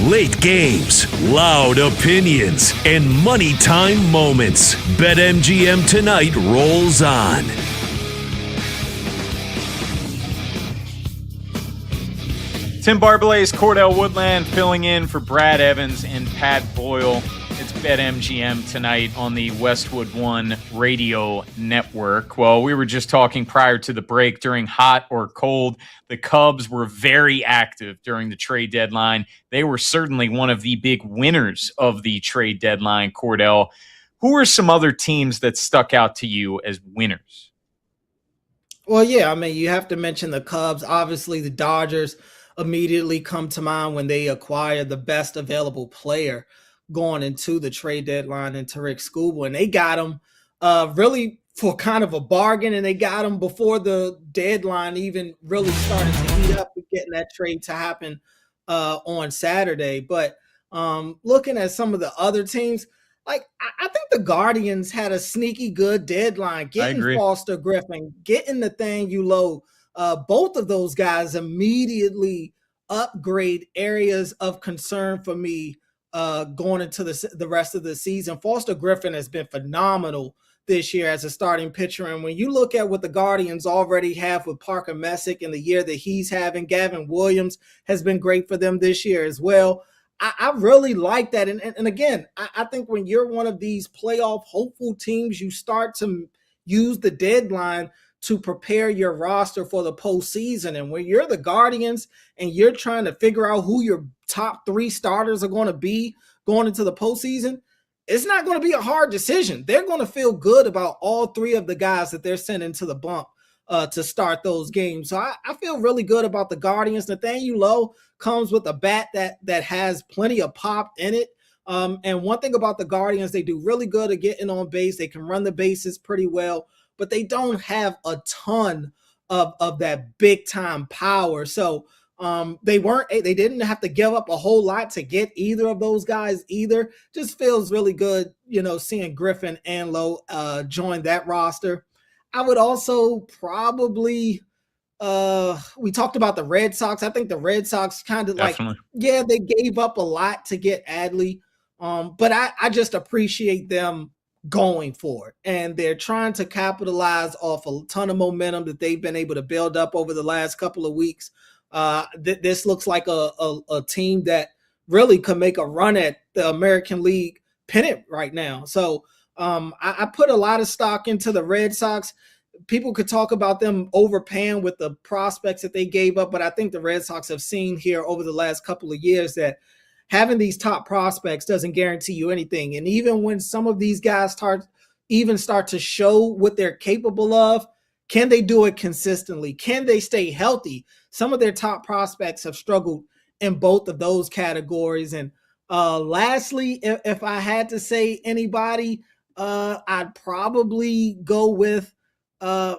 Late games, loud opinions, and money time moments. BetMGM Tonight rolls on. Tim Barbalace, Cordell Woodland filling in for Brad Evans and Pat Boyle. It's BetMGM Tonight on the Westwood One Radio Network. Well, we were just talking prior to the break during hot or cold. The Cubs were very active during the trade deadline. They were certainly one of the big winners of the trade deadline, Cordell. Who are some other teams that stuck out to you as winners? Well, yeah, I mean, you have to mention the Cubs. Obviously, the Dodgers immediately come to mind when they acquired the best available player going into the trade deadline into Rick Skubal, and they got him really for kind of a bargain, and they got him before the deadline even really started to heat up with getting that trade to happen on Saturday. But looking at some of the other teams, like I think the Guardians had a sneaky good deadline, getting Foster Griffin, getting Nathaniel Lowe. Both of those guys immediately upgrade areas of concern for me going into the rest of the season. Foster Griffin has been phenomenal this year as a starting pitcher. And when you look at what the Guardians already have with Parker Messick in the year that he's having, Gavin Williams has been great for them this year as well. I really like that. And again, I think when you're one of these playoff hopeful teams, you start to use the deadline to prepare your roster for the postseason. And when you're the Guardians and you're trying to figure out who your top 3 starters are going to be going into the postseason, it's not going to be a hard decision. They're going to feel good about all 3 of the guys that they're sending to the bump to start those games. So I feel really good about the Guardians. Nathaniel Lowe comes with a bat that has plenty of pop in it. And one thing about the Guardians, they do really good at getting on base. They can run the bases pretty well, but they don't have a ton of that big time power. So they didn't have to give up a whole lot to get either of those guys either. Just feels really good, seeing Griffin and Lowe join that roster. I would also probably we talked about the Red Sox. I think the Red Sox kind of they gave up a lot to get Adley. But I just appreciate them going for it. And they're trying to capitalize off a ton of momentum that they've been able to build up over the last couple of weeks. This looks like a team that really could make a run at the American League pennant right now. So I put a lot of stock into the Red Sox. People could talk about them overpaying with the prospects that they gave up, but I think the Red Sox have seen here over the last couple of years that having these top prospects doesn't guarantee you anything. And even when some of these guys start to show what they're capable of, can they do it consistently? Can they stay healthy? Some of their top prospects have struggled in both of those categories. And lastly, if I had to say anybody, I'd probably go with the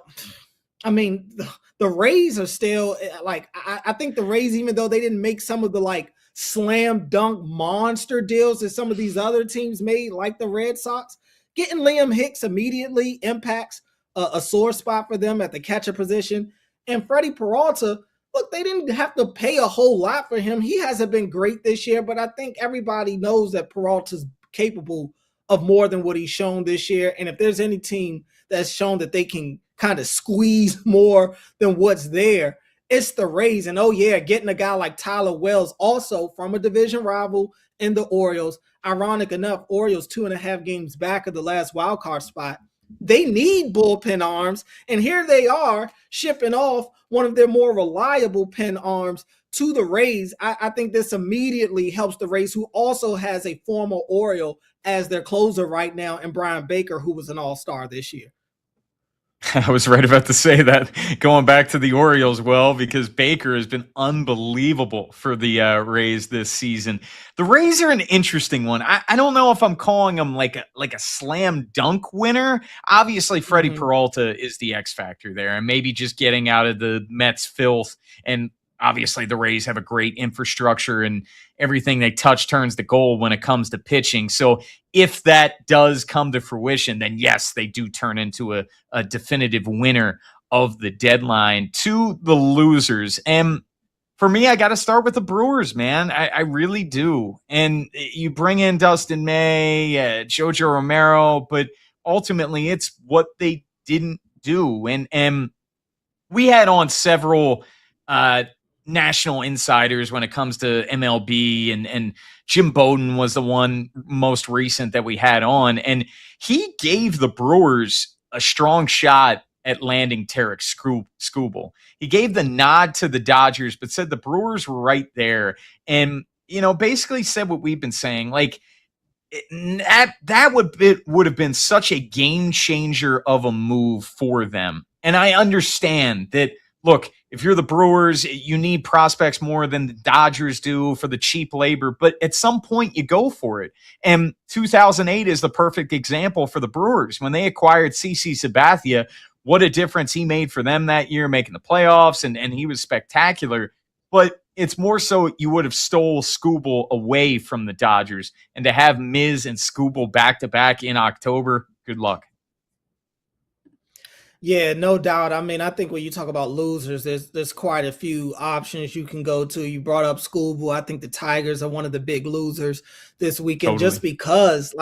Rays are still I think the Rays, even though they didn't make some of the slam dunk monster deals that some of these other teams made, like the Red Sox, getting Liam Hicks immediately impacts a sore spot for them at the catcher position. And Freddie Peralta, look, they didn't have to pay a whole lot for him. He hasn't been great this year, but I think everybody knows that Peralta's capable of more than what he's shown this year. And if there's any team that's shown that they can kind of squeeze more than what's there, it's the Rays. And getting a guy like Tyler Wells, also from a division rival in the Orioles. Ironic enough, Orioles 2.5 games back of the last wild card spot. They need bullpen arms, and here they are shipping off one of their more reliable pen arms to the Rays. I think this immediately helps the Rays, who also has a former Oriole as their closer right now, and Brian Baker, who was an all-star this year. I was right about to say that, going back to the Orioles, because Baker has been unbelievable for the Rays this season. The Rays are an interesting one. I don't know if I'm calling them like a slam dunk winner. Obviously, Freddie Peralta is the X factor there, and maybe just getting out of the Mets filth. And obviously, the Rays have a great infrastructure, and everything they touch turns to gold when it comes to pitching. So if that does come to fruition, then yes, they do turn into a definitive winner of the deadline. To the losers, and for me, I got to start with the Brewers, man. I really do. And you bring in Dustin May, Jojo Romero, but ultimately it's what they didn't do. And we had on several national insiders when it comes to MLB, and Jim Bowden was the one most recent that we had on. And he gave the Brewers a strong shot at landing Tarek Skubal. He gave the nod to the Dodgers, but said the Brewers were right there. And, basically said what we've been saying. Like, that would have been such a game changer of a move for them. And I understand that, look, if you're the Brewers, you need prospects more than the Dodgers do for the cheap labor, but at some point you go for it. And 2008 is the perfect example for the Brewers. When they acquired CC Sabathia, what a difference he made for them that year, making the playoffs, and he was spectacular. But it's more so you would have stole Skubal away from the Dodgers, and to have Miz and Skubal back-to-back in October, good luck. Yeah, no doubt. I mean, I think when you talk about losers, there's quite a few options you can go to. You brought up Skubal. I think the Tigers are one of the big losers this weekend, just because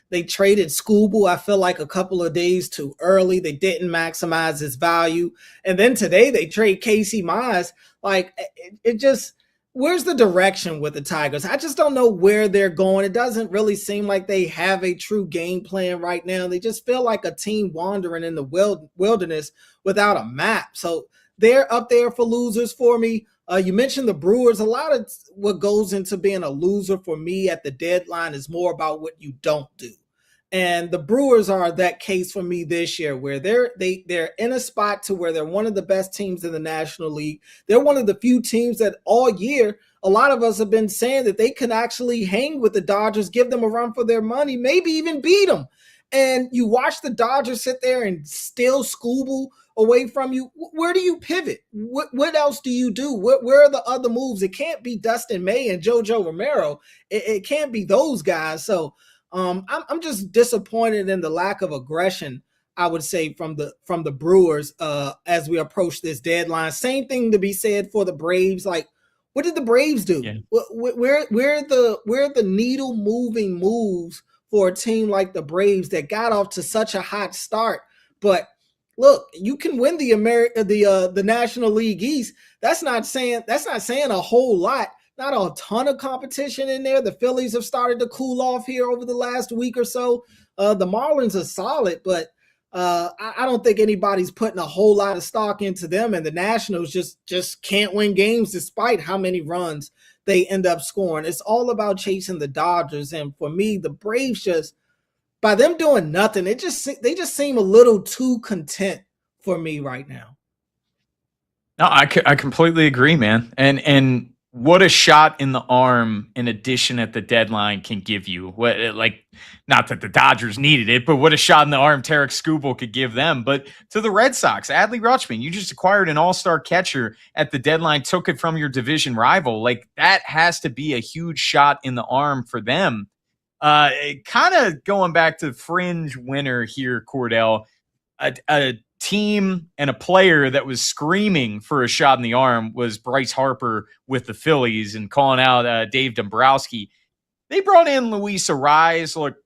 they traded Skubal, I feel like, a couple of days too early. They didn't maximize his value. And then today they trade Casey Mize. It just, where's the direction with the Tigers? I just don't know where they're going. It doesn't really seem like they have a true game plan right now. They just feel like a team wandering in the wilderness without a map. So they're up there for losers for me. You mentioned the Brewers. A lot of what goes into being a loser for me at the deadline is more about what you don't do. And the Brewers are that case for me this year, where they're in a spot to where they're one of the best teams in the National League. They're one of the few teams that all year, a lot of us have been saying that they can actually hang with the Dodgers, give them a run for their money, maybe even beat them. And you watch the Dodgers sit there and steal Skubal away from you. Where do you pivot? What else do you do? Where are the other moves? It can't be Dustin May and JoJo Romero. It can't be those guys. So I'm just disappointed in the lack of aggression, I would say, from the Brewers as we approach this deadline. Same thing to be said for the Braves. Like, what did the Braves do? Yeah. Where are the needle moving moves for a team like the Braves that got off to such a hot start? But look, you can win the National League East. That's not saying a whole lot. Not a ton of competition in there. The Phillies have started to cool off here over the last week or so. The Marlins are solid, but I don't think anybody's putting a whole lot of stock into them. And the Nationals just can't win games despite how many runs they end up scoring. It's all about chasing the Dodgers. And for me, the Braves, just by them doing nothing, they just seem a little too content for me right now. No, I completely agree, man. And what a shot in the arm in addition at the deadline can give you. Not that the Dodgers needed it, but what a shot in the arm Tarek Skubal could give them. But to the Red Sox, Adley Rutschman, you just acquired an all-star catcher at the deadline, took it from your division rival. That has to be a huge shot in the arm for them. Kind of going back to fringe winner here, Cordell, a team and a player that was screaming for a shot in the arm was Bryce Harper with the Phillies and calling out Dave Dombrowski. They brought in Luis Arraez. Look,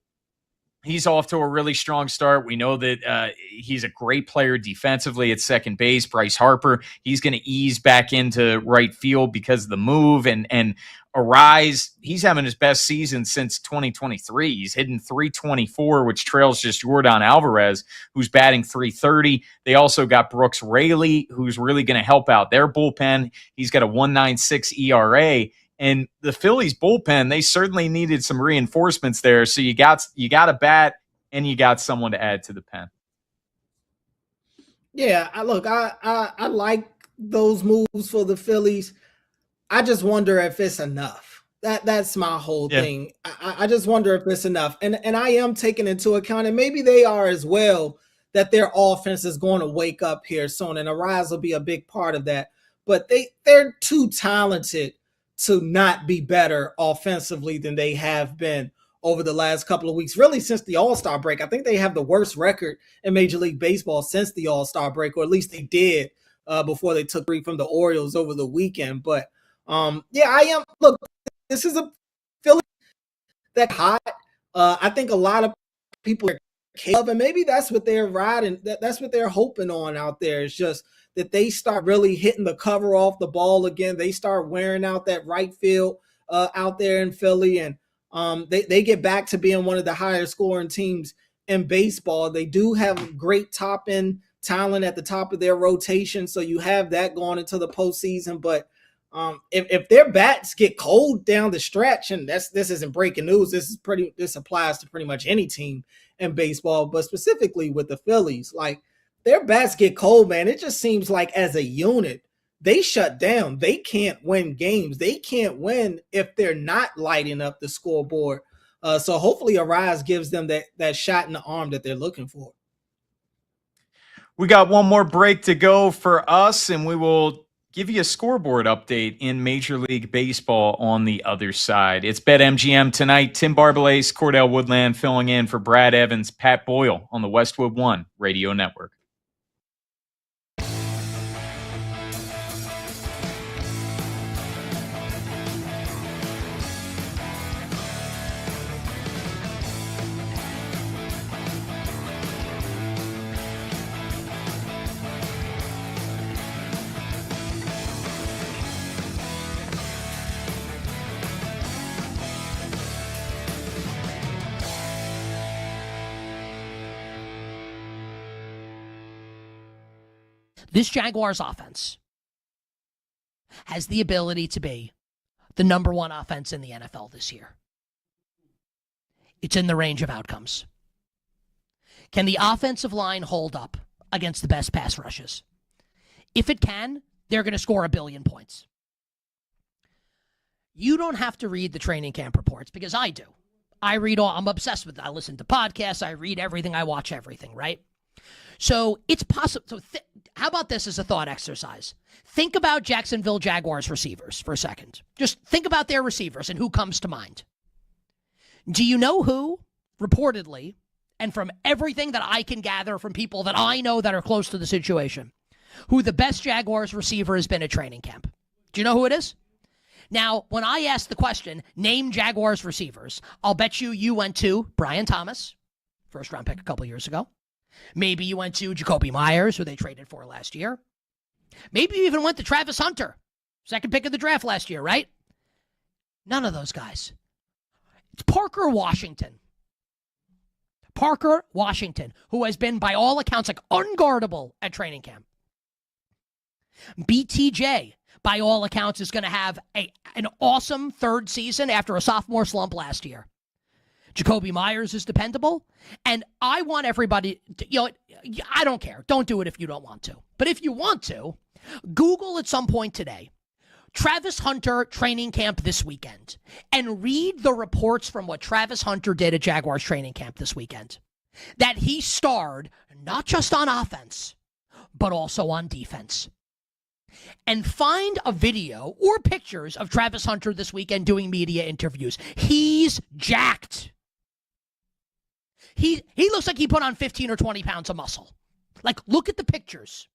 he's off to a really strong start. We know that he's a great player defensively at second base. Bryce Harper, he's going to ease back into right field because of the move. And Arraez, he's having his best season since 2023. He's hitting .324, which trails just Yordan Alvarez, who's batting .330. They also got Brooks Raley, who's really going to help out their bullpen. He's got a 1.96 ERA. And the Phillies bullpen, they certainly needed some reinforcements there. So you got a bat and you got someone to add to the pen. Yeah, I like those moves for the Phillies. I just wonder if it's enough. That's my whole thing. I just wonder if it's enough. And I am taking into account, and maybe they are as well, that their offense is going to wake up here soon, and Arraez will be a big part of that. But they're too talented to not be better offensively than they have been over the last couple of weeks, really since the All-Star break. I think they have the worst record in Major League Baseball since the All-Star break, or at least they did before they took 3 from the Orioles over the weekend. But Yeah, I am. Look, this is a Philly that hot. I think a lot of people are capable, and maybe that's what they're riding. That's what they're hoping on out there. It's just that they start really hitting the cover off the ball again. They start wearing out that right field out there in Philly, and they get back to being one of the higher scoring teams in baseball. They do have great top end talent at the top of their rotation, so you have that going into the postseason. But if their bats get cold down the stretch, and this isn't breaking news, this applies to pretty much any team in baseball, but specifically with the Phillies, like their bats get cold, man. It just seems like as a unit, they shut down. They can't win games. They can't win if they're not lighting up the scoreboard. So hopefully Arise gives them that shot in the arm that they're looking for. We got one more break to go for us, and we will give you a scoreboard update in Major League Baseball on the other side. It's BetMGM tonight. Tim Barbalace, Cordell Woodland filling in for Brad Evans, Pat Boyle on the Westwood One Radio Network. This Jaguars offense has the ability to be the number one offense in the NFL this year. It's in the range of outcomes. Can the offensive line hold up against the best pass rushes? If it can, they're going to score 1 billion points. You don't have to read the training camp reports because I do. I'm obsessed with it. I listen to podcasts. I read everything. I watch everything, right? So it's possible. So how about this as a thought exercise? Think about Jacksonville Jaguars receivers for a second. Just think about their receivers and who comes to mind. Do you know who, reportedly, and from everything that I can gather from people that I know that are close to the situation, who the best Jaguars receiver has been at training camp? Do you know who it is? Now, when I ask the question, name Jaguars receivers, I'll bet you went to Brian Thomas, first round pick a couple years ago. Maybe you went to Jacoby Myers, who they traded for last year. Maybe you even went to Travis Hunter, second pick of the draft last year, right? None of those guys. It's Parker Washington. Parker Washington, who has been, by all accounts, like unguardable at training camp. BTJ, by all accounts, is going to have an awesome third season after a sophomore slump last year. Jacoby Myers is dependable, and I want everybody to, I don't care. Don't do it if you don't want to. But if you want to, Google at some point today, Travis Hunter training camp this weekend, and read the reports from what Travis Hunter did at Jaguars training camp this weekend. That he starred not just on offense, but also on defense. And find a video or pictures of Travis Hunter this weekend doing media interviews. He's jacked. He looks like he put on 15 or 20 pounds of muscle. Like, look at the pictures.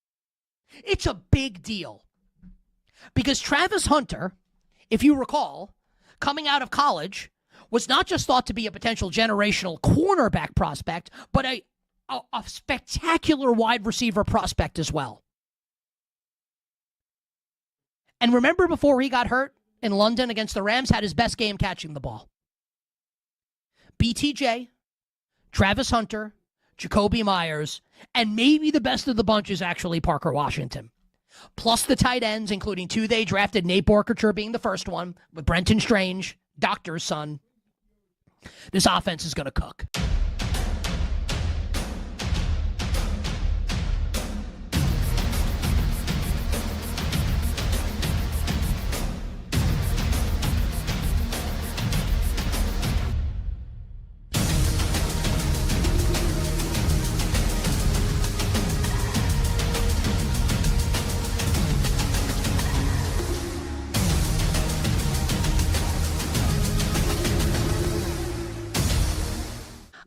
It's a big deal. Because Travis Hunter, if you recall, coming out of college, was not just thought to be a potential generational cornerback prospect, but a spectacular wide receiver prospect as well. And remember, before he got hurt in London against the Rams, had his best game catching the ball. BTJ, Travis Hunter, Jacoby Myers, and maybe the best of the bunch is actually Parker Washington. Plus the tight ends, including 2 they drafted, Nate Borkature being the first one, with Brenton Strange, Doctor's son. This offense is going to cook.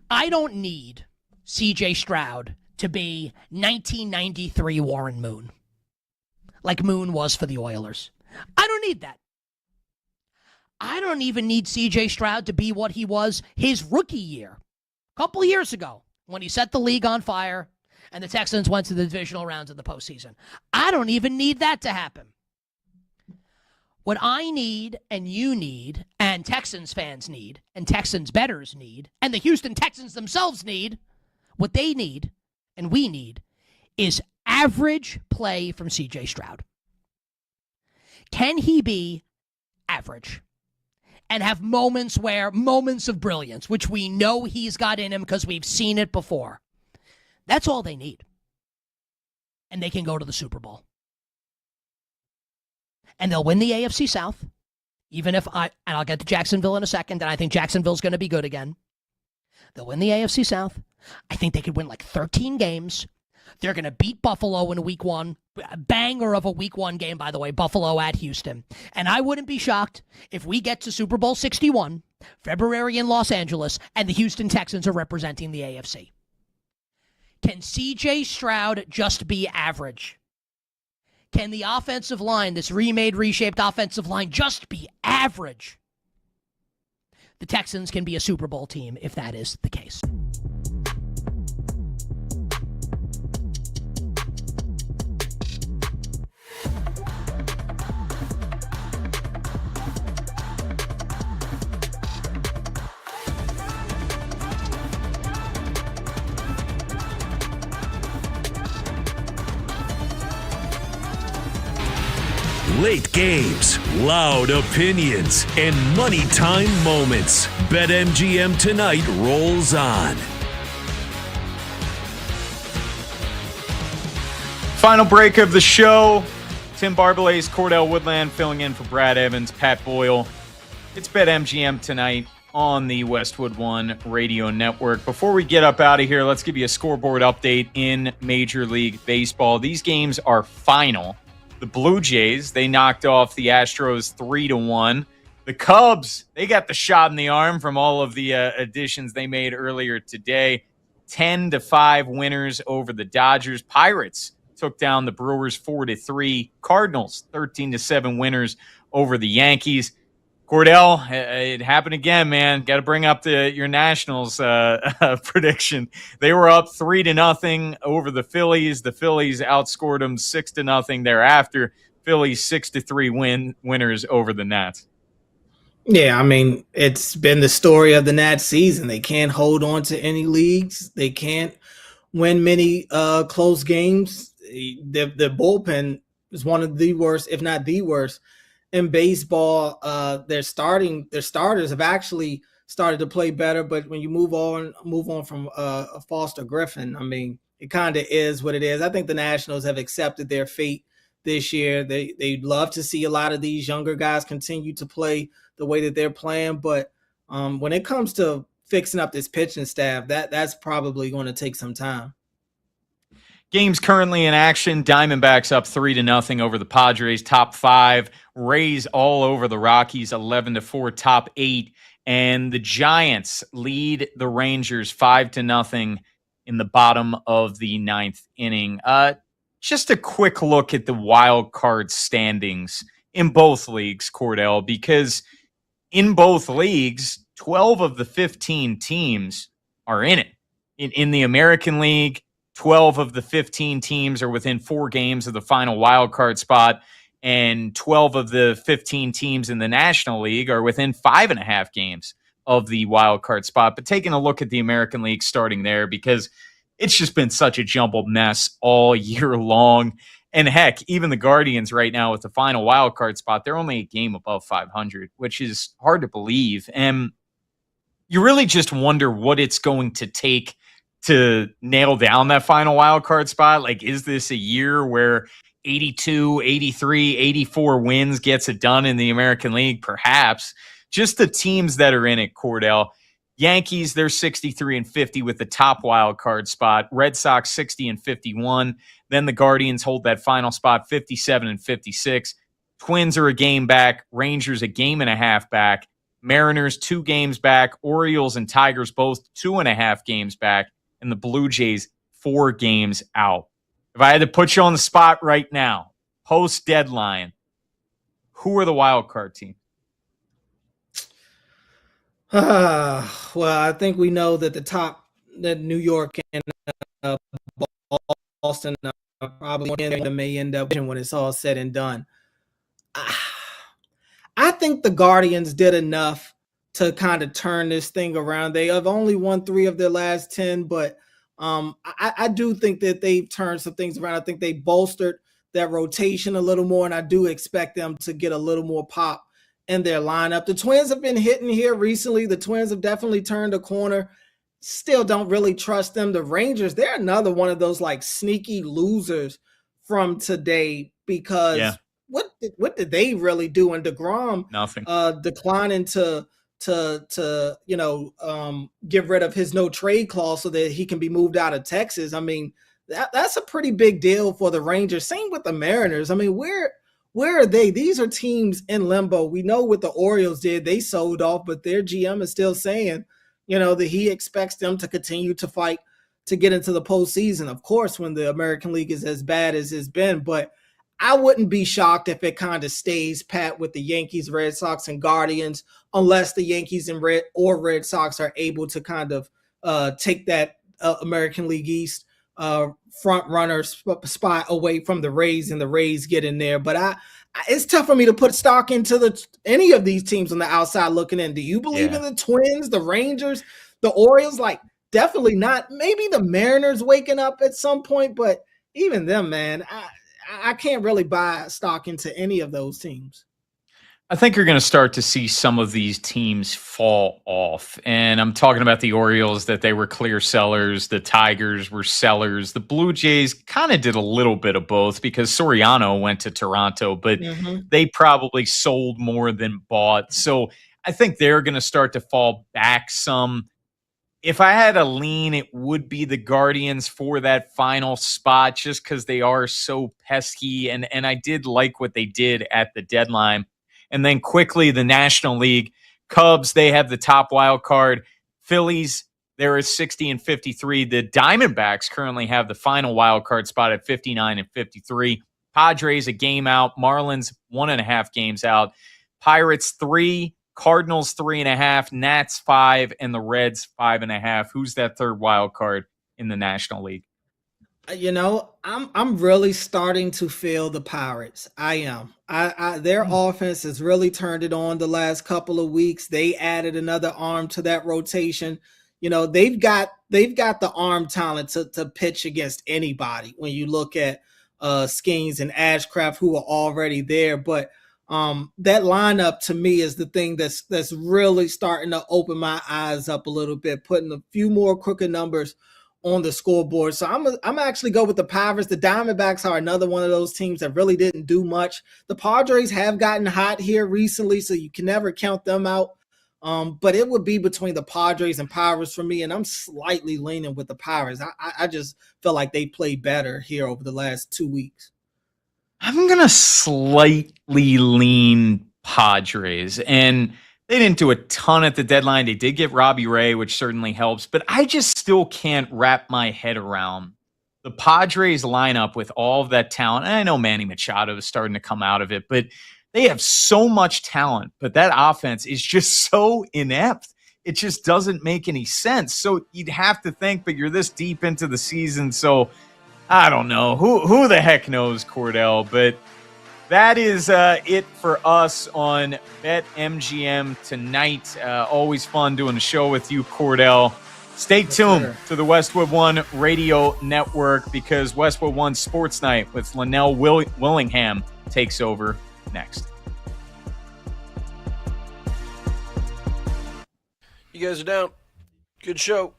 I don't need C.J. Stroud to be 1993 Warren Moon, like Moon was for the Oilers. I don't need that. I don't even need CJ Stroud to be what he was his rookie year, a couple of years ago, when he set the league on fire and the Texans went to the divisional rounds of the postseason. I don't even need that to happen. What I need and you need and Texans fans need and Texans bettors need and the Houston Texans themselves need, what they need and we need is average play from CJ Stroud. Can he be average and have moments of brilliance, which we know he's got in him because we've seen it before? That's all they need. And they can go to the Super Bowl. And they'll win the AFC South, even if and I'll get to Jacksonville in a second, and I think Jacksonville's going to be good again. They'll win the AFC South. I think they could win like 13 games. They're going to beat Buffalo in week one. A banger of a week one game, by the way, Buffalo at Houston. And I wouldn't be shocked if we get to Super Bowl 61, February in Los Angeles, and the Houston Texans are representing the AFC. Can CJ Stroud just be average? Can the offensive line, this remade, reshaped offensive line, just be average? The Texans can be a Super Bowl team if that is the case. Late games, loud opinions, and money time moments. BetMGM Tonight rolls on. Final break of the show. Tim Barbalace, Cordell Woodland filling in for Brad Evans, Pat Boyle. It's BetMGM Tonight on the Westwood One Radio Network. Before we get up out of here, let's give you a scoreboard update in Major League Baseball. These games are final. The Blue Jays, they knocked off the Astros 3-1. The Cubs, they got the shot in the arm from all of the additions they made earlier today. 10-5 winners over the Dodgers. Pirates took down the Brewers 4-3. Cardinals, 13-7 winners over the Yankees. Cordell, it happened again, man. Got to bring up your Nationals prediction. They were up 3-0 over the Phillies. The Phillies outscored them 6-0 thereafter. Phillies 6-3 winners over the Nats. Yeah, I mean, it's been the story of the Nats season. They can't hold on to any leagues. They can't win many close games. The bullpen is one of the worst, if not the worst, in baseball. Their starters have actually started to play better, but when you move on from Foster Griffin, I mean, it kind of is what it is. I think the Nationals have accepted their fate this year. They'd love to see a lot of these younger guys continue to play the way that they're playing, but when it comes to fixing up this pitching staff, that's probably going to take some time. Games currently in action. Diamondbacks up 3-0 over the Padres, top 5. Rays all over the Rockies, 11-4, top 8. And the Giants lead the Rangers 5-0 in the bottom of the 9th inning. Just a quick look at the wild card standings in both leagues, Cordell, because in both leagues, 12 of the 15 teams are in it. In the American League, 12 of the 15 teams are within 4 games of the final wild card spot, and 12 of the 15 teams in the National League are within 5.5 games of the wild card spot. But taking a look at the American League starting there, because it's just been such a jumbled mess all year long. And heck, even the Guardians right now with the final wild card spot, they're only a game above 500, which is hard to believe. And you really just wonder what it's going to take to nail down that final wild card spot. Like, is this a year where 82, 83, 84 wins gets it done in the American League? Perhaps. Just the teams that are in it, Cordell. Yankees, they're 63-50 with the top wild card spot. Red Sox 60-51. Then the Guardians hold that final spot 57-56. Twins are a game back. Rangers a game and a half back. Mariners 2 games back. Orioles and Tigers both 2.5 games back. And the Blue Jays 4 games out. If I had to put you on the spot right now, post-deadline, who are the wild card teams? Well, I think we know that that New York and uh, Boston probably may end up when it's all said and done. I think the Guardians did enough to kind of turn this thing around. They have only won 3 of their last 10, but I do think that they've turned some things around. I think they bolstered that rotation a little more, and I do expect them to get a little more pop in their lineup. The Twins have been hitting here recently. The Twins have definitely turned a corner. Still don't really trust them. The Rangers, they're another one of those like sneaky losers from today because what did they really do? And DeGrom Nothing. Declining to get rid of his no trade clause so that he can be moved out of Texas. I mean, that's a pretty big deal for the Rangers. Same with the Mariners. I mean, where are they? These are teams in limbo. We know what the Orioles did. They sold off, but their GM is still saying, that he expects them to continue to fight to get into the postseason. Of course, when the American League is as bad as it's been, but I wouldn't be shocked if it kind of stays pat with the Yankees, Red Sox, and Guardians, unless the Yankees and Red Sox are able to kind of take that American League East front runner spot away from the Rays, and the Rays get in there. But it's tough for me to put stock into any of these teams on the outside looking in. Do you believe in the Twins, the Rangers, the Orioles? Like, definitely not. Maybe the Mariners waking up at some point, but even them, man, I can't really buy stock into any of those teams. I think you're going to start to see some of these teams fall off. And I'm talking about the Orioles, that they were clear sellers. The Tigers were sellers. The Blue Jays kind of did a little bit of both because Soriano went to Toronto, but they probably sold more than bought. So I think they're going to start to fall back some. If I had a lean, it would be the Guardians for that final spot just because they are so pesky. And I did like what they did at the deadline. And then quickly, the National League. Cubs, they have the top wild card. Phillies, they're at 60 and 53. The Diamondbacks currently have the final wild card spot at 59 and 53. Padres, a game out. Marlins, 1.5 games out. Pirates, 3. Cardinals 3.5, Nats 5, and the Reds 5.5. Who's that third wild card in the National League? I'm really starting to feel the Pirates. I am. Their offense has really turned it on the last couple of weeks. They added another arm to that rotation. They've got the arm talent to pitch against anybody. When you look at Skeens and Ashcraft, who are already there, but that lineup to me is the thing that's really starting to open my eyes up a little bit, putting a few more crooked numbers on the scoreboard. So I'm actually go with the Pirates. The Diamondbacks are another one of those teams that really didn't do much. The Padres have gotten hot here recently, so you can never count them out. But it would be between the Padres and Pirates for me, and I'm slightly leaning with the Pirates. I just feel like they played better here over the last 2 weeks. I'm going to slightly lean Padres, and they didn't do a ton at the deadline. They did get Robbie Ray, which certainly helps, but I just still can't wrap my head around the Padres lineup with all of that talent. And I know Manny Machado is starting to come out of it, but they have so much talent, but that offense is just so inept. It just doesn't make any sense. So you'd have to think, but you're this deep into the season, so I don't know. Who the heck knows, Cordell? But that is it for us on BetMGM tonight. Always fun doing the show with you, Cordell. Stay tuned to the Westwood One Radio Network because Westwood One Sports Night with Linnell Willingham takes over next. You guys are down. Good show.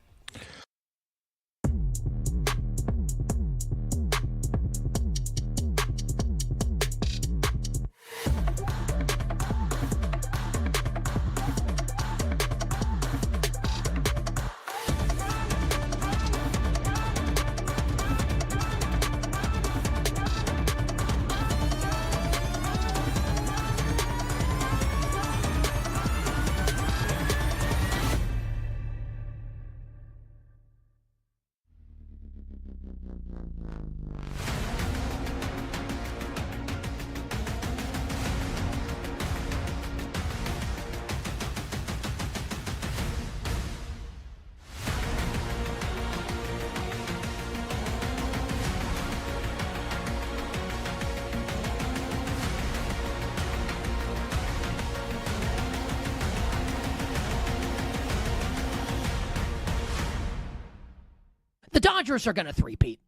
Dodgers are going to three-peat.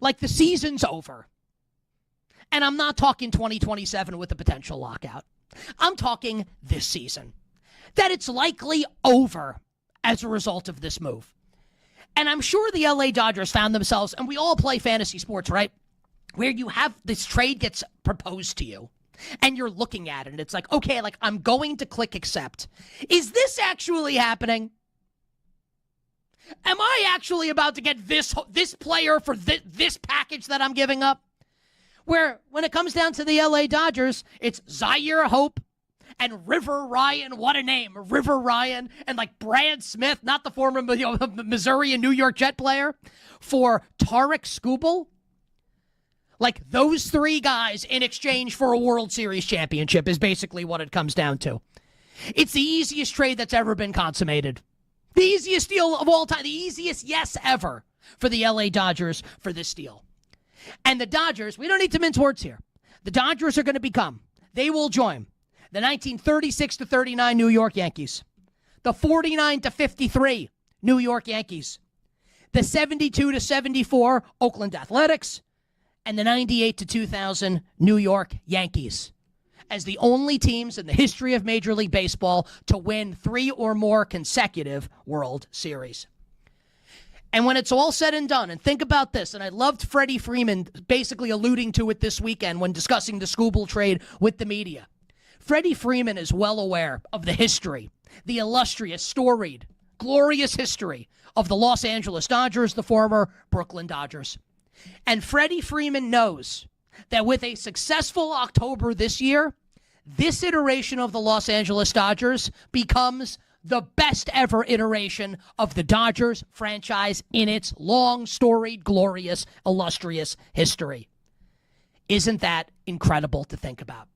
Like the season's over. And I'm not talking 2027 with a potential lockout. I'm talking this season. That it's likely over as a result of this move. And I'm sure the LA Dodgers found themselves, and we all play fantasy sports, right? Where you have this trade gets proposed to you. And you're looking at it, and it's like, okay, like I'm going to click accept. Is this actually happening? Am I actually about to get this player for this package that I'm giving up? Where when it comes down to the LA Dodgers, it's Zaire Hope and River Ryan. What a name, River Ryan, and like Brad Smith, not the former Missouri and New York Jet player, for Tarek Skubal. Like those three guys in exchange for a World Series championship is basically what it comes down to. It's the easiest trade that's ever been consummated. The easiest deal of all time. The easiest yes ever for the LA Dodgers for this deal. And the Dodgers, we don't need to mince words here. The Dodgers are going to become, they will join the 1936-39 New York Yankees, the 49-53 New York Yankees, the 72-74 Oakland Athletics, and the 98-2000 New York Yankees as the only teams in the history of Major League Baseball to win 3 or more consecutive World Series. And when it's all said and done, and think about this, and I loved Freddie Freeman basically alluding to it this weekend when discussing the Skubal trade with the media. Freddie Freeman is well aware of the history, the illustrious, storied, glorious history of the Los Angeles Dodgers, the former Brooklyn Dodgers. And Freddie Freeman knows that with a successful October this year, this iteration of the Los Angeles Dodgers becomes the best ever iteration of the Dodgers franchise in its long, storied, glorious, illustrious history. Isn't that incredible to think about?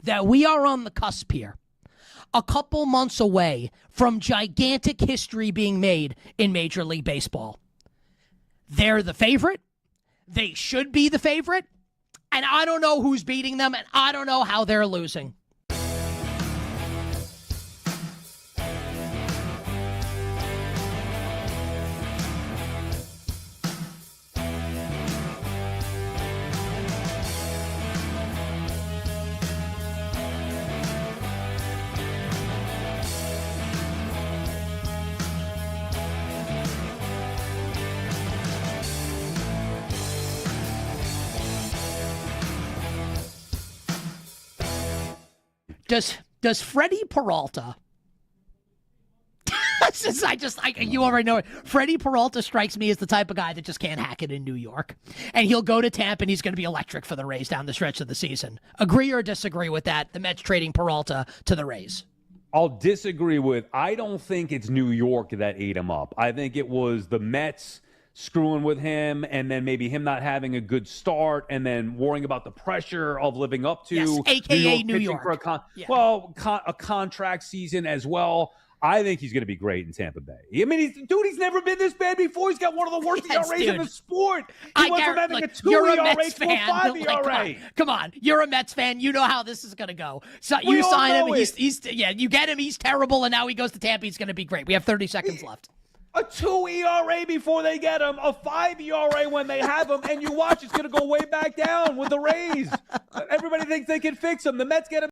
That we are on the cusp here, a couple months away from gigantic history being made in Major League Baseball. They're the favorite. They should be the favorite. And I don't know who's beating them, and I don't know how they're losing. Does Freddie Peralta? You already know it. Freddie Peralta strikes me as the type of guy that just can't hack it in New York, and he'll go to Tampa and he's going to be electric for the Rays down the stretch of the season. Agree or disagree with that? The Mets trading Peralta to the Rays. I'll disagree with. I don't think it's New York that ate him up. I think it was the Mets screwing with him, and then maybe him not having a good start, and then worrying about the pressure of living up to AKA New York. For a contract season as well. I think he's going to be great in Tampa Bay. I mean, he's never been this bad before. He's got one of the worst ERAs in the sport. He went from having a 2 ERA to a 5 ERA. Come on, you're a Mets fan. You know how this is going to go. So you sign him. You get him. He's terrible, and now he goes to Tampa. He's going to be great. We have 30 seconds left. A 2 ERA before they get him, a 5 ERA when they have him, and you watch, it's going to go way back down with the Rays. Everybody thinks they can fix him. The Mets get him.